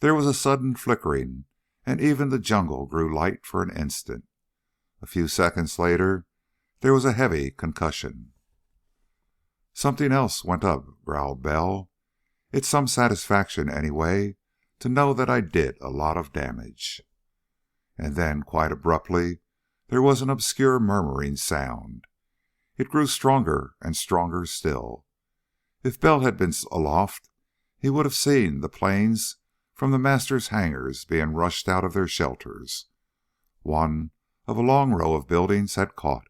[SPEAKER 1] There was a sudden flickering, and even the jungle grew light for an instant. A few seconds later there was a heavy concussion. "Something else went up," growled Bell. "It's some satisfaction, anyway, to know that I did a lot of damage." And then, quite abruptly, there was an obscure murmuring sound. It grew stronger and stronger still. If Bell had been aloft, he would have seen the planes from the master's hangars being rushed out of their shelters. One of a long row of buildings had caught,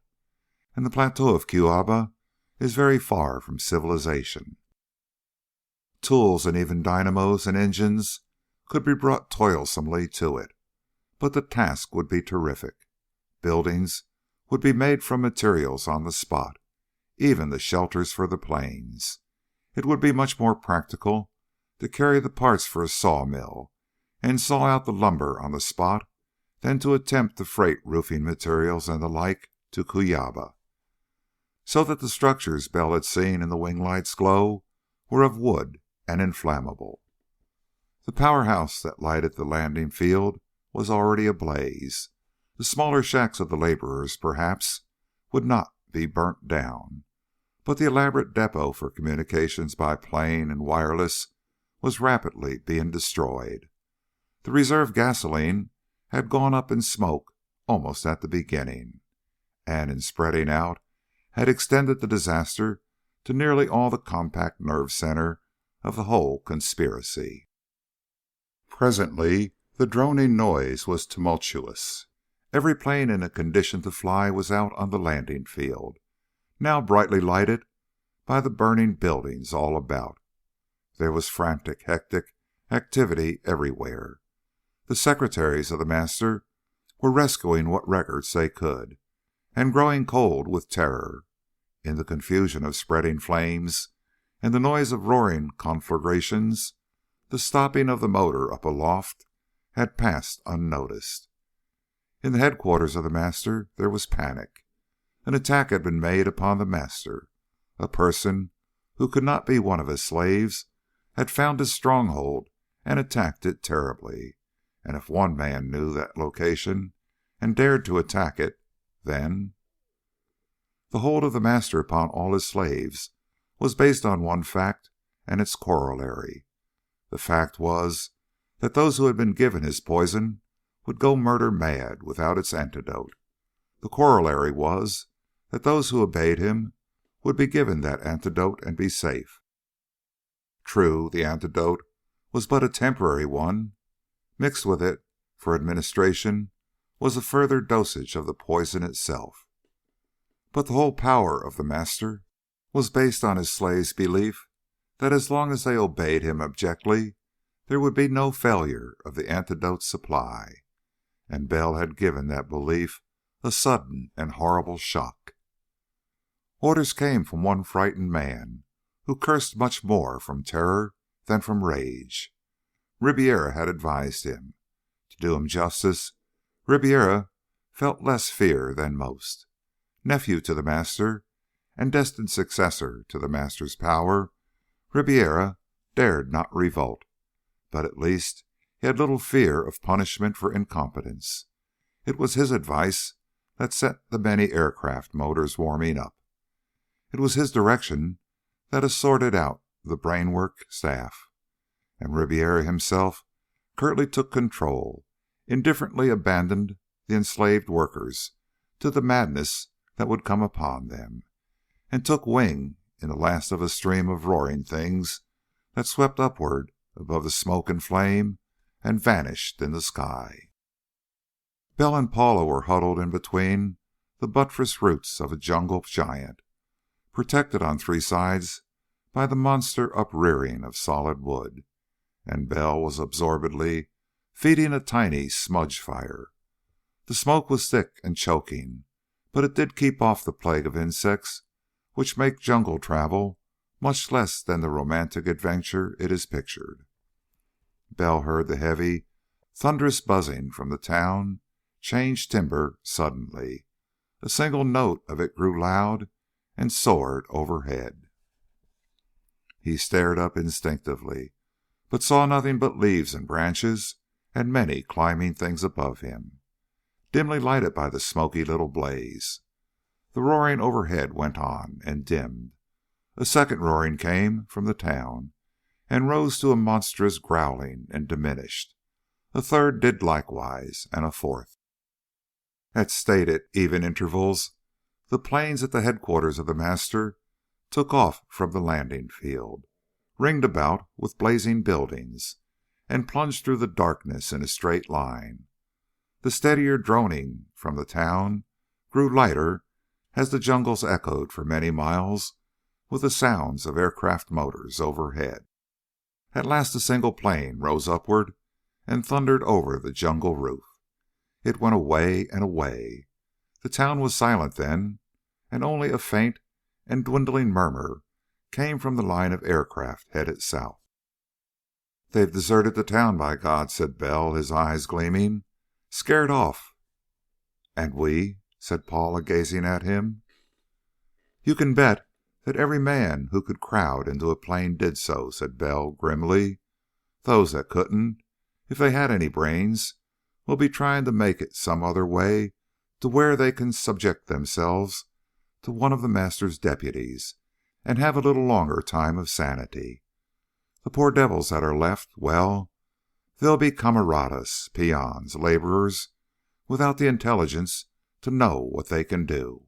[SPEAKER 1] and the plateau of Cuaba is very far from civilization. Tools and even dynamos and engines could be brought toilsomely to it, but the task would be terrific. Buildings would be made from materials on the spot, even the shelters for the planes. It would be much more practical to carry the parts for a sawmill and saw out the lumber on the spot than to attempt to freight roofing materials and the like to Cuyaba. So that the structures Bell had seen in the wing light's glow were of wood and inflammable. The powerhouse that lighted the landing field was already ablaze. The smaller shacks of the laborers, perhaps, would not be burnt down, but the elaborate depot for communications by plane and wireless was rapidly being destroyed. The reserve gasoline had gone up in smoke almost at the beginning, and in spreading out had extended the disaster to nearly all the compact nerve center of the whole conspiracy. Presently, the droning noise was tumultuous. Every plane in a condition to fly was out on the landing field, now brightly lighted by the burning buildings all about. There was frantic, hectic activity everywhere. The secretaries of the master were rescuing what records they could, and growing cold with terror. In the confusion of spreading flames and the noise of roaring conflagrations, the stopping of the motor up aloft had passed unnoticed. In the headquarters of the master there was panic. An attack had been made upon the master. A person who could not be one of his slaves had found his stronghold and attacked it terribly. And if one man knew that location and dared to attack it, then the hold of the master upon all his slaves was based on one fact and its corollary. The fact was that those who had been given his poison would go murder mad without its antidote. The corollary was that those who obeyed him would be given that antidote and be safe. True, the antidote was but a temporary one. Mixed with it for administration was a further dosage of the poison itself. But the whole power of the master was based on his slaves' belief that as long as they obeyed him abjectly, there would be no failure of the antidote supply. And Bell had given that belief a sudden and horrible shock. Orders came from one frightened man who cursed much more from terror than from rage. Riberia had advised him. To do him justice, Riberia felt less fear than most. Nephew to the master and destined successor to the master's power, Riberia dared not revolt, but at least he had little fear of punishment for incompetence. It was his advice that set the many aircraft motors warming up. It was his direction that assorted out the brainwork staff. And Ribeira himself curtly took control, indifferently abandoned the enslaved workers to the madness that would come upon them, and took wing in the last of a stream of roaring things that swept upward above the smoke and flame and vanished in the sky. Bell and Paula were huddled in between the buttress roots of a jungle giant, protected on three sides by the monster uprearing of solid wood, and Bell was absorbedly feeding a tiny smudge fire. The smoke was thick and choking, but it did keep off the plague of insects which make jungle travel much less than the romantic adventure it is pictured. Bell heard the heavy, thunderous buzzing from the town change timbre suddenly. A single note of it grew loud and soared overhead. He stared up instinctively, but saw nothing but leaves and branches and many climbing things above him, dimly lighted by the smoky little blaze. The roaring overhead went on and dimmed. A second roaring came from the town and rose to a monstrous growling and diminished. A third did likewise, and a fourth. At stated even intervals, the planes at the headquarters of the master took off from the landing field. ringed about with blazing buildings, and plunged through the darkness in a straight line. The steadier droning from the town grew lighter as the jungles echoed for many miles with the sounds of aircraft motors overhead. At last a single plane rose upward and thundered over the jungle roof. It went away and away. The town was silent then, and only a faint and dwindling murmur came from the line of aircraft headed south. "They've deserted the town, by God," said Bell, his eyes gleaming. "Scared off." "And we?" said Paula, gazing at him. "You can bet that every man who could crowd into a plane did so," said Bell grimly. "Those that couldn't, if they had any brains, will be trying to make it some other way to where they can subject themselves to one of the Master's deputies and have a little longer time of sanity. The poor devils that are left, well, they'll be camaradas, peons, laborers, without the intelligence to know what they can do.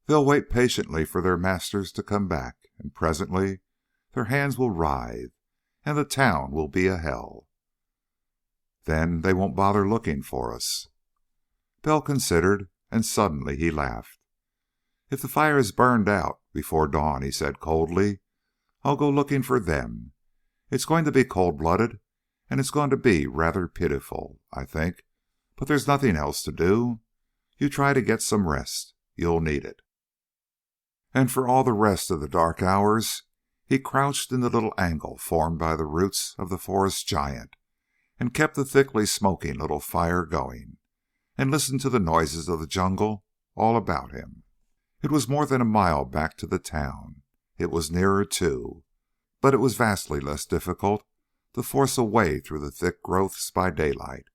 [SPEAKER 1] They'll wait patiently for their masters to come back, and presently their hands will writhe, and the town will be a hell. Then they won't bother looking for us." Bell considered, and suddenly he laughed. "If the fire is burned out before dawn," he said coldly, "I'll go looking for them. It's going to be cold-blooded, and it's going to be rather pitiful, I think, but there's nothing else to do. You try to get some rest. You'll need it." And for all the rest of the dark hours he crouched in the little angle formed by the roots of the forest giant, and kept the thickly smoking little fire going, and listened to the noises of the jungle all about him. It was more than a mile back to the town. It was nearer, too, but it was vastly less difficult to force a way through the thick growths by daylight,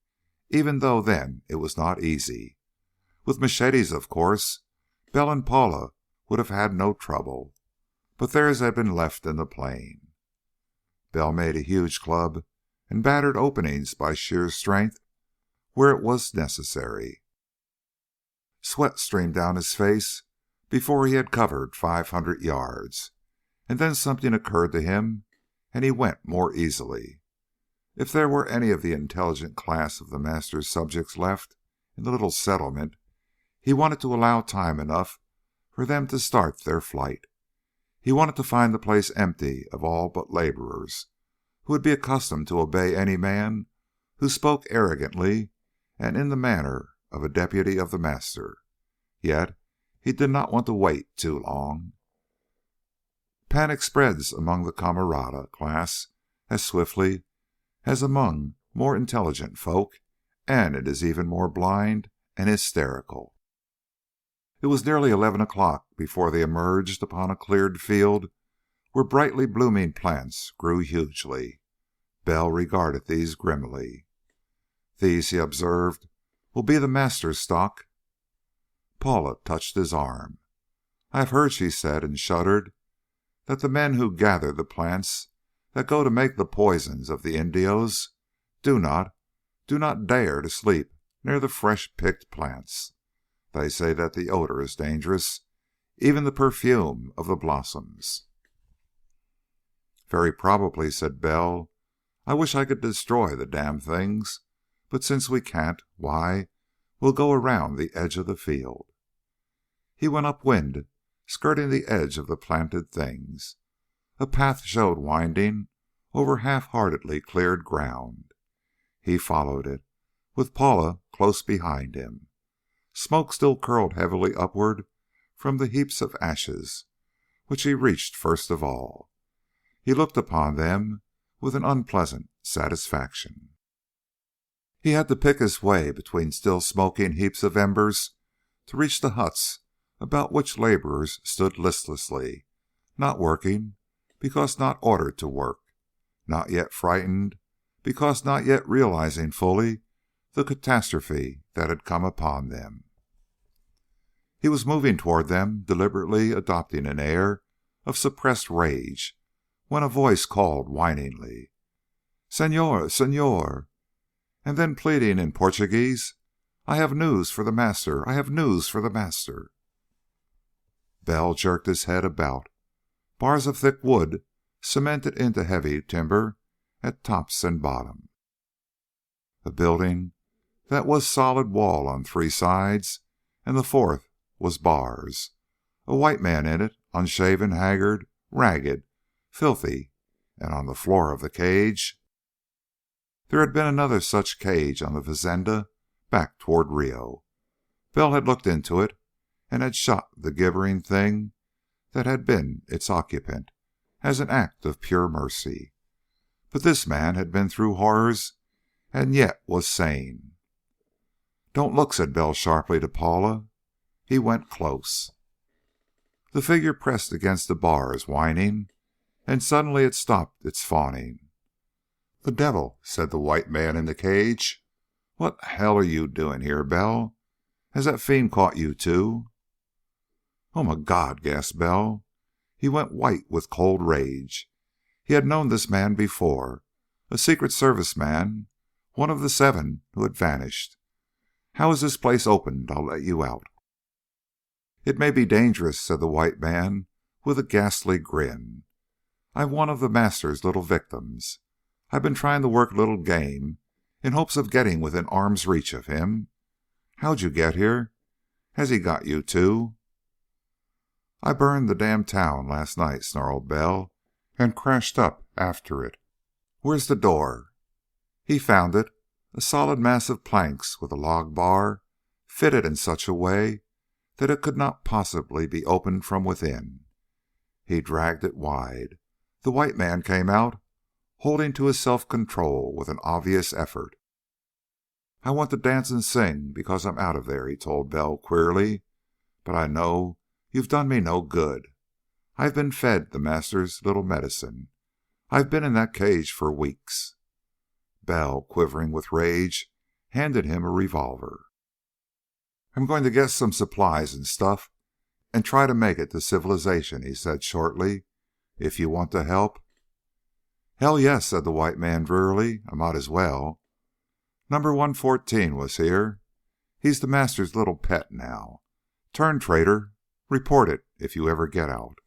[SPEAKER 1] even though then it was not easy. With machetes, of course, Bell and Paula would have had no trouble, but theirs had been left in the plain. Bell made a huge club and battered openings by sheer strength where it was necessary. Sweat streamed down his face before he had covered 500 yards, and then something occurred to him and he went more easily. If there were any of the intelligent class of the Master's subjects left in the little settlement, he wanted to allow time enough for them to start their flight. He wanted to find the place empty of all but laborers, who would be accustomed to obey any man who spoke arrogantly and in the manner of a deputy of the Master. Yet he did not want to wait too long. Panic spreads among the camarada class as swiftly as among more intelligent folk, and it is even more blind and hysterical. It was nearly 11 o'clock before they emerged upon a cleared field where brightly blooming plants grew hugely. Bell regarded these grimly. "These," he observed, "will be the Master's stock." Paula touched his arm. "I have heard," she said, and shuddered, "that the men who gather the plants that go to make the poisons of the Indios do not dare to sleep near the fresh-picked plants. They say that the odor is dangerous, even the perfume of the blossoms." "Very probably," said Bell. "I wish I could destroy the damn things, but since we can't, why, we'll go around the edge of the field." He went upwind, skirting the edge of the planted things. A path showed winding over half-heartedly cleared ground. He followed it, with Paula close behind him. Smoke still curled heavily upward from the heaps of ashes, which he reached first of all. He looked upon them with an unpleasant satisfaction. He had to pick his way between still smoking heaps of embers to reach the huts about which laborers stood listlessly, not working because not ordered to work, not yet frightened because not yet realizing fully the catastrophe that had come upon them. He was moving toward them, deliberately adopting an air of suppressed rage, when a voice called whiningly, "Senor, senor," and then pleading in Portuguese, "I have news for the Master, I have news for the Master." Bell jerked his head about. Bars of thick wood cemented into heavy timber at tops and bottom. A building that was solid wall on 3 sides, and the 4th was bars. A white man in it, unshaven, haggard, ragged, filthy, and on the floor of the cage. There had been another such cage on the fazenda back toward Rio. Bell had looked into it and had shot the gibbering thing that had been its occupant as an act of pure mercy. But this man had been through horrors and yet was sane. "Don't look," said Bell sharply to Paula. He went close. The figure pressed against the bars, whining, and suddenly it stopped its fawning. "The devil," said the white man in the cage. "What hell are you doing here, Bell? Has that fiend caught you, too?" "Oh, my God!" gasped Bell. He went white with cold rage. He had known this man before, a Secret Service man, one of the 7 who had vanished. "How is this place opened? I'll let you out." "It may be dangerous," said the white man with a ghastly grin. "I'm one of the Master's little victims. I've been trying to work a little game in hopes of getting within arm's reach of him. How'd you get here? Has he got you, too?" "I burned the damn town last night," snarled Bell, "and crashed up after it. Where's the door?" He found it, a solid mass of planks with a log bar fitted in such a way that it could not possibly be opened from within. He dragged it wide. The white man came out, holding to his self-control with an obvious effort. "I want to dance and sing because I'm out of there," he told Bell queerly. "But I know you've done me no good. I've been fed the Master's little medicine. I've been in that cage for weeks." Bell, quivering with rage, handed him a revolver. "I'm going to get some supplies and stuff and try to make it to civilization," he said shortly. "If you want to help." "Hell, yes," said the white man drearily. "I might as well. Number 114 was here. He's the Master's little pet now. Turn traitor. Report it if you ever get out."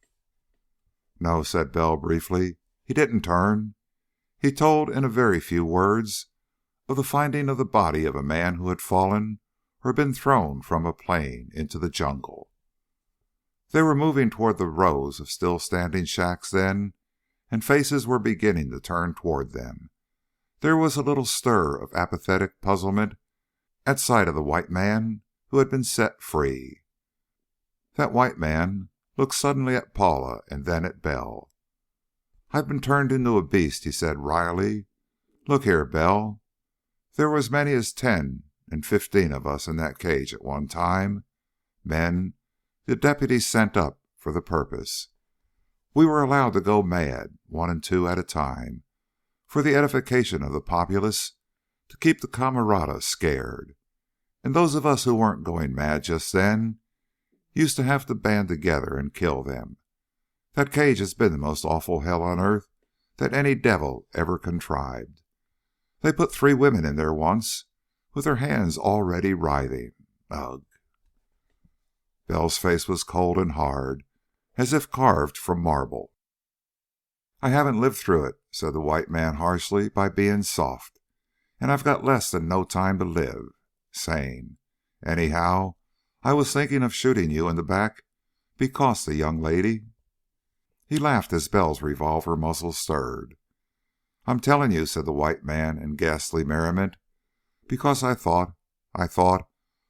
[SPEAKER 1] "No," said Bell briefly. "He didn't turn. He told in a very few words of the finding of the body of a man who had fallen or been thrown from a plane into the jungle." They were moving toward the rows of still standing shacks then, and faces were beginning to turn toward them. There was a little stir of apathetic puzzlement at sight of the white man who had been set free. That white man looked suddenly at Paula and then at Bell. "I've been turned into a beast," he said wryly. "Look here, Bell. There were as many as 10 and 15 of us in that cage at one time, men the deputies sent up for the purpose. We were allowed to go mad, 1 and 2 at a time, for the edification of the populace, to keep the camarada scared. And those of us who weren't going mad just then used to have to band together and kill them. That cage has been the most awful hell on earth that any devil ever contrived. They put 3 women in there once, with their hands already writhing. Ugh." Bell's face was cold and hard, as if carved from marble. "I haven't lived through it," said the white man harshly, "by being soft. And I've got less than no time to live. Sane. Anyhow, I was thinking of shooting you in the back because the young lady..." He laughed as Bell's revolver muzzle stirred. "I'm telling you," said the white man in ghastly merriment, "because I thought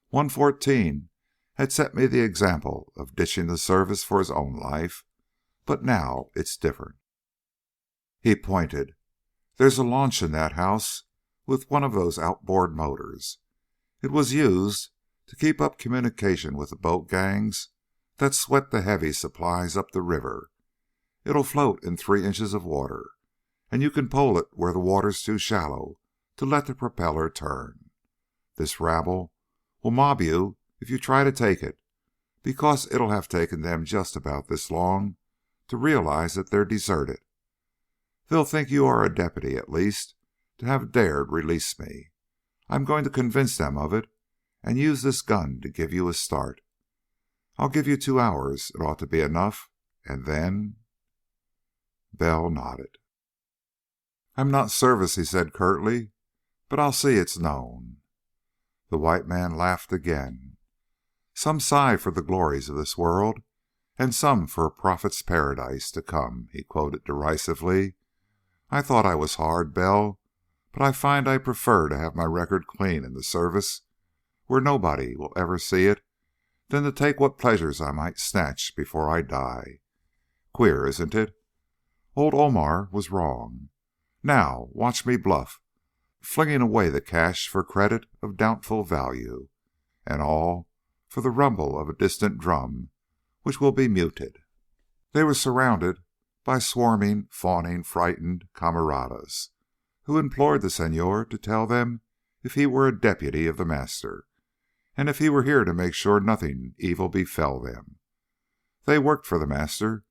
[SPEAKER 1] 114 had set me the example of ditching the service for his own life. But now it's different." He pointed. "There's a launch in that house with one of those outboard motors. It was used to keep up communication with the boat gangs that sweat the heavy supplies up the river. It'll float in 3 inches of water, and you can pole it where the water's too shallow to let the propeller turn. This rabble will mob you if you try to take it, because it'll have taken them just about this long to realize that they're deserted. They'll think you are a deputy, at least, to have dared release me. I'm going to convince them of it, and use this gun to give you a start. I'll give you 2 hours. It ought to be enough. And then..." Bell nodded. "I'm not service," he said curtly, "but I'll see it's known." The white man laughed again. "Some sigh for the glories of this world, and some for a prophet's paradise to come," he quoted derisively. "I thought I was hard, Bell, but I find I prefer to have my record clean in the service, where nobody will ever see it, than to take what pleasures I might snatch before I die. Queer, isn't it? Old Omar was wrong. Now, watch me bluff, flinging away the cash for credit of doubtful value, and all for the rumble of a distant drum which will be muted." They were surrounded by swarming, fawning, frightened camaradas, who implored the Senor to tell them if he were a deputy of the master, and if he were here to make sure nothing evil befell them. They worked for the master,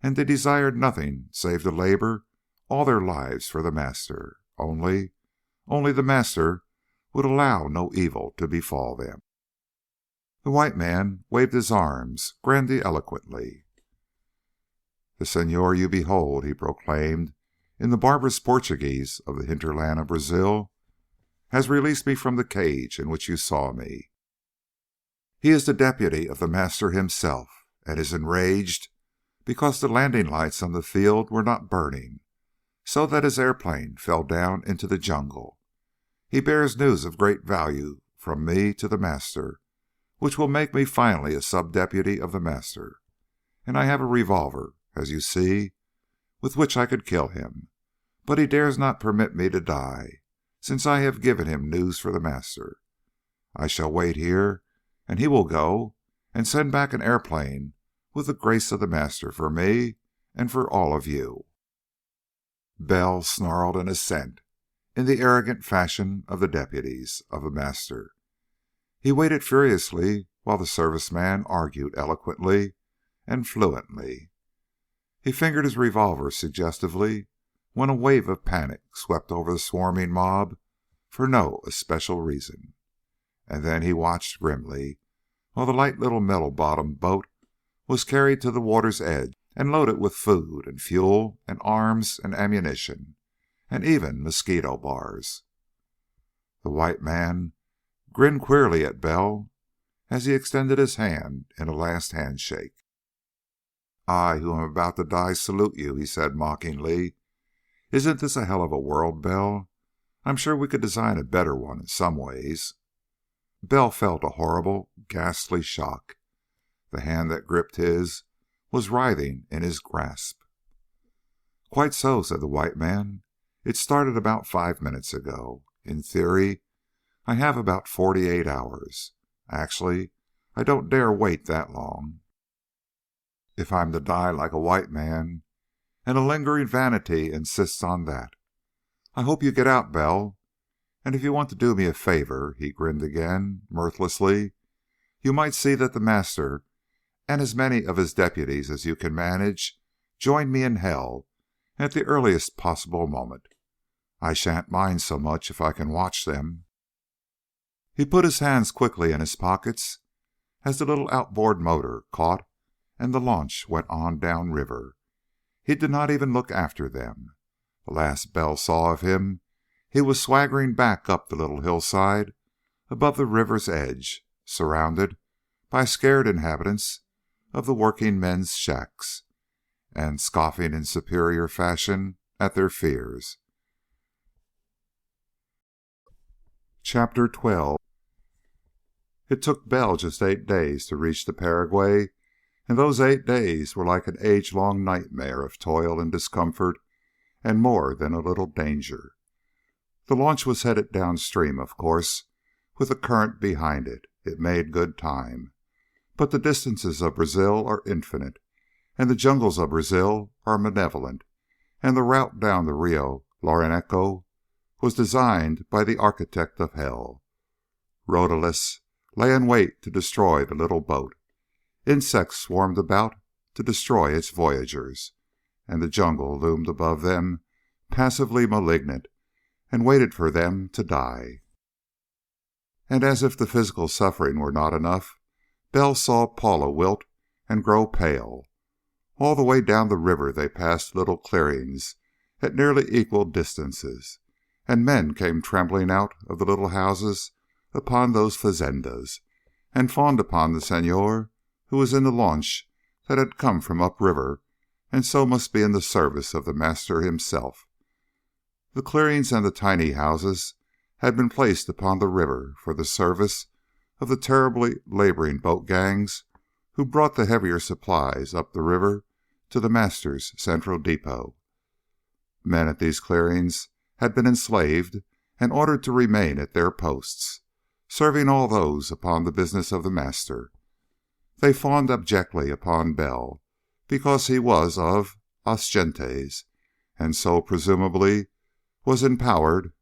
[SPEAKER 1] and they desired nothing save to labor all their lives for the master. Only the master would allow no evil to befall them. The white man waved his arms grandiloquently. "The Senor you behold," he proclaimed in the barbarous Portuguese of the hinterland of Brazil, "has released me from the cage in which you saw me. He is the deputy of the master himself, and is enraged because the landing lights on the field were not burning, so that his airplane fell down into the jungle. He bears news of great value from me to the master, which will make me finally a sub-deputy of the master, and I have a revolver, as you see, with which I could kill him, but he dares not permit me to die, since I have given him news for the master. I shall wait here, and he will go and send back an airplane with the grace of the master for me and for all of you." Bell snarled an assent in the arrogant fashion of the deputies of the master. He waited furiously while the service man argued eloquently and fluently. He fingered his revolver suggestively when a wave of panic swept over the swarming mob for no especial reason. And then he watched grimly while the light little metal-bottomed boat was carried to the water's edge and loaded with food and fuel and arms and ammunition, and even mosquito bars. The white man grinned queerly at Bell as he extended his hand in a last handshake. "I, who am about to die, salute you," he said mockingly. "Isn't this a hell of a world, Bell? I'm sure we could design a better one in some ways." Bell felt a horrible, ghastly shock. The hand that gripped his was writhing in his grasp. "Quite so," said the white man. "It started about 5 minutes ago. In theory, I have about 48 hours. Actually, I don't dare wait that long, if I'm to die like a white man, and a lingering vanity insists on that. I hope you get out, Bell, and if you want to do me a favor," he grinned again, mirthlessly, "you might see that the master and as many of his deputies as you can manage join me in hell at the earliest possible moment. I shan't mind so much if I can watch them." He put his hands quickly in his pockets as the little outboard motor caught and the launch went on down river. He did not even look after them. The last Bell saw of him, he was swaggering back up the little hillside above the river's edge, surrounded by scared inhabitants of the working men's shacks, and scoffing in superior fashion at their fears. Chapter 12. It took Bell just 8 days to reach the Paraguay, and those 8 days were like an age-long nightmare of toil and discomfort and more than a little danger. The launch was headed downstream, of course, with the current behind it. It made good time. But the distances of Brazil are infinite, and the jungles of Brazil are malevolent, and the route down the Rio Loreneco was designed by the architect of hell. Rhodalus lay in wait to destroy the little boat. Insects swarmed about to destroy its voyagers, and the jungle loomed above them, passively malignant, and waited for them to die. And as if the physical suffering were not enough, Bell saw Paula wilt and grow pale. All the way down the river they passed little clearings at nearly equal distances, and men came trembling out of the little houses upon those fazendas, and fawned upon the señor who was in the launch that had come from upriver and so must be in the service of the master himself. The clearings and the tiny houses had been placed upon the river for the service of the terribly laboring boat gangs who brought the heavier supplies up the river to the master's central depot. Men at these clearings had been enslaved and ordered to remain at their posts, serving all those upon the business of the master. They fawned abjectly upon Bell, because he was of as gentes, and so presumably was empowered,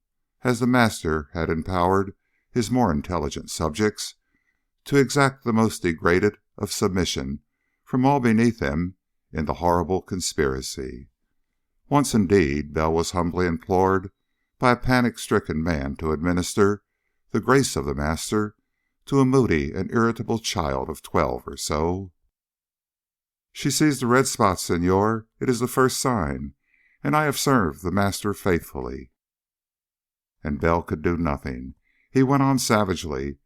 [SPEAKER 1] as the master had empowered his more intelligent subjects, to exact the most degraded of submission from all beneath him in the horrible conspiracy. Once, indeed, Bell was humbly implored by a panic-stricken man to administer the grace of the master to a moody and irritable child of 12 or so. "She sees the red spots, Señor. It is the first sign, and I have served the master faithfully." And Bell could do nothing. He went on savagely,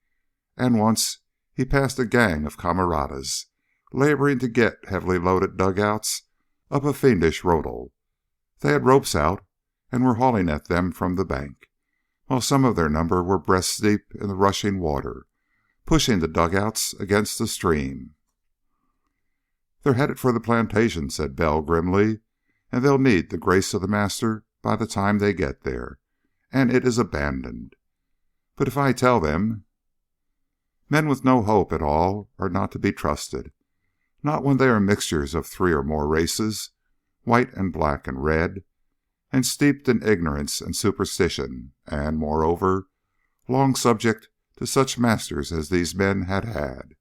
[SPEAKER 1] and once he passed a gang of camaradas, laboring to get heavily loaded dugouts up a fiendish rodel. They had ropes out and were hauling at them from the bank, while some of their number were breast deep in the rushing water, pushing the dugouts against the stream. "They're headed for the plantation," said Bell grimly, "and they'll need the grace of the master by the time they get there, and it is abandoned. But if I tell them—" Men with no hope at all are not to be trusted, not when they are mixtures of 3 or more races, white and black and red, and steeped in ignorance and superstition, and, moreover, long subject to such masters as these men had had.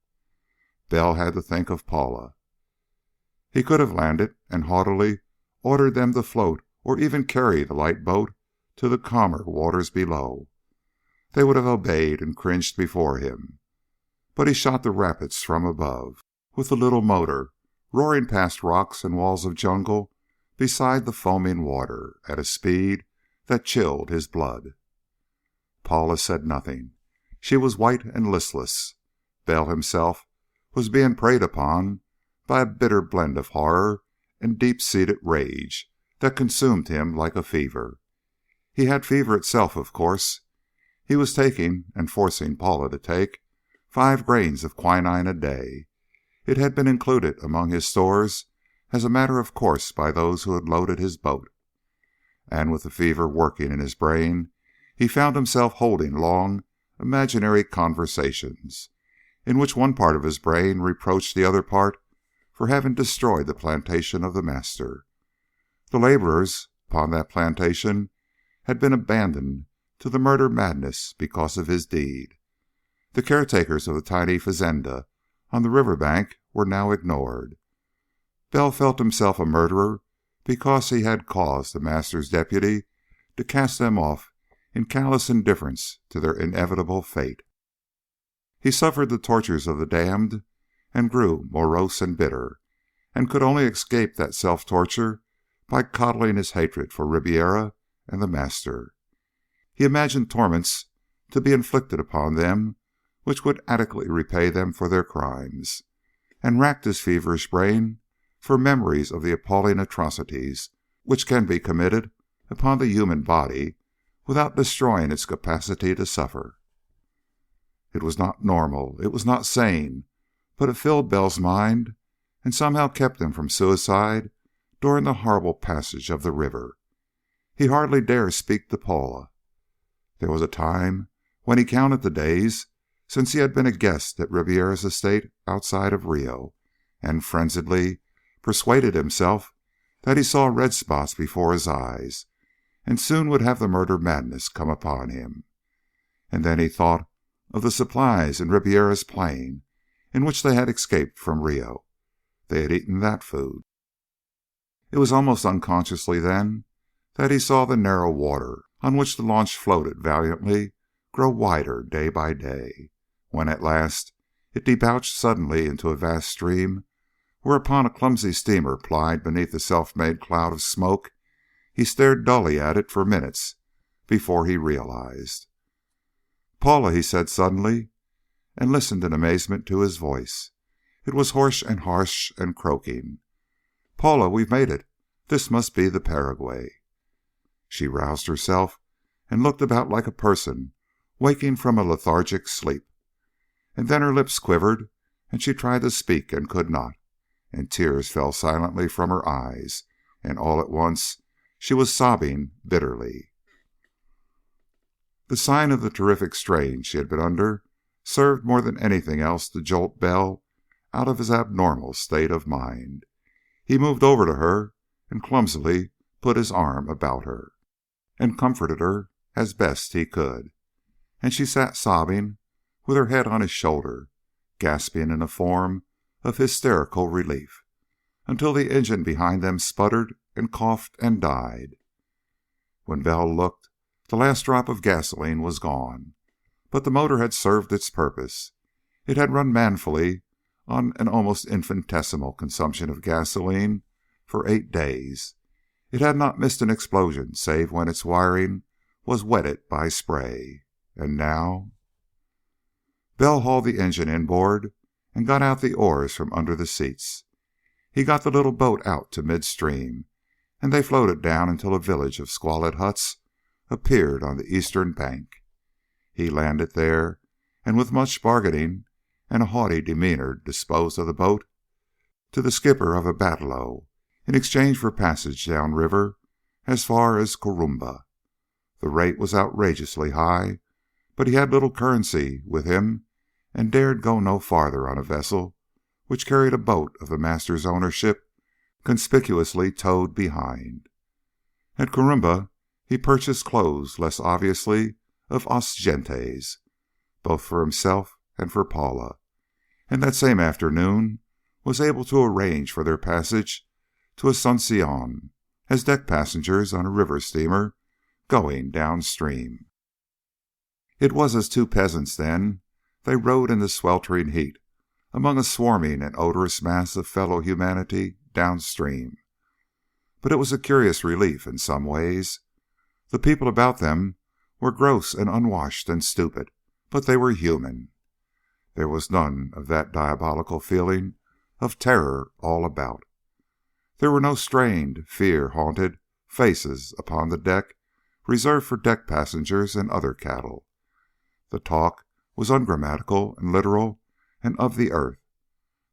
[SPEAKER 1] Bell had to think of Paula. He could have landed and haughtily ordered them to float or even carry the light boat to the calmer waters below. They would have obeyed and cringed before him. But he shot the rapids from above, with the little motor, roaring past rocks and walls of jungle beside the foaming water, at a speed that chilled his blood. Paula said nothing. She was white and listless. Bell himself was being preyed upon by a bitter blend of horror and deep-seated rage that consumed him like a fever. He had fever itself, of course. He was taking, and forcing Paula to take, 5 grains of quinine a day. It had been included among his stores as a matter of course by those who had loaded his boat. And with the fever working in his brain, he found himself holding long, imaginary conversations, in which one part of his brain reproached the other part for having destroyed the plantation of the master. The laborers upon that plantation had been abandoned to the murder madness because of his deed. The caretakers of the tiny fazenda on the river bank were now ignored. Bell felt himself a murderer because he had caused the master's deputy to cast them off in callous indifference to their inevitable fate. He suffered the tortures of the damned and grew morose and bitter, and could only escape that self-torture by coddling his hatred for Ribiera and the master. He imagined torments to be inflicted upon them which would adequately repay them for their crimes, and racked his feverish brain for memories of the appalling atrocities which can be committed upon the human body without destroying its capacity to suffer. It was not normal, it was not sane, but it filled Bell's mind and somehow kept him from suicide during the horrible passage of the river. He hardly dared speak to Paula. There was a time when he counted the days since he had been a guest at Ribiera's estate outside of Rio, and frenziedly persuaded himself that he saw red spots before his eyes, and soon would have the murder madness come upon him. And then he thought of the supplies in Ribiera's plane, in which they had escaped from Rio. They had eaten that food. It was almost unconsciously then that he saw the narrow water on which the launch floated valiantly grow wider day by day, when at last it debouched suddenly into a vast stream whereupon a clumsy steamer plied beneath a self-made cloud of smoke. He stared dully at it for minutes before he realized. "Paula," he said suddenly, and listened in amazement to his voice. It was hoarse and harsh and croaking. "Paula, we've made it. This must be the Paraguay." She roused herself and looked about like a person waking from a lethargic sleep. And then her lips quivered, and she tried to speak and could not, and tears fell silently from her eyes, and all at once she was sobbing bitterly. The sign of the terrific strain she had been under served more than anything else to jolt Bell out of his abnormal state of mind. He moved over to her and clumsily put his arm about her, and comforted her as best he could, and she sat sobbing with her head on his shoulder, gasping in a form of hysterical relief, until the engine behind them sputtered and coughed and died. When Bell looked, the last drop of gasoline was gone, but the motor had served its purpose. It had run manfully on an almost infinitesimal consumption of gasoline for 8 days. It had not missed an explosion save when its wiring was wetted by spray. And now... Bell hauled the engine inboard and got out the oars from under the seats. He got the little boat out to midstream, and they floated down until a village of squalid huts appeared on the eastern bank. He landed there, and with much bargaining and a haughty demeanor disposed of the boat to the skipper of a batalo in exchange for passage down river as far as Corumba. The rate was outrageously high, but he had little currency with him and dared go no farther on a vessel which carried a boat of the master's ownership conspicuously towed behind. At Corumba he purchased clothes less obviously of os gentes, both for himself and for Paula, and that same afternoon was able to arrange for their passage to Asuncion as deck passengers on a river steamer going downstream. It was as two peasants then. They rode in the sweltering heat among a swarming and odorous mass of fellow humanity downstream. But it was a curious relief in some ways. The people about them were gross and unwashed and stupid, but they were human. There was none of that diabolical feeling of terror all about. There were no strained, fear-haunted faces upon the deck reserved for deck passengers and other cattle. The talk was ungrammatical and literal and of the earth.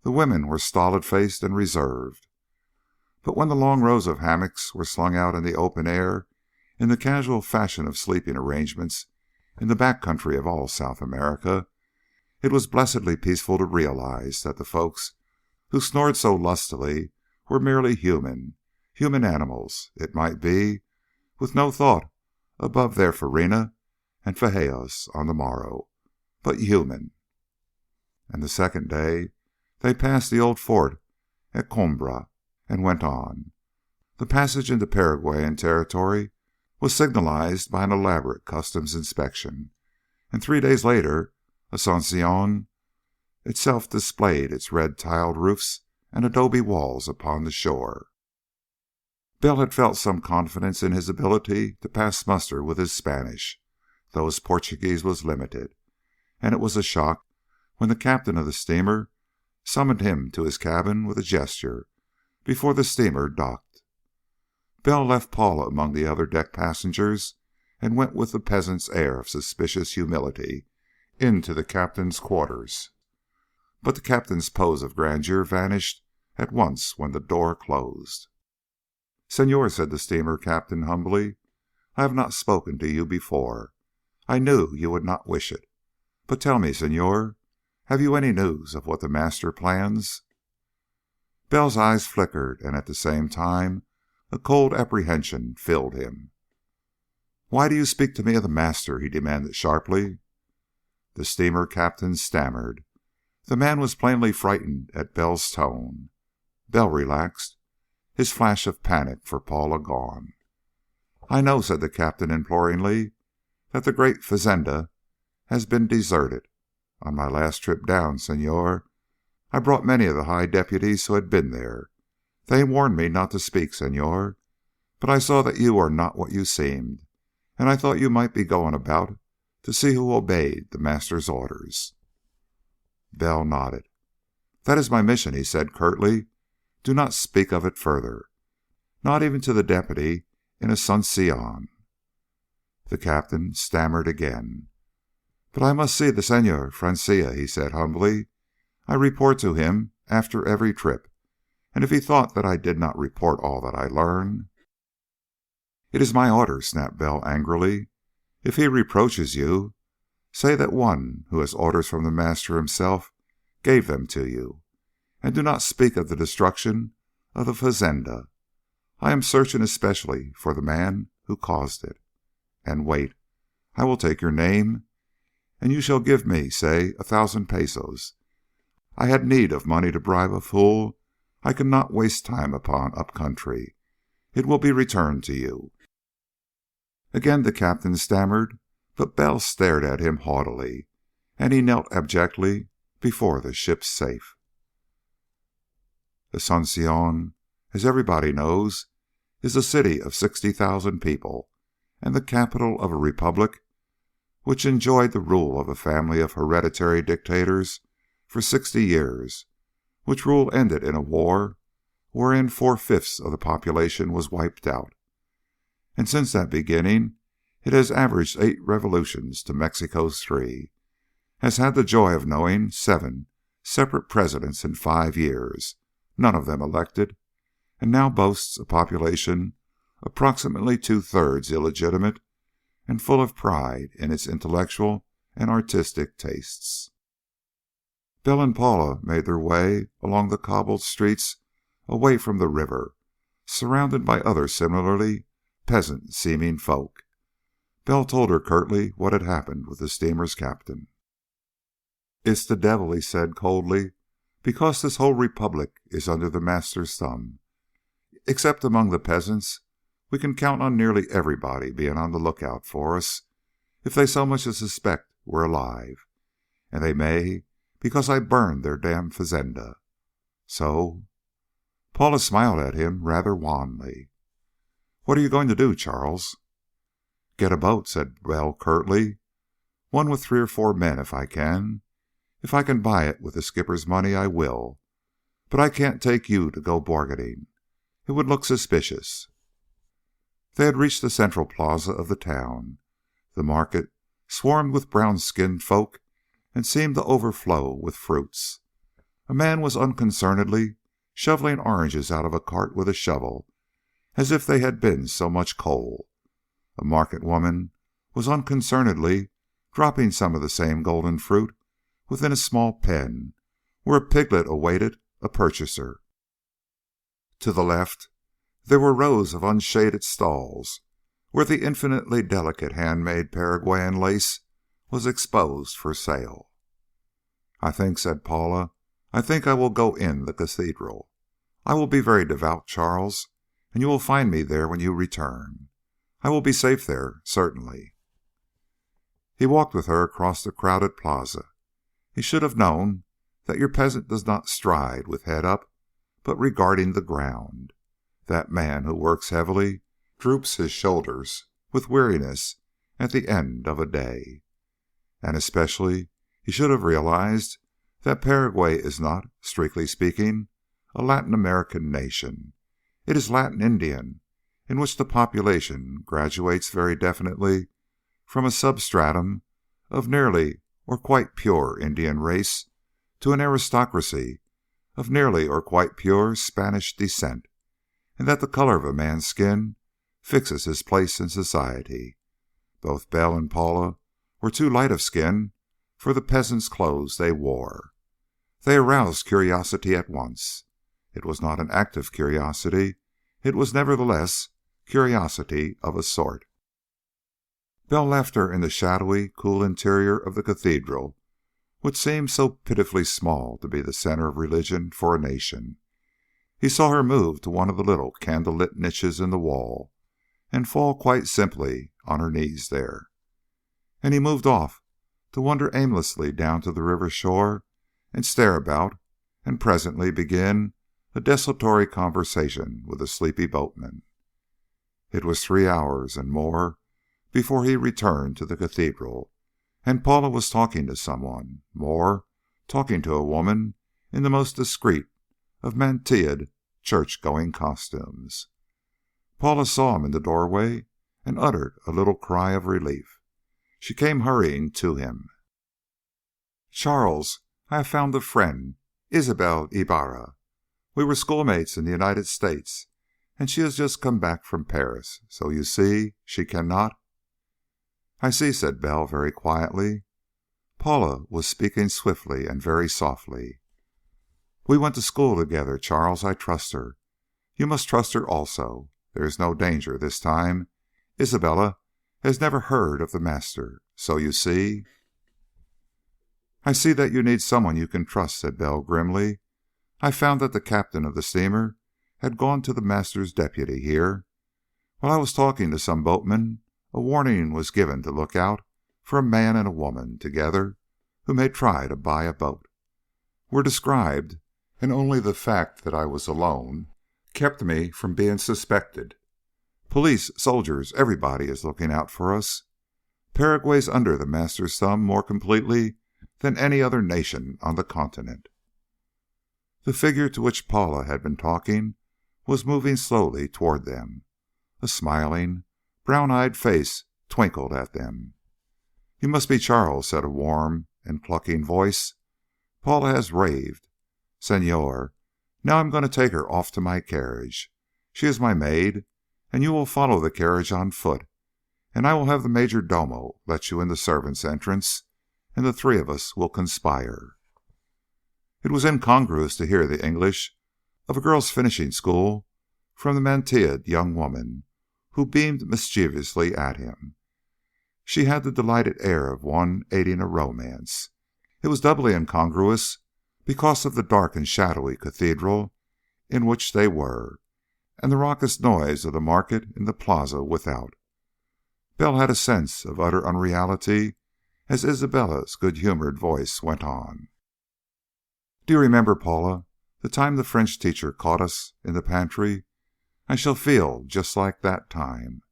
[SPEAKER 1] The women were stolid-faced and reserved. But when the long rows of hammocks were slung out in the open air in the casual fashion of sleeping arrangements in the back country of all South America, it was blessedly peaceful to realize that the folks who snored so lustily were merely human animals, it might be, with no thought above their farina and fajitas on the morrow, but human. And the second day they passed the old fort at Coimbra and went on. The passage into Paraguayan territory was signalized by an elaborate customs inspection, and 3 days later Asuncion itself displayed its red-tiled roofs and adobe walls upon the shore. Bell had felt some confidence in his ability to pass muster with his Spanish, though his Portuguese was limited, and it was a shock when the captain of the steamer summoned him to his cabin with a gesture before the steamer docked. Bell left Paula among the other deck passengers and went with the peasant's air of suspicious humility into the captain's quarters. But the captain's pose of grandeur vanished at once when the door closed. "Senor," said the steamer captain humbly, "I have not spoken to you before. I knew you would not wish it. But tell me, senor, have you any news of what the master plans?" Bell's eyes flickered, and at the same time a cold apprehension filled him. "Why do you speak to me of the master?" he demanded sharply. The steamer captain stammered. The man was plainly frightened at Bell's tone. Bell relaxed, his flash of panic for Paula gone. "I know," said the captain imploringly, "that the great fazenda has been deserted. On my last trip down, senor, I brought many of the high deputies who had been there. They warned me not to speak, Senor, but I saw that you are not what you seemed, and I thought you might be going about to see who obeyed the master's orders." Bell nodded. "That is my mission," he said curtly. "Do not speak of it further, not even to the deputy in Asuncion." The captain stammered again. "But I must see the Senor Francia," he said humbly. "I report to him after every trip, and if he thought that I did not report all that I learn—" "It is my order," snapped Bell angrily. "If he reproaches you, say that one who has orders from the master himself gave them to you, and do not speak of the destruction of the fazenda. I am searching especially for the man who caused it. And wait, I will take your name, and you shall give me, say, 1,000 pesos. I had need of money to bribe a fool I cannot waste time upon up country. It will be returned to you." Again the captain stammered, but Bell stared at him haughtily, and he knelt abjectly before the ship's safe. Asuncion, as everybody knows, is a city of 60,000 people, and the capital of a republic which enjoyed the rule of a family of hereditary dictators for 60 years, which rule ended in a war wherein 4/5 of the population was wiped out. And since that beginning it has averaged 8 revolutions to Mexico's 3, has had the joy of knowing 7 separate presidents in 5 years, none of them elected, and now boasts a population approximately 2/3 illegitimate and full of pride in its intellectual and artistic tastes. Bell and Paula made their way along the cobbled streets away from the river, surrounded by other similarly peasant-seeming folk. Bell told her curtly what had happened with the steamer's captain. "It's the devil," he said coldly, "because this whole republic is under the master's thumb. Except among the peasants, we can count on nearly everybody being on the lookout for us, if they so much as suspect we're alive. And they may, because I burned their damn fazenda. So—" Paula smiled at him rather wanly. "What are you going to do, Charles?" "Get a boat," said Bell curtly. "One with 3 or 4 men if I can. If I can buy it with the skipper's money, I will. But I can't take you to go bargaining. It would look suspicious." They had reached the central plaza of the town. The market swarmed with brown-skinned folk and seemed to overflow with fruits. A man was unconcernedly shoveling oranges out of a cart with a shovel, as if they had been so much coal. A market woman was unconcernedly dropping some of the same golden fruit within a small pen where a piglet awaited a purchaser. To the left there were rows of unshaded stalls where the infinitely delicate handmade Paraguayan lace was exposed for sale. "I think," said Paula, "I think I will go in the cathedral. I will be very devout, Charles, and you will find me there when you return. I will be safe there, certainly." He walked with her across the crowded plaza. "He should have known that your peasant does not stride with head up, but regarding the ground. That man who works heavily droops his shoulders with weariness at the end of a day. And especially he should have realized that Paraguay is not, strictly speaking, a Latin American nation. It is Latin Indian, in which the population graduates very definitely from a substratum of nearly or quite pure Indian race to an aristocracy of nearly or quite pure Spanish descent, and that the color of a man's skin fixes his place in society. Both Bell and Paula were too light of skin for the peasants' clothes they wore. They aroused curiosity at once. It was not an active curiosity. It was nevertheless curiosity of a sort. Bell left her in the shadowy, cool interior of the cathedral, which seemed so pitifully small to be the center of religion for a nation. He saw her move to one of the little candle-lit niches in the wall and fall quite simply on her knees there. And he moved off to wander aimlessly down to the river shore and stare about and presently begin a desultory conversation with the sleepy boatman. It was 3 hours and more before he returned to the cathedral, and Paula was talking to someone, more, talking to a woman in the most discreet of mantillaed church-going costumes. Paula saw him in the doorway and uttered a little cry of relief. She came hurrying to him. "Charles, I have found a friend, Isabel Ibarra. We were schoolmates in the United States, and she has just come back from Paris, so you see she cannot—" "I see," said Bell very quietly. Paula was speaking swiftly and very softly. "We went to school together, Charles. I trust her. You must trust her also. There is no danger this time. Isabella has never heard of the master, so you see—" "I see that you need someone you can trust," said Bell grimly. "I found that the captain of the steamer had gone to the master's deputy here. While I was talking to some boatmen, a warning was given to look out for a man and a woman together who may try to buy a boat. We're described, and only the fact that I was alone kept me from being suspected. Police, soldiers, everybody is looking out for us. Paraguay's under the master's thumb more completely than any other nation on the continent." The figure to which Paula had been talking was moving slowly toward them. A smiling, brown-eyed face twinkled at them. "You must be Charles," said a warm and clucking voice. "Paula has raved. Senor, now I'm going to take her off to my carriage. She is my maid, and you will follow the carriage on foot, and I will have the major domo let you in the servants' entrance, and the three of us will conspire." It was incongruous to hear the English of a girl's finishing school from the mantillaed young woman who beamed mischievously at him. She had the delighted air of one aiding a romance. It was doubly incongruous because of the dark and shadowy cathedral in which they were, and the raucous noise of the market in the plaza without. Bell had a sense of utter unreality as Isabella's good-humored voice went on. "Do you remember, Paula, the time the French teacher caught us in the pantry? I shall feel just like that time."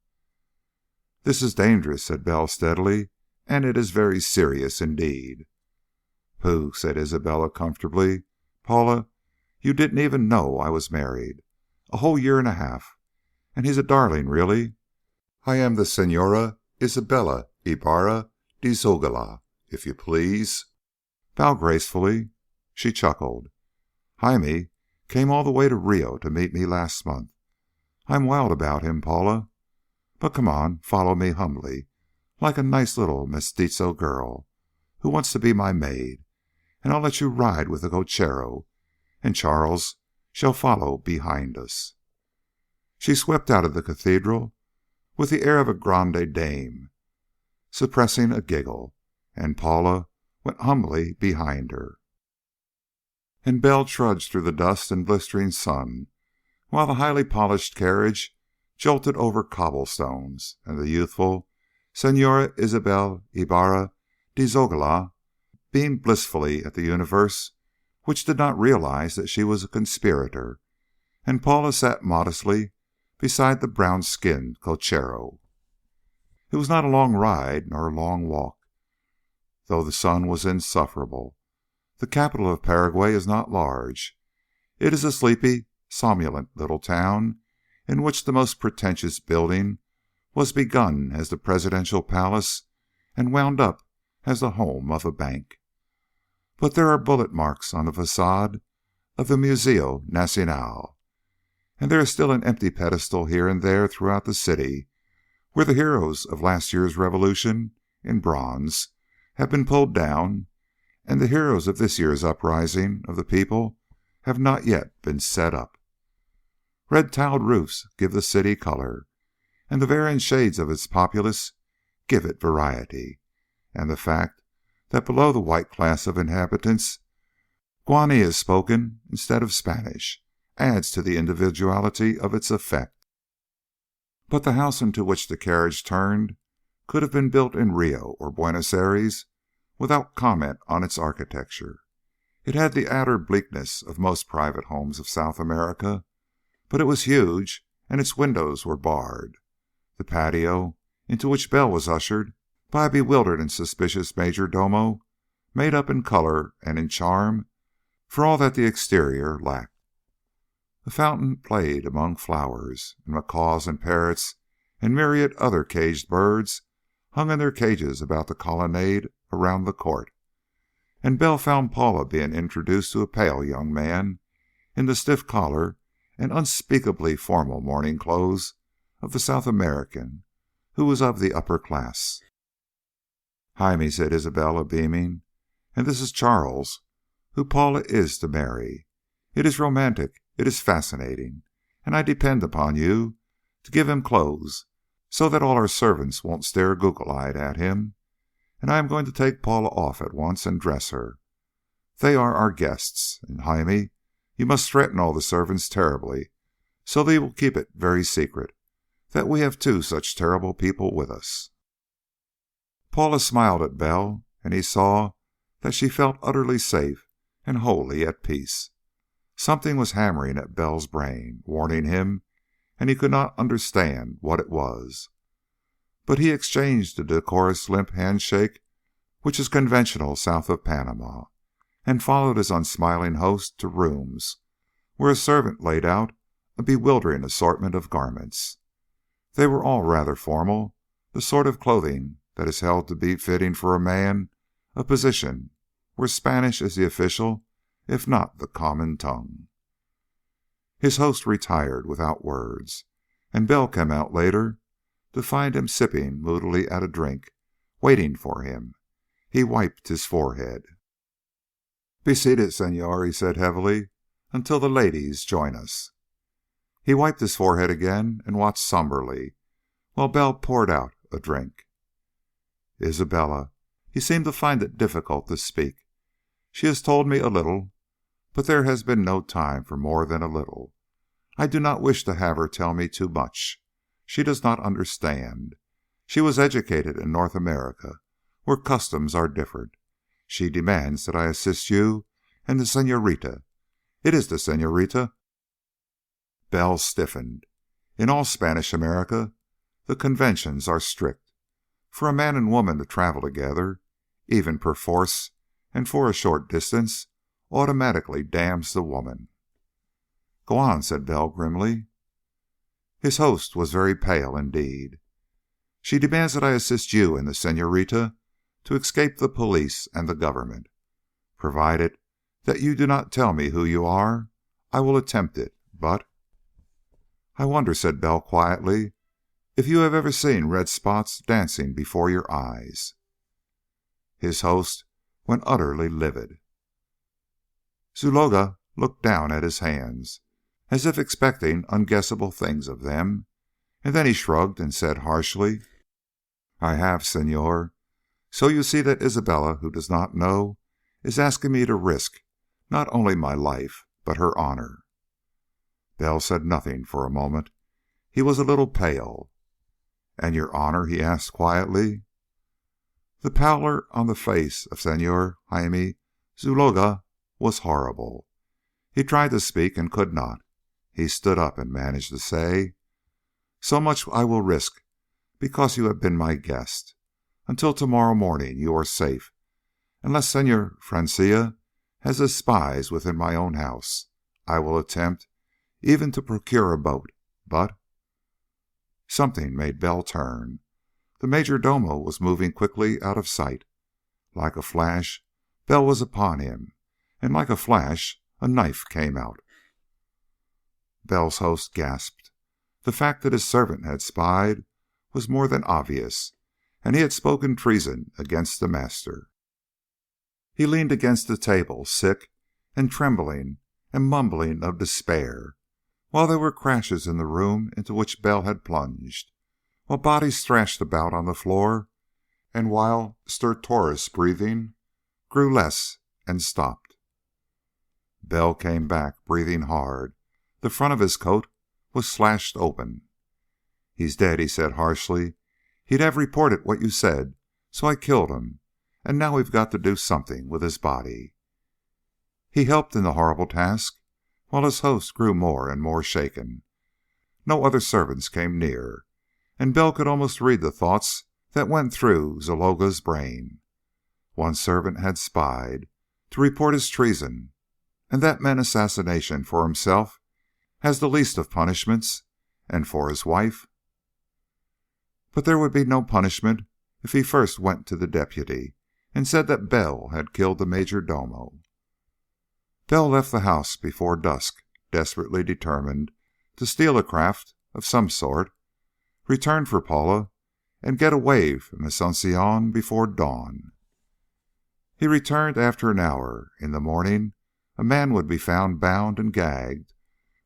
[SPEAKER 1] "This is dangerous," said Bell steadily, "and it is very serious indeed." "Pooh," said Isabella comfortably. "Paula, you didn't even know I was married. A whole year and a half. And he's a darling, really. I am the Senora Isabella Ibarra de Zogala, if you please. Bow gracefully." She chuckled. "Jaime came all the way to Rio to meet me last month. I'm wild about him, Paula. But come on, follow me humbly, like a nice little mestizo girl who wants to be my maid, and I'll let you ride with the cochero, and Charles shall follow behind us." She swept out of the cathedral with the air of a grande dame, suppressing a giggle, and Paula went humbly behind her. And Bell trudged through the dust and blistering sun, while the highly polished carriage jolted over cobblestones, and the youthful Senora Isabel Ibarra de Zogala beamed blissfully at the universe, which did not realize that she was a conspirator, and Paula sat modestly beside the brown-skinned cochero. It was not a long ride nor a long walk, though the sun was insufferable. The capital of Paraguay is not large. It is a sleepy, somnolent little town in which the most pretentious building was begun as the presidential palace and wound up as the home of a bank. But there are bullet marks on the facade of the Museo Nacional, and there is still an empty pedestal here and there throughout the city where the heroes of last year's revolution in bronze have been pulled down, and the heroes of this year's uprising of the people have not yet been set up. Red-tiled roofs give the city color, and the varying shades of its populace give it variety, and the fact that below the white class of inhabitants Guarani is spoken instead of Spanish adds to the individuality of its effect. But the house into which the carriage turned could have been built in Rio or Buenos Aires without comment on its architecture. It had the outer bleakness of most private homes of South America, but it was huge, and its windows were barred. The patio, into which Bell was ushered by a bewildered and suspicious major domo, made up in color and in charm for all that the exterior lacked. A fountain played among flowers, and macaws and parrots and myriad other caged birds hung in their cages about the colonnade around the court, and Bell found Paula being introduced to a pale young man in the stiff collar and unspeakably formal morning clothes of the South American who was of the upper class. "Jaime," said Isabella, beaming, "and this is Charles, who Paula is to marry. It is romantic, it is fascinating, and I depend upon you to give him clothes so that all our servants won't stare goggle-eyed at him. And I am going to take Paula off at once and dress her. They are our guests. And Jaime, you must threaten all the servants terribly, so they will keep it very secret, that we have two such terrible people with us." Paula smiled at Bell, and he saw that she felt utterly safe and wholly at peace. Something was hammering at Bell's brain, warning him, and he could not understand what it was. But he exchanged the decorous limp handshake which is conventional south of Panama, and followed his unsmiling host to rooms where a servant laid out a bewildering assortment of garments. They were all rather formal, the sort of clothing that is held to be fitting for a man of position where Spanish is the official if not the common tongue. His host retired without words, and Bell came out later to find him sipping moodily at a drink, waiting for him. He wiped his forehead. "Be seated, Senor," he said heavily, "until the ladies join us." He wiped his forehead again and watched somberly while Bell poured out a drink. "Isabella," he seemed to find it difficult to speak. "She has told me a little, but there has been no time for more than a little. I do not wish to have her tell me too much. She does not understand. She was educated in North America, where customs are different. She demands that I assist you and the señorita. It is the señorita?" Bell stiffened. In all Spanish America the conventions are strict. For a man and woman to travel together, even perforce and for a short distance, automatically damns the woman. "Go on," said Bell grimly. His host was very pale indeed. "She demands that I assist you and the señorita to escape the police and the government. Provided that you do not tell me who you are, I will attempt it, but—" "I wonder," said Bell quietly, "if you have ever seen red spots dancing before your eyes." His host went utterly livid. Zuloaga looked down at his hands, as if expecting unguessable things of them, and then he shrugged and said harshly, "I have, Senor. So you see that Isabella, who does not know, is asking me to risk not only my life, but her honor." Bell said nothing for a moment. He was a little pale. "And your honor?" he asked quietly. The pallor on the face of Senor Jaime Zuloaga was horrible. He tried to speak and could not. He stood up and managed to say, "So much I will risk because you have been my guest. Until tomorrow morning you are safe, unless Senor Francia has his spies within my own house. I will attempt even to procure a boat, but—" Something made Bell turn. The major domo was moving quickly out of sight. Like a flash, Bell was upon him, and like a flash a knife came out. Bell's host gasped. The fact that his servant had spied was more than obvious, and he had spoken treason against the master. He leaned against the table, sick and trembling and mumbling of despair, while there were crashes in the room into which Bell had plunged, while bodies thrashed about on the floor, and while stertorous breathing grew less and stopped. Bell came back, breathing hard. The front of his coat was slashed open. "He's dead," he said harshly. "He'd have reported what you said, so I killed him, and now we've got to do something with his body." He helped in the horrible task, while his host grew more and more shaken. No other servants came near, and Bell could almost read the thoughts that went through Zaloga's brain. One servant had spied, to report his treason, and that meant assassination for himself as the least of punishments, and for his wife. But there would be no punishment if he first went to the deputy and said that Bell had killed the major domo. Bell left the house before dusk, desperately determined to steal a craft of some sort, return for Paula, and get away from Asunción before dawn. He returned after an hour. In the morning, a man would be found bound and gagged,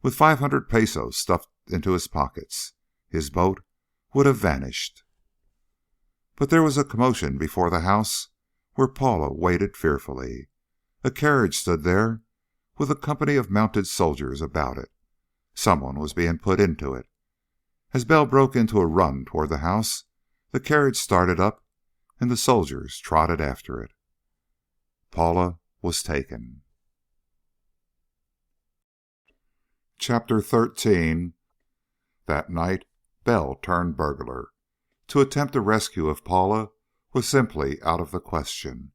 [SPEAKER 1] with 500 pesos stuffed into his pockets. His boat would have vanished. But there was a commotion before the house, where Paula waited fearfully. A carriage stood there, with a company of mounted soldiers about it. Someone was being put into it. As Bell broke into a run toward the house, the carriage started up, and the soldiers trotted after it. Paula was taken. Chapter 13. That night, Bell turned burglar. To attempt a rescue of Paula was simply out of the question.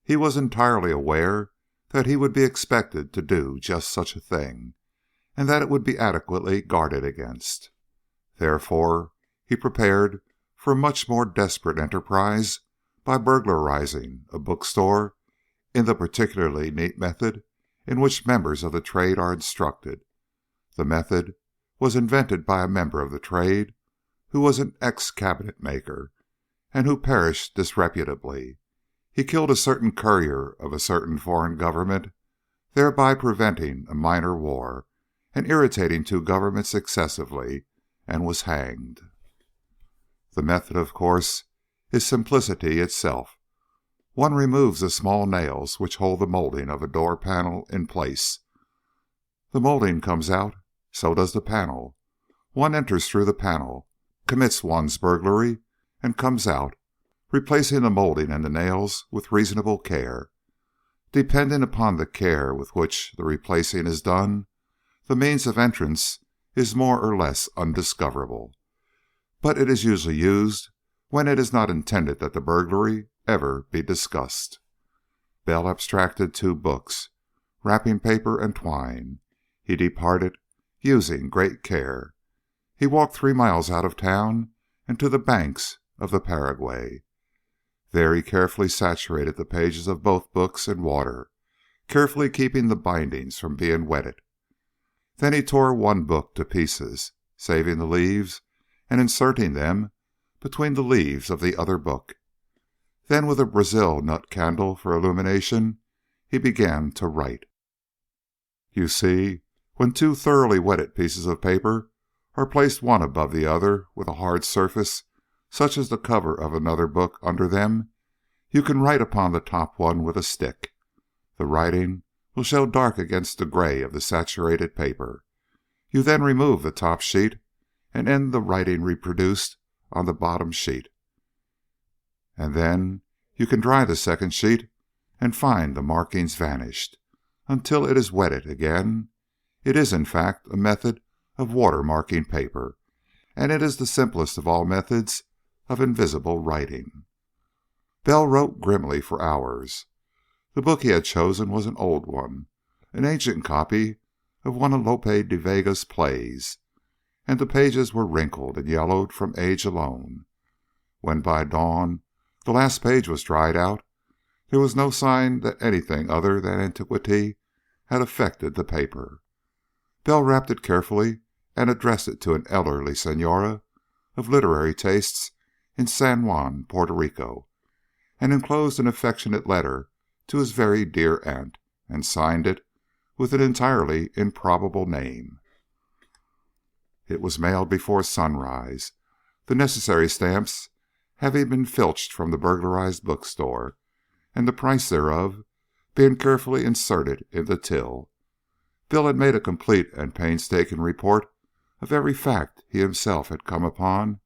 [SPEAKER 1] He was entirely aware that he would be expected to do just such a thing, and that it would be adequately guarded against. Therefore, he prepared for a much more desperate enterprise by burglarizing a bookstore in the particularly neat method in which members of the trade are instructed. The method was invented by a member of the trade who was an ex-cabinet maker and who perished disreputably. He killed a certain courier of a certain foreign government, thereby preventing a minor war and irritating two governments excessively, and was hanged. The method, of course, is simplicity itself. One removes the small nails which hold the molding of a door panel in place. The molding comes out, so does the panel. One enters through the panel, commits one's burglary, and comes out, replacing the molding and the nails with reasonable care. Depending upon the care with which the replacing is done, the means of entrance is more or less undiscoverable, but it is usually used when it is not intended that the burglary ever be discussed. Bell abstracted 2 books, wrapping paper and twine. He departed, using great care. He walked 3 miles out of town and to the banks of the Paraguay. There he carefully saturated the pages of both books in water, carefully keeping the bindings from being wetted. Then he tore one book to pieces, saving the leaves and inserting them between the leaves of the other book. Then, with a Brazil nut candle for illumination, he began to write. You see, when 2 thoroughly wetted pieces of paper are placed one above the other with a hard surface, such as the cover of another book under them, you can write upon the top one with a stick. The writing will show dark against the gray of the saturated paper. You then remove the top sheet and end the writing reproduced on the bottom sheet. And then you can dry the second sheet and find the markings vanished until it is wetted again. It is, in fact, a method of watermarking paper, and it is the simplest of all methods of invisible writing. Bell wrote grimly for hours. The book he had chosen was an old one, an ancient copy of one of Lope de Vega's plays, and the pages were wrinkled and yellowed from age alone. When by dawn the last page was dried out, there was no sign that anything other than antiquity had affected the paper. Bell wrapped it carefully and addressed it to an elderly senora of literary tastes in San Juan, Puerto Rico, and enclosed an affectionate letter to his very dear aunt, and signed it with an entirely improbable name. It was mailed before sunrise, the necessary stamps having been filched from the burglarized bookstore, and the price thereof being carefully inserted in the till. Bill had made a complete and painstaking report of every fact he himself had come upon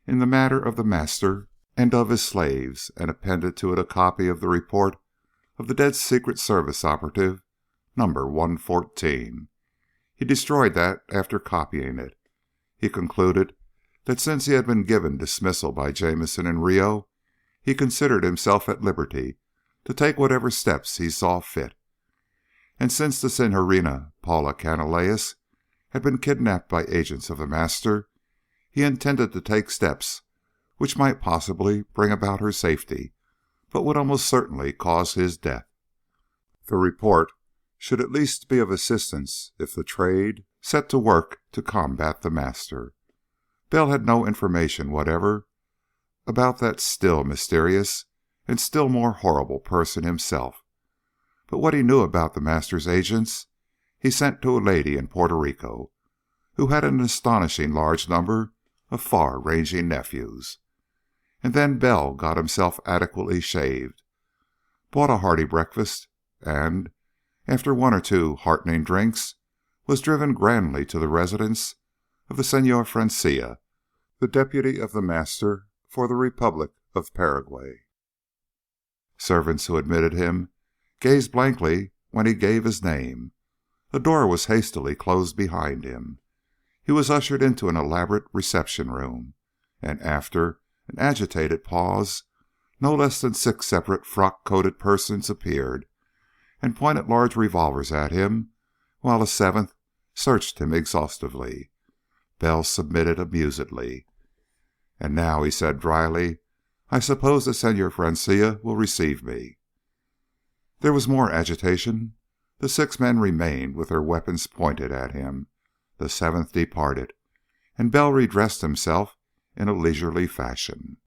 [SPEAKER 1] in the matter of the master and of his slaves, and appended to it a copy of the report of the dead Secret Service operative number 114. He destroyed that after copying it. He concluded that since he had been given dismissal by Jameson and Rio, he considered himself at liberty to take whatever steps he saw fit. And since the Signorina Paula Canalejas had been kidnapped by agents of the Master, he intended to take steps which might possibly bring about her safety, but would almost certainly cause his death. The report should at least be of assistance if the trade set to work to combat the Master. Bell had no information whatever about that still mysterious and still more horrible person himself, but what he knew about the Master's agents he sent to a lady in Puerto Rico who had an astonishing large number of far-ranging nephews. And then Bell got himself adequately shaved, bought a hearty breakfast, and, after one or two heartening drinks, was driven grandly to the residence of the Senor Francia, the deputy of the Master for the Republic of Paraguay. Servants who admitted him gazed blankly when he gave his name. A door was hastily closed behind him. He was ushered into an elaborate reception room, and after an agitated pause, no less than 6 separate frock-coated persons appeared and pointed large revolvers at him, while a 7th searched him exhaustively. Bell submitted amusedly. "And now," he said dryly, "I suppose the Senor Francia will receive me." There was more agitation. The 6 men remained with their weapons pointed at him. The 7th departed, and Bell redressed himself in a leisurely fashion.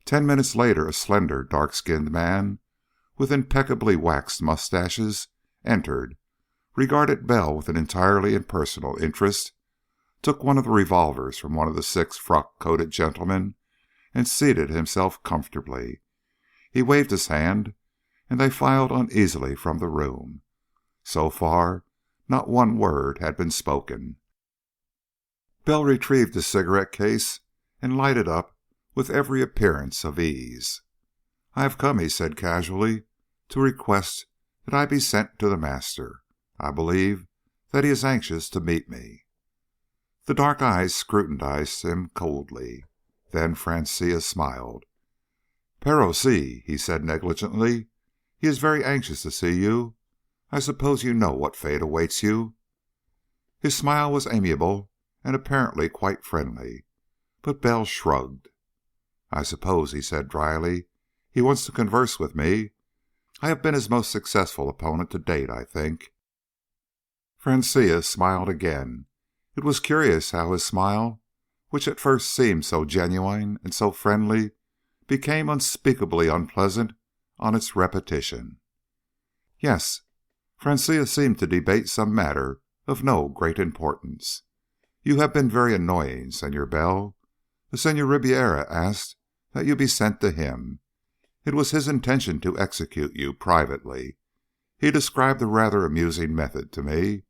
[SPEAKER 1] 10 minutes later, a slender, dark-skinned man with impeccably waxed mustaches entered, regarded Bell with an entirely impersonal interest, took one of the revolvers from one of the 6 frock-coated gentlemen, and seated himself comfortably. He waved his hand, and they filed uneasily from the room. So far, not one word had been spoken. Bell retrieved his cigarette case and lighted up with every appearance of ease. "I have come," he said casually, "to request that I be sent to the Master. I believe that he is anxious to meet me." The dark eyes scrutinized him coldly. Then Francia smiled. "Pero si," he said negligently. "He is very anxious to see you. I suppose you know what fate awaits you." His smile was amiable and apparently quite friendly, but Bell shrugged. "I suppose," he said dryly, "he wants to converse with me. I have been his most successful opponent to date, I think." Francia smiled again. It was curious how his smile, which at first seemed so genuine and so friendly, became unspeakably unpleasant on its repetition. "Yes." Francia seemed to debate some matter of no great importance. "You have been very annoying, Senor Bell. The Senor Riberia asked that you be sent to him. It was his intention to execute you privately. He described a rather amusing method to me,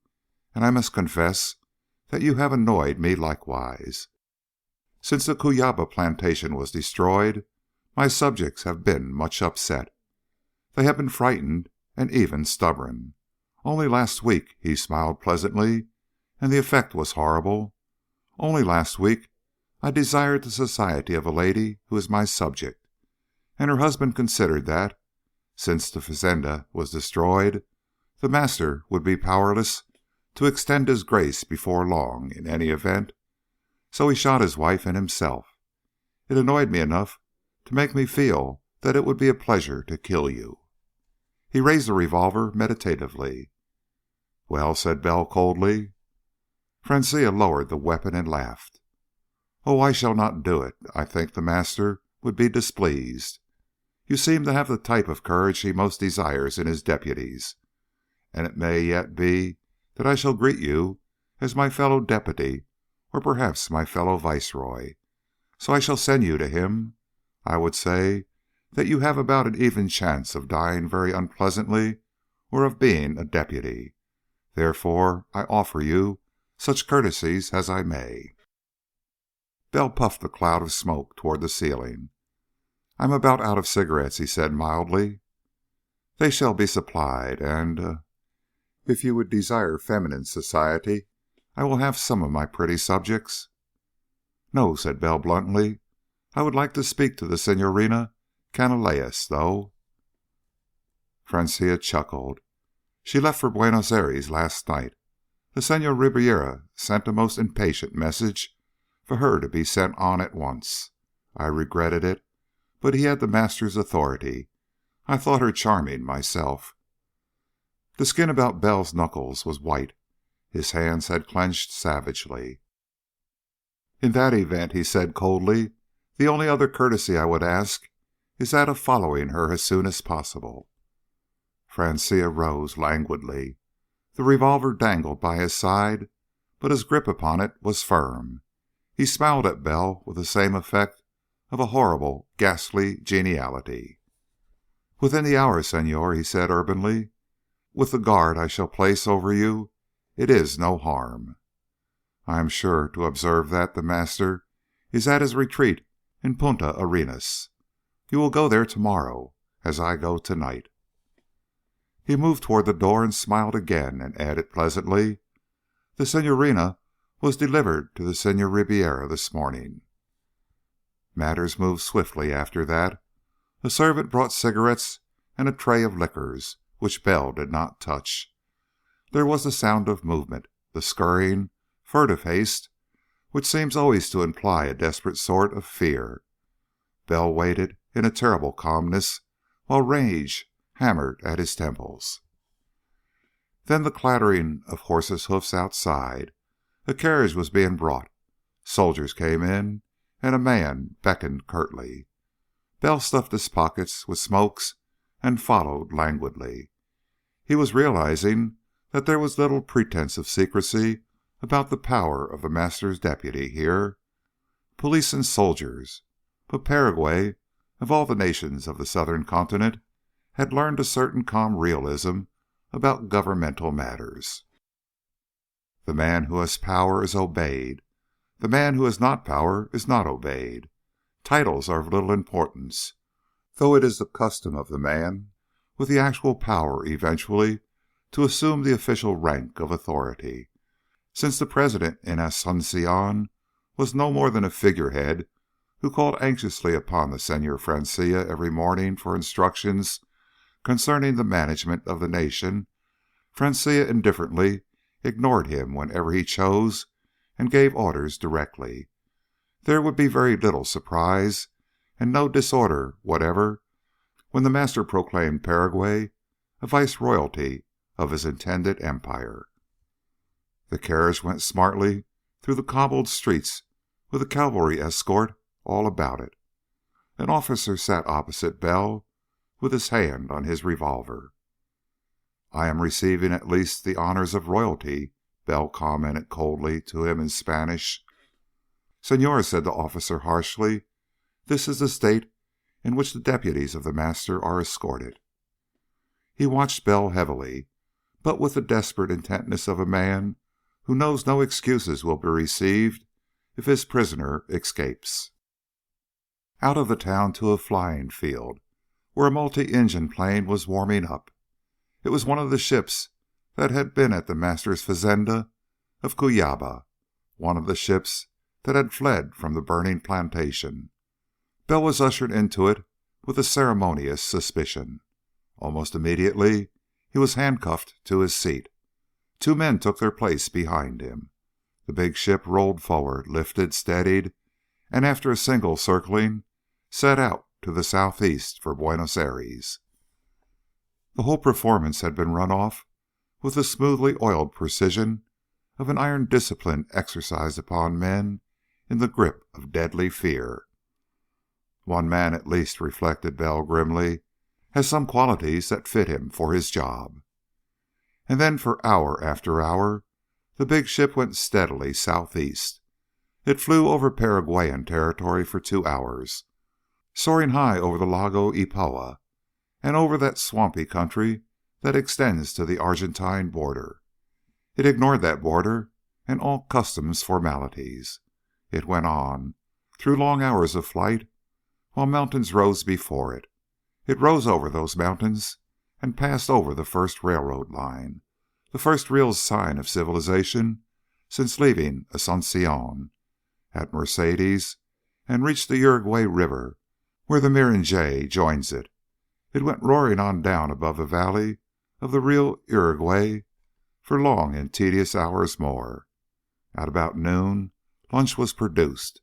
[SPEAKER 1] and I must confess that you have annoyed me likewise. Since the Cuyaba plantation was destroyed, my subjects have been much upset. They have been frightened and even stubborn. Only last week," he smiled pleasantly, "and the effect was horrible. Only last week I desired the society of a lady who is my subject, and her husband considered that, since the fazenda was destroyed, the Master would be powerless to extend his grace before long in any event, so he shot his wife and himself. It annoyed me enough to make me feel that it would be a pleasure to kill you." He raised the revolver meditatively. "Well?" said Bell coldly. Francia lowered the weapon and laughed. "Oh, I shall not do it. I think the Master would be displeased. You seem to have the type of courage he most desires in his deputies, and it may yet be that I shall greet you as my fellow deputy or perhaps my fellow viceroy. So I shall send you to him. I would say that you have about an even chance of dying very unpleasantly or of being a deputy. Therefore I offer you such courtesies as I may." Bell puffed a cloud of smoke toward the ceiling. "I'm about out of cigarettes," he said mildly. "They shall be supplied, and If you would desire feminine society, I will have some of my pretty subjects." "No," said Bell bluntly. "I would like to speak to the Signorina Canalejas, though." Francia chuckled. "She left for Buenos Aires last night. The Senor Ribiera sent a most impatient message for her to be sent on at once. I regretted it, but he had the Master's authority. I thought her charming myself." The skin about Bell's knuckles was white. His hands had clenched savagely. "In that event," he said coldly, "the only other courtesy I would ask is that of following her as soon as possible." Francia rose languidly. The revolver dangled by his side, but his grip upon it was firm. He smiled at Bell with the same effect of a horrible, ghastly geniality. "Within the hour, Senor," he said urbanely. "With the guard I shall place over you, it is no harm. I am sure to observe that the Master is at his retreat in Punta Arenas. You will go there tomorrow, as I go tonight." He moved toward the door and smiled again, and added pleasantly, "The Signorina was delivered to the Senor Ribiera this morning." Matters moved swiftly after that. A servant brought cigarettes and a tray of liquors, which Bell did not touch. There was the sound of movement, the scurrying, furtive haste, which seems always to imply a desperate sort of fear. Bell waited in a terrible calmness while rage hammered at his temples. Then the clattering of horses' hoofs outside. A carriage was being brought. Soldiers came in, and a man beckoned curtly. Bell stuffed his pockets with smokes and followed languidly. He was realizing that there was little pretense of secrecy about the power of the Master's deputy here. Police and soldiers. But Paraguay, of all the nations of the southern continent, had learned a certain calm realism about governmental matters. The man who has power is obeyed. The man who has not power is not obeyed. Titles are of little importance, though it is the custom of the man with the actual power eventually to assume the official rank of authority, since the president in Asunción was no more than a figurehead who called anxiously upon the Senor Francia every morning for instructions concerning the management of the nation. Francia indifferently ignored him whenever he chose and gave orders directly. There would be very little surprise and no disorder whatever when the Master proclaimed Paraguay a viceroyalty of his intended empire. The carriage went smartly through the cobbled streets with a cavalry escort all about it. An officer sat opposite Bell with his hand on his revolver. "I am receiving at least the honors of royalty," Bell commented coldly to him in Spanish. "Senor," said the officer harshly, "this is the state in which the deputies of the Master are escorted." He watched Bell heavily, but with the desperate intentness of a man who knows no excuses will be received if his prisoner escapes. Out of the town to a flying field, where a multi-engine plane was warming up. It was one of the ships that had been at the Master's fazenda of Cuyaba, one of the ships that had fled from the burning plantation. Bell was ushered into it with a ceremonious suspicion. Almost immediately he was handcuffed to his seat. Two men took their place behind him. The big ship rolled forward, lifted, steadied, and after a single circling, set out to the southeast for Buenos Aires. The whole performance had been run off with the smoothly oiled precision of an iron discipline exercised upon men in the grip of deadly fear. One man at least, reflected Bell grimly, has some qualities that fit him for his job. And then for hour after hour the big ship went steadily southeast. It flew over Paraguayan territory for 2 hours, soaring high over the Lago Ipaua and over that swampy country that extends to the Argentine border. It ignored that border and all customs formalities. It went on through long hours of flight while mountains rose before it. It rose over those mountains and passed over the first railroad line, the first real sign of civilization since leaving Asuncion at Mercedes and reached the Uruguay River where the Mirinjay joins it. It went roaring on down above the valley of the Rio Uruguay for long and tedious hours more. At about noon, lunch was produced.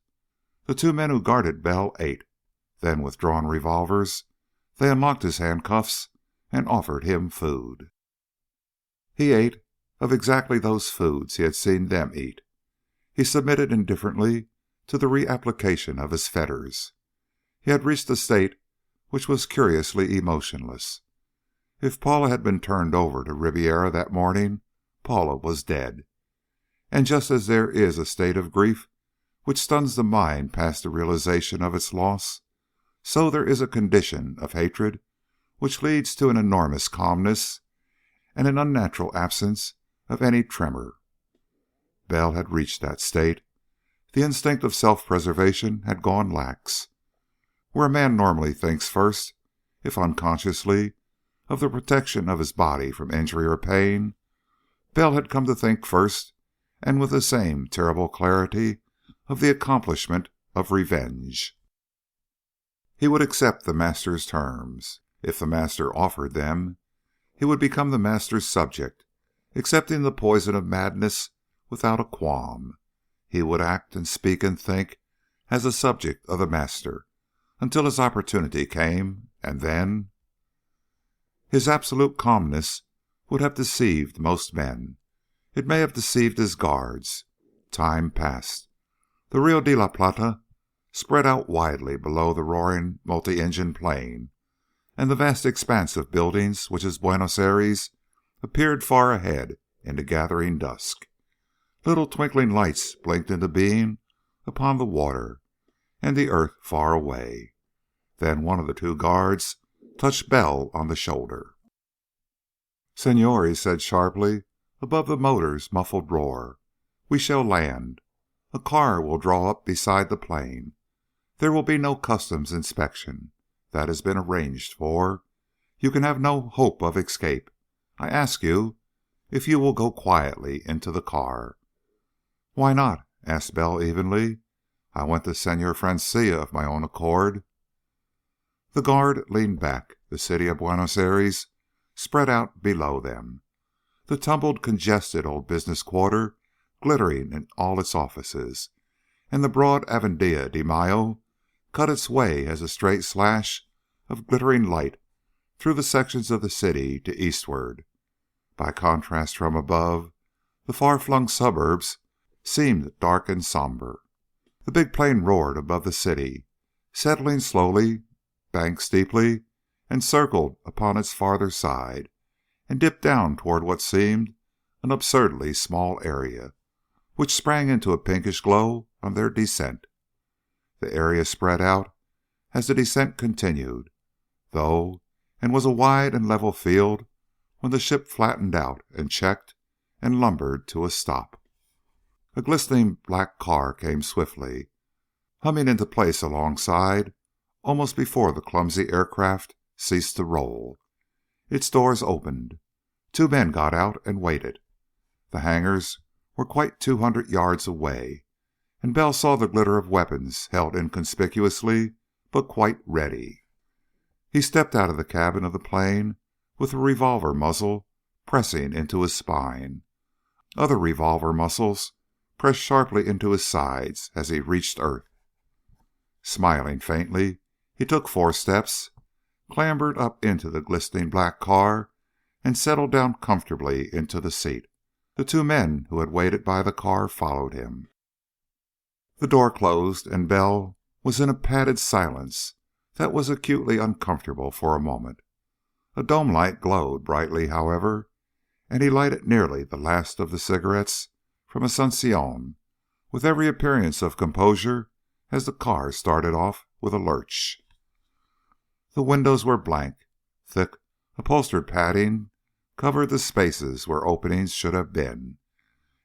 [SPEAKER 1] The two men who guarded Bell ate. Then, with drawn revolvers, they unlocked his handcuffs and offered him food. He ate of exactly those foods he had seen them eat. He submitted indifferently to the reapplication of his fetters. He had reached a state which was curiously emotionless. If Paula had been turned over to Ribiera that morning, Paula was dead. And just as there is a state of grief which stuns the mind past the realization of its loss, so there is a condition of hatred which leads to an enormous calmness and an unnatural absence of any tremor. Bell had reached that state. The instinct of self-preservation had gone lax. Where a man normally thinks first, if unconsciously, of the protection of his body from injury or pain, Bell had come to think first, and with the same terrible clarity, of the accomplishment of revenge. He would accept the master's terms. If the master offered them, he would become the master's subject, accepting the poison of madness without a qualm. He would act and speak and think as a subject of the master, until his opportunity came, and then... His absolute calmness would have deceived most men. It may have deceived his guards. Time passed. The Rio de la Plata spread out widely below the roaring multi-engine plane, and the vast expanse of buildings which is Buenos Aires appeared far ahead in the gathering dusk. Little twinkling lights blinked into being upon the water and the earth far away. Then one of the two guards touched Bell on the shoulder. "Senor," he said sharply, above the motor's muffled roar, "we shall land. A car will draw up beside the plane. There will be no customs inspection. That has been arranged for. You can have no hope of escape. I ask you if you will go quietly into the car." "Why not?" asked Bell evenly. "I went to Senor Francia of my own accord." The guard leaned back. The city of Buenos Aires spread out below them. The tumbled, congested old business quarter glittering in all its offices, and the broad Avenida de Mayo cut its way as a straight slash of glittering light through the sections of the city to eastward. By contrast, from above, the far-flung suburbs seemed dark and somber. The big plane roared above the city, settling slowly, banked steeply, and circled upon its farther side, and dipped down toward what seemed an absurdly small area, which sprang into a pinkish glow on their descent. The area spread out as the descent continued, though, and was a wide and level field when the ship flattened out and checked and lumbered to a stop. A glistening black car came swiftly, humming into place alongside, almost before the clumsy aircraft ceased to roll. Its doors opened. Two men got out and waited. The hangars were quite 200 yards away, and Bell saw the glitter of weapons held inconspicuously but quite ready. He stepped out of the cabin of the plane with the revolver muzzle pressing into his spine. Other revolver muzzles pressed sharply into his sides as he reached earth. Smiling faintly, he took 4 steps, clambered up into the glistening black car, and settled down comfortably into the seat. The two men who had waited by the car followed him. The door closed, and Bell was in a padded silence that was acutely uncomfortable for a moment. A dome light glowed brightly, however, and he lighted nearly the last of the cigarettes from Asuncion with every appearance of composure as the car started off with a lurch. The windows were blank. Thick, upholstered padding covered the spaces where openings should have been,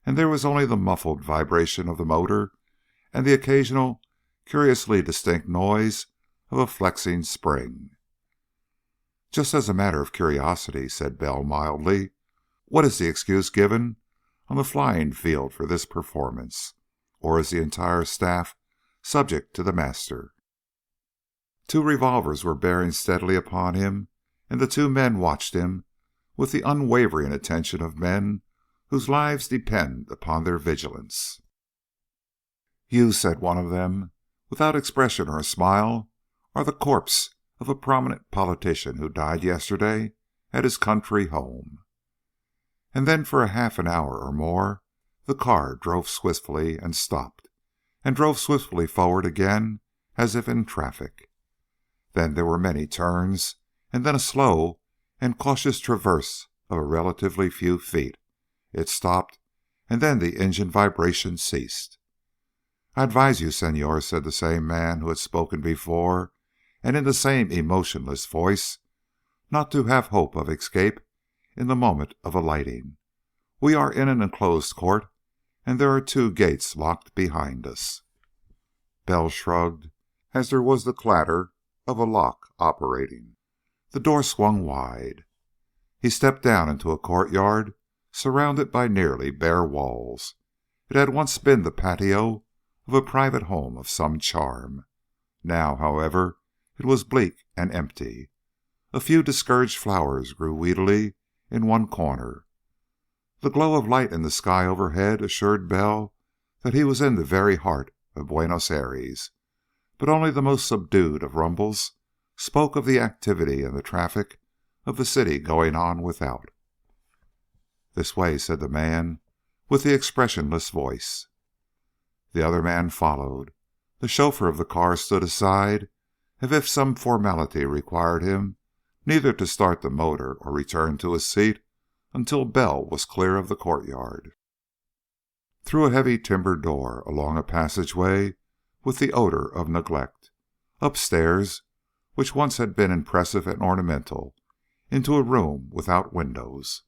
[SPEAKER 1] and there was only the muffled vibration of the motor and the occasional, curiously distinct noise of a flexing spring. "Just as a matter of curiosity," said Bell mildly, What is the excuse given on the flying field for this performance? Or is the entire staff subject to the master? Two revolvers were bearing steadily upon him, and the two men watched him with the unwavering attention of men whose lives depend upon their vigilance. "You," said one of them, without expression or a smile, "are the corpse of a prominent politician who died yesterday at his country home." And then for a half an hour or more the car drove swiftly and stopped, and drove swiftly forward again as if in traffic. Then there were many turns, and then a slow and cautious traverse of a relatively few feet. It stopped, and then the engine vibration ceased. "I advise you, Senor," said the same man who had spoken before, and in the same emotionless voice, "not to have hope of escape in the moment of alighting. We are in an enclosed court, and there are two gates locked behind us." Bell shrugged as there was the clatter of a lock operating. The door swung wide. He stepped down into a courtyard surrounded by nearly bare walls. It had once been the patio of a private home of some charm. Now, however, it was bleak and empty. A few discouraged flowers grew weedily in one corner. The glow of light in the sky overhead assured Bell that he was in the very heart of Buenos Aires, but only the most subdued of rumbles spoke of the activity and the traffic of the city going on without. "This way," said the man with the expressionless voice. The other man followed. The chauffeur of the car stood aside as if some formality required him neither to start the motor or return to his seat until Bell was clear of the courtyard. Through a heavy timber door, along a passageway with the odor of neglect, upstairs, which once had been impressive and ornamental, into a room without windows.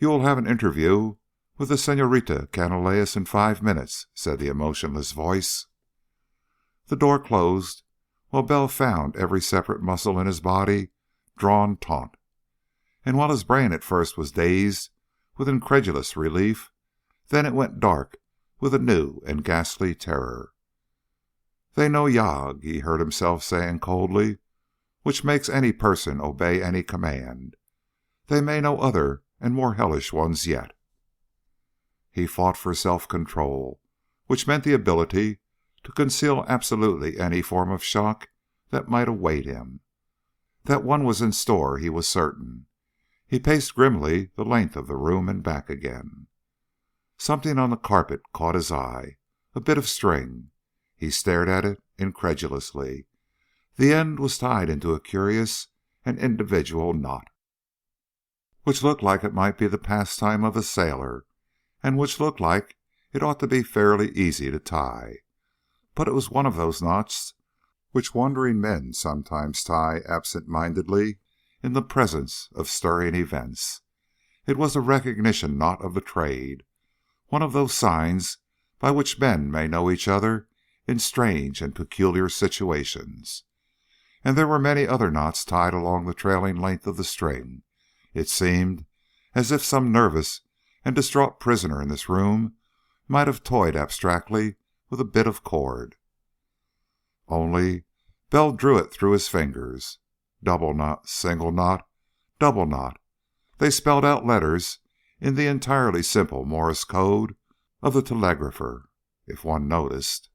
[SPEAKER 1] "You will have an interview with the Señorita Canalejas in 5 minutes," said the emotionless voice. The door closed while Bell found every separate muscle in his body drawn taut. And while his brain at first was dazed with incredulous relief, then it went dark with a new and ghastly terror. "They know Yog," he heard himself saying coldly, "which makes any person obey any command. They may know other and more hellish ones yet." He fought for self-control, which meant the ability to conceal absolutely any form of shock that might await him. That one was in store he was certain. He paced grimly the length of the room and back again. Something on the carpet caught his eye, a bit of string. He stared at it incredulously. The end was tied into a curious and individual knot, which looked like it might be the pastime of a sailor, and which looked like it ought to be fairly easy to tie. But it was one of those knots which wandering men sometimes tie absent-mindedly in the presence of stirring events. It was a recognition knot of the trade, one of those signs by which men may know each other in strange and peculiar situations. And there were many other knots tied along the trailing length of the string. It seemed as if some nervous and distraught prisoner in this room might have toyed abstractly with a bit of cord. Only Bell drew it through his fingers. Double knot, single knot, double knot. They spelled out letters in the entirely simple Morse code of the telegrapher, if one noticed.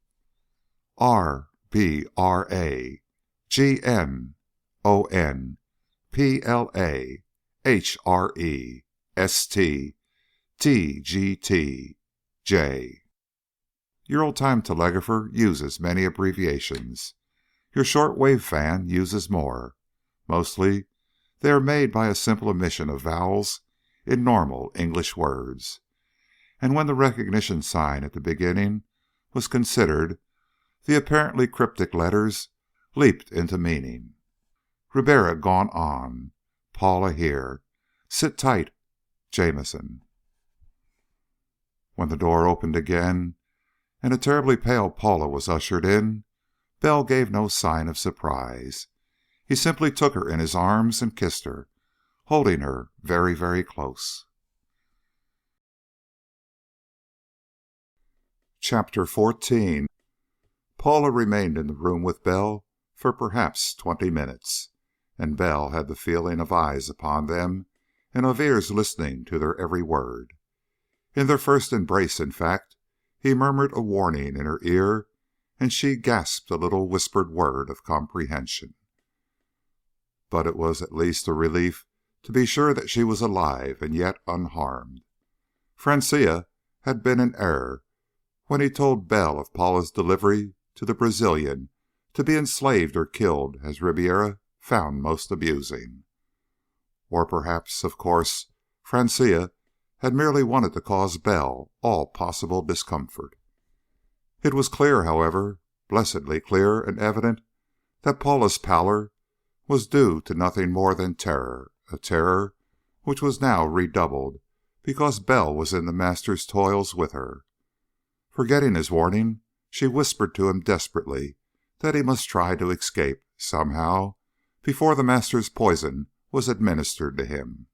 [SPEAKER 1] R B R A G N O N P L A H R E S T T G T J. Your old-time telegrapher uses many abbreviations. Your short-wave fan uses more. Mostly, they are made by a simple omission of vowels in normal English words. And when the recognition sign at the beginning was considered, the apparently cryptic letters leaped into meaning. Riberia gone on. Paula here. Sit tight. Jameson. When the door opened again and a terribly pale Paula was ushered in, Bell gave no sign of surprise. He simply took her in his arms and kissed her, holding her very, very close. Chapter 14. Paula remained in the room with Bell for perhaps 20 minutes, and Bell had the feeling of eyes upon them and of ears listening to their every word. In their first embrace, in fact, he murmured a warning in her ear, and she gasped a little whispered word of comprehension. But it was at least a relief to be sure that she was alive and yet unharmed. Francia had been in error when he told Bell of Paula's delivery to the Brazilian to be enslaved or killed as Riberia found most amusing. Or perhaps, of course, Francia had merely wanted to cause Bell all possible discomfort. It was clear, however, blessedly clear and evident, that Paula's pallor was due to nothing more than terror, a terror which was now redoubled because Bell was in the master's toils with her. Forgetting his warning, she whispered to him desperately that he must try to escape, somehow, before the master's poison was administered to him.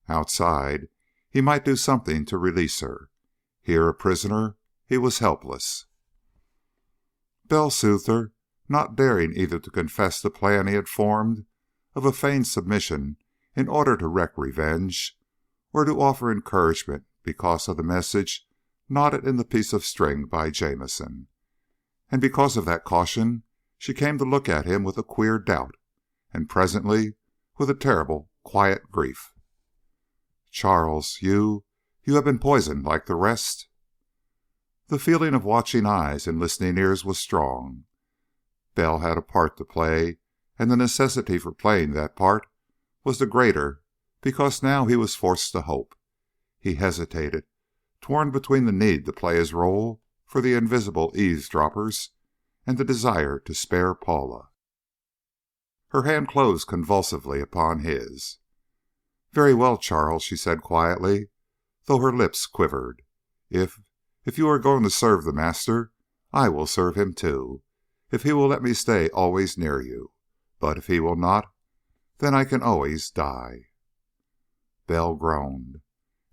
[SPEAKER 1] Outside, he might do something to release her. Here, a prisoner, he was helpless. Bell soothed her, not daring either to confess the plan he had formed of a feigned submission in order to wreak revenge, or to offer encouragement because of the message knotted in the piece of string by Jamison. And because of that caution, she came to look at him with a queer doubt, and presently with a terrible, quiet grief. "Charles, you have been poisoned like the rest?" The feeling of watching eyes and listening ears was strong. Bell had a part to play, and the necessity for playing that part was the greater because now he was forced to hope. He hesitated, torn between the need to play his role for the invisible eavesdroppers and the desire to spare Paula. Her hand closed convulsively upon his. "Very well, Charles," she said quietly, though her lips quivered. If you are going to serve the master, I will serve him too, if he will let me stay always near you. But if he will not, then I can always die." Bell groaned,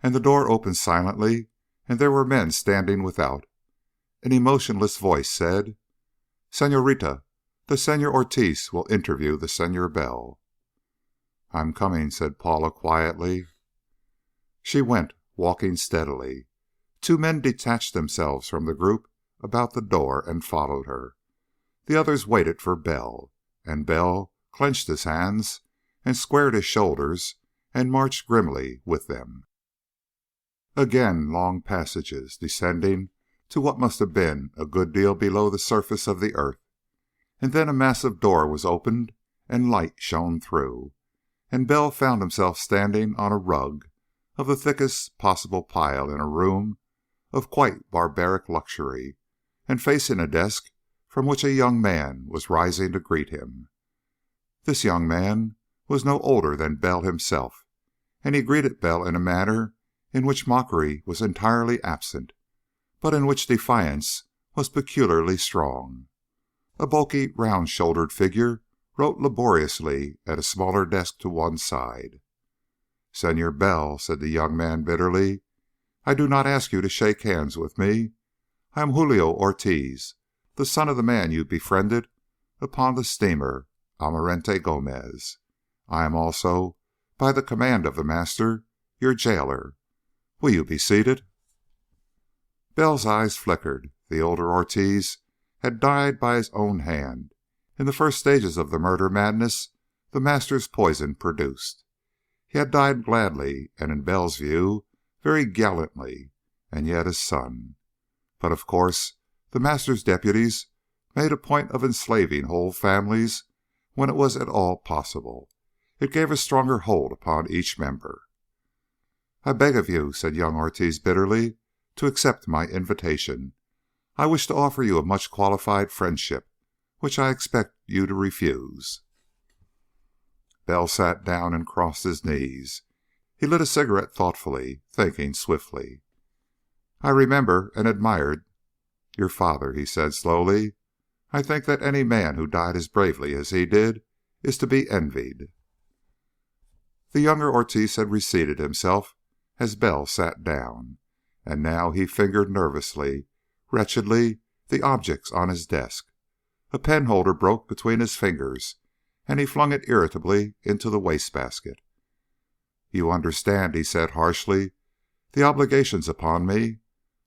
[SPEAKER 1] and the door opened silently, and there were men standing without. An emotionless voice said, "Señorita, the Señor Ortiz will interview the Señor Bell." "I'm coming," said Paula quietly. She went, walking steadily. Two men detached themselves from the group about the door and followed her. The others waited for Bell, and Bell clenched his hands and squared his shoulders and marched grimly with them. Again long passages, descending to what must have been a good deal below the surface of the earth, and then a massive door was opened and light shone through, and Bell found himself standing on a rug of the thickest possible pile in a room of quite barbaric luxury, and facing a desk from which a young man was rising to greet him. This young man was no older than Bell himself, and he greeted Bell in a manner in which mockery was entirely absent, but in which defiance was peculiarly strong. A bulky, round-shouldered figure wrote laboriously at a smaller desk to one side. "Señor Bell," said the young man bitterly, "I do not ask you to shake hands with me. I am Julio Ortiz, the son of the man you befriended upon the steamer Almirante Gomez. I am also, by the command of the master, your jailer. Will you be seated?" Bell's eyes flickered. The older Ortiz had died by his own hand in the first stages of the murder madness the master's poison produced. He had died gladly, and in Bell's view, very gallantly, and yet his son. But of course the master's deputies made a point of enslaving whole families when it was at all possible. It gave a stronger hold upon each member. "I beg of you," said young Ortiz bitterly, "to accept my invitation. I wish to offer you a much qualified friendship, which I expect you to refuse." Bell sat down and crossed his knees. He lit a cigarette thoughtfully, thinking swiftly. "I remember and admired your father," he said slowly. "I think that any man who died as bravely as he did is to be envied." The younger Ortiz had reseated himself as Bell sat down, and now he fingered nervously, wretchedly, the objects on his desk. A penholder broke between his fingers, and he flung it irritably into the wastebasket. "You understand," he said harshly, "the obligations upon me.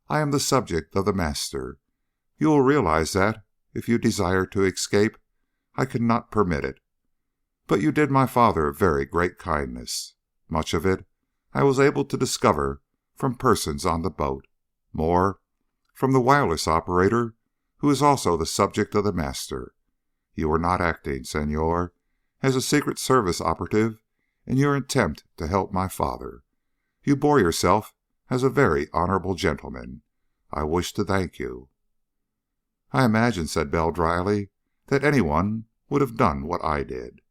[SPEAKER 1] I am the subject of the Master. You will realize that, if you desire to escape, I cannot permit it. But you did my father a very great kindness. Much of it I was able to discover from persons on the boat. More, from the wireless operator, who is also the subject of the Master. You were not acting, Senor, as a Secret Service operative in your attempt to help my father. You bore yourself as a very honorable gentleman. I wish to thank you." "I imagine," said Bell dryly, "that anyone would have done what I did."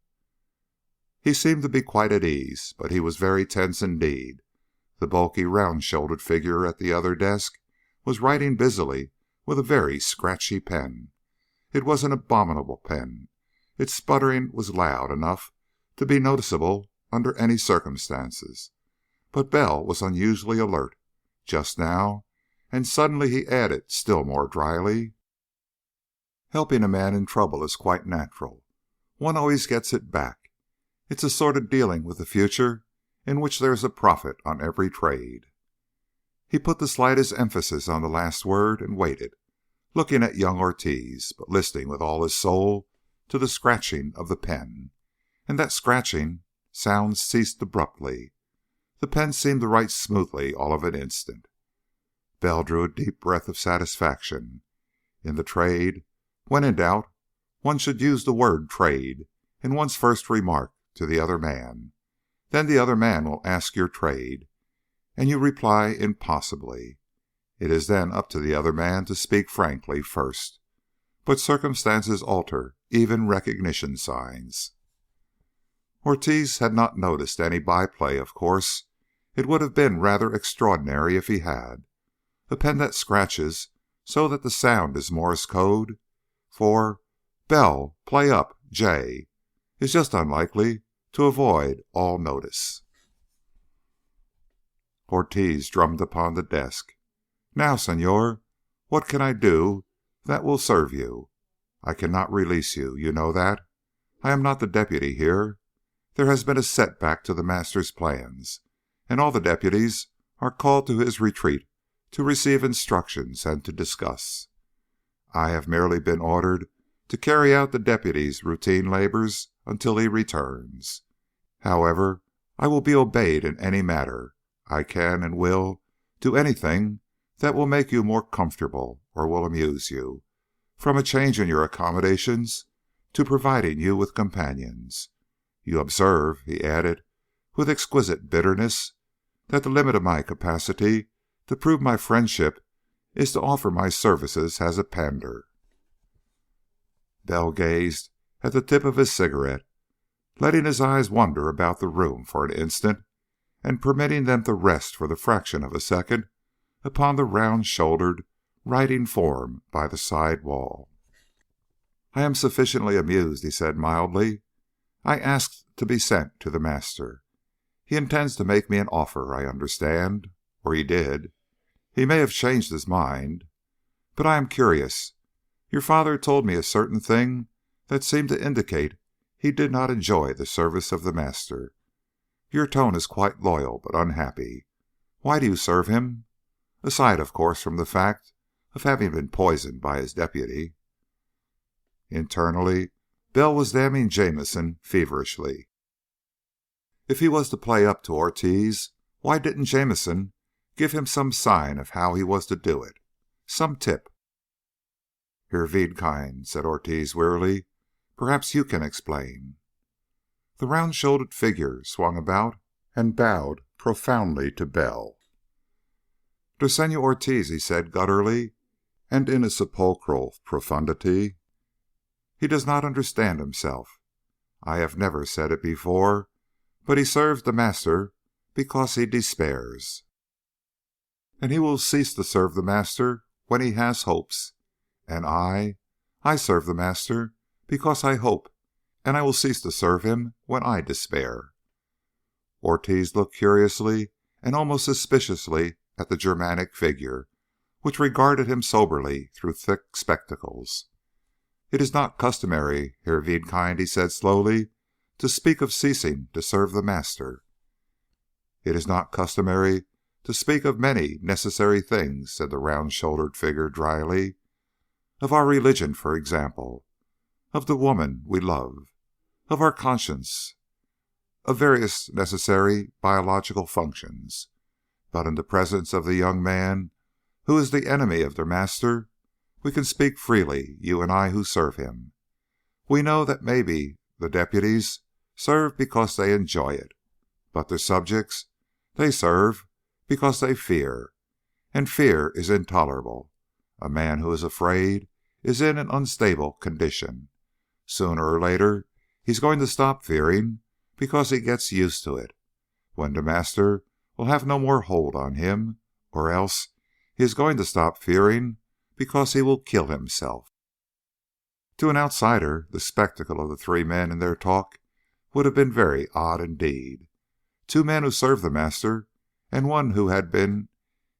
[SPEAKER 1] He seemed to be quite at ease, but he was very tense indeed. The bulky, round-shouldered figure at the other desk was writing busily with a very scratchy pen. It was an abominable pen. Its sputtering was loud enough to be noticeable under any circumstances. But Bell was unusually alert just now, and suddenly he added still more dryly, "Helping a man in trouble is quite natural. One always gets it back. It's a sort of dealing with the future in which there is a profit on every trade." He put the slightest emphasis on the last word and waited, looking at young Ortiz, but listening with all his soul to the scratching of the pen. And that scratching sound ceased abruptly. The pen seemed to write smoothly all of an instant. Bell drew a deep breath of satisfaction. In the trade, when in doubt, one should use the word trade in one's first remark to the other man. Then the other man will ask your trade, and you reply impossibly. It is then up to the other man to speak frankly first. But circumstances alter even recognition signs. Ortiz had not noticed any byplay, of course. It would have been rather extraordinary if he had. A pen that scratches so that the sound is Morse code for "Bell, play up, J," is just unlikely to avoid all notice. Ortiz drummed upon the desk. "Now, Senor, what can I do that will serve you? I cannot release you. You know that. I am not the deputy here. There has been a setback to the Master's plans, and all the deputies are called to his retreat to receive instructions and to discuss. I have merely been ordered to carry out the deputy's routine labors until he returns. However, I will be obeyed in any matter. I can and will do anything that will make you more comfortable or will amuse you, from a change in your accommodations to providing you with companions. You observe," he added with exquisite bitterness, "that the limit of my capacity to prove my friendship is to offer my services as a pander." Bell gazed at the tip of his cigarette, letting his eyes wander about the room for an instant, and permitting them to rest for the fraction of a second upon the round-shouldered, writing form by the side wall. "I am sufficiently amused," he said mildly. "I asked to be sent to the Master. He intends to make me an offer, I understand. Or he did. He may have changed his mind. But I am curious. Your father told me a certain thing that seemed to indicate he did not enjoy the service of the Master. Your tone is quite loyal but unhappy. Why do you serve him? Aside, of course, from the fact of having been poisoned by his deputy." Internally, Bell was damning Jamison feverishly. If he was to play up to Ortiz, why didn't Jamison give him some sign of how he was to do it? Some tip. "Herr Wiedkind," said Ortiz wearily, "perhaps you can explain." The round-shouldered figure swung about and bowed profoundly to Bell. "Der Senor Ortiz," he said gutturally, and in a sepulchral profundity, "he does not understand himself. I have never said it before, but he serves the Master because he despairs. And he will cease to serve the Master when he has hopes. And I serve the Master because I hope, and I will cease to serve him when I despair. Ortiz looked curiously and almost suspiciously at the Germanic figure, which regarded him soberly through thick spectacles. "It is not customary, Herr Wiedkind," he said slowly, "to speak of ceasing to serve the master." "It is not customary to speak of many necessary things," said the round-shouldered figure dryly. "Of our religion, for example, of the woman we love, of our conscience, of various necessary biological functions. But in the presence of the young man who is the enemy of the master, we can speak freely, you and I who serve him. We know that maybe the deputies serve because they enjoy it, but their subjects, they serve because they fear, and fear is intolerable. A man who is afraid is in an unstable condition. Sooner or later he's going to stop fearing because he gets used to it, when the master will have no more hold on him, or else he is going to stop fearing because he will kill himself." To an outsider, the spectacle of the three men in their talk would have been very odd indeed. Two men who served the master, and one who had been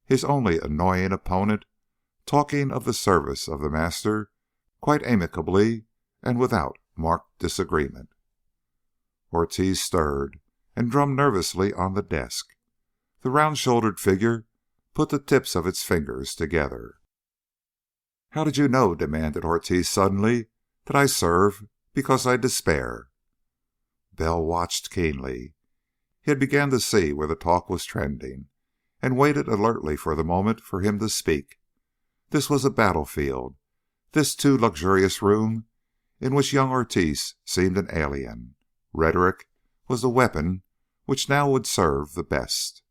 [SPEAKER 1] his only annoying opponent, talking of the service of the master quite amicably and without marked disagreement. Ortiz stirred and drummed nervously on the desk. The round-shouldered figure put the tips of its fingers together. "How did you know," demanded Ortiz suddenly, "that I serve because I despair?" Bell watched keenly. He had begun to see where the talk was trending, and waited alertly for the moment for him to speak. This was a battlefield, this too luxurious room in which young Ortiz seemed an alien. Rhetoric was the weapon which now would serve the best.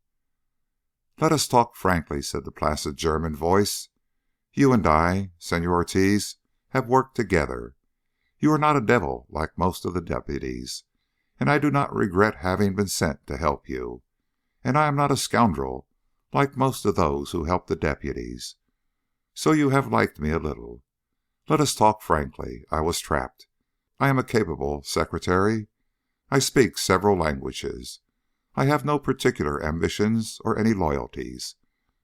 [SPEAKER 1] "Let us talk frankly," said the placid German voice. "You and I, Senor Ortiz, have worked together. You are not a devil like most of the deputies, and I do not regret having been sent to help you. And I am not a scoundrel like most of those who help the deputies. So you have liked me a little. Let us talk frankly. I was trapped. I am a capable secretary. I speak several languages. I have no particular ambitions or any loyalties.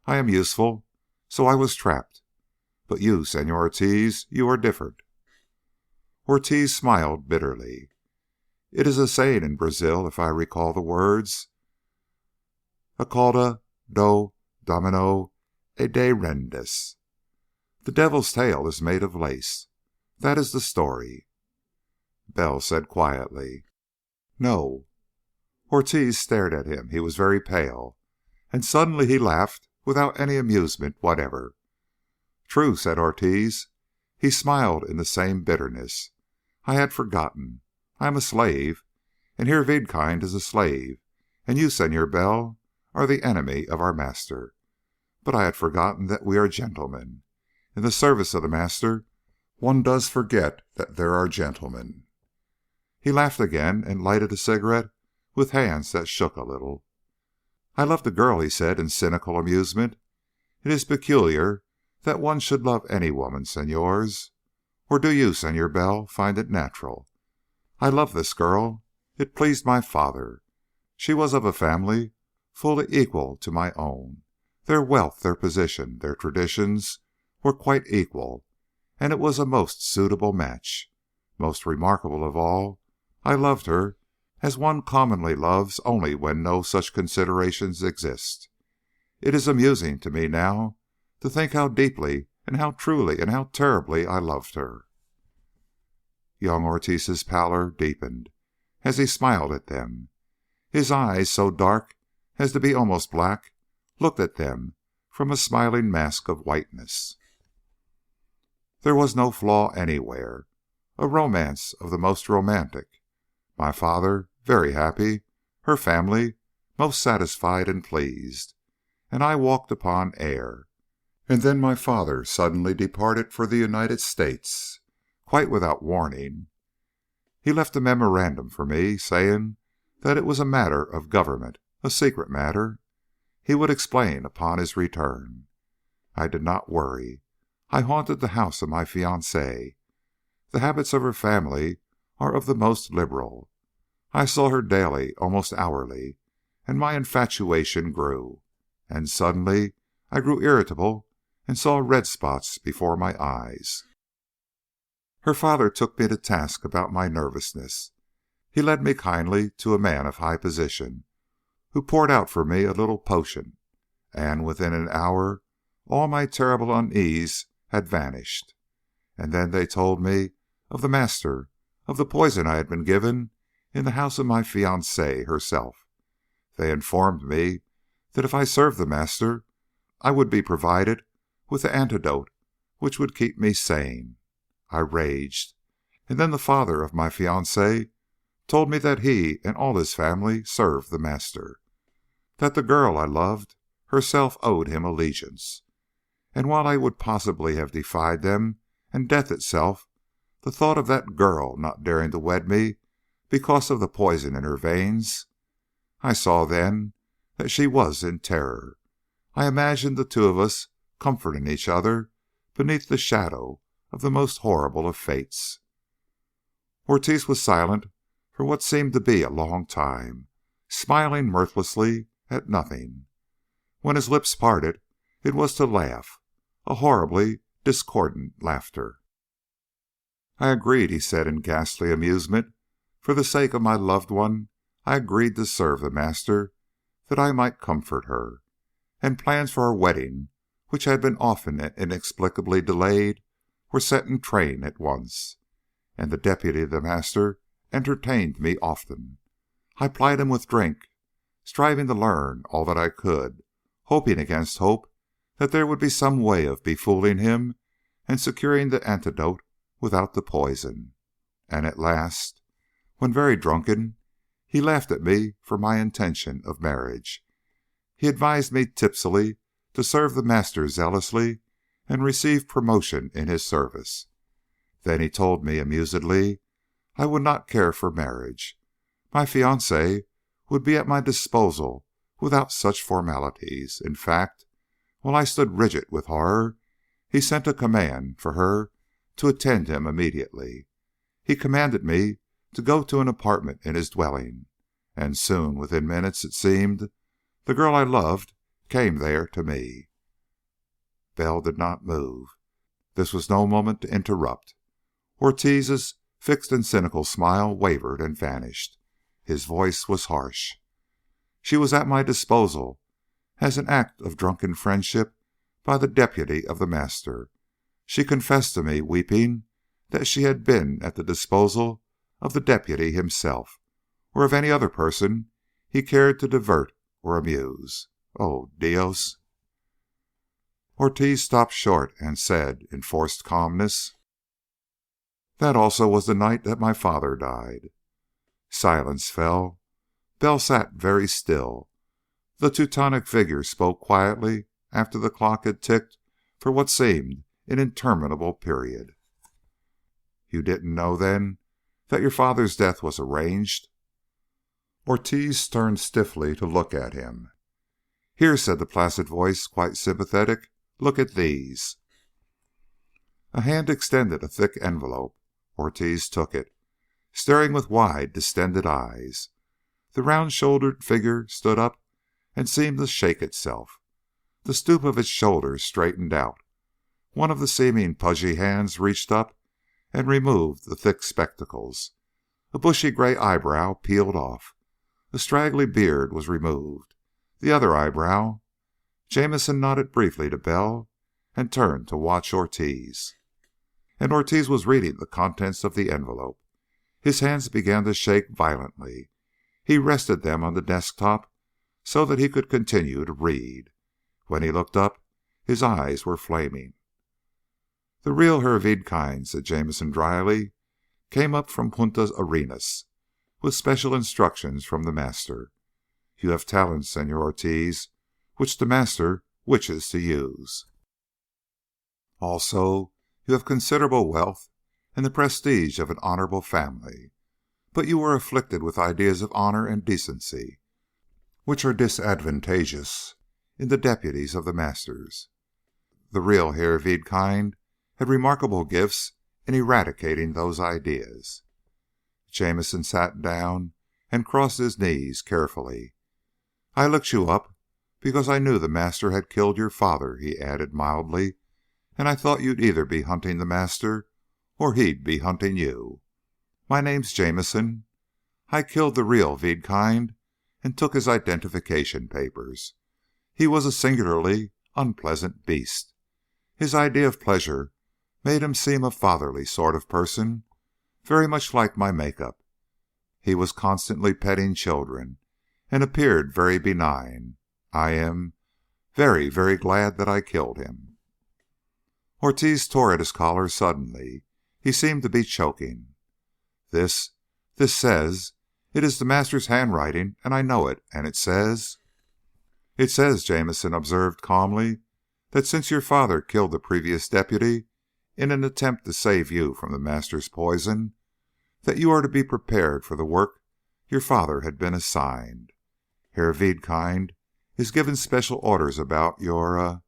[SPEAKER 1] I am useful, so I was trapped. But you, Senor Ortiz, you are different." Ortiz smiled bitterly. "It is a saying in Brazil, if I recall the words, a cauda do domino e de rendas. The devil's tail is made of lace. That is the story." Bell said quietly, "No." Ortiz stared at him. He was very pale, and suddenly he laughed without any amusement whatever. "True," said Ortiz. He smiled in the same bitterness. "I had forgotten. I am a slave, and Herr Wiedkind is a slave, and you, Senor Bell, are the enemy of our master. But I had forgotten that we are gentlemen. In the service of the master one does forget that there are gentlemen." He laughed again and lighted a cigarette with hands that shook a little. "I loved a girl," he said in cynical amusement. "It is peculiar that one should love any woman, senors. Or do you, Senor Bell, find it natural? I loved this girl. It pleased my father. She was of a family fully equal to my own. Their wealth, their position, their traditions were quite equal, and it was a most suitable match. Most remarkable of all, I loved her as one commonly loves only when no such considerations exist. It is amusing to me now to think how deeply and how truly and how terribly I loved her." Young Ortiz's pallor deepened as he smiled at them. His eyes, so dark as to be almost black, looked at them from a smiling mask of whiteness. There was no flaw anywhere. A romance of the most romantic. My father, very happy. Her family, most satisfied and pleased. And I walked upon air. And then my father suddenly departed for the United States, quite without warning. He left a memorandum for me, saying that it was a matter of government, a secret matter. He would explain upon his return. I did not worry. I haunted the house of my fiancée. The habits of her family are of the most liberal. I saw her daily, almost hourly, and my infatuation grew. And suddenly I grew irritable and saw red spots before my eyes. Her father took me to task about my nervousness. He led me kindly to a man of high position, who poured out for me a little potion, and within an hour all my terrible unease had vanished. And then they told me of the master, of the poison I had been given in the house of my fiancée herself. They informed me that if I served the master, I would be provided with the antidote which would keep me sane. I raged, and then the father of my fiancée told me that he and all his family served the master, that the girl I loved herself owed him allegiance, and while I would possibly have defied them and death itself, the thought of that girl not daring to wed me because of the poison in her veins, I saw then that she was in terror. I imagined the two of us comforting each other beneath the shadow of the most horrible of fates. Ortiz was silent for what seemed to be a long time, smiling mirthlessly at nothing. When his lips parted, it was to laugh, a horribly discordant laughter. I agreed, he said in ghastly amusement. For the sake of my loved one, I agreed to serve the master that I might comfort her. And plans for our wedding, which had been often and inexplicably delayed, were set in train at once. And the deputy of the master entertained me often. I plied him with drink, striving to learn all that I could, hoping against hope that there would be some way of befooling him and securing the antidote without the poison. And at last, when very drunken, he laughed at me for my intention of marriage. He advised me tipsily to serve the master zealously and receive promotion in his service. Then he told me amusedly I would not care for marriage. My fiancée would be at my disposal without such formalities. In fact, while I stood rigid with horror, he sent a command for her to attend him immediately. He commanded me to go to an apartment in his dwelling, and soon, within minutes it seemed, the girl I loved came there to me. Bell did not move. This was no moment to interrupt. Ortiz's fixed and cynical smile wavered and vanished. His voice was harsh. She was at my disposal as an act of drunken friendship by the deputy of the master. She confessed to me, weeping, that she had been at the disposal of the deputy himself, or of any other person he cared to divert or amuse. Oh, Dios! Ortiz stopped short and said, in forced calmness, "That also was the night that my father died." Silence fell. Bell sat very still. The Teutonic figure spoke quietly after the clock had ticked for what seemed an interminable period. "You didn't know, then, that your father's death was arranged?" Ortiz turned stiffly to look at him. "Here," said the placid voice, quite sympathetic. "Look at these." A hand extended a thick envelope. Ortiz took it, staring with wide, distended eyes. The round-shouldered figure stood up and seemed to shake itself. The stoop of its shoulders straightened out. One of the seeming pudgy hands reached up and removed the thick spectacles. A bushy gray eyebrow peeled off. A straggly beard was removed. The other eyebrow. Jamison nodded briefly to Bell and turned to watch Ortiz. And Ortiz was reading the contents of the envelope. His hands began to shake violently. He rested them on the desk top so that he could continue to read. When he looked up, his eyes were flaming. "The real Hervidkind," said Jamison dryly, "came up from Punta Arenas with special instructions from the master. You have talents, Senor Ortiz, which the master wishes to use. Also, you have considerable wealth and the prestige of an honorable family. But you were afflicted with ideas of honor and decency, which are disadvantageous in the deputies of the masters. The real Herr Wiedkind had remarkable gifts in eradicating those ideas." Jamison sat down and crossed his knees carefully. I looked you up because I knew the master had killed your father," he added mildly, "and I thought you'd either be hunting the master or he'd be hunting you. My name's Jamison. I killed the real Wiedkind and took his identification papers. He was a singularly unpleasant beast. His idea of pleasure made him seem a fatherly sort of person, very much like my make-up. He was constantly petting children and appeared very benign. I am very, very glad that I killed him." Ortiz tore at his collar suddenly. He seemed to be choking. This says, it is the master's handwriting, and I know it, and it says... "It says," Jamison observed calmly, "that since your father killed the previous deputy in an attempt to save you from the master's poison, that you are to be prepared for the work your father had been assigned. Herr Wiedkind is given special orders about your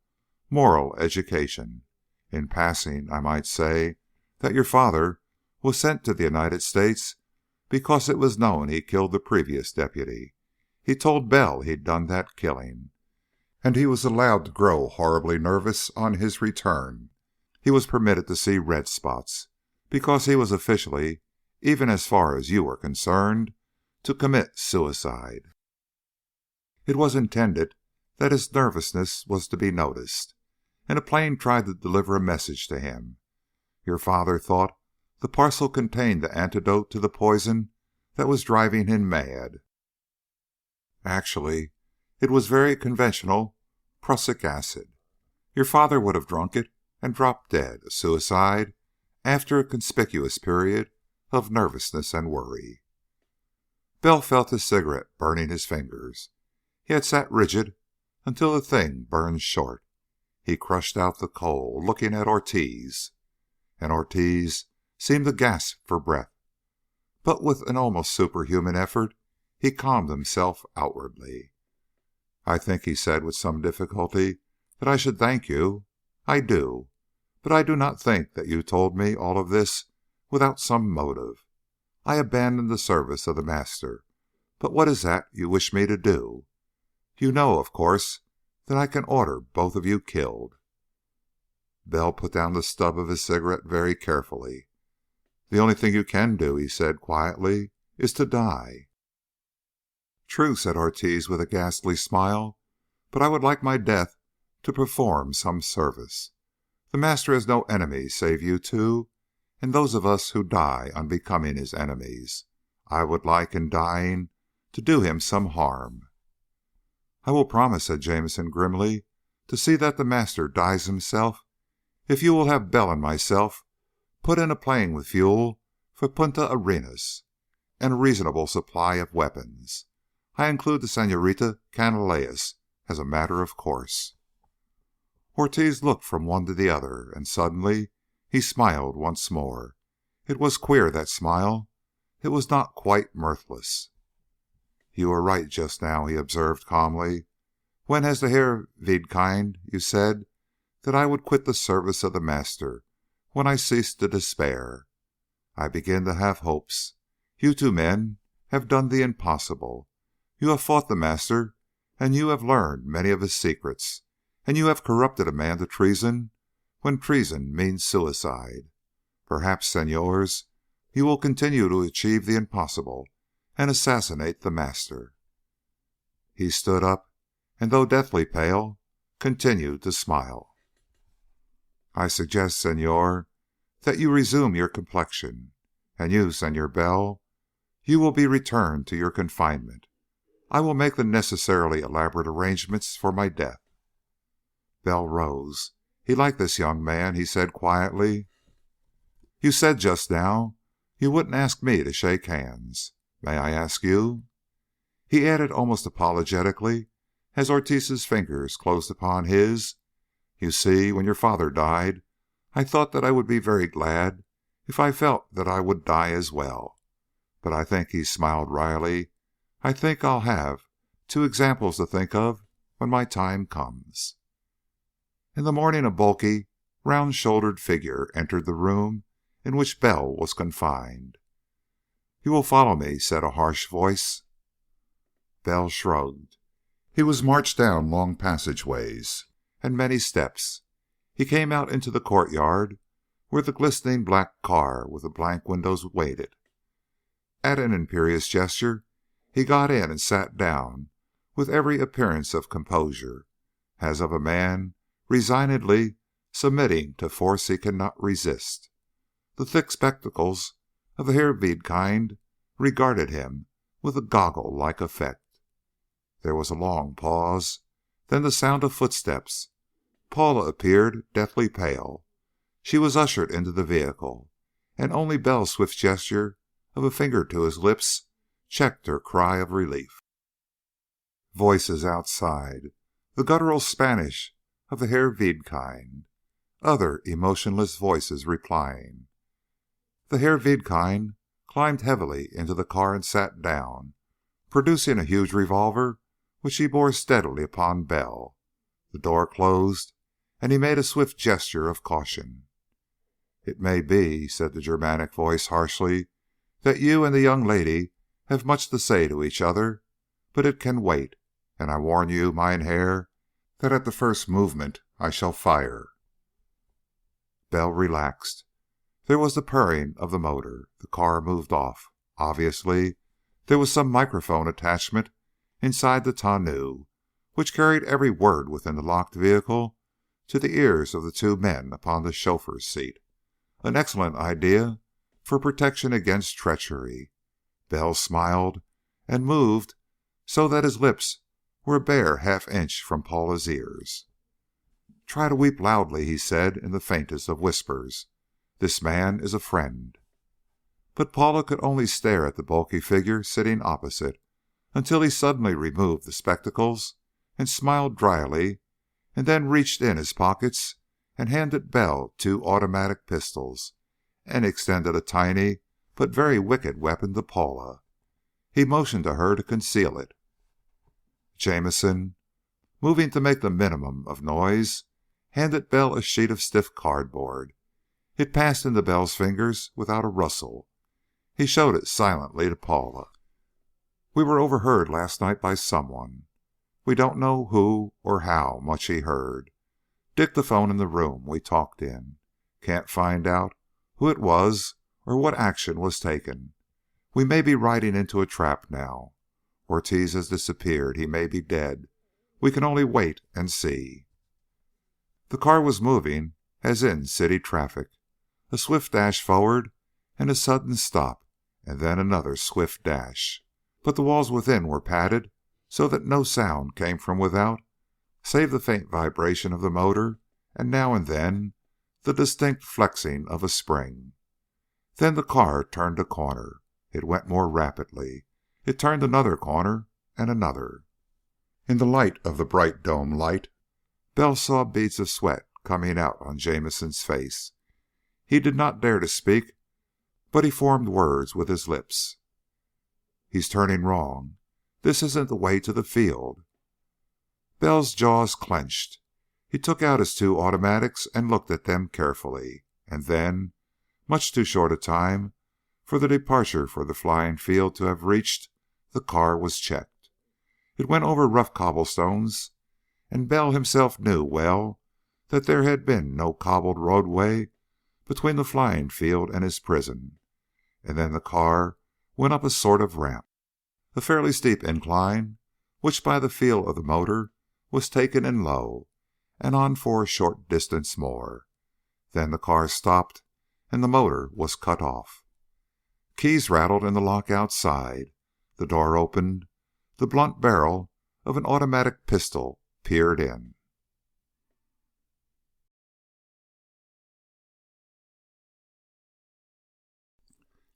[SPEAKER 1] moral education. In passing, I might say that your father was sent to the United States because it was known he killed the previous deputy. He told Bell he'd done that killing, and he was allowed to grow horribly nervous on his return. He was permitted to see red spots because he was officially, even as far as you were concerned, to commit suicide. It was intended that his nervousness was to be noticed, and a plane tried to deliver a message to him. Your father thought the parcel contained the antidote to the poison that was driving him mad. Actually, it was very conventional prussic acid. Your father would have drunk it and dropped dead, a suicide, after a conspicuous period of nervousness and worry." Bell felt his cigarette burning his fingers. He had sat rigid until the thing burned short. He crushed out the coal, looking at Ortiz, and Ortiz seemed to gasp for breath. But with an almost superhuman effort, he calmed himself outwardly. "I think," he said with some difficulty, "that I should thank you. I do. But I do not think that you told me all of this without some motive. I abandoned the service of the master. But what is that you wish me to do? You know, of course, that I can order both of you killed." Bell put down the stub of his cigarette very carefully. "The only thing you can do," he said quietly, "is to die." "True," said Ortiz with a ghastly smile, "but I would like my death to perform some service. The master has no enemies save you two and those of us who die on becoming his enemies. I would like, in dying, to do him some harm." "I will promise," said Jamison grimly, "to see that the master dies himself if you will have Bell and myself put in a plane with fuel for Punta Arenas and a reasonable supply of weapons. I include the Señorita Canalejas as a matter of course." Ortiz looked from one to the other, and suddenly he smiled once more. It was queer, that smile. It was not quite mirthless. "You were right just now," he observed calmly. "When, as the Herr Wiedkind, you said that I would quit the service of the master when I ceased to despair. I begin to have hopes. You two men have done the impossible. You have fought the master, and you have learned many of his secrets, and you have corrupted a man to treason when treason means suicide. Perhaps, senors, you will continue to achieve the impossible and assassinate the master." He stood up, and though deathly pale, continued to smile. "I suggest, senor, that you resume your complexion, and you, Senor Bell, you will be returned to your confinement. I will make the necessarily elaborate arrangements for my death." Bell rose. He liked this young man, he said quietly. "You said just now you wouldn't ask me to shake hands. May I ask you?" He added almost apologetically, as Ortiz's fingers closed upon his, "You see, when your father died, I thought that I would be very glad if I felt that I would die as well. But I think," he smiled wryly, "I think I'll have two examples to think of when my time comes." In the morning a bulky, round-shouldered figure entered the room in which Bell was confined. "You will follow me," said a harsh voice. Bell shrugged. He was marched down long passageways and many steps. He came out into the courtyard where the glistening black car with the blank windows waited. At an imperious gesture, he got in and sat down with every appearance of composure, as of a man resignedly submitting to force he cannot resist. The thick spectacles of the Herr Wiedkind regarded him with a goggle-like effect. There was a long pause, then the sound of footsteps. Paula appeared, deathly pale. She was ushered into the vehicle, and only Bell's swift gesture of a finger to his lips checked her cry of relief. Voices outside, the guttural Spanish of the Herr Wiedkind, other emotionless voices replying. The Herr Wiedkind climbed heavily into the car and sat down, producing a huge revolver which he bore steadily upon Bell. The door closed, and he made a swift gesture of caution. "It may be," said the Germanic voice harshly, "that you and the young lady have much to say to each other, but it can wait, and I warn you, mein Herr, that at the first movement I shall fire." Bell relaxed. There was the purring of the motor. The car moved off. Obviously, there was some microphone attachment inside the tonneau, which carried every word within the locked vehicle to the ears of the two men upon the chauffeur's seat. An excellent idea for protection against treachery. Bell smiled and moved so that his lips were a bare half-inch from Paula's ears. "Try to weep loudly," he said in the faintest of whispers. "This man is a friend." But Paula could only stare at the bulky figure sitting opposite, until he suddenly removed the spectacles and smiled dryly, and then reached in his pockets and handed Bell 2 automatic pistols, and extended a tiny but very wicked weapon to Paula. He motioned to her to conceal it. Jamison, moving to make the minimum of noise, handed Bell a sheet of stiff cardboard. It passed into Bell's fingers without a rustle. He showed it silently to Paula. "We were overheard last night by someone. We don't know who or how much he heard. Dictaphone in the room we talked in. Can't find out who it was or what action was taken. We may be riding into a trap now. Ortiz has disappeared. He may be dead. We can only wait and see." The car was moving as in city traffic. A swift dash forward and a sudden stop, and then another swift dash. But the walls within were padded so that no sound came from without save the faint vibration of the motor and now and then the distinct flexing of a spring. Then the car turned a corner. It went more rapidly. It turned another corner and another. In the light of the bright dome light, Bell saw beads of sweat coming out on Jamison's face. He did not dare to speak, but he formed words with his lips. "He's turning wrong. This isn't the way to the field." Bell's jaws clenched. He took out his 2 automatics and looked at them carefully. And then, much too short a time for the departure for the flying field to have reached, the car was checked. It went over rough cobblestones, and Bell himself knew well that there had been no cobbled roadway between the flying field and his prison. And then the car went up a sort of ramp, a fairly steep incline, which by the feel of the motor was taken in low, and on for a short distance more. Then the car stopped, and the motor was cut off. Keys rattled in the lock outside. The door opened. The blunt barrel of an automatic pistol peered in.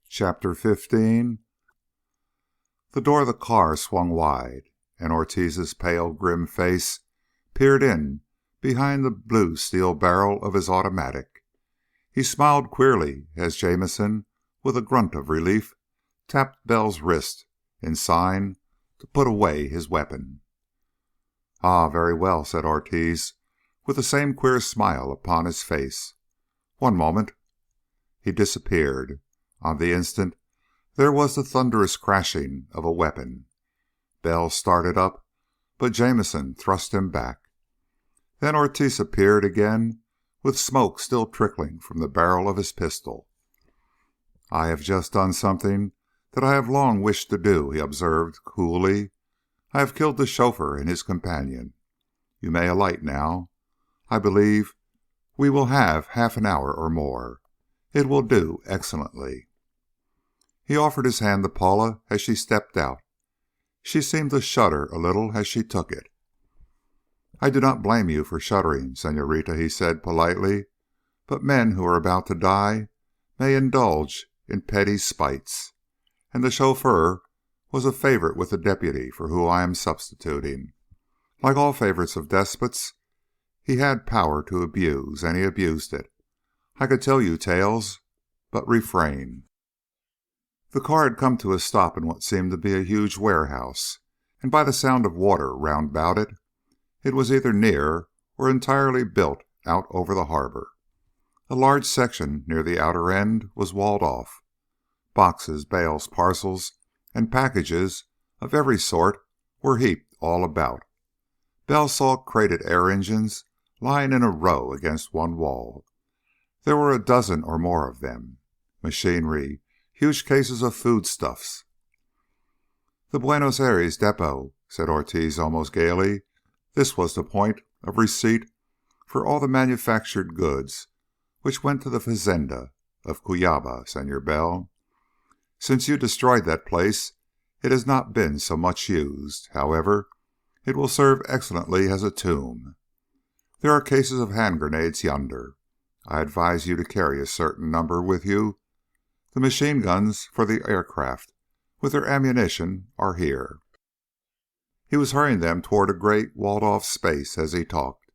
[SPEAKER 1] Chapter 15. The door of the car swung wide, and Ortiz's pale, grim face peered in behind the blue steel barrel of his automatic. He smiled queerly as Jamison, with a grunt of relief, tapped Bell's wrist in sign to put away his weapon. "Ah, very well," said Ortiz, with the same queer smile upon his face. "One moment." He disappeared. On the instant there was the thunderous crashing of a weapon. Bell started up, but Jameson thrust him back. Then Ortiz appeared again with smoke still trickling from the barrel of his pistol. "I have just done something that I have long wished to do," he observed coolly. "I have killed the chauffeur and his companion. You may alight now. I believe we will have half an hour or more. It will do excellently." He offered his hand to Paula as she stepped out. She seemed to shudder a little as she took it. "I do not blame you for shuddering, Señorita," he said politely, "but men who are about to die may indulge in petty spites, and the chauffeur was a favorite with the deputy for whom I am substituting. Like all favorites of despots, he had power to abuse, and he abused it. I could tell you tales, but refrain." The car had come to a stop in what seemed to be a huge warehouse, and by the sound of water round about it, it was either near or entirely built out over the harbor. A large section near the outer end was walled off. Boxes, bales, parcels, and packages of every sort were heaped all about. Bell saw crated air engines lying in a row against one wall. There were a dozen or more of them. Machinery, huge cases of foodstuffs. "The Buenos Aires depot," said Ortiz almost gaily. This was the point of receipt for all the manufactured goods which went to the fazenda of Cuyaba, Senor Bell. "Since you destroyed that place, it has not been so much used. However, it will serve excellently as a tomb. There are cases of hand grenades yonder. I advise you to carry a certain number with you. The machine guns for the aircraft, with their ammunition, are here." He was hurrying them toward a great walled-off space as he talked,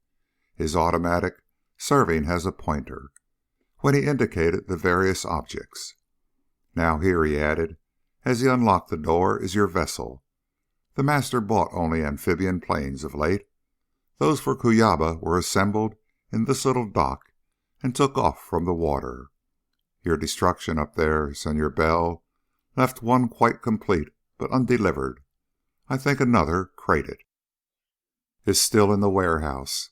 [SPEAKER 1] his automatic serving as a pointer, when he indicated the various objects. "Now here," he added, as he unlocked the door, "is your vessel. The Master bought only amphibian planes of late. Those for Cuyaba were assembled in this little dock and took off from the water. Your destruction up there, Senor Bell, left one quite complete but undelivered. I think another, crated, is still in the warehouse.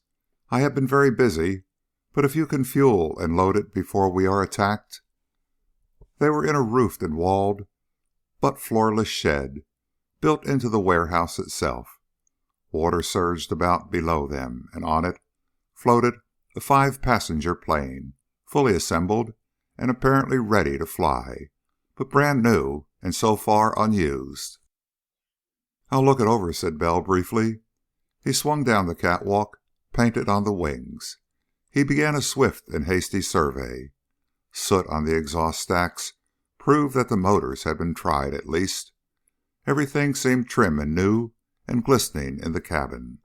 [SPEAKER 1] I have been very busy, but if you can fuel and load it before we are attacked." They were in a roofed and walled but floorless shed built into the warehouse itself. Water surged about below them, and on it floated a 5-passenger plane, fully assembled and apparently ready to fly, but brand new and so far unused. "I'll look it over," said Bell briefly. He swung down the catwalk, painted on the wings. He began a swift and hasty survey. Soot on the exhaust stacks proved that the motors had been tried at least. Everything seemed trim and new and glistening in the cabin.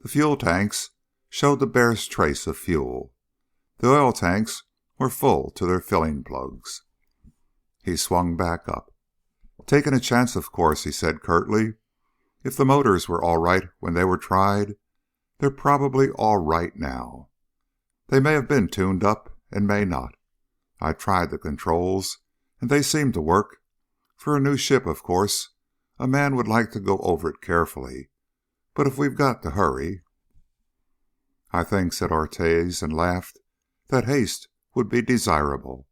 [SPEAKER 1] The fuel tanks showed the barest trace of fuel. The oil tanks were full to their filling plugs. He swung back up. "Taking a chance, of course," he said curtly. "If the motors were all right when they were tried, they're probably all right now. They may have been tuned up and may not. I tried the controls, and they seem to work. For a new ship, of course, a man would like to go over it carefully. But if we've got to hurry..." "I think," said Ortiz, and laughed, "that haste would be desirable.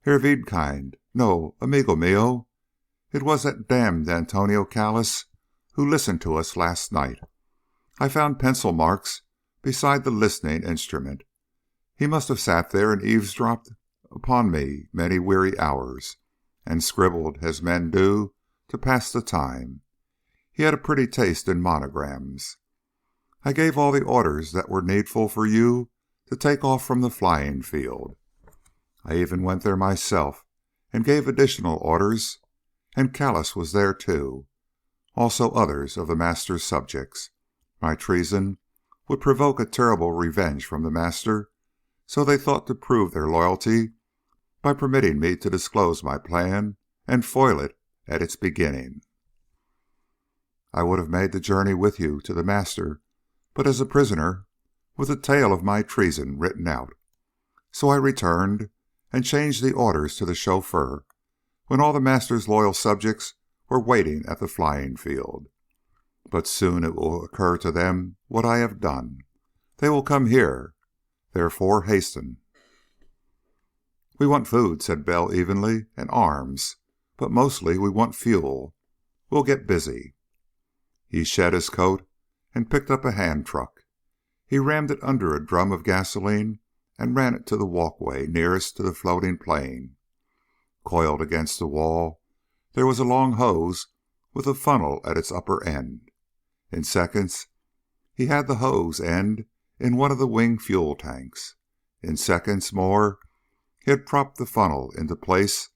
[SPEAKER 1] Herr Wiedkind, no, amigo mío, it was that damned Antonio Callis who listened to us last night. I found pencil marks beside the listening instrument. He must have sat there and eavesdropped upon me many weary hours, and scribbled as men do to pass the time. He had a pretty taste in monograms. I gave all the orders that were needful for you to take off from the flying field. I even went there myself and gave additional orders, and Callis was there too, also others of the Master's subjects. My treason would provoke a terrible revenge from the Master, so they thought to prove their loyalty by permitting me to disclose my plan and foil it at its beginning. I would have made the journey with you to the Master, but as a prisoner, with the tale of my treason written out. So I returned and changed the orders to the chauffeur when all the Master's loyal subjects were waiting at the flying field. But soon it will occur to them what I have done. They will come here. Therefore, hasten." "We want food," said Bell evenly, "and arms. But mostly we want fuel. We'll get busy." He shed his coat and picked up a hand truck. He rammed it under a drum of gasoline and ran it to the walkway nearest to the floating plane. Coiled against the wall, there was a long hose with a funnel at its upper end. In seconds, he had the hose end in one of the wing fuel tanks. In seconds more, he had propped the funnel into place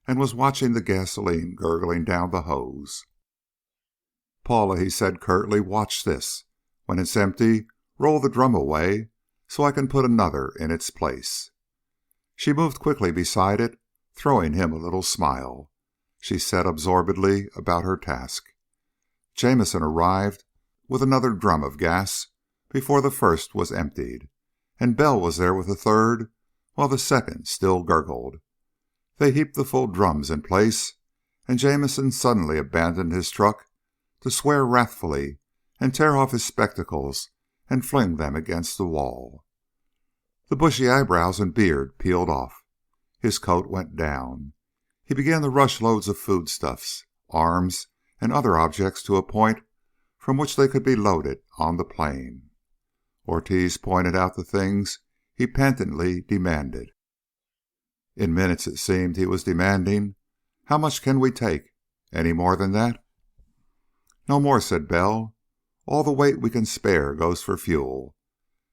[SPEAKER 1] and was watching the gasoline gurgling down the hose. "Paula," he said curtly, "watch this. When it's empty, roll the drum away so I can put another in its place." She moved quickly beside it, throwing him a little smile. She set absorbedly about her task. Jamison arrived with another drum of gas before the first was emptied, and Bell was there with a third while the second still gurgled. They heaped the full drums in place, and Jamison suddenly abandoned his truck to swear wrathfully and tear off his spectacles and fling them against the wall. The bushy eyebrows and beard peeled off. His coat went down. He began to rush loads of foodstuffs, arms, and other objects to a point from which they could be loaded on the plane. Ortiz pointed out the things he petulantly demanded. In minutes it seemed he was demanding, "How much can we take? Any more than that?" "No more," said Bell. "All the weight we can spare goes for fuel.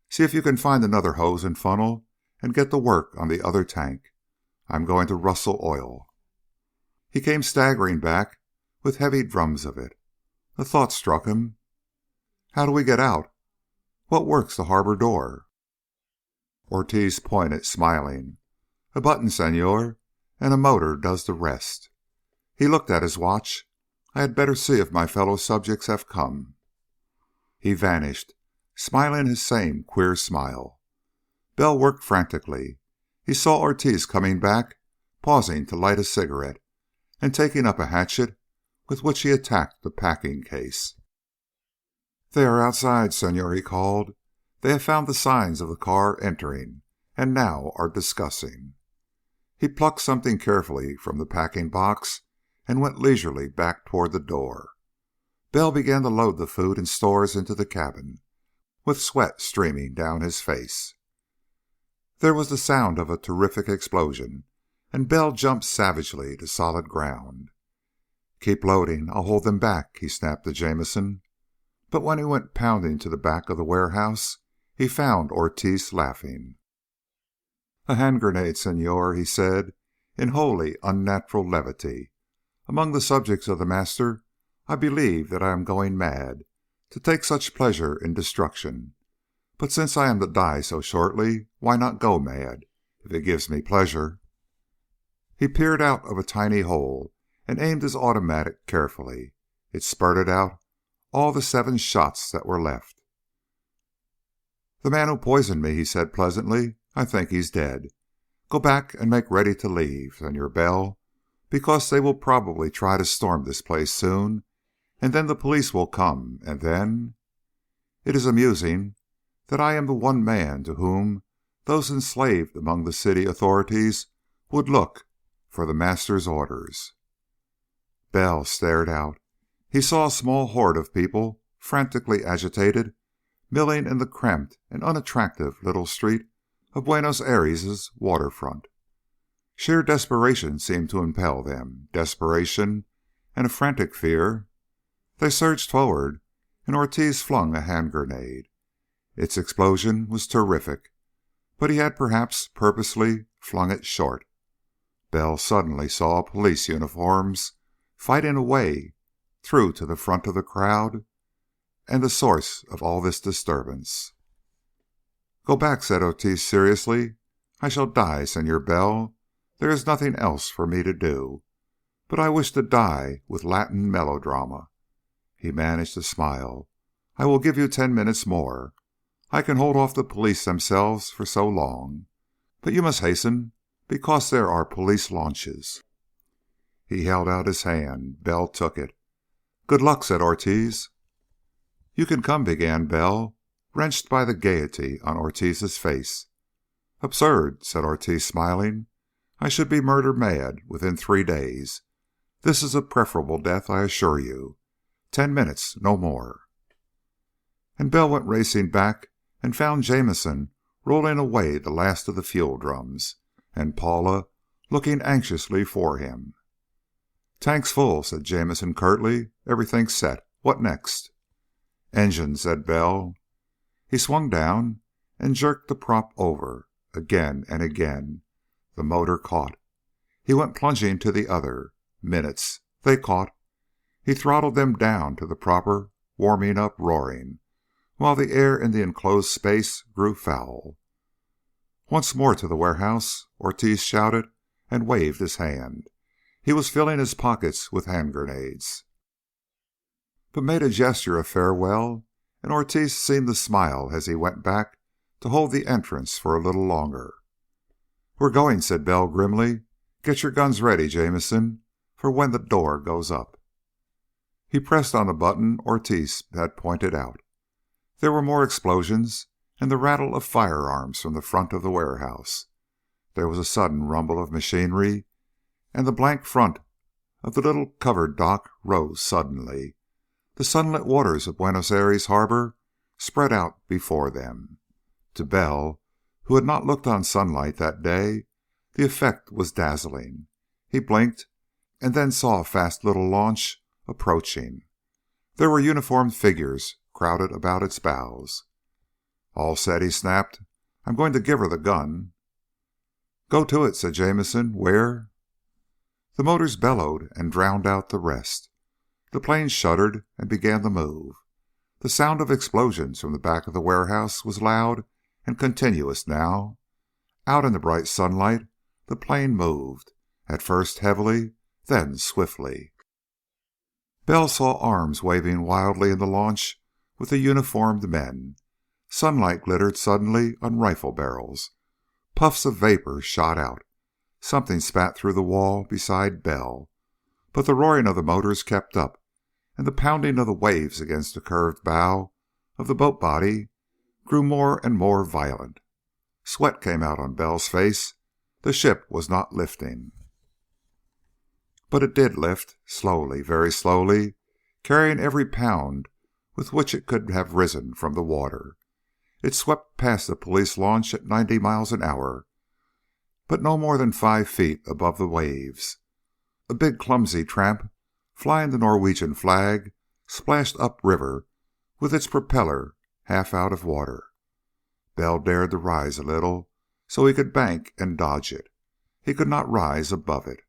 [SPEAKER 1] See if you can find another hose and funnel and get to work on the other tank. I'm going to rustle oil." He came staggering back with heavy drums of it. A thought struck him. "How do we get out? What works the harbor door?" Ortiz pointed, smiling. "A button, senor, and a motor does the rest." He looked at his watch. "I had better see if my fellow subjects have come." He vanished, smiling his same queer smile. Bell worked frantically. He saw Ortiz coming back, pausing to light a cigarette, and taking up a hatchet with which he attacked the packing case. "They are outside, senor," he called. "They have found the signs of the car entering, and now are discussing." He plucked something carefully from the packing box and went leisurely back toward the door. Bell began to load the food and stores into the cabin, with sweat streaming down his face. There was the sound of a terrific explosion, and Bell jumped savagely to solid ground. "Keep loading. I'll hold them back," he snapped to Jamison. But when he went pounding to the back of the warehouse, he found Ortiz laughing. "A hand grenade, senor," he said, in wholly unnatural levity. "Among the subjects of the Master, I believe that I am going mad, to take such pleasure in destruction. But since I am to die so shortly, why not go mad, if it gives me pleasure?" He peered out of a tiny hole and aimed his automatic carefully. It spurted out all the 7 shots that were left. "The man who poisoned me," he said pleasantly, "I think he's dead. Go back and make ready to leave, Senor Bell, because they will probably try to storm this place soon, and then the police will come, and then... It is amusing that I am the one man to whom those enslaved among the city authorities would look for the Master's orders." Bell stared out. He saw a small horde of people, frantically agitated, milling in the cramped and unattractive little street of Buenos Aires' waterfront. Sheer desperation seemed to impel them, desperation and a frantic fear. They surged forward, and Ortiz flung a hand grenade. Its explosion was terrific, but he had perhaps purposely flung it short. Bell suddenly saw police uniforms fighting a way through to the front of the crowd and the source of all this disturbance. "Go back," said Ortiz seriously. "I shall die, Senor Bell. There is nothing else for me to do. But I wish to die with Latin melodrama." He managed to smile. "I will give you 10 minutes more. I can hold off the police themselves for so long. But you must hasten, because there are police launches." He held out his hand. Bell took it. "Good luck," said Ortiz. "You can come," began Bell, wrenched by the gaiety on Ortiz's face. "Absurd," said Ortiz, smiling. "I should be murder mad within 3 days. This is a preferable death, I assure you. 10 minutes, no more." And Bell went racing back and found Jamison rolling away the last of the fuel drums, and Paula looking anxiously for him. "Tank's full," said Jamison curtly. "Everything's set. What next?" "Engine," said Bell. He swung down and jerked the prop over. Again and again. The motor caught. He went plunging to the other. Minutes. They caught. He throttled them down to the proper warming up roaring, while the air in the enclosed space grew foul. "Once more to the warehouse," Ortiz shouted and waved his hand. He was filling his pockets with hand grenades, but made a gesture of farewell, and Ortiz seemed to smile as he went back to hold the entrance for a little longer. "We're going," said Bell grimly. "Get your guns ready, Jamison, for when the door goes up." He pressed on the button Ortiz had pointed out. There were more explosions and the rattle of firearms from the front of the warehouse. There was a sudden rumble of machinery, and the blank front of the little covered dock rose suddenly. The sunlit waters of Buenos Aires harbor spread out before them. To Bell, who had not looked on sunlight that day, the effect was dazzling. He blinked, and then saw a fast little launch approaching. There were uniformed figures crowded about its bows. "All set," he snapped. "I'm going to give her the gun." "Go to it," said Jamison. "Where?" The motors bellowed and drowned out the rest. The plane shuddered and began to move. The sound of explosions from the back of the warehouse was loud and continuous now. Out in the bright sunlight, the plane moved, at first heavily, then swiftly. Bell saw arms waving wildly in the launch with the uniformed men. Sunlight glittered suddenly on rifle barrels. Puffs of vapor shot out. Something spat through the wall beside Bell. But the roaring of the motors kept up, and the pounding of the waves against the curved bow of the boat body grew more and more violent. Sweat came out on Bell's face. The ship was not lifting. But it did lift, slowly, very slowly, carrying every pound with which it could have risen from the water. It swept past the police launch at 90 miles an hour, but no more than 5 feet above the waves. A big clumsy tramp, flying the Norwegian flag, splashed upriver with its propeller half out of water. Bell dared to rise a little so he could bank and dodge it. He could not rise above it.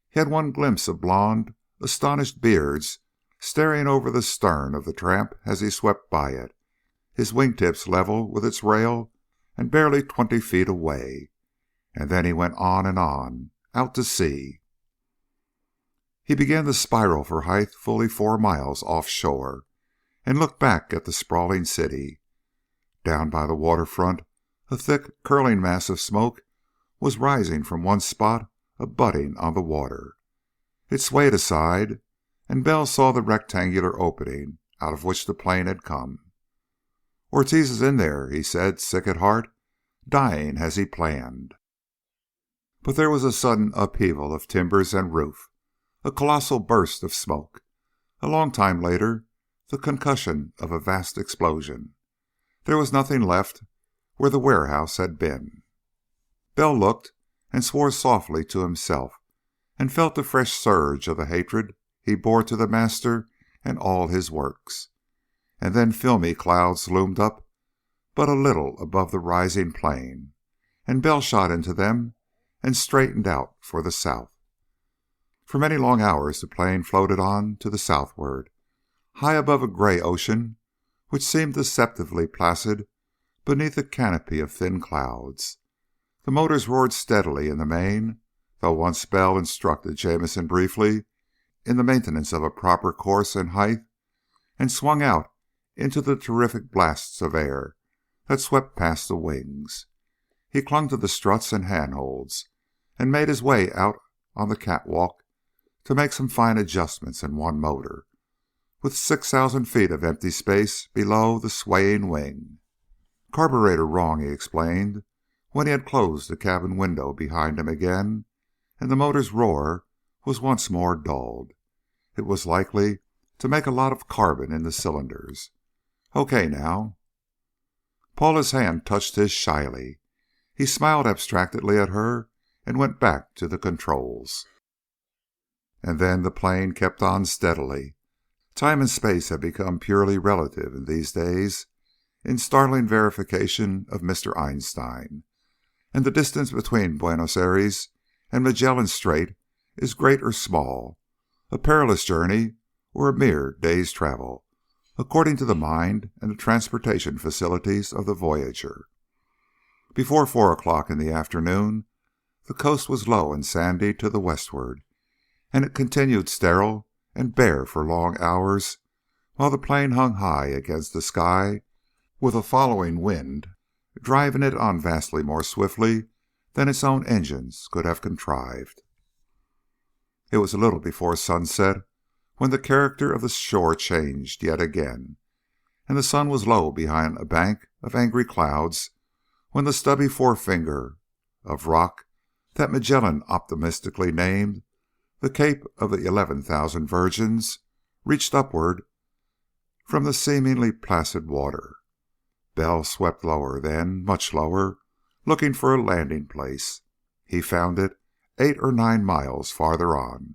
[SPEAKER 1] He had one glimpse of blond, astonished beards staring over the stern of the tramp as he swept by it, his wingtips level with its rail and barely 20 feet away. And then he went on and on, out to sea. He began to spiral for height fully 4 miles offshore, and looked back at the sprawling city. Down by the waterfront, a thick, curling mass of smoke was rising from one spot abutting on the water. It swayed aside, and Bell saw the rectangular opening out of which the plane had come. "Ortiz is in there," he said, sick at heart, dying as he planned. But there was a sudden upheaval of timbers and roof, a colossal burst of smoke. A long time later, the concussion of a vast explosion. There was nothing left where the warehouse had been. Bell looked and swore softly to himself, and felt a fresh surge of the hatred he bore to the master and all his works. And then filmy clouds loomed up but a little above the rising plane, and Bell shot into them and straightened out for the south. For many long hours the plane floated on to the southward, high above a gray ocean which seemed deceptively placid beneath a canopy of thin clouds. The motors roared steadily in the main, though once Bell instructed Jamison briefly in the maintenance of a proper course and height, and swung out into the terrific blasts of air that swept past the wings. He clung to the struts and handholds, and made his way out on the catwalk to make some fine adjustments in one motor, with 6,000 feet of empty space below the swaying wing. "Carburetor wrong," he explained, when he had closed the cabin window behind him again, and the motor's roar was once more dulled. It was likely to make a lot of carbon in the cylinders. "Okay now." Paula's hand touched his shyly. He smiled abstractedly at her and went back to the controls. And then the plane kept on steadily. Time and space had become purely relative in these days, in startling verification of Mr. Einstein, and the distance between Buenos Aires and Magellan Strait is great or small, a perilous journey or a mere day's travel, according to the mind and the transportation facilities of the voyager. Before 4 o'clock in the afternoon, the coast was low and sandy to the westward, and it continued sterile and bare for long hours while the plane hung high against the sky with a following wind driving it on vastly more swiftly than its own engines could have contrived. It was a little before sunset when the character of the shore changed yet again, and the sun was low behind a bank of angry clouds when the stubby forefinger of rock that Magellan optimistically named the Cape of the 11,000 Virgins reached upward from the seemingly placid water. Bell swept lower then, much lower, looking for a landing place. He found it 8 or 9 miles farther on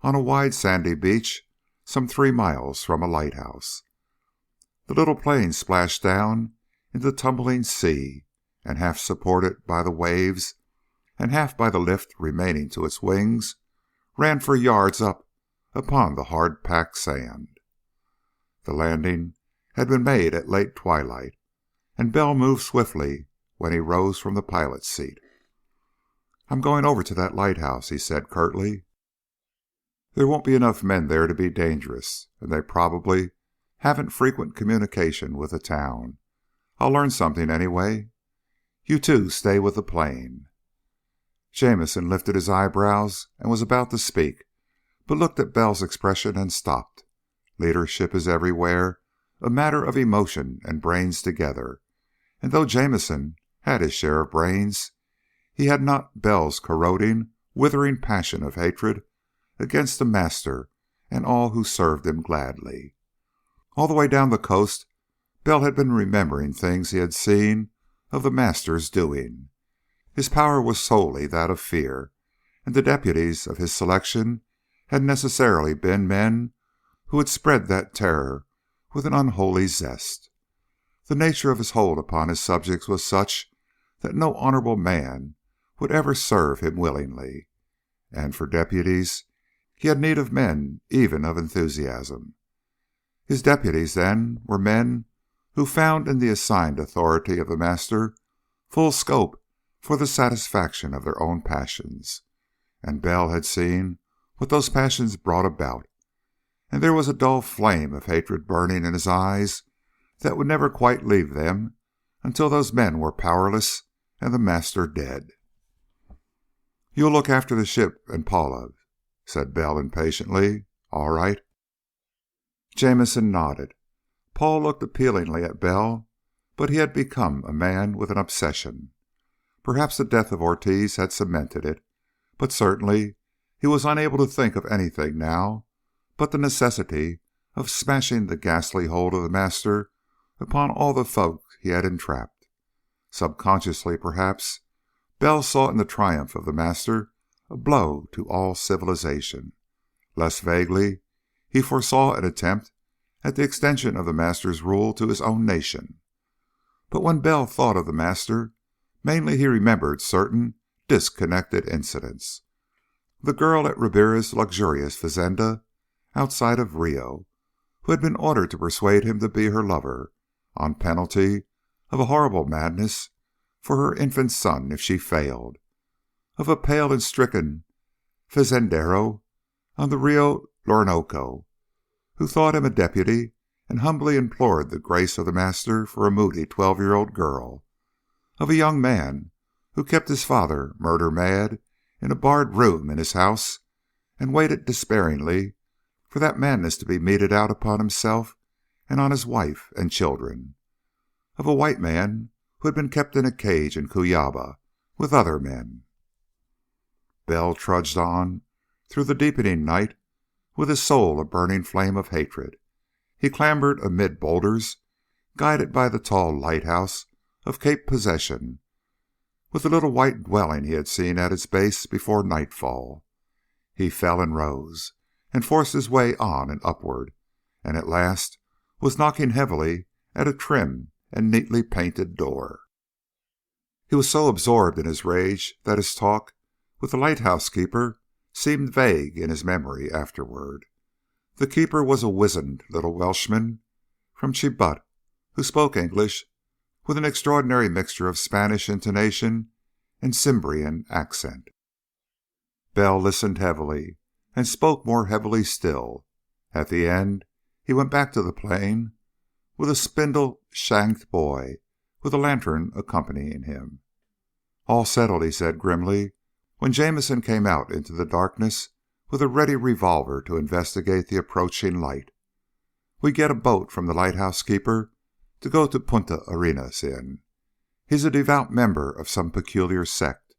[SPEAKER 1] a wide sandy beach some 3 miles from a lighthouse. The little plane splashed down in the tumbling sea, and half supported by the waves and half by the lift remaining to its wings, ran for yards up upon the hard-packed sand. The landing had been made at late twilight, and Bell moved swiftly when he rose from the pilot's seat. "I'm going over to that lighthouse," he said curtly. "There won't be enough men there to be dangerous, and they probably haven't frequent communication with the town. I'll learn something anyway. You two stay with the plane." Jamison lifted his eyebrows and was about to speak, but looked at Bell's expression and stopped. Leadership is everywhere a matter of emotion and brains together, and though Jamison had his share of brains, he had not Bell's corroding, withering passion of hatred against the master and all who served him gladly. All the way down the coast, Bell had been remembering things he had seen of the master's doing. His power was solely that of fear, and the deputies of his selection had necessarily been men who had spread that terror with an unholy zest. The nature of his hold upon his subjects was such that no honorable man would ever serve him willingly, and for deputies he had need of men even of enthusiasm. His deputies, then, were men who found in the assigned authority of the master full scope for the satisfaction of their own passions, and Bell had seen what those passions brought about, and there was a dull flame of hatred burning in his eyes that would never quite leave them until those men were powerless and the master dead. "You'll look after the ship and Paula," said Bell impatiently. "All right?" Jamison nodded. Paul looked appealingly at Bell, but he had become a man with an obsession. Perhaps the death of Ortiz had cemented it, but certainly he was unable to think of anything now but the necessity of smashing the ghastly hold of the master upon all the folk he had entrapped. Subconsciously, perhaps, Bell saw in the triumph of the master a blow to all civilization. Less vaguely, he foresaw an attempt at the extension of the master's rule to his own nation. But when Bell thought of the master, mainly he remembered certain disconnected incidents. The girl at Ribeira's luxurious fazenda outside of Rio, who had been ordered to persuade him to be her lover, on penalty of a horrible madness for her infant son if she failed. Of a pale and stricken fazendero on the Rio Orinoco, who thought him a deputy and humbly implored the grace of the master for a moody 12-year-old girl. Of a young man who kept his father murder mad in a barred room in his house and waited despairingly for that madness to be meted out upon himself and on his wife and children, of a white man who had been kept in a cage in Cuyaba with other men. Bell trudged on through the deepening night with his soul a burning flame of hatred. He clambered amid boulders, guided by the tall lighthouse of Cape Possession, with the little white dwelling he had seen at its base before nightfall. He fell and rose, and forced his way on and upward, and at last was knocking heavily at a trim and neatly painted door. He was so absorbed in his rage that his talk with the lighthouse keeper seemed vague in his memory afterward. The keeper was a wizened little Welshman from Chibut, who spoke English with an extraordinary mixture of Spanish intonation and Cimbrian accent. Bell listened heavily, and spoke more heavily still. At the end, he went back to the plane with a spindle-shanked boy with a lantern accompanying him. "All settled," he said grimly, when Jamison came out into the darkness with a ready revolver to investigate the approaching light. "We get a boat from the lighthouse keeper to go to Punta Arenas in. He's a devout member of some peculiar sect,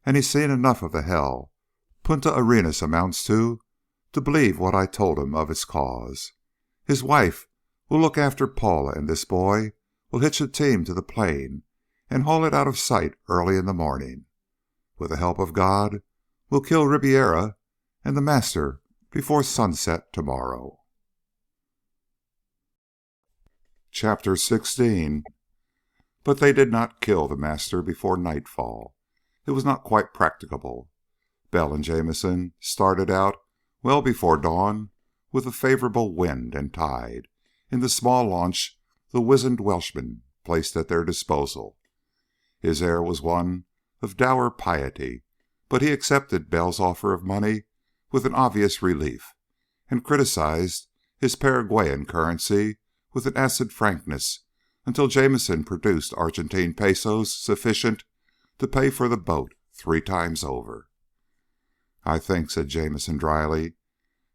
[SPEAKER 1] and he's seen enough of the hell Punta Arenas amounts to believe what I told him of its cause. His wife will look after Paula, and this boy will hitch a team to the plane and haul it out of sight early in the morning. With the help of God, we'll kill Riberia and the master before sunset tomorrow." Chapter 16. But they did not kill the master before nightfall. It was not quite practicable. Bell and Jamison started out well before dawn with a favorable wind and tide in the small launch the wizened Welshman placed at their disposal. His air was one of dour piety, but he accepted Bell's offer of money with an obvious relief, and criticized his Paraguayan currency with an acid frankness until Jamison produced Argentine pesos sufficient to pay for the boat 3 times over. "I think," said Jamison dryly,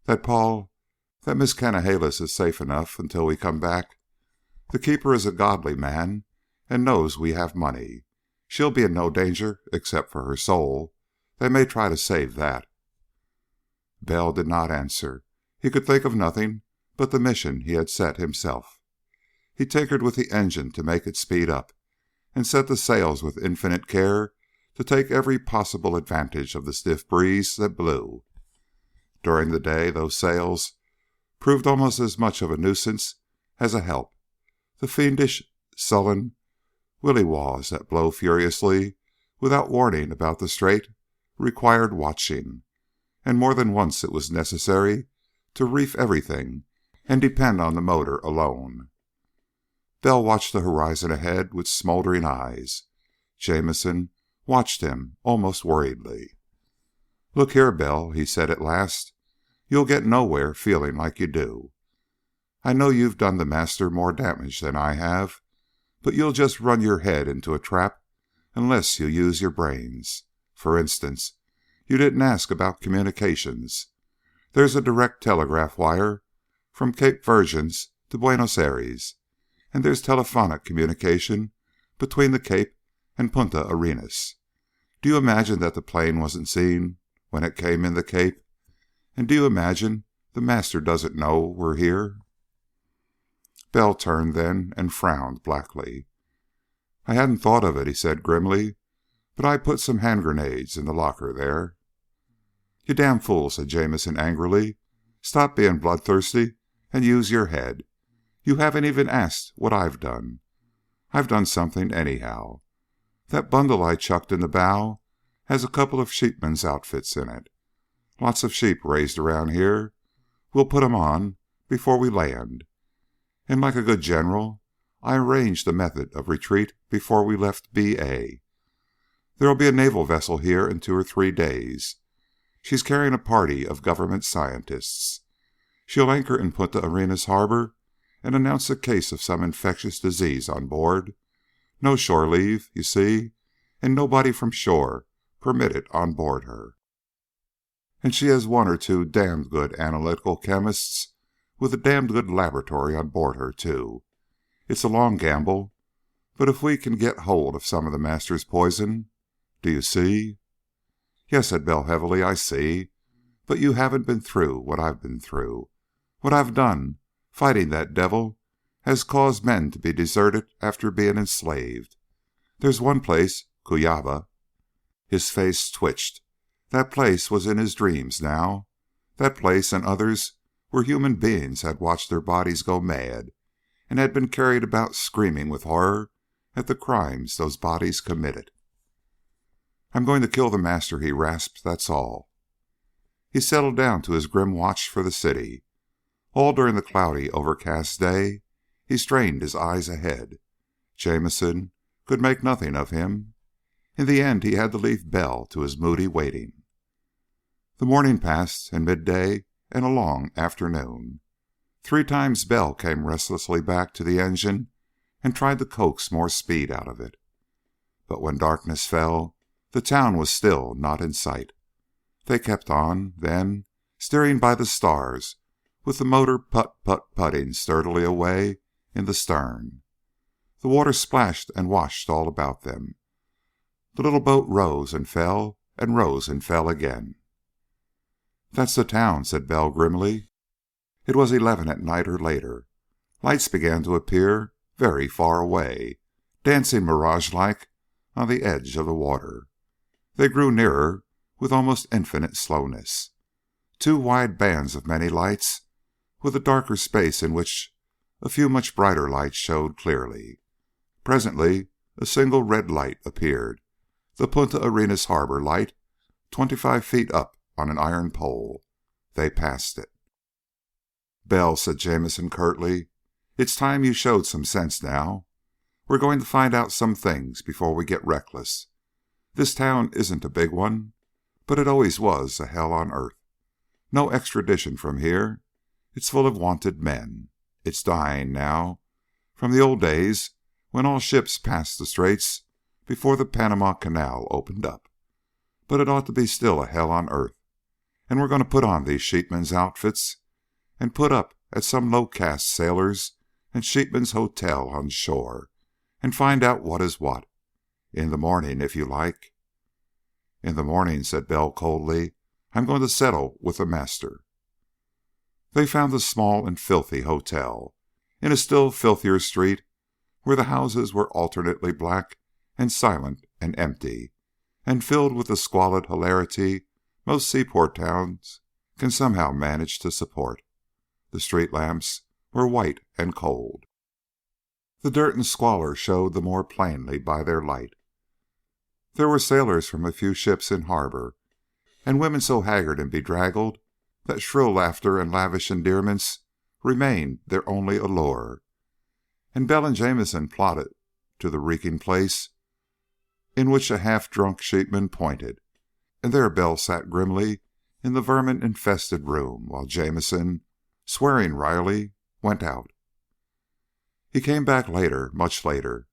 [SPEAKER 1] that Miss Canalejas is safe enough until we come back. The keeper is a godly man and knows we have money. She'll be in no danger except for her soul. They may try to save that." Bell did not answer. He could think of nothing but the mission he had set himself. He tinkered with the engine to make it speed up, and set the sails with infinite care to take every possible advantage of the stiff breeze that blew. During the day, those sails proved almost as much of a nuisance as a help. The fiendish, sullen willy-waws that blow furiously without warning about the strait required watching, and more than once it was necessary to reef everything and depend on the motor alone. Bell watched the horizon ahead with smoldering eyes. Jamison watched him almost worriedly. "Look here, Bell," he said at last. "You'll get nowhere feeling like you do. I know you've done the master more damage than I have, but you'll just run your head into a trap unless you use your brains. For instance, you didn't ask about communications. There's a direct telegraph wire from Cape Virgins to Buenos Aires, and there's telephonic communication between the Cape and Punta Arenas. Do you imagine that the plane wasn't seen when it came in the Cape? And do you imagine the master doesn't know we're here?" Bell turned then and frowned blackly. "I hadn't thought of it," he said grimly, "but I put some hand grenades in the locker there." "You damn fool," said Jamison angrily. "Stop being bloodthirsty and use your head. You haven't even asked what I've done. I've done something anyhow. That bundle I chucked in the bow has a couple of sheepmen's outfits in it. Lots of sheep raised around here. We'll put 'em on before we land. And like a good general, I arranged a method of retreat before we left B.A. There'll be a naval vessel here in 2 or 3 days. She's carrying a party of government scientists. She'll anchor in Punta Arenas harbor and announce a case of some infectious disease on board. No shore leave, you see, and nobody from shore permitted on board her. And she has one or two damned good analytical chemists with a damned good laboratory on board her, too. It's a long gamble, but if we can get hold of some of the Master's poison, do you see?" "Yes," said Bell heavily, "I see. But you haven't been through what I've been through. What I've done, fighting that devil, has caused men to be deserted after being enslaved. There's one place, Cuyaba." His face twitched. That place was in his dreams now. That place and others where human beings had watched their bodies go mad and had been carried about screaming with horror at the crimes those bodies committed. "I'm going to kill the Master," he rasped. "That's all." He settled down to his grim watch for the city. All during the cloudy, overcast day he strained his eyes ahead. Jamison could make nothing of him. In the end he had to leave Bell to his moody waiting. The morning passed, and midday, and a long afternoon. 3 times Bell came restlessly back to the engine and tried to coax more speed out of it. But when darkness fell, the town was still not in sight. They kept on, then, steering by the stars, with the motor putt-putt-putting sturdily away in the stern. The water splashed and washed all about them. The little boat rose and fell and rose and fell again. "That's the town," said Bell grimly. It was 11 at night or later. Lights began to appear very far away, dancing mirage-like on the edge of the water. They grew nearer with almost infinite slowness. 2 wide bands of many lights, with a darker space in which a few much brighter lights showed clearly. Presently a single red light appeared, the Punta Arenas harbor light, 25 feet up on an iron pole. They passed it. "Bell," said Jamison curtly, "it's time you showed some sense now. We're going to find out some things before we get reckless. This town isn't a big one, but it always was a hell on earth. No extradition from here. It's full of wanted men. It's dying now, from the old days when all ships passed the straits before the Panama Canal opened up. But it ought to be still a hell on earth. And we're going to put on these sheepmen's outfits and put up at some low-caste sailors' and sheepmen's hotel on shore and find out what is what. In the morning, if you like." "In the morning," said Bell coldly, "I'm going to settle with the Master." They found a small and filthy hotel in a still filthier street where the houses were alternately black and silent and empty, and filled with the squalid hilarity most seaport towns can somehow manage to support. The street lamps were white and cold. The dirt and squalor showed the more plainly by their light. There were sailors from a few ships in harbor, and women so haggard and bedraggled that shrill laughter and lavish endearments remained their only allure. And Bell and Jamison plodded to the reeking place in which a half-drunk sheepman pointed, and there Bell sat grimly in the vermin-infested room while Jamison, swearing wryly, went out. He came back later, much later.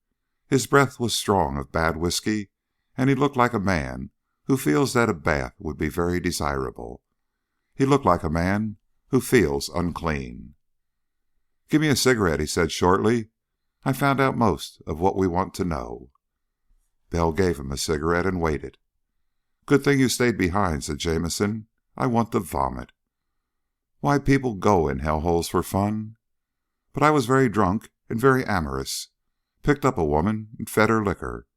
[SPEAKER 1] His breath was strong of bad whiskey, and he looked like a man who feels that a bath would be very desirable. He looked like a man who feels unclean. "Give me a cigarette," he said shortly. "I found out most of what we want to know." Bell gave him a cigarette and waited. "Good thing you stayed behind," said Jamison. "I want to vomit. Why, people go in hellholes for fun. But I was very drunk and very amorous. Picked up a woman and fed her liquor.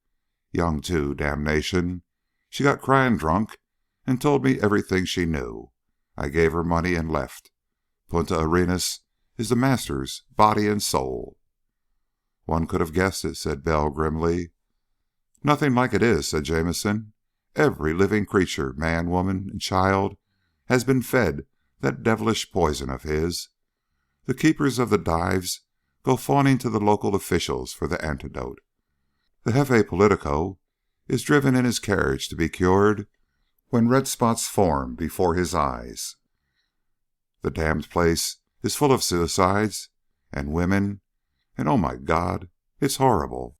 [SPEAKER 1] Young, too, damnation. She got crying drunk and told me everything she knew. I gave her money and left. Punta Arenas is the Master's body and soul." "One could have guessed it," said Bell grimly. "Nothing like it is," said Jamison. "Every living creature, man, woman, and child, has been fed that devilish poison of his. The keepers of the dives go fawning to the local officials for the antidote. The jefe politico is driven in his carriage to be cured when red spots form before his eyes. The damned place is full of suicides and women, and oh my God, it's horrible."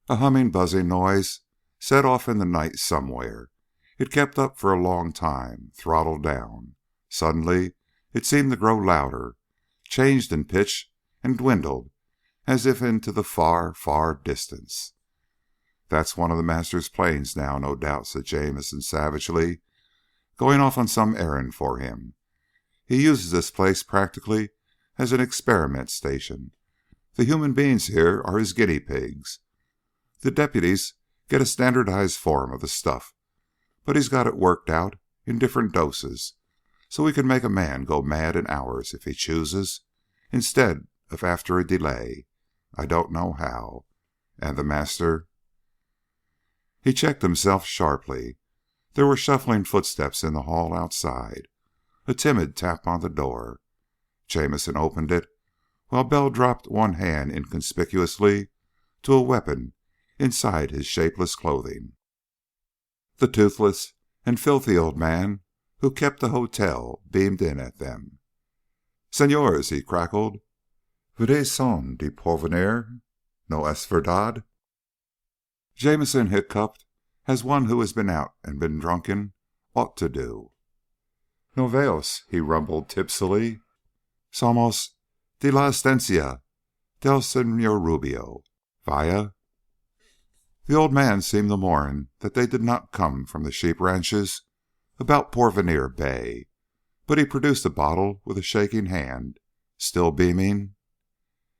[SPEAKER 1] A humming, buzzing noise set off in the night somewhere, It kept up for a long time, throttled down. Suddenly it seemed to grow louder, changed in pitch, and dwindled as if into the far, far distance. "That's one of the Master's planes now, no doubt," said Jamison savagely, "going off on some errand for him. He uses this place practically as an experiment station. The human beings here are his guinea pigs. The deputies get a standardized form of the stuff, but he's got it worked out in different doses, so he can make a man go mad in hours if he chooses, instead of after a delay. I don't know how. And the Master..." He checked himself sharply. There were shuffling footsteps in the hall outside. A timid tap on the door. Jamison opened it, while Bell dropped one hand inconspicuously to a weapon inside his shapeless clothing. The toothless and filthy old man who kept the hotel beamed in at them. "Senores," he crackled, "ustedes son de Porvenir? No es verdad?" Jamison hiccuped as one who has been out and been drunken ought to do. "No veos," he rumbled tipsily. "Somos de la estancia del Señor Rubio. Vaya." The old man seemed to mourn that they did not come from the sheep ranches about Porvenir Bay, but he produced a bottle with a shaking hand, still beaming.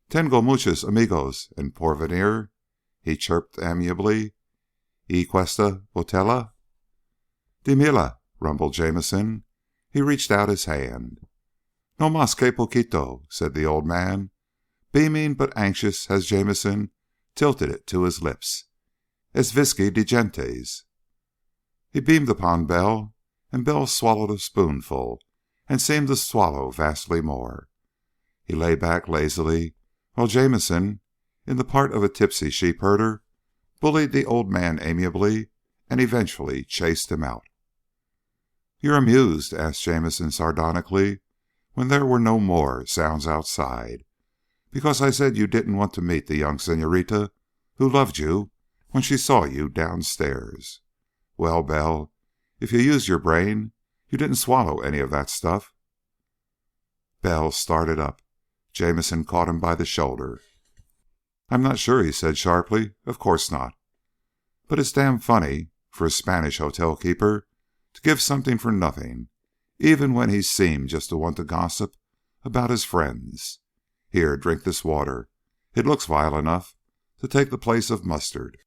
[SPEAKER 1] "Tengo muchos amigos en Porvenir," he chirped amiably. "Y cuesta botella?" "Dímela," rumbled Jamison. He reached out his hand. "No más que poquito," said the old man, beaming but anxious as Jamison tilted it to his lips. "Es whisky de gentes." He beamed upon Bell, and Bell swallowed a spoonful and seemed to swallow vastly more. He lay back lazily while Jamison, in the part of a tipsy sheepherder, bullied the old man amiably and eventually chased him out. "You're amused?" asked Jamison sardonically, when there were no more sounds outside. "Because I said you didn't want to meet the young señorita who loved you when she saw you downstairs. Well, Bell, if you used your brain, you didn't swallow any of that stuff." Bell started up. Jamison caught him by the shoulder. "I'm not sure," he said sharply. "Of course not. But it's damn funny for a Spanish hotel keeper to give something for nothing, even when he seemed just to want to gossip about his friends. Here, drink this water. It looks vile enough to take the place of mustard."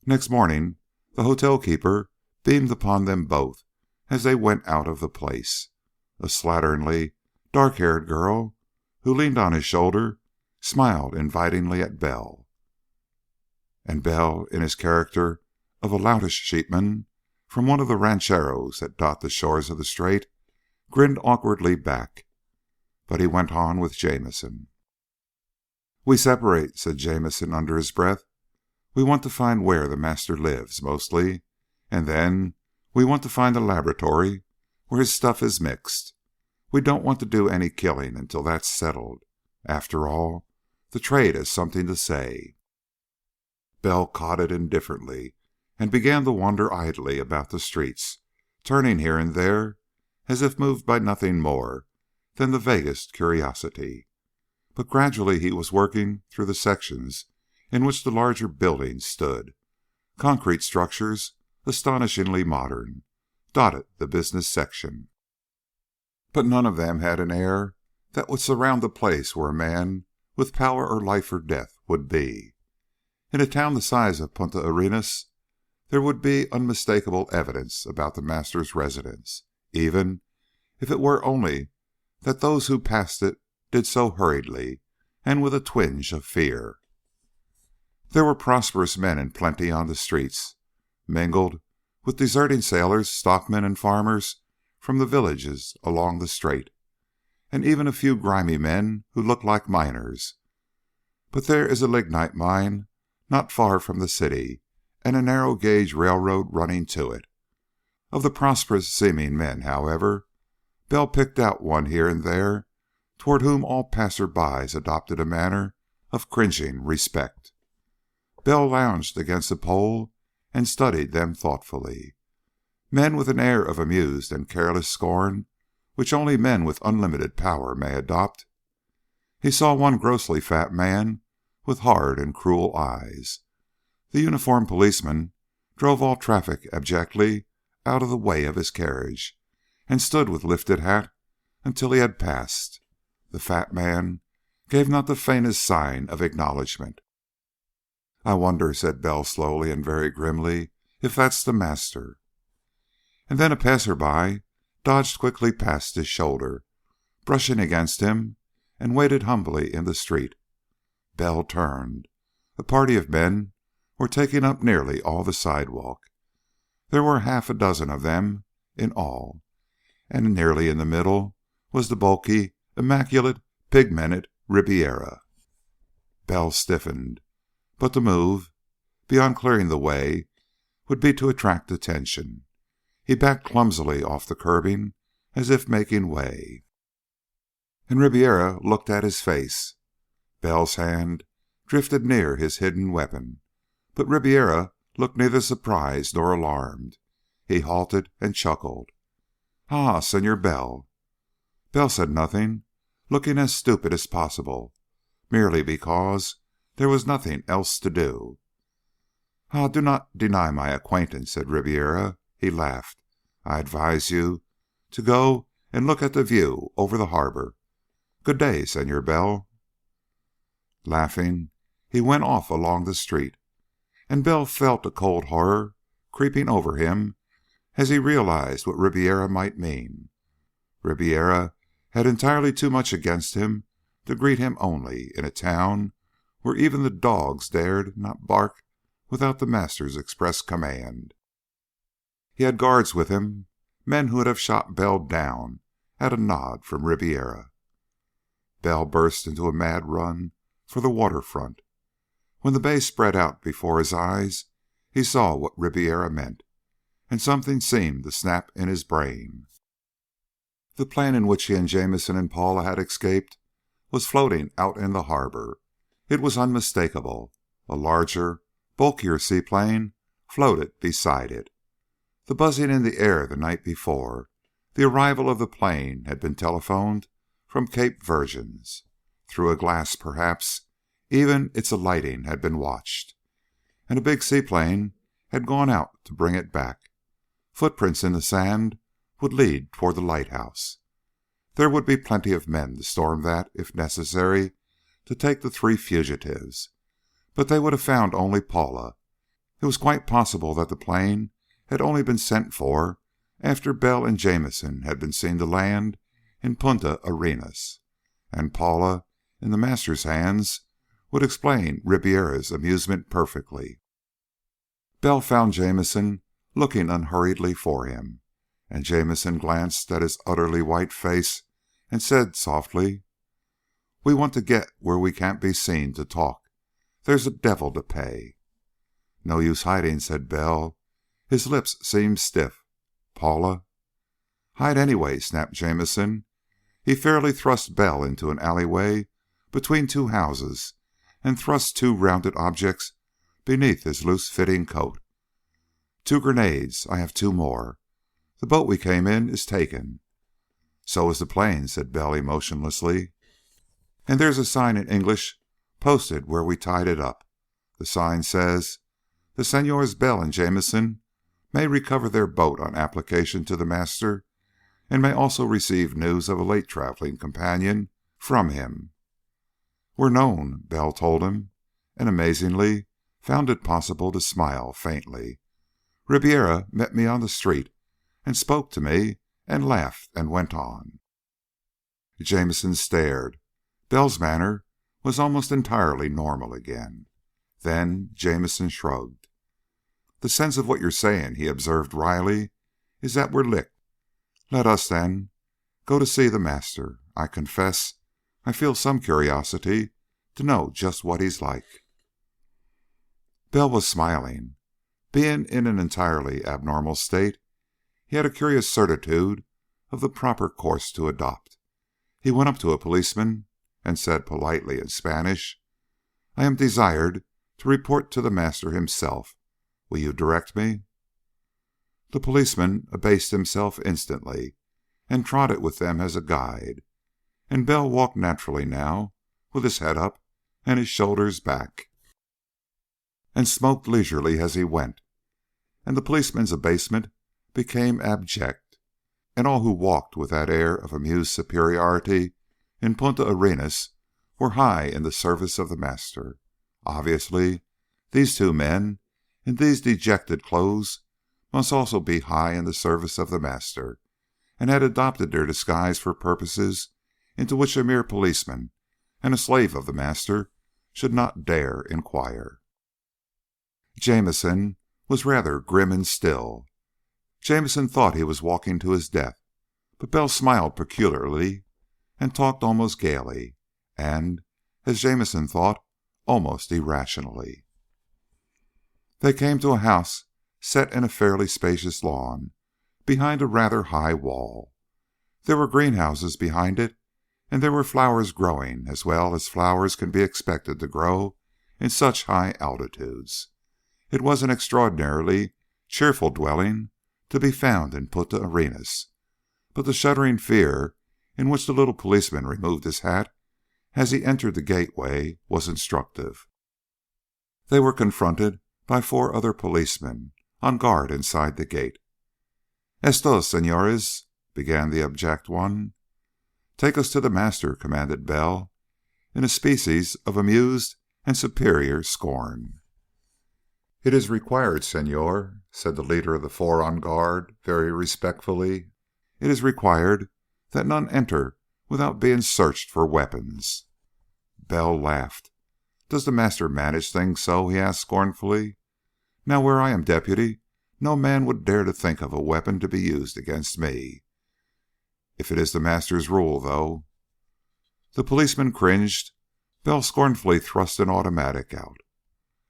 [SPEAKER 1] Next morning, the hotel keeper beamed upon them both as they went out of the place. A slatternly, dark-haired girl who leaned on his shoulder smiled invitingly at Bell. And Bell, in his character of a loutish sheepman from one of the rancheros that dot the shores of the strait, grinned awkwardly back. But he went on with Jamison. "We separate," said Jamison under his breath. "We want to find where the Master lives, mostly. And then we want to find the laboratory where his stuff is mixed. We don't want to do any killing until that's settled. After all, the trade has something to say." Bell caught it indifferently and began to wander idly about the streets, turning here and there as if moved by nothing more than the vaguest curiosity. But gradually he was working through the sections in which the larger buildings stood. Concrete structures, astonishingly modern, dotted the business section. But none of them had an air that would surround a place where a man with power or life or death would be. In a town the size of Punta Arenas, there would be unmistakable evidence about the Master's residence, even if it were only that those who passed it did so hurriedly and with a twinge of fear. There were prosperous men in plenty on the streets, mingled with deserting sailors, stockmen, and farmers from the villages along the strait, and even a few grimy men who looked like miners. But there is a lignite mine not far from the city, and a narrow-gauge railroad running to it. Of the prosperous-seeming men, however, Bell picked out one here and there toward whom all passer-by adopted a manner of cringing respect. Bell lounged against a pole and studied them thoughtfully. men with an air of amused and careless scorn which only men with unlimited power may adopt. He saw one grossly fat man with hard and cruel eyes. The uniformed policeman drove all traffic abjectly out of the way of his carriage, and stood with lifted hat until he had passed. The fat man gave not the faintest sign of acknowledgment. "I wonder," said Bell slowly and very grimly, "if that's the master." And then a passer-by dodged quickly past his shoulder, brushing against him, and waited humbly in the street. Bell turned. A party of men were taking up nearly all the sidewalk. There were half a dozen of them in all, and nearly in the middle was the bulky, immaculate, pigmented Riberia. Bell stiffened, but the move, beyond clearing the way, would be to attract attention. He backed clumsily off the curbing as if making way, and Riberia looked at his face. Bell's hand drifted near his hidden weapon, but Ribeira looked neither surprised nor alarmed. He halted and chuckled. "Ah, Senor Bell." Bell said nothing, looking as stupid as possible, merely because there was nothing else to do. "Ah, do not deny my acquaintance," said Ribeira. He laughed. "I advise you to go and look at the view over the harbor. Good day, Senor Bell." Laughing, he went off along the street, and Bell felt a cold horror creeping over him as he realized what Ribeira might mean. Ribeira had entirely too much against him to greet him only in a town where even the dogs dared not bark without the master's express command. He had guards with him, men who would have shot Bell down at a nod from Ribeira. Bell burst into a mad run for the waterfront. When the bay spread out before his eyes, he saw what Ribeira meant, and something seemed to snap in his brain. The plane in which he and Jamison and Paula had escaped was floating out in the harbor. It was unmistakable. A larger, bulkier seaplane floated beside it. The buzzing in the air the night before, the arrival of the plane, had been telephoned from Cape Virgins. Through a glass, perhaps, even its alighting had been watched, and a big seaplane had gone out to bring it back. Footprints in the sand would lead toward the lighthouse. There would be plenty of men to storm that, if necessary, to take the three fugitives, but they would have found only Paula. It was quite possible that the plane had only been sent for after Bell and Jamison had been seen to land in Punta Arenas, and Paula, in the master's hands, would explain Ribeira's amusement perfectly. Bell found Jamison looking unhurriedly for him, and Jamison glanced at his utterly white face and said softly, "We want to get where we can't be seen to talk. There's a devil to pay." "No use hiding," said Bell. His lips seemed stiff. "Paula?" "Hide anyway," snapped Jamison. He fairly thrust Bell into an alleyway between two houses and thrust two rounded objects beneath his loose-fitting coat. "2 grenades. I have 2 more. The boat we came in is taken." "So is the plane," said Bell emotionlessly. "And there's a sign in English posted where we tied it up. The sign says, 'The Senors Bell and Jamison may recover their boat on application to the master, and may also receive news of a late traveling companion from him.'" "We're known," Bell told him, and amazingly found it possible to smile faintly. "Ribeira met me on the street and spoke to me and laughed and went on." Jamison stared. Bell's manner was almost entirely normal again. Then Jamison shrugged. "The sense of what you're saying," he observed wryly, "is that we're licked. Let us, then, go to see the master. I confess I feel some curiosity to know just what he's like." Bell was smiling. Being in an entirely abnormal state, he had a curious certitude of the proper course to adopt. He went up to a policeman and said politely in Spanish, "I am desired to report to the master himself. Will you direct me?" The policeman abased himself instantly, and trotted with them as a guide, and Bell walked naturally now, with his head up and his shoulders back, and smoked leisurely as he went, and the policeman's abasement became abject, and all who walked with that air of amused superiority in Punta Arenas were high in the service of the master. Obviously, these two men, in these dejected clothes, must also be high in the service of the master, and had adopted their disguise for purposes into which a mere policeman and a slave of the master should not dare inquire. Jamison was rather grim and still. Jamison thought he was walking to his death, but Bell smiled peculiarly and talked almost gaily, and, as Jamison thought, almost irrationally. They came to a house set in a fairly spacious lawn behind a rather high wall. There were greenhouses behind it, and there were flowers growing as well as flowers can be expected to grow in such high altitudes. It was an extraordinarily cheerful dwelling to be found in Punta Arenas, but the shuddering fear in which the little policeman removed his hat as he entered the gateway was instructive. They were confronted by 4 other policemen on guard inside the gate. "Estos, senores," began the abject one. "Take us to the master," commanded Bell, in a species of amused and superior scorn. "It is required, senor," said the leader of the 4 on guard, very respectfully. "It is required that none enter without being searched for weapons." Bell laughed. "Does the master manage things so?" he asked scornfully. "Now, where I am deputy, no man would dare to think of a weapon to be used against me. If it is the master's rule, though." The policeman cringed. Bell scornfully thrust an automatic out.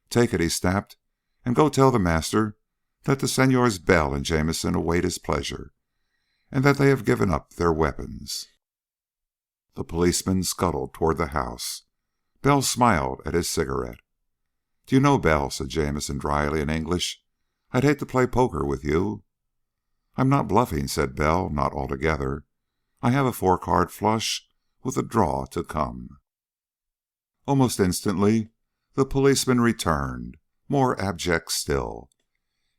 [SPEAKER 1] "Take it," he snapped, "and go tell the master that the Senors Bell and Jamison await his pleasure, and that they have given up their weapons." The policeman scuttled toward the house. Bell smiled at his cigarette. "Do you know, Bell," said Jamison dryly in English, "I'd hate to play poker with you." "I'm not bluffing," said Bell, "not altogether. I have a 4-card flush with a draw to come." Almost instantly the policeman returned, more abject still.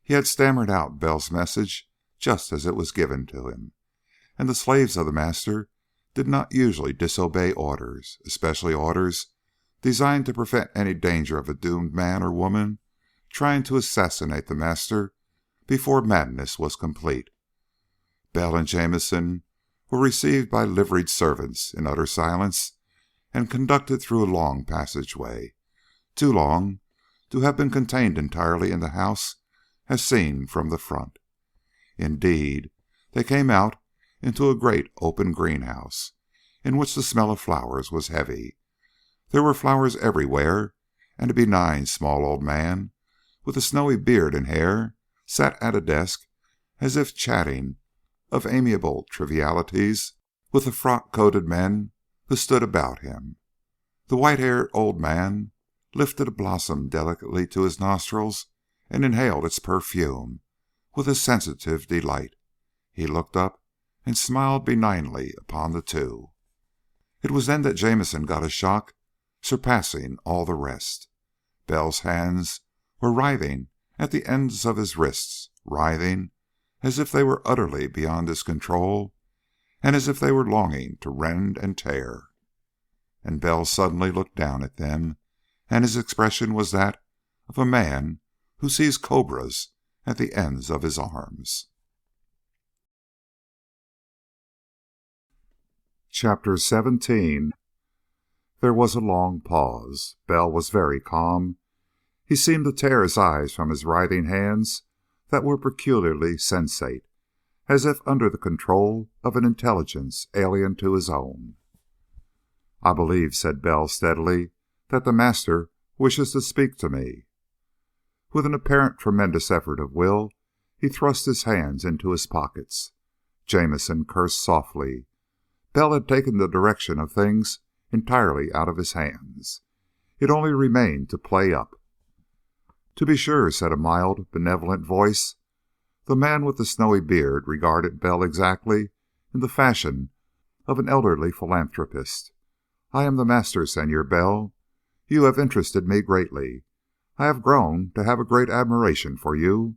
[SPEAKER 1] He had stammered out Bell's message just as it was given to him, and the slaves of the master did not usually disobey orders, especially orders designed to prevent any danger of a doomed man or woman trying to assassinate the master before madness was complete. Bell and Jamison were received by liveried servants in utter silence and conducted through a long passageway, too long to have been contained entirely in the house as seen from the front. Indeed, they came out into a great open greenhouse, in which the smell of flowers was heavy. There were flowers everywhere, and a benign small old man with a snowy beard and hair sat at a desk as if chatting of amiable trivialities with the frock-coated men who stood about him. The white-haired old man lifted a blossom delicately to his nostrils and inhaled its perfume with a sensitive delight. He looked up and smiled benignly upon the two. It was then that Jamison got a shock surpassing all the rest. Bell's hands were writhing at the ends of his wrists, writhing as if they were utterly beyond his control and as if they were longing to rend and tear. And Bell suddenly looked down at them, and his expression was that of a man who sees cobras at the ends of his arms. Chapter 17. There was a long pause. Bell was very calm. He seemed to tear his eyes from his writhing hands that were peculiarly sensate, as if under the control of an intelligence alien to his own. "I believe," said Bell steadily, "that the master wishes to speak to me." With an apparent tremendous effort of will, he thrust his hands into his pockets. Jamison cursed softly. Bell had taken the direction of things entirely out of his hands. It only remained to play up. "To be sure," said a mild, benevolent voice. The man with the snowy beard regarded Bell exactly in the fashion of an elderly philanthropist. "I am the master, Senor Bell. You have interested me greatly. I have grown to have a great admiration for you.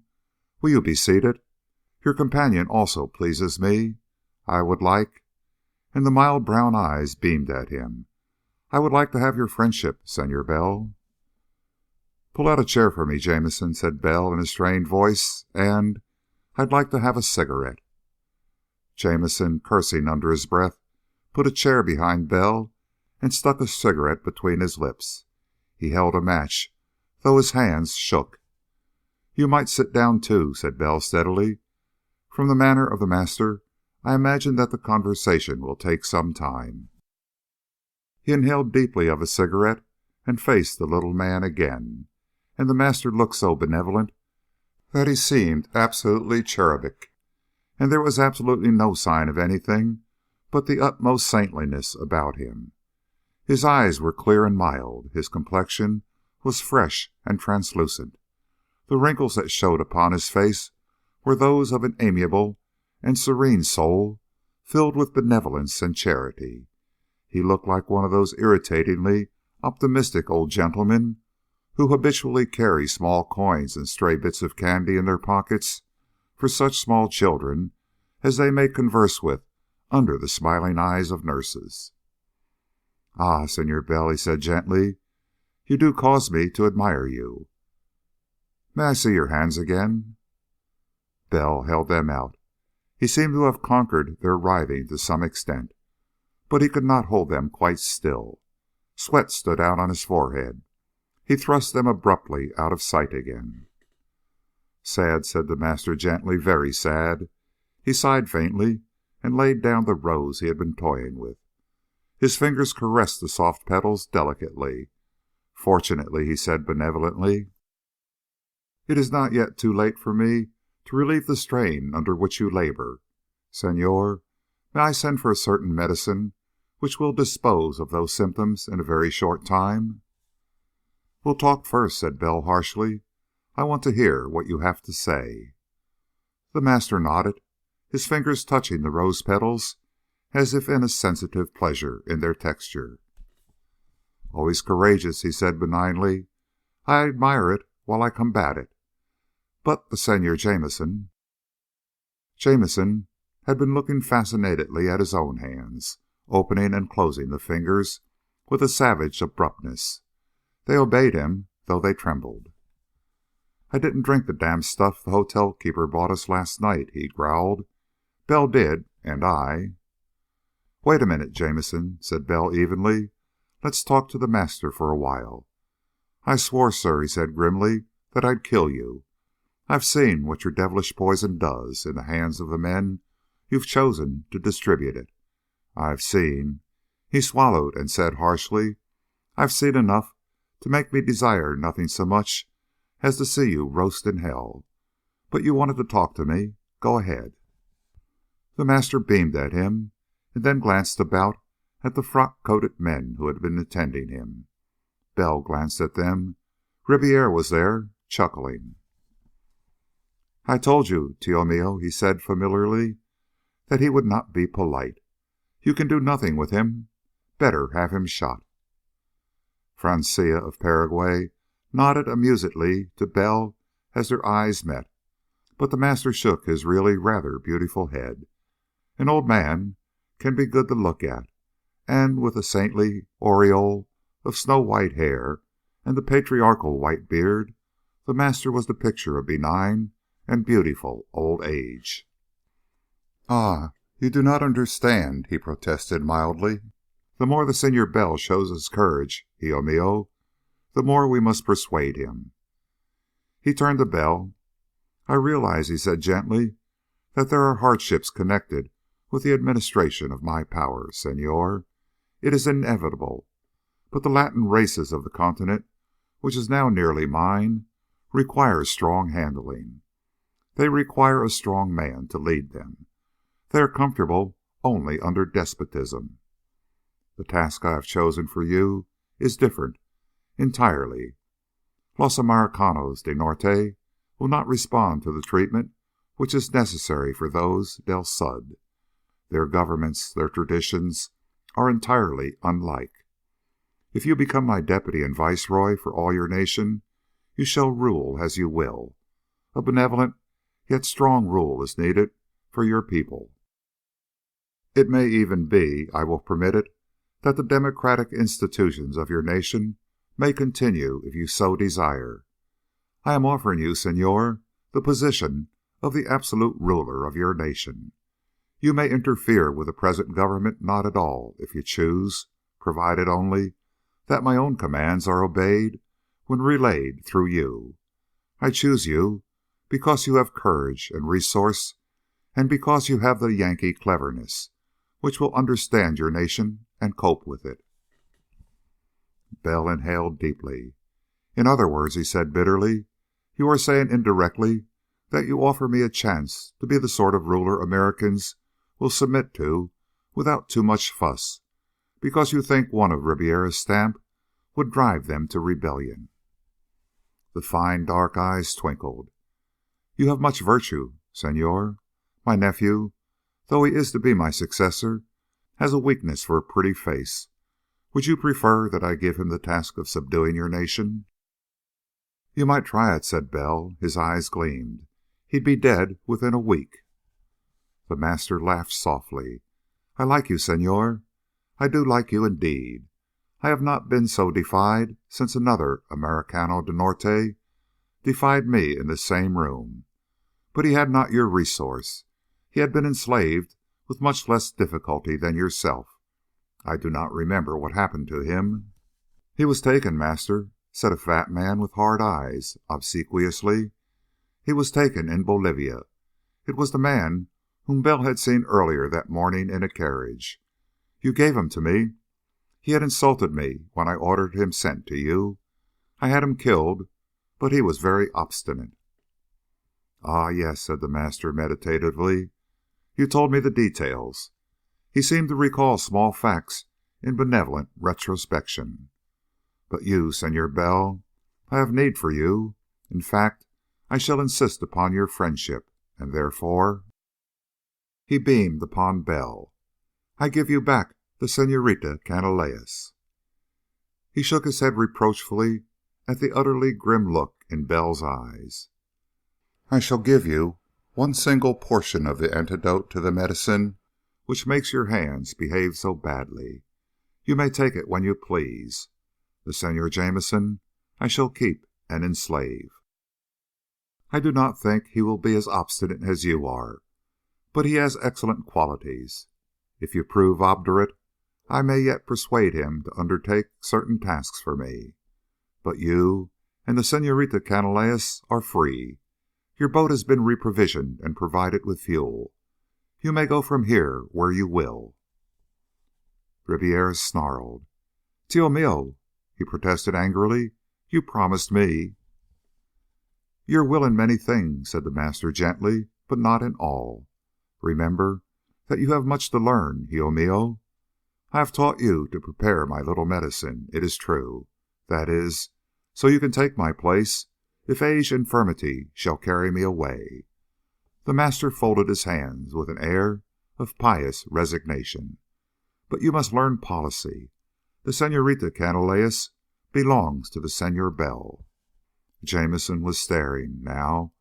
[SPEAKER 1] Will you be seated? Your companion also pleases me. I would like," and the mild brown eyes beamed at him, "I would like to have your friendship, Senor Bell." "Pull out a chair for me, Jamison," said Bell in a strained voice, "and I'd like to have a cigarette." Jamison, cursing under his breath, put a chair behind Bell and stuck a cigarette between his lips. He held a match, though his hands shook. "You might sit down, too," said Bell steadily. "From the manner of the master, I imagine that the conversation will take some time." He inhaled deeply of his cigarette and faced the little man again, and the master looked so benevolent that he seemed absolutely cherubic, and there was absolutely no sign of anything but the utmost saintliness about him. His eyes were clear and mild. His complexion was fresh and translucent. The wrinkles that showed upon his face were those of an amiable and serene soul filled with benevolence and charity. He looked like one of those irritatingly optimistic old gentlemen who habitually carry small coins and stray bits of candy in their pockets for such small children as they may converse with under the smiling eyes of nurses. "Ah, Senor Bell," he said gently, "you do cause me to admire you. May I see your hands again?" Bell held them out. He seemed to have conquered their writhing to some extent, but he could not hold them quite still. Sweat stood out on his forehead. He thrust them abruptly out of sight again. "Sad," said the master gently, "very sad." He sighed faintly and laid down the rose he had been toying with. His fingers caressed the soft petals delicately. "Fortunately," he said benevolently, "it is not yet too late for me to relieve the strain under which you labor. Senor, may I send for a certain medicine which will dispose of those symptoms in a very short time?" "We'll talk first," said Bell harshly. "I want to hear what you have to say." The master nodded, his fingers touching the rose petals as if in a sensitive pleasure in their texture. "Always courageous," he said benignly. "I admire it while I combat it. But the Senor Jamison..." Jamison had been looking fascinatedly at his own hands, opening and closing the fingers with a savage abruptness. They obeyed him, though they trembled. "I didn't drink the damn stuff the hotel keeper bought us last night," he growled. "Bell did, and I..." "Wait a minute, Jamison," said Bell evenly. "Let's talk to the master for a while. I swore, sir," he said grimly, "that I'd kill you. I've seen what your devilish poison does in the hands of the men you've chosen to distribute it. I've seen..." He swallowed and said harshly, "I've seen enough to make me desire nothing so much as to see you roast in hell. But you wanted to talk to me. Go ahead." The master beamed at him, and then glanced about at the frock-coated men who had been attending him. Bell glanced at them. Ribiera was there, chuckling. "I told you, Tio Mio," he said familiarly, "that he would not be polite. You can do nothing with him. Better have him shot." Francia of Paraguay nodded amusedly to Bell as their eyes met, but the master shook his really rather beautiful head. An old man can be good to look at, and with a saintly aureole of snow-white hair and the patriarchal white beard, the master was the picture of benign and beautiful old age. "Ah, you do not understand," he protested mildly. "The more the Senor Bell shows his courage, Tio Mio, the more we must persuade him." He turned to Bell. "I realize," he said gently, "that there are hardships connected with the administration of my power, Senor. It is inevitable. But the Latin races of the continent, which is now nearly mine, require strong handling. They require a strong man to lead them. They are comfortable only under despotism. The task I have chosen for you is different, entirely. Los Americanos del Norte will not respond to the treatment which is necessary for those del Sud. Their governments, their traditions, are entirely unlike. If you become my deputy and viceroy for all your nation, you shall rule as you will. A benevolent yet strong rule is needed for your people. It may even be, I will permit it, that the democratic institutions of your nation may continue if you so desire. I am offering you, Senor, the position of the absolute ruler of your nation. You may interfere with the present government not at all, if you choose, provided only that my own commands are obeyed when relayed through you. I choose you because you have courage and resource, and because you have the Yankee cleverness, which will understand your nation and cope with it." Bell inhaled deeply. "In other words," he said bitterly, "you are saying indirectly that you offer me a chance to be the sort of ruler Americans will submit to without too much fuss, because you think one of Ribiera's stamp would drive them to rebellion." The fine dark eyes twinkled. "You have much virtue, Senor. My nephew, though he is to be my successor, has a weakness for a pretty face. Would you prefer that I give him the task of subduing your nation?" "You might try it," said Bell. His eyes gleamed. "He'd be dead within a week." The master laughed softly. "I like you, Senor. I do like you indeed. I have not been so defied since another Americano del Norte defied me in this same room. But he had not your resource. He had been enslaved with much less difficulty than yourself. I do not remember what happened to him." "He was taken, master," said a fat man with hard eyes, obsequiously. "He was taken in Bolivia. It was the man whom Bell had seen earlier that morning in a carriage. You gave him to me. He had insulted me when I ordered him sent to you. I had him killed, but he was very obstinate." "Ah, yes," said the master meditatively. "You told me the details." He seemed to recall small facts in benevolent retrospection. "But you, Senor Bell, I have need for you. In fact, I shall insist upon your friendship, and therefore—" He beamed upon Bell. "I give you back the Senorita Canalejas." He shook his head reproachfully at the utterly grim look in Bell's eyes. "I shall give you one single portion of the antidote to the medicine which makes your hands behave so badly. You may take it when you please. The Senor Jameson I shall keep and enslave. I do not think he will be as obstinate as you are, but he has excellent qualities. If you prove obdurate, I may yet persuade him to undertake certain tasks for me. But you and the Senorita Canalejas are free. Your boat has been reprovisioned and provided with fuel. You may go from here where you will." Ribiera snarled. "Tio mio," he protested angrily, "you promised me—" "Your will in many things," said the master gently, "but not in all. Remember that you have much to learn, hijo mio. I have taught you to prepare my little medicine, it is true. That is, so you can take my place if age infirmity shall carry me away." The master folded his hands with an air of pious resignation. "But you must learn policy. The Senorita Canalejas belongs to the Senor Bell." Jameson was staring now,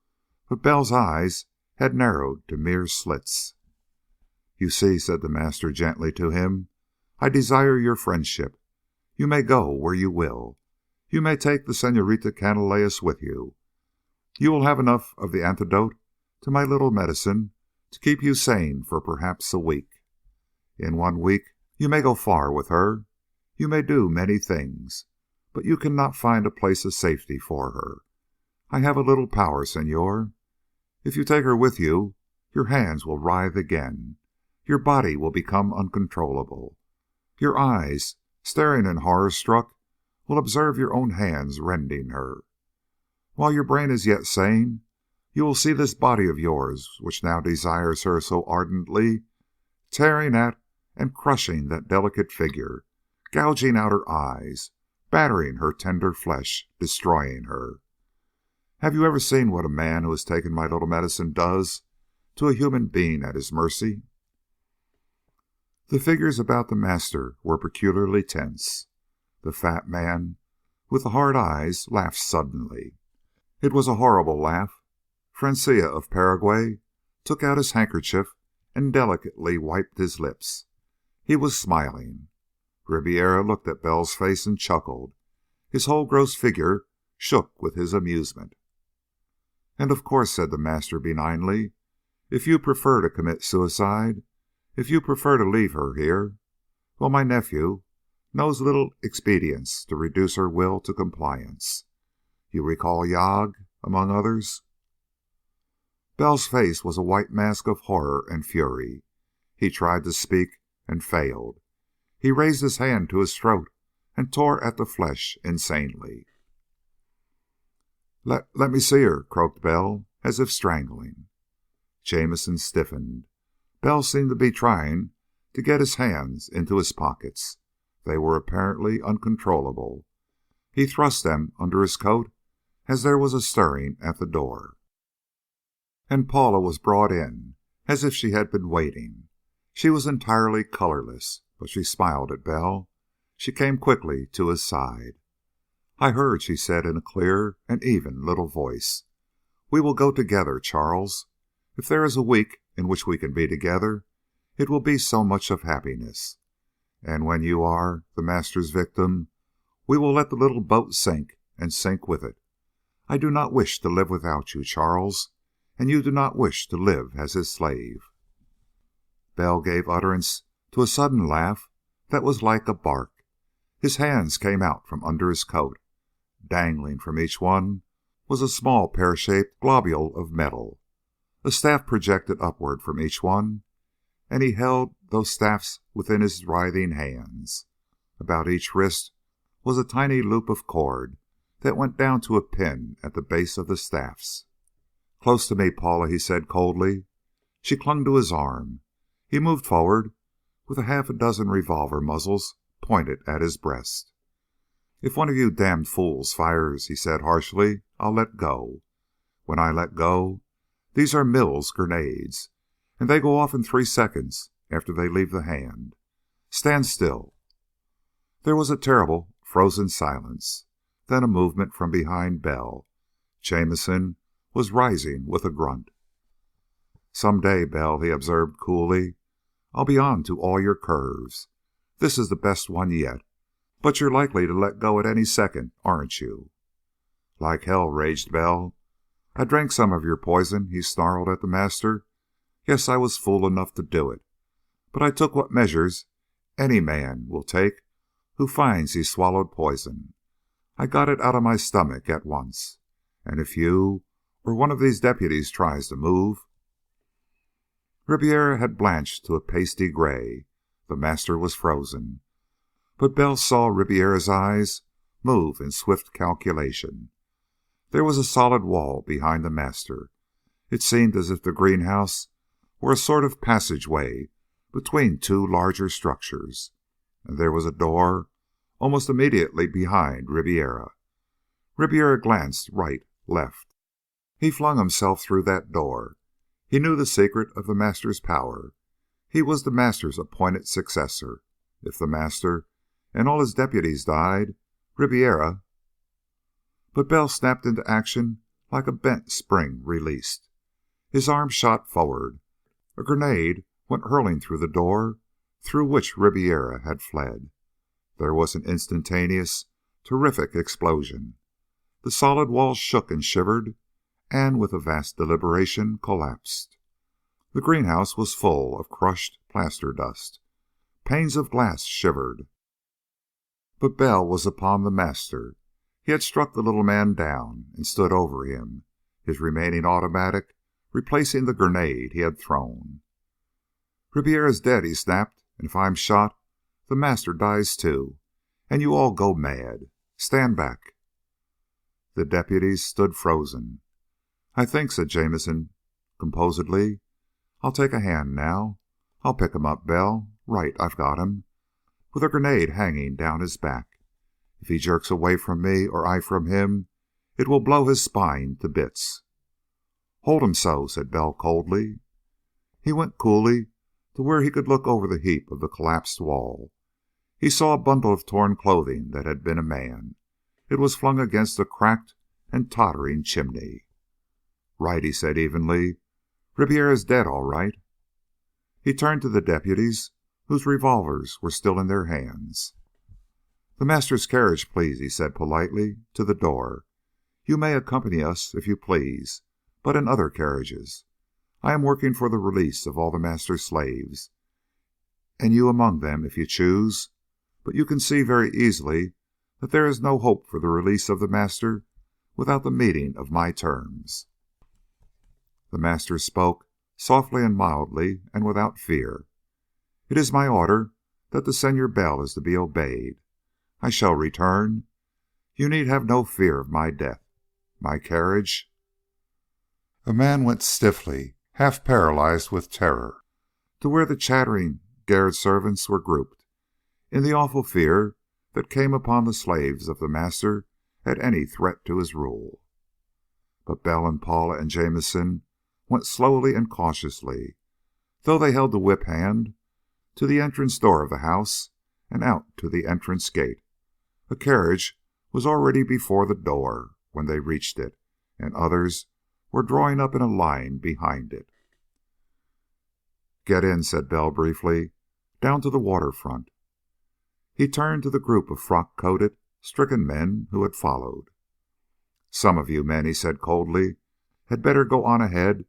[SPEAKER 1] but Bell's eyes had narrowed to mere slits. "You see," said the master gently to him, "I desire your friendship. You may go where you will. You may take the Senorita Canalejas with you. You will have enough of the antidote to my little medicine to keep you sane for perhaps a week. In 1 week you may go far with her. You may do many things, but you cannot find a place of safety for her. I have a little power, Senor. If you take her with you, your hands will writhe again. Your body will become uncontrollable. Your eyes, staring and horror-struck, will observe your own hands rending her. While your brain is yet sane, you will see this body of yours, which now desires her so ardently, tearing at and crushing that delicate figure, gouging out her eyes, battering her tender flesh, destroying her. Have you ever seen what a man who has taken my little medicine does to a human being at his mercy? The figures about the master were peculiarly tense. The fat man with the hard eyes laughed suddenly. It was a horrible laugh. Francia of Paraguay took out his handkerchief and delicately wiped his lips. He was smiling. Ribiera looked at Bell's face and chuckled. His whole gross figure shook with his amusement. "And of course," said the master benignly, "if you prefer to commit suicide, if you prefer to leave her here, well, my nephew knows little expedients to reduce her will to compliance. You recall Yag, among others?" Bell's face was a white mask of horror and fury. He tried to speak and failed. He raised his hand to his throat and tore at the flesh insanely. Let me see her," croaked Bell, as if strangling. Jamison stiffened. Bell seemed to be trying to get his hands into his pockets. They were apparently uncontrollable. He thrust them under his coat as there was a stirring at the door. And Paula was brought in, as if she had been waiting. She was entirely colorless, but she smiled at Bell. She came quickly to his side. "I heard," she said in a clear and even little voice. "We will go together, Charles. If there is a week in which we can be together, it will be so much of happiness. And when you are the master's victim, we will let the little boat sink and sink with it. I do not wish to live without you, Charles, and you do not wish to live as his slave." Bell gave utterance to a sudden laugh that was like a bark. His hands came out from under his coat. Dangling from each one was a small pear-shaped globule of metal. A staff projected upward from each one, and he held those staffs within his writhing hands. About each wrist was a tiny loop of cord that went down to a pin at the base of the staffs. "Close to me, Paula," he said coldly. She clung to his arm. He moved forward with a half a dozen revolver muzzles pointed at his breast. "If one of you damned fools fires," he said harshly, "I'll let go. When I let go, these are Mills grenades, and they go off in 3 seconds after they leave the hand. Stand still." There was a terrible, frozen silence. Then a movement from behind Bell. Jamison was rising with a grunt. "Some day, Bell," he observed coolly, "I'll be on to all your curves. This is the best one yet. But you're likely to let go at any second, aren't you?" "Like hell," raged Bell. "I drank some of your poison," he snarled at the master. "Yes, I was fool enough to do it. But I took what measures any man will take who finds he's swallowed poison. I got it out of my stomach at once. And if you or one of these deputies tries to move..." Ribiera had blanched to a pasty gray. The master was frozen. But Bell saw Ribiera's eyes move in swift calculation. There was a solid wall behind the master. It seemed as if the greenhouse were a sort of passageway between 2 larger structures. And there was a door almost immediately behind Ribiera. Ribiera glanced right, left. He flung himself through that door. He knew the secret of the master's power. He was the master's appointed successor. If the master and all his deputies died, Ribiera... But Bell snapped into action like a bent spring released. His arm shot forward. A grenade went hurling through the door through which Ribiera had fled. There was an instantaneous, terrific explosion. The solid wall shook and shivered, and with a vast deliberation collapsed. The greenhouse was full of crushed plaster dust. Panes of glass shivered. But Bell was upon the master. He had struck the little man down and stood over him, his remaining automatic replacing the grenade he had thrown. "Ribiera's dead," he snapped, "and if I'm shot, the master dies too, and you all go mad. Stand back." The deputies stood frozen. "I think," said Jamison composedly, "I'll take a hand now. I'll pick him up, Bell. Right, I've got him, with a grenade hanging down his back. If he jerks away from me or I from him, it will blow his spine to bits." "Hold him so," said Bell coldly. He went coolly to where he could look over the heap of the collapsed wall. He saw a bundle of torn clothing that had been a man. It was flung against a cracked and tottering chimney. "Right," he said evenly. "Ribiera's dead, all right." He turned to the deputies, whose revolvers were still in their hands. "The master's carriage, please," he said politely. "To the door. You may accompany us, if you please, but in other carriages. I am working for the release of all the master's slaves, and you among them, if you choose. But you can see very easily that there is no hope for the release of the master without the meeting of my terms." The master spoke softly and mildly and without fear. "It is my order that the Senor Bell is to be obeyed. I shall return. You need have no fear of my death. My carriage—" A man went stiffly, half paralyzed with terror, to where the chattering garde servants were grouped, in the awful fear that came upon the slaves of the master at any threat to his rule. But Bell and Paula and Jamison went slowly and cautiously, though they held the whip hand, to the entrance door of the house and out to the entrance gate. A carriage was already before the door when they reached it, and others were drawing up in a line behind it. "Get in," said Bell briefly, "down to the waterfront." He turned to the group of frock-coated, stricken men who had followed. "Some of you men," he said coldly, "had better go on ahead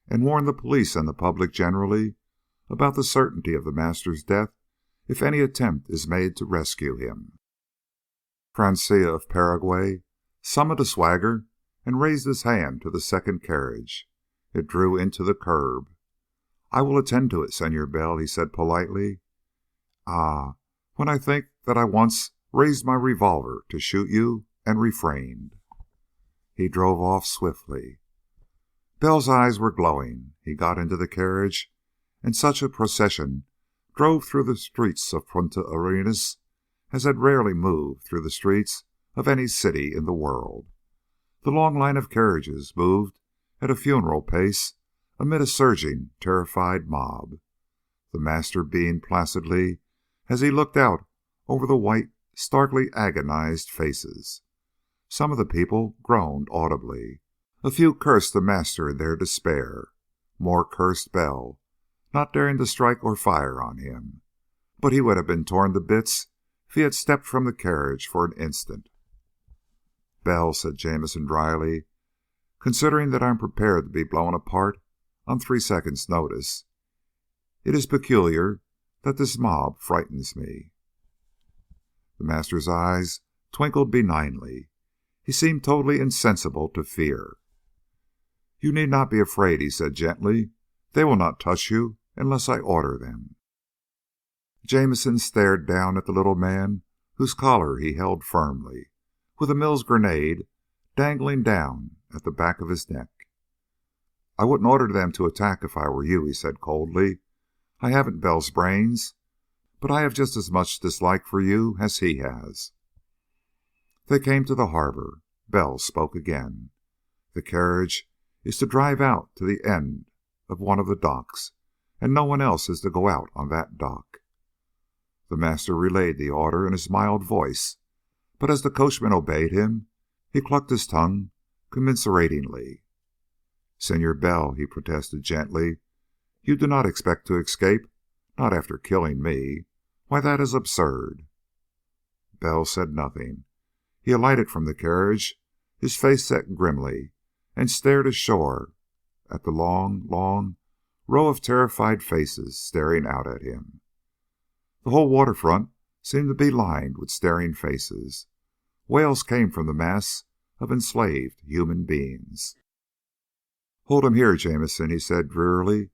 [SPEAKER 1] and warn the police and the public generally about the certainty of the master's death if any attempt is made to rescue him." Francia of Paraguay summoned a swagger and raised his hand to the second carriage. It drew into the curb. "I will attend to it, Senor Bell," he said politely. "Ah, when I think that I once raised my revolver to shoot you and refrained." He drove off swiftly. Bell's eyes were glowing. He got into the carriage, and such a procession drove through the streets of Punta Arenas as had rarely moved through the streets of any city in the world. The long line of carriages moved at a funeral pace amid a surging, terrified mob, the master being placidly as he looked out over the white, starkly agonized faces. Some of the people groaned audibly. A few cursed the master in their despair. More cursed Bell, not daring to strike or fire on him. But he would have been torn to bits if he had stepped from the carriage for an instant. "Bell," said Jamison dryly, "considering that I am prepared to be blown apart on 3 seconds' notice, it is peculiar that this mob frightens me." The master's eyes twinkled benignly. He seemed totally insensible to fear. "You need not be afraid," he said gently. "They will not touch you unless I order them." Jamison stared down at the little man whose collar he held firmly, with a Mills grenade dangling down at the back of his neck. "I wouldn't order them to attack if I were you," he said coldly. "I haven't Bell's brains, but I have just as much dislike for you as he has." They came to the harbor. Bell spoke again. "The carriage is to drive out to the end of one of the docks, and no one else is to go out on that dock." The master relayed the order in his mild voice, but as the coachman obeyed him, he clucked his tongue commiseratingly. "Senor Bell," he protested gently, "you do not expect to escape? Not after killing me? Why, that is absurd." Bell said nothing. He alighted from the carriage, his face set grimly, and stared ashore at the long, long row of terrified faces staring out at him. The whole waterfront seemed to be lined with staring faces. Wails came from the mass of enslaved human beings. "Hold him here, Jamison," he said drearily.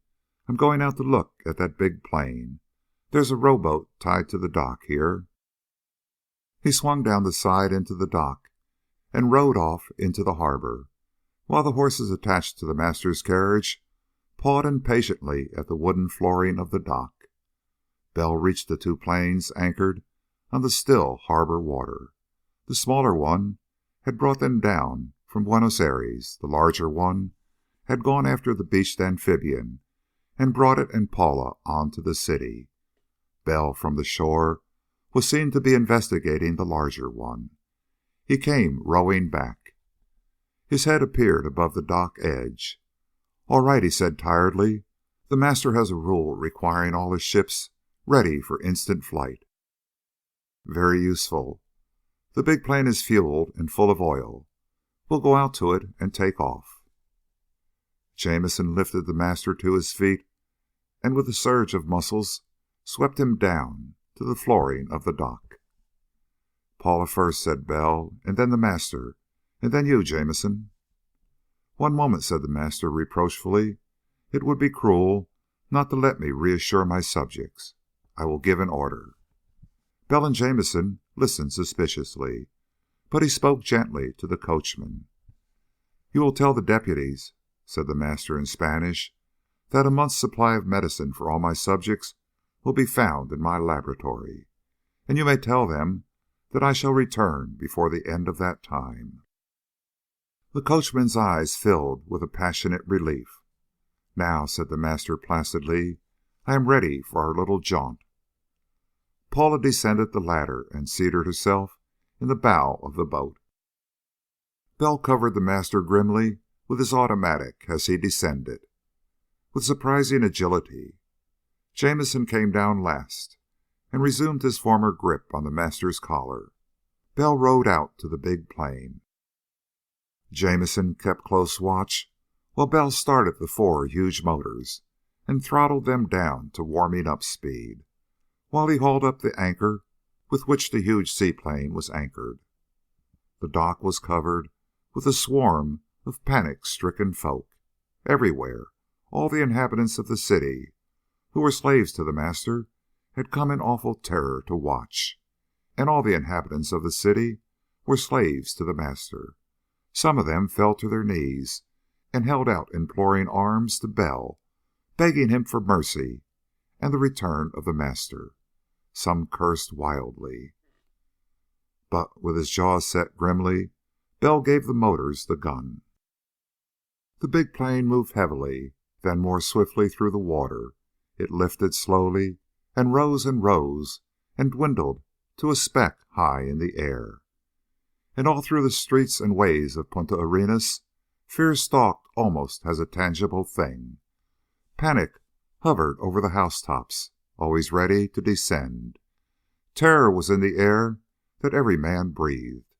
[SPEAKER 1] "I'm going out to look at that big plane. There's a rowboat tied to the dock here." He swung down the side into the dock and rowed off into the harbor, while the horses attached to the master's carriage pawed impatiently at the wooden flooring of the dock. Bell reached the 2 planes anchored on the still harbor water. The smaller one had brought them down from Buenos Aires. The larger one had gone after the beached amphibian and brought it and Paula on to the city. Bell, from the shore, was seen to be investigating the larger one. He came rowing back. His head appeared above the dock edge. "All right," he said tiredly. "The master has a rule requiring all his ships ready for instant flight." "Very useful. The big plane is fueled and full of oil. We'll go out to it and take off." Jamison lifted the master to his feet and with a surge of muscles swept him down to the flooring of the dock. "Paula first," said Bell, "and then the master, and then you, Jamison." "One moment," said the master reproachfully. "It would be cruel not to let me reassure my subjects. I will give an order." Bell and Jamison listened suspiciously, but he spoke gently to the coachman. "You will tell the deputies," said the master in Spanish, "that a month's supply of medicine for all my subjects will be found in my laboratory. And you may tell them that I shall return before the end of that time." The coachman's eyes filled with a passionate relief. "Now," said the master placidly, "I am ready for our little jaunt." Paula descended the ladder and seated herself in the bow of the boat. Bell covered the master grimly with his automatic as he descended. With surprising agility, Jamison came down last and resumed his former grip on the master's collar. Bell rowed out to the big plane. Jamison kept close watch while Bell started the 4 huge motors and throttled them down to warming up speed, while he hauled up the anchor with which the huge seaplane was anchored. The dock was covered with a swarm of panic-stricken folk. Everywhere, all the inhabitants of the city, who were slaves to the master, had come in awful terror to watch. And all the inhabitants of the city were slaves to the master. Some of them fell to their knees and held out imploring arms to Bell, begging him for mercy and the return of the master. Some cursed wildly. But with his jaws set grimly, Bell gave the motors the gun. The big plane moved heavily, then more swiftly through the water. It lifted slowly and rose and dwindled to a speck high in the air. And all through the streets and ways of Punta Arenas, fear stalked almost as a tangible thing. Panic hovered over the housetops, always ready to descend. Terror was in the air that every man breathed,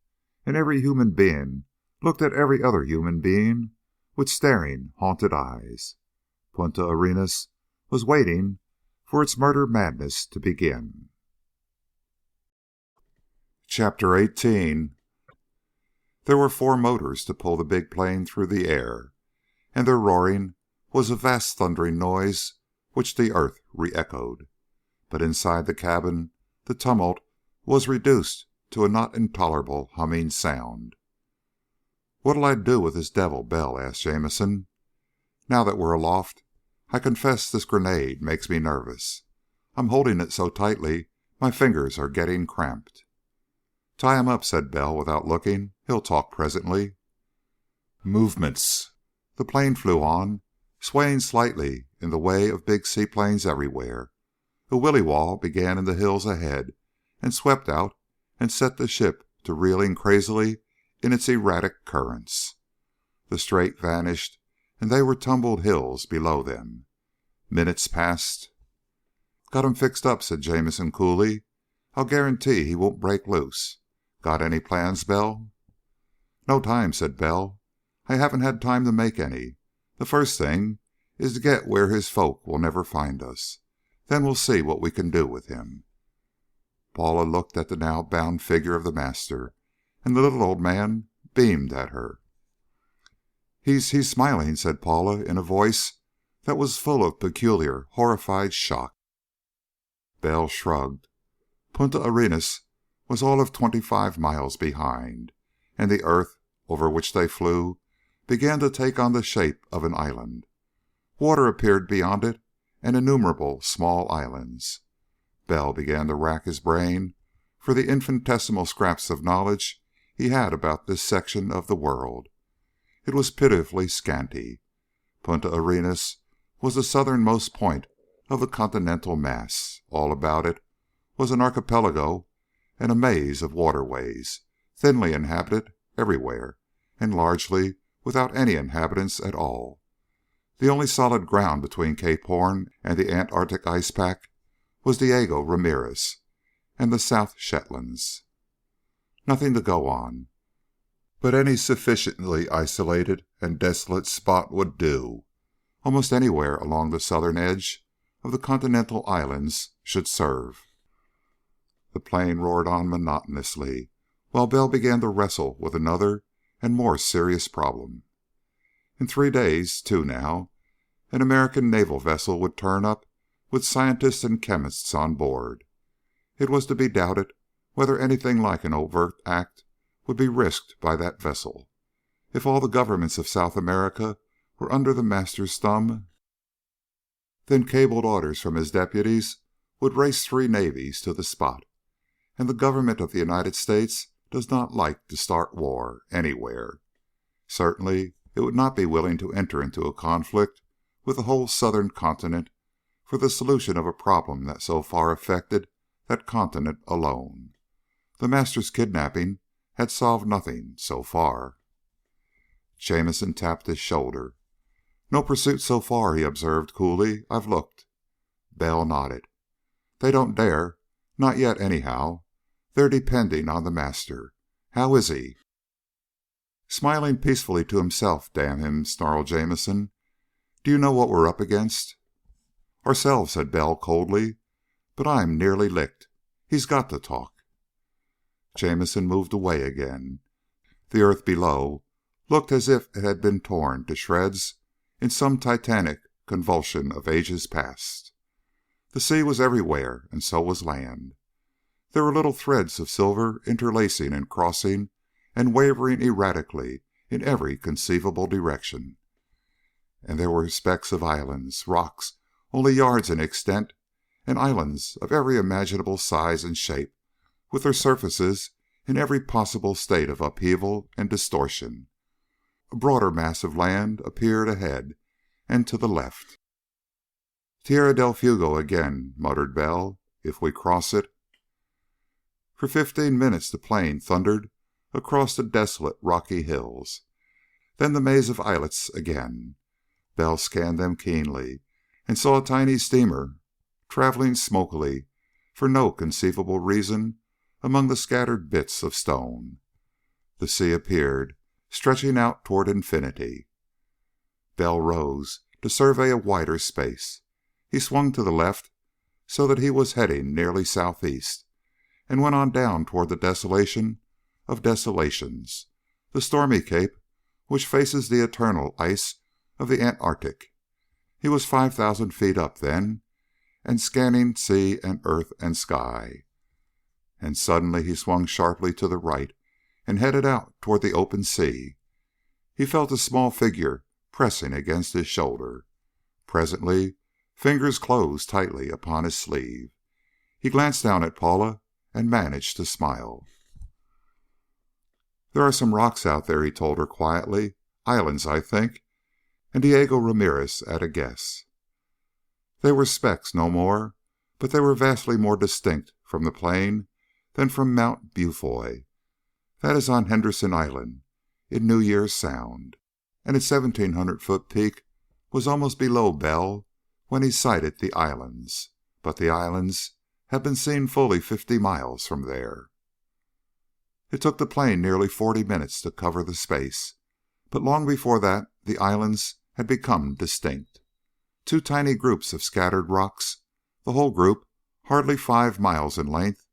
[SPEAKER 1] and every human being looked at every other human being with staring, haunted eyes. Punta Arenas was waiting for its murder madness to begin. Chapter 18. There were 4 motors to pull the big plane through the air, and their roaring was a vast thundering noise which the earth re-echoed. But inside the cabin the tumult was reduced to a not intolerable humming sound. "What'll I do with this devil, Bell?" asked Jamison. "Now that we're aloft, I confess this grenade makes me nervous. I'm holding it so tightly my fingers are getting cramped." "Tie him up," said Bell without looking. "He'll talk presently." Movements. The plane flew on, swaying slightly in the way of big seaplanes everywhere. A willy wall began in the hills ahead and swept out and set the ship to reeling crazily in its erratic currents. The strait vanished and they were tumbled hills below them. Minutes passed. "Got him fixed up," said Jamison coolly. "I'll guarantee he won't break loose. Got any plans, Bell?" "No time," said Bell. "I haven't had time to make any. The first thing is to get where his folk will never find us. Then we'll see what we can do with him." Paula looked at the now bound figure of the master, and the little old man beamed at her. He's smiling," said Paula in a voice that was full of peculiar, horrified shock. Bell shrugged. Punta Arenas was all of 25 miles behind, and the earth over which they flew began to take on the shape of an island. Water appeared beyond it, and innumerable small islands. Bell began to rack his brain for the infinitesimal scraps of knowledge he had about this section of the world. It was pitifully scanty. Punta Arenas was the southernmost point of the continental mass. All about it was an archipelago and a maze of waterways, thinly inhabited everywhere, and largely without any inhabitants at all. The only solid ground between Cape Horn and the Antarctic ice pack was Diego Ramirez and the South Shetlands. Nothing to go on, but any sufficiently isolated and desolate spot would do. Almost anywhere along the southern edge of the continental islands should serve. The plane roared on monotonously, while Bell began to wrestle with another and more serious problem. In 3 days, 2 now, an American naval vessel would turn up with scientists and chemists on board. It was to be doubted whether anything like an overt act would be risked by that vessel. If all the governments of South America were under the master's thumb, then cabled orders from his deputies would race 3 navies to the spot. And the government of the United States does not like to start war anywhere. Certainly, it would not be willing to enter into a conflict with the whole southern continent for the solution of a problem that so far affected that continent alone. The master's kidnapping had solved nothing so far. Jamison tapped his shoulder. "No pursuit so far," he observed coolly. "I've looked." Bell nodded. "They don't dare. Not yet, anyhow. They're depending on the master. How is he?" "Smiling peacefully to himself, damn him," snarled Jamison. "Do you know what we're up against?" "Ourselves," said Bell coldly. "But I'm nearly licked. He's got to talk." Jamison moved away again. The earth below looked as if it had been torn to shreds in some titanic convulsion of ages past. The sea was everywhere, and so was land. There were little threads of silver interlacing and crossing and wavering erratically in every conceivable direction. And there were specks of islands, rocks only yards in extent, and islands of every imaginable size and shape, with their surfaces in every possible state of upheaval and distortion. A broader mass of land appeared ahead and to the left. "Tierra del Fuego again," muttered Bell. "If we cross it..." For 15 minutes the plane thundered across the desolate rocky hills. Then the maze of islets again. Bell scanned them keenly and saw a tiny steamer traveling smokily for no conceivable reason among the scattered bits of stone. The sea appeared, stretching out toward infinity. Bell rose to survey a wider space. He swung to the left so that he was heading nearly southeast, and went on down toward the desolation of desolations, the stormy cape which faces the eternal ice of the Antarctic. He was 5,000 feet up then, and scanning sea and earth and sky. And suddenly he swung sharply to the right and headed out toward the open sea. He felt a small figure pressing against his shoulder. Presently, fingers closed tightly upon his sleeve. He glanced down at Paula and managed to smile. "There are some rocks out there," he told her quietly. "Islands, I think." And Diego Ramirez at a guess. They were specks, no more, but they were vastly more distinct from the plane than from Mount Beaufoy. That is on Henderson Island, in New Year's Sound, and its 1,700-foot peak was almost below Bell when he sighted the islands. But the islands had been seen fully 50 miles from there. It took the plane nearly 40 minutes to cover the space, but long before that the islands had become distinct. 2 tiny groups of scattered rocks, the whole group hardly 5 miles in length,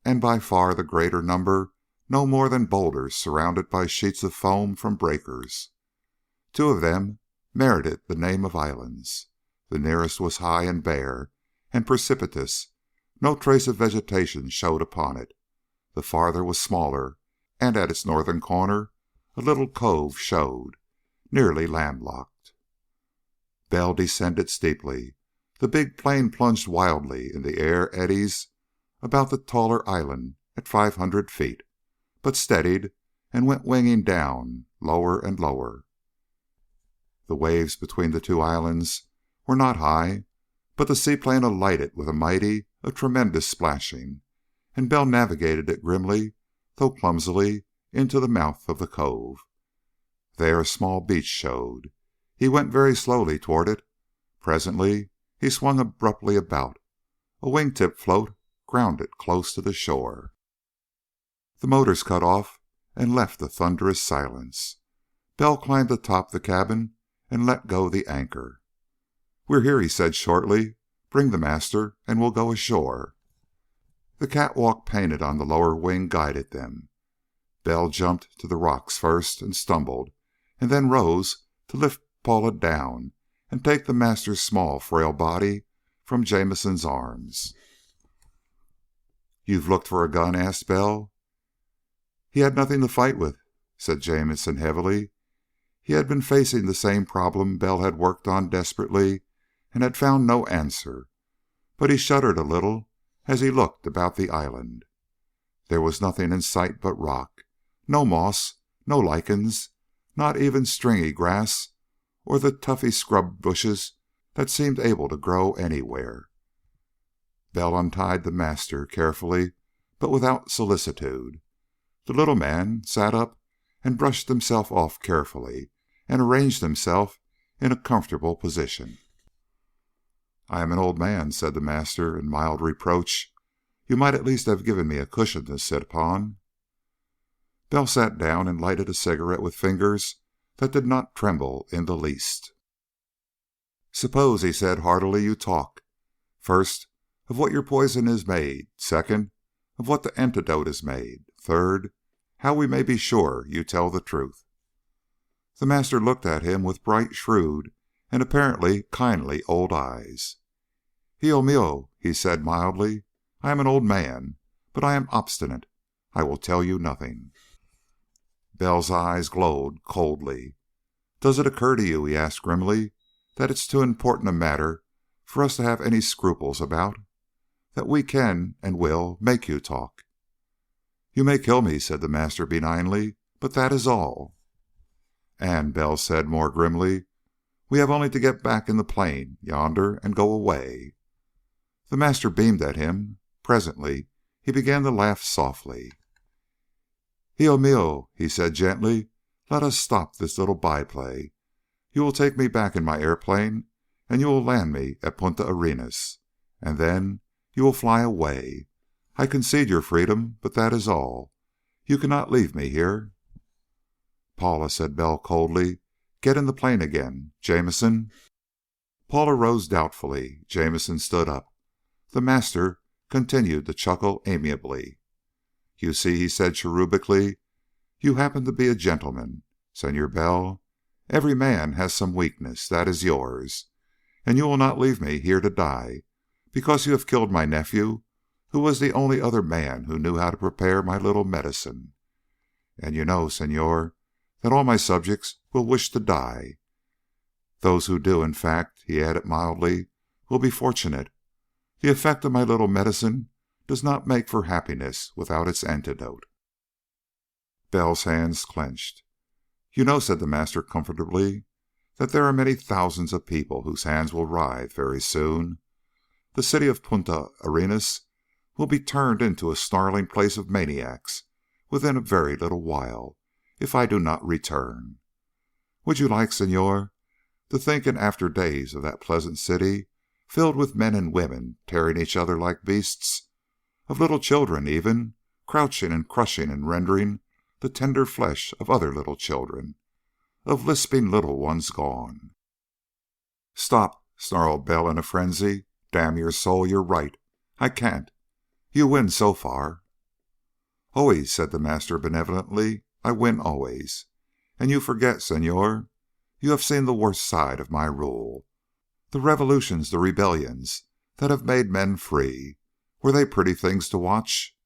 [SPEAKER 1] and by far the greater number no more than boulders surrounded by sheets of foam from breakers. 2 of them merited the name of islands. The nearest was high and bare and precipitous. No trace of vegetation showed upon it. The farther was smaller, and at its northern corner a little cove showed, nearly landlocked. Bell descended steeply. The big plane plunged wildly in the air eddies about the taller island at 500 feet, but steadied and went winging down lower and lower. The waves between the 2 islands were not high, but the seaplane alighted with a tremendous splashing, and Bell navigated it grimly, though clumsily, into the mouth of the cove. There a small beach showed. He went very slowly toward it. Presently he swung abruptly about. A wingtip float grounded close to the shore. The motors cut off and left a thunderous silence. Bell climbed atop the cabin and let go the anchor. "We're here," he said shortly. "Bring the master and we'll go ashore." The catwalk painted on the lower wing guided them. Bell jumped to the rocks first and stumbled, and then rose to lift Paula down and take the master's small, frail body from Jamison's arms. "You've looked for a gun?" asked Bell. "He had nothing to fight with," said Jamison heavily. He had been facing the same problem Bell had worked on desperately and had found no answer, but he shuddered a little as he looked about the island. There was nothing in sight but rock. No moss, no lichens, not even stringy grass or the tufty scrub bushes that seemed able to grow anywhere. Bell untied the master carefully, but without solicitude. The little man sat up and brushed himself off carefully and arranged himself in a comfortable position. "I am an old man," said the master in mild reproach. "You might at least have given me a cushion to sit upon." Bell sat down and lighted a cigarette with fingers that did not tremble in the least. "Suppose," he said heartily, "you talk. First, of what your poison is made. Second, of what the antidote is made. Third, how we may be sure you tell the truth." The master looked at him with bright, shrewd, and apparently kindly old eyes. "Hijo mío," he said mildly, "I am an old man, but I am obstinate. I will tell you nothing." Bell's eyes glowed coldly. "Does it occur to you," he asked grimly, "that it's too important a matter for us to have any scruples about? That we can and will make you talk?" "You may kill me," said the master benignly, "but that is all." "And," Bell said more grimly, "we have only to get back in the plane yonder and go away." The master beamed at him. Presently he began to laugh softly. "Hijo mío," he said gently, "let us stop this little byplay. You will take me back in my airplane and you will land me at Punta Arenas. And then you will fly away. I concede your freedom, but that is all. You cannot leave me here." "Paula," said Bell coldly, "get in the plane again. Jamison." Paula rose doubtfully. Jamison stood up. The master continued to chuckle amiably. "You see," he said cherubically, "you happen to be a gentleman, Senor Bell. Every man has some weakness. That is yours. And you will not leave me here to die because you have killed my nephew, who was the only other man who knew how to prepare my little medicine. And you know, Senor, that all my subjects will wish to die. Those who do, in fact," he added mildly, "will be fortunate. The effect of my little medicine does not make for happiness without its antidote." Bell's hands clenched. "You know," said the master comfortably, "that there are many thousands of people whose hands will writhe very soon. The city of Punta Arenas will be turned into a snarling place of maniacs within a very little while, if I do not return. Would you like, Senor, to think in after days of that pleasant city filled with men and women tearing each other like beasts, of little children even, crouching and crushing and rending the tender flesh of other little children, of lisping little ones gone?" "Stop!" snarled Bell in a frenzy. "Damn your soul, you're right. I can't. You win so far." "Always," said the master benevolently. "I win always. And you forget, Senor, you have seen the worst side of my rule. The revolutions, the rebellions that have made men free. Were they pretty things to watch?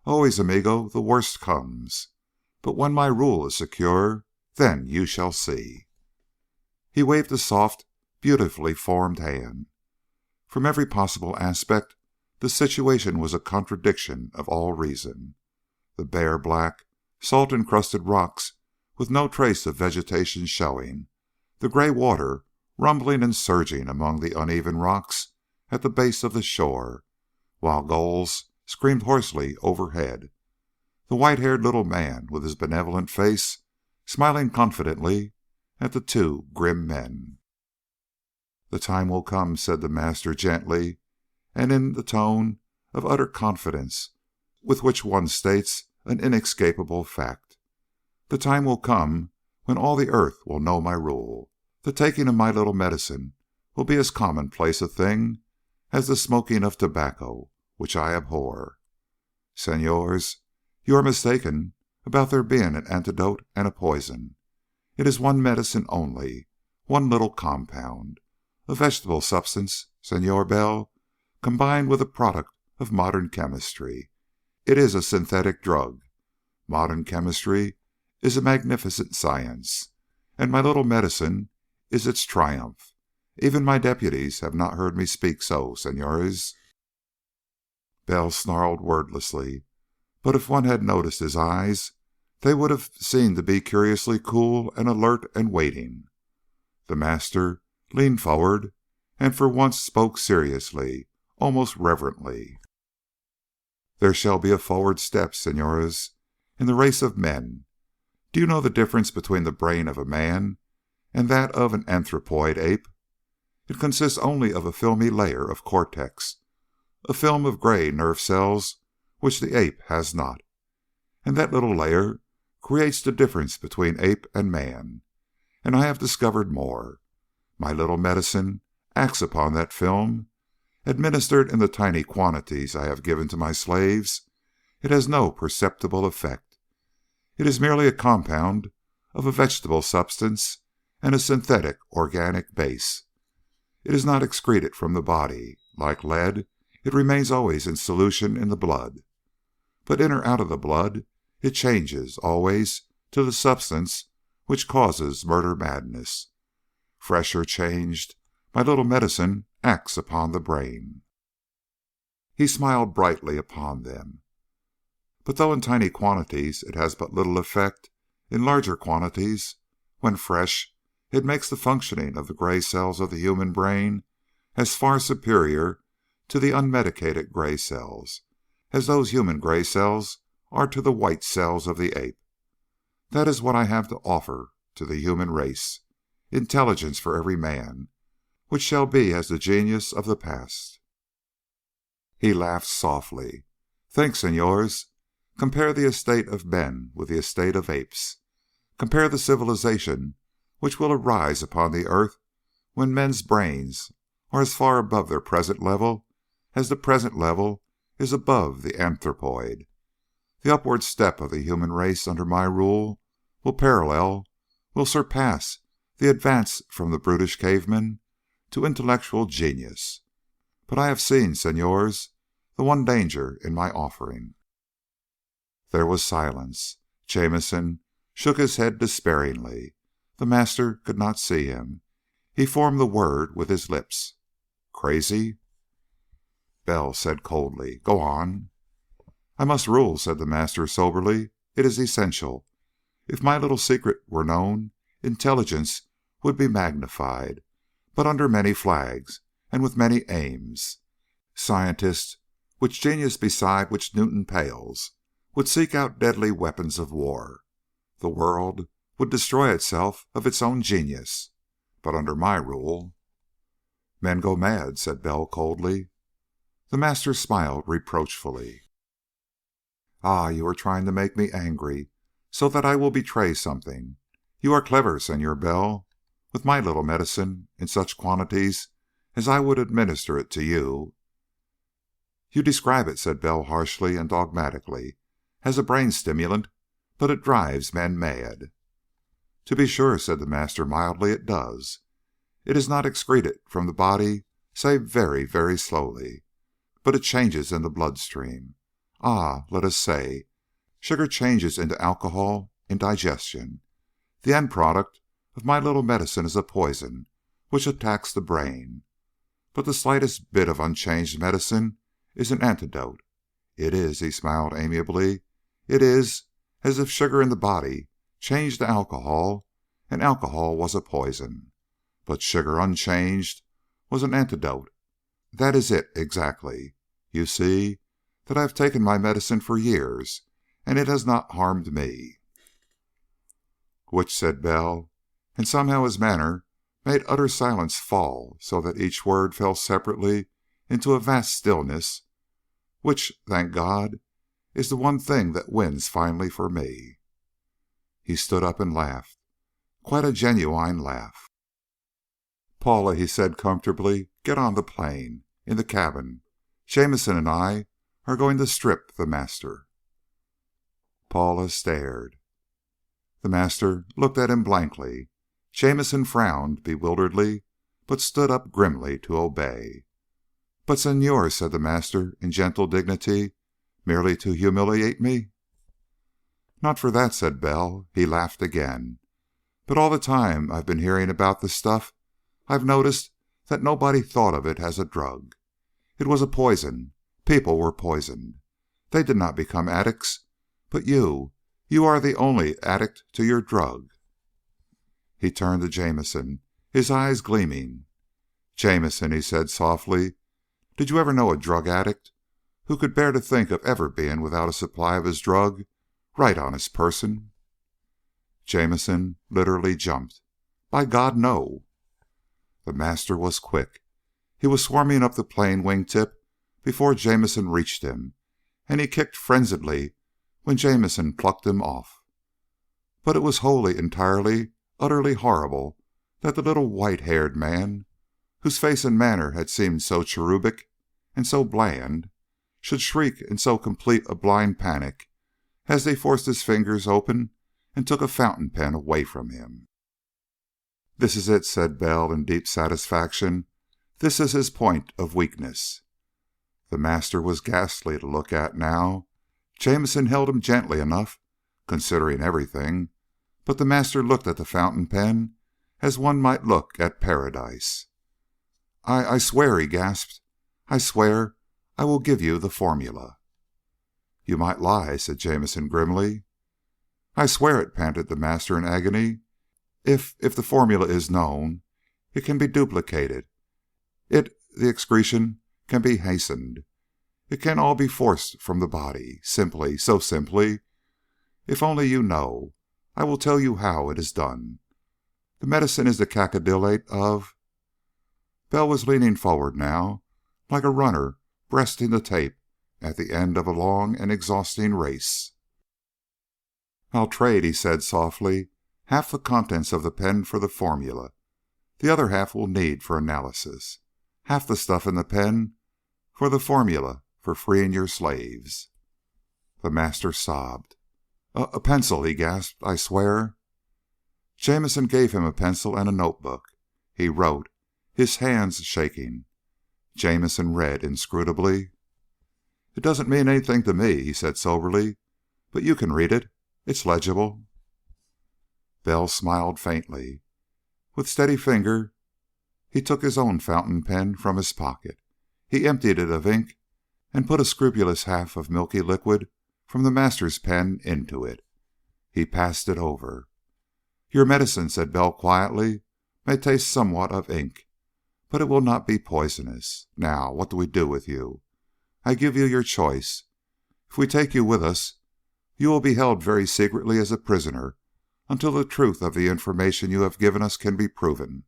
[SPEAKER 1] Always, amigo, the worst comes. But when my rule is secure, then you shall see." He waved a soft, beautifully formed hand. From every possible aspect, the situation was a contradiction of all reason. The bare, black, salt-encrusted rocks with no trace of vegetation showing, the gray water rumbling and surging among the uneven rocks at the base of the shore, while gulls screamed hoarsely overhead. The white-haired little man with his benevolent face smiling confidently at the two grim men. "The time will come," said the master gently, and in the tone of utter confidence with which one states an inescapable fact. "The time will come when all the earth will know my rule. The taking of my little medicine will be as commonplace a thing as the smoking of tobacco, which I abhor. Senors, you are mistaken about there being an antidote and a poison. It is one medicine only, one little compound, a vegetable substance, Senor Bell, combined with a product of modern chemistry. It is a synthetic drug. Modern chemistry is a magnificent science, and my little medicine is its triumph. Even my deputies have not heard me speak so, senores." Bell snarled wordlessly, but if one had noticed his eyes, they would have seemed to be curiously cool and alert and waiting. The master leaned forward and for once spoke seriously, almost reverently. "There shall be a forward step, senores, in the race of men. Do you know the difference between the brain of a man and that of an anthropoid ape? It consists only of a filmy layer of cortex, a film of gray nerve cells which the ape has not. And that little layer creates the difference between ape and man. And I have discovered more. My little medicine acts upon that film. Administered in the tiny quantities I have given to my slaves, it has no perceptible effect. It is merely a compound of a vegetable substance and a synthetic organic base. It is not excreted from the body. Like lead, it remains always in solution in the blood. But in or out of the blood, it changes always to the substance which causes murder madness. Fresh or changed, my little medicine acts upon the brain." He smiled brightly upon them. "But though in tiny quantities it has but little effect, in larger quantities, when fresh, it makes the functioning of the gray cells of the human brain as far superior to the unmedicated gray cells as those human gray cells are to the white cells of the ape. That is what I have to offer to the human race. Intelligence for every man, which shall be as the genius of the past." He laughed softly. "Think, senors. Compare the estate of men with the estate of apes. Compare the civilization which will arise upon the earth when men's brains are as far above their present level as the present level is above the anthropoid. The upward step of the human race under my rule will surpass the advance from the brutish caveman to intellectual genius. But I have seen, senors, the one danger in my offering." There was silence. Jamison shook his head despairingly. The master could not see him. He formed the word with his lips. "Crazy?" Bell said coldly, "Go on." "I must rule," said the master soberly. "It is essential. If my little secret were known, intelligence would be magnified, but under many flags and with many aims. Scientists, with genius beside which Newton pales, would seek out deadly weapons of war. The world would destroy itself of its own genius. But under my rule—" "Men go mad," said Bell coldly. The master smiled reproachfully. "Ah, you are trying to make me angry so that I will betray something. You are clever, Senor Bell. With my little medicine, in such quantities as I would administer it to you—" "You describe it," said Bell harshly and dogmatically, "as a brain stimulant, but it drives men mad." "To be sure," said the master mildly, "it does. It is not excreted from the body save very, very slowly, but it changes in the bloodstream. Let us say, sugar changes into alcohol in digestion. The end product of my little medicine is a poison which attacks the brain. But the slightest bit of unchanged medicine is an antidote. It is," he smiled amiably, "it is as if sugar in the body changed to alcohol, and alcohol was a poison. but sugar unchanged was an antidote. That is it exactly. You see that I have taken my medicine for years, and it has not harmed me." "Which," said Bell, and somehow his manner made utter silence fall so that each word fell separately into a vast stillness, "which, thank God, is the one thing that wins finally for me." He stood up and laughed, quite a genuine laugh. "Paula," he said comfortably, "get on the plane. In the cabin. Jamison and I are going to strip The Master." Paula stared. The Master looked at him blankly. Jamison frowned bewilderedly, but stood up grimly to obey. "But, Senor," said the Master in gentle dignity, "merely to humiliate me?" "Not for that," said Bell. He laughed again. "But all the time I've been hearing about the stuff, I've noticed that nobody thought of it as a drug. It was a poison. People were poisoned. They did not become addicts. But you are the only addict to your drug." He turned to Jamison, his eyes gleaming. "Jamison," he said softly, "did you ever know a drug addict who could bear to think of ever being without a supply of his drug right on his person?" Jamison literally jumped. "By God, no!" The Master was quick. He was swarming up the plane wingtip before Jamison reached him, and he kicked frenziedly when Jamison plucked him off. But it was wholly, entirely, utterly horrible that the little white-haired man, whose face and manner had seemed so cherubic and so bland, should shriek in so complete a blind panic as they forced his fingers open and took a fountain pen away from him. "This is it," said Bell in deep satisfaction. "This is his point of weakness." The Master was ghastly to look at now. Jamison held him gently enough, considering everything, but the Master looked at the fountain pen as one might look at paradise. I swear," he gasped. "I swear I will give you the formula." "You might lie," said Jamison grimly. "I swear it," panted the Master in agony. If the formula is known, it can be duplicated. The excretion can be hastened. It can all be forced from the body. Simply, so simply. If only you know, I will tell you how it is done. The medicine is the cacodyllate of..." Bell was leaning forward now, like a runner breasting the tape at the end of a long and exhausting race. "I'll trade," he said softly, "half the contents of the pen for the formula. The other half we'll need for analysis. Half the stuff in the pen for the formula for freeing your slaves." The Master sobbed. A pencil," he gasped. "I swear." Jamison gave him a pencil and a notebook. He wrote, his hands shaking. Jamison read inscrutably. "It doesn't mean anything to me," he said soberly, "but you can read it. It's legible." Bell smiled faintly. With steady finger, he took his own fountain pen from his pocket. He emptied it of ink and put a scrupulous half of milky liquid from the Master's pen into it. He passed it over. "Your medicine," said Bell quietly, "may taste somewhat of ink, but it will not be poisonous. Now, what do we do with you? I give you your choice. If we take you with us, you will be held very secretly as a prisoner until the truth of the information you have given us can be proven.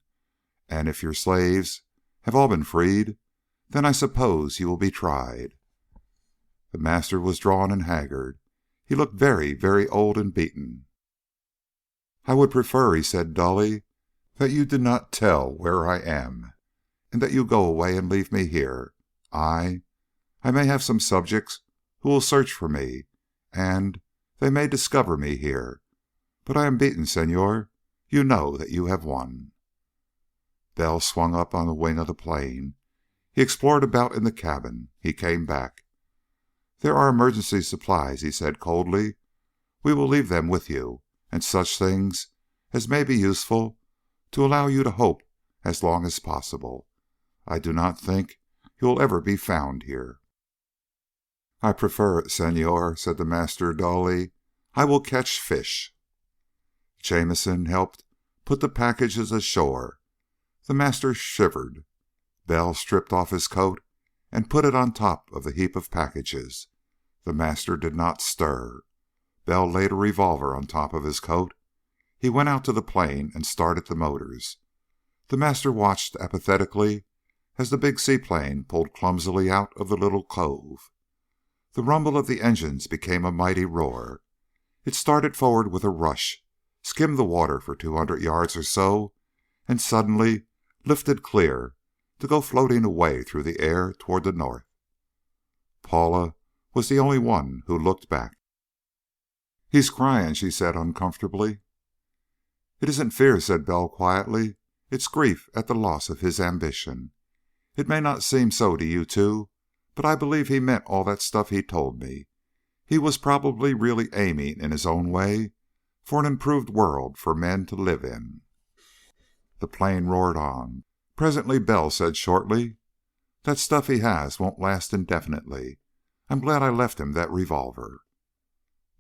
[SPEAKER 1] And if your slaves have all been freed, then I suppose you will be tried." The Master was drawn and haggard. He looked very, very old and beaten. "I would prefer," he said dully, "that you did not tell where I am, and that you go away and leave me here. I may have some subjects who will search for me, and they may discover me here. But I am beaten, Senor. You know that you have won." Bell swung up on the wing of the plane. He explored about in the cabin. He came back. "There are emergency supplies," he said coldly. "We will leave them with you, and such things as may be useful to allow you to hope as long as possible. I do not think you will ever be found here." "I prefer it, Senor," said the Master dully. "I will catch fish." Jamison helped put the packages ashore. The master shivered. Bell stripped off his coat and put it on top of the heap of packages. The master did not stir. Bell laid a revolver on top of his coat. He went out to the plane and started the motors. The master watched apathetically as the big seaplane pulled clumsily out of the little cove. The rumble of the engines became a mighty roar. It started forward with a rush, skimmed the water for 200 yards or so, and suddenly lifted clear to go floating away through the air toward the north. Paula was the only one who looked back. "He's crying," she said uncomfortably. "It isn't fear," said Bell quietly. "It's grief at the loss of his ambition. It may not seem so to you two, but I believe he meant all that stuff he told me. He was probably really aiming in his own way for an improved world for men to live in." The plane roared on. Presently Bell said shortly, "That stuff he has won't last indefinitely. I'm glad I left him that revolver."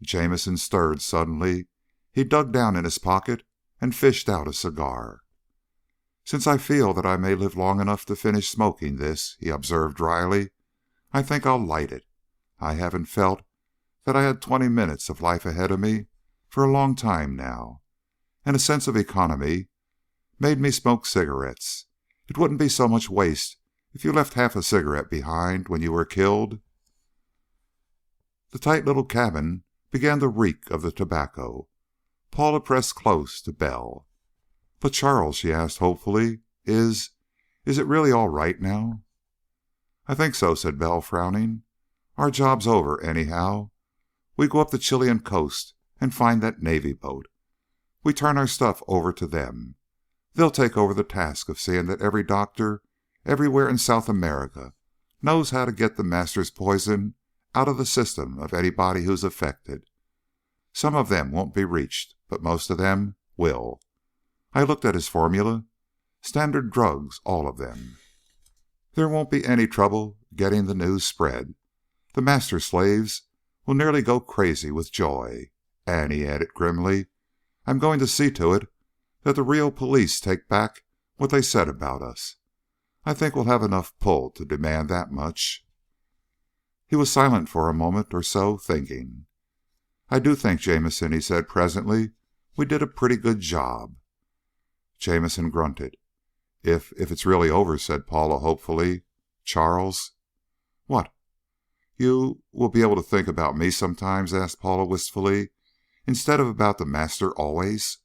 [SPEAKER 1] Jamison stirred suddenly. He dug down in his pocket and fished out a cigar. "Since I feel that I may live long enough to finish smoking this," he observed dryly, "I think I'll light it. I haven't felt that I had 20 minutes of life ahead of me for a long time now, and a sense of economy made me smoke cigarettes. It wouldn't be so much waste if you left half a cigarette behind when you were killed." The tight little cabin began to reek of the tobacco. Paula pressed close to Bell. "But Charles," she asked hopefully, is it really all right now?" "I think so," said Bell, frowning. "Our job's over, anyhow. We go up the Chilean coast and find that Navy boat. We turn our stuff over to them. They'll take over the task of seeing that every doctor everywhere in South America knows how to get the master's poison out of the system of anybody who's affected. Some of them won't be reached, but most of them will. I looked at his formula. Standard drugs, all of them. There won't be any trouble getting the news spread. The master slaves will nearly go crazy with joy. And," he added grimly, "I'm going to see to it that the Rio police take back what they said about us. I think we'll have enough pull to demand that much." He was silent for a moment or so, thinking. "I do think, Jamison," he said presently, "we did a pretty good job." Jamison grunted. If it's really over," said Paula hopefully. "Charles." "What?" "You will be able to think about me sometimes?" asked Paula wistfully, "instead of about the master always?"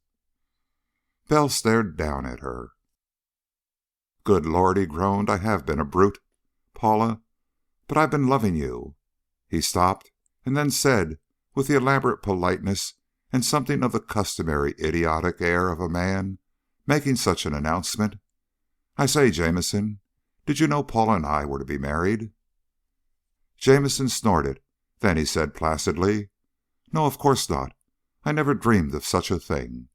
[SPEAKER 1] Bell stared down at her. "Good Lord," he groaned, "I have been a brute, Paula, but I've been loving you." He stopped and then said, with the elaborate politeness and something of the customary idiotic air of a man making such an announcement, "I say, Jamison, did you know Paula and I were to be married?" Jamison snorted. Then he said placidly, "No, of course not. I never dreamed of such a thing.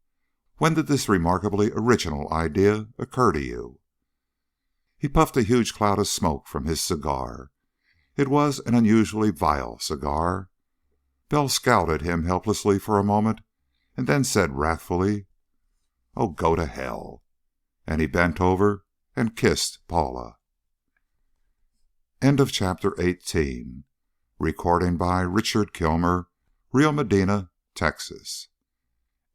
[SPEAKER 1] When did this remarkably original idea occur to you?" He puffed a huge cloud of smoke from his cigar. It was an unusually vile cigar. Bell scowled at him helplessly for a moment and then said wrathfully, "Oh, go to hell." And he bent over and kissed Paula. End of chapter 18. Recording by Richard Kilmer, Rio Medina, Texas.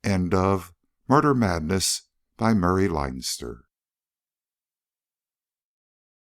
[SPEAKER 1] End of Murder Madness by Murray Leinster.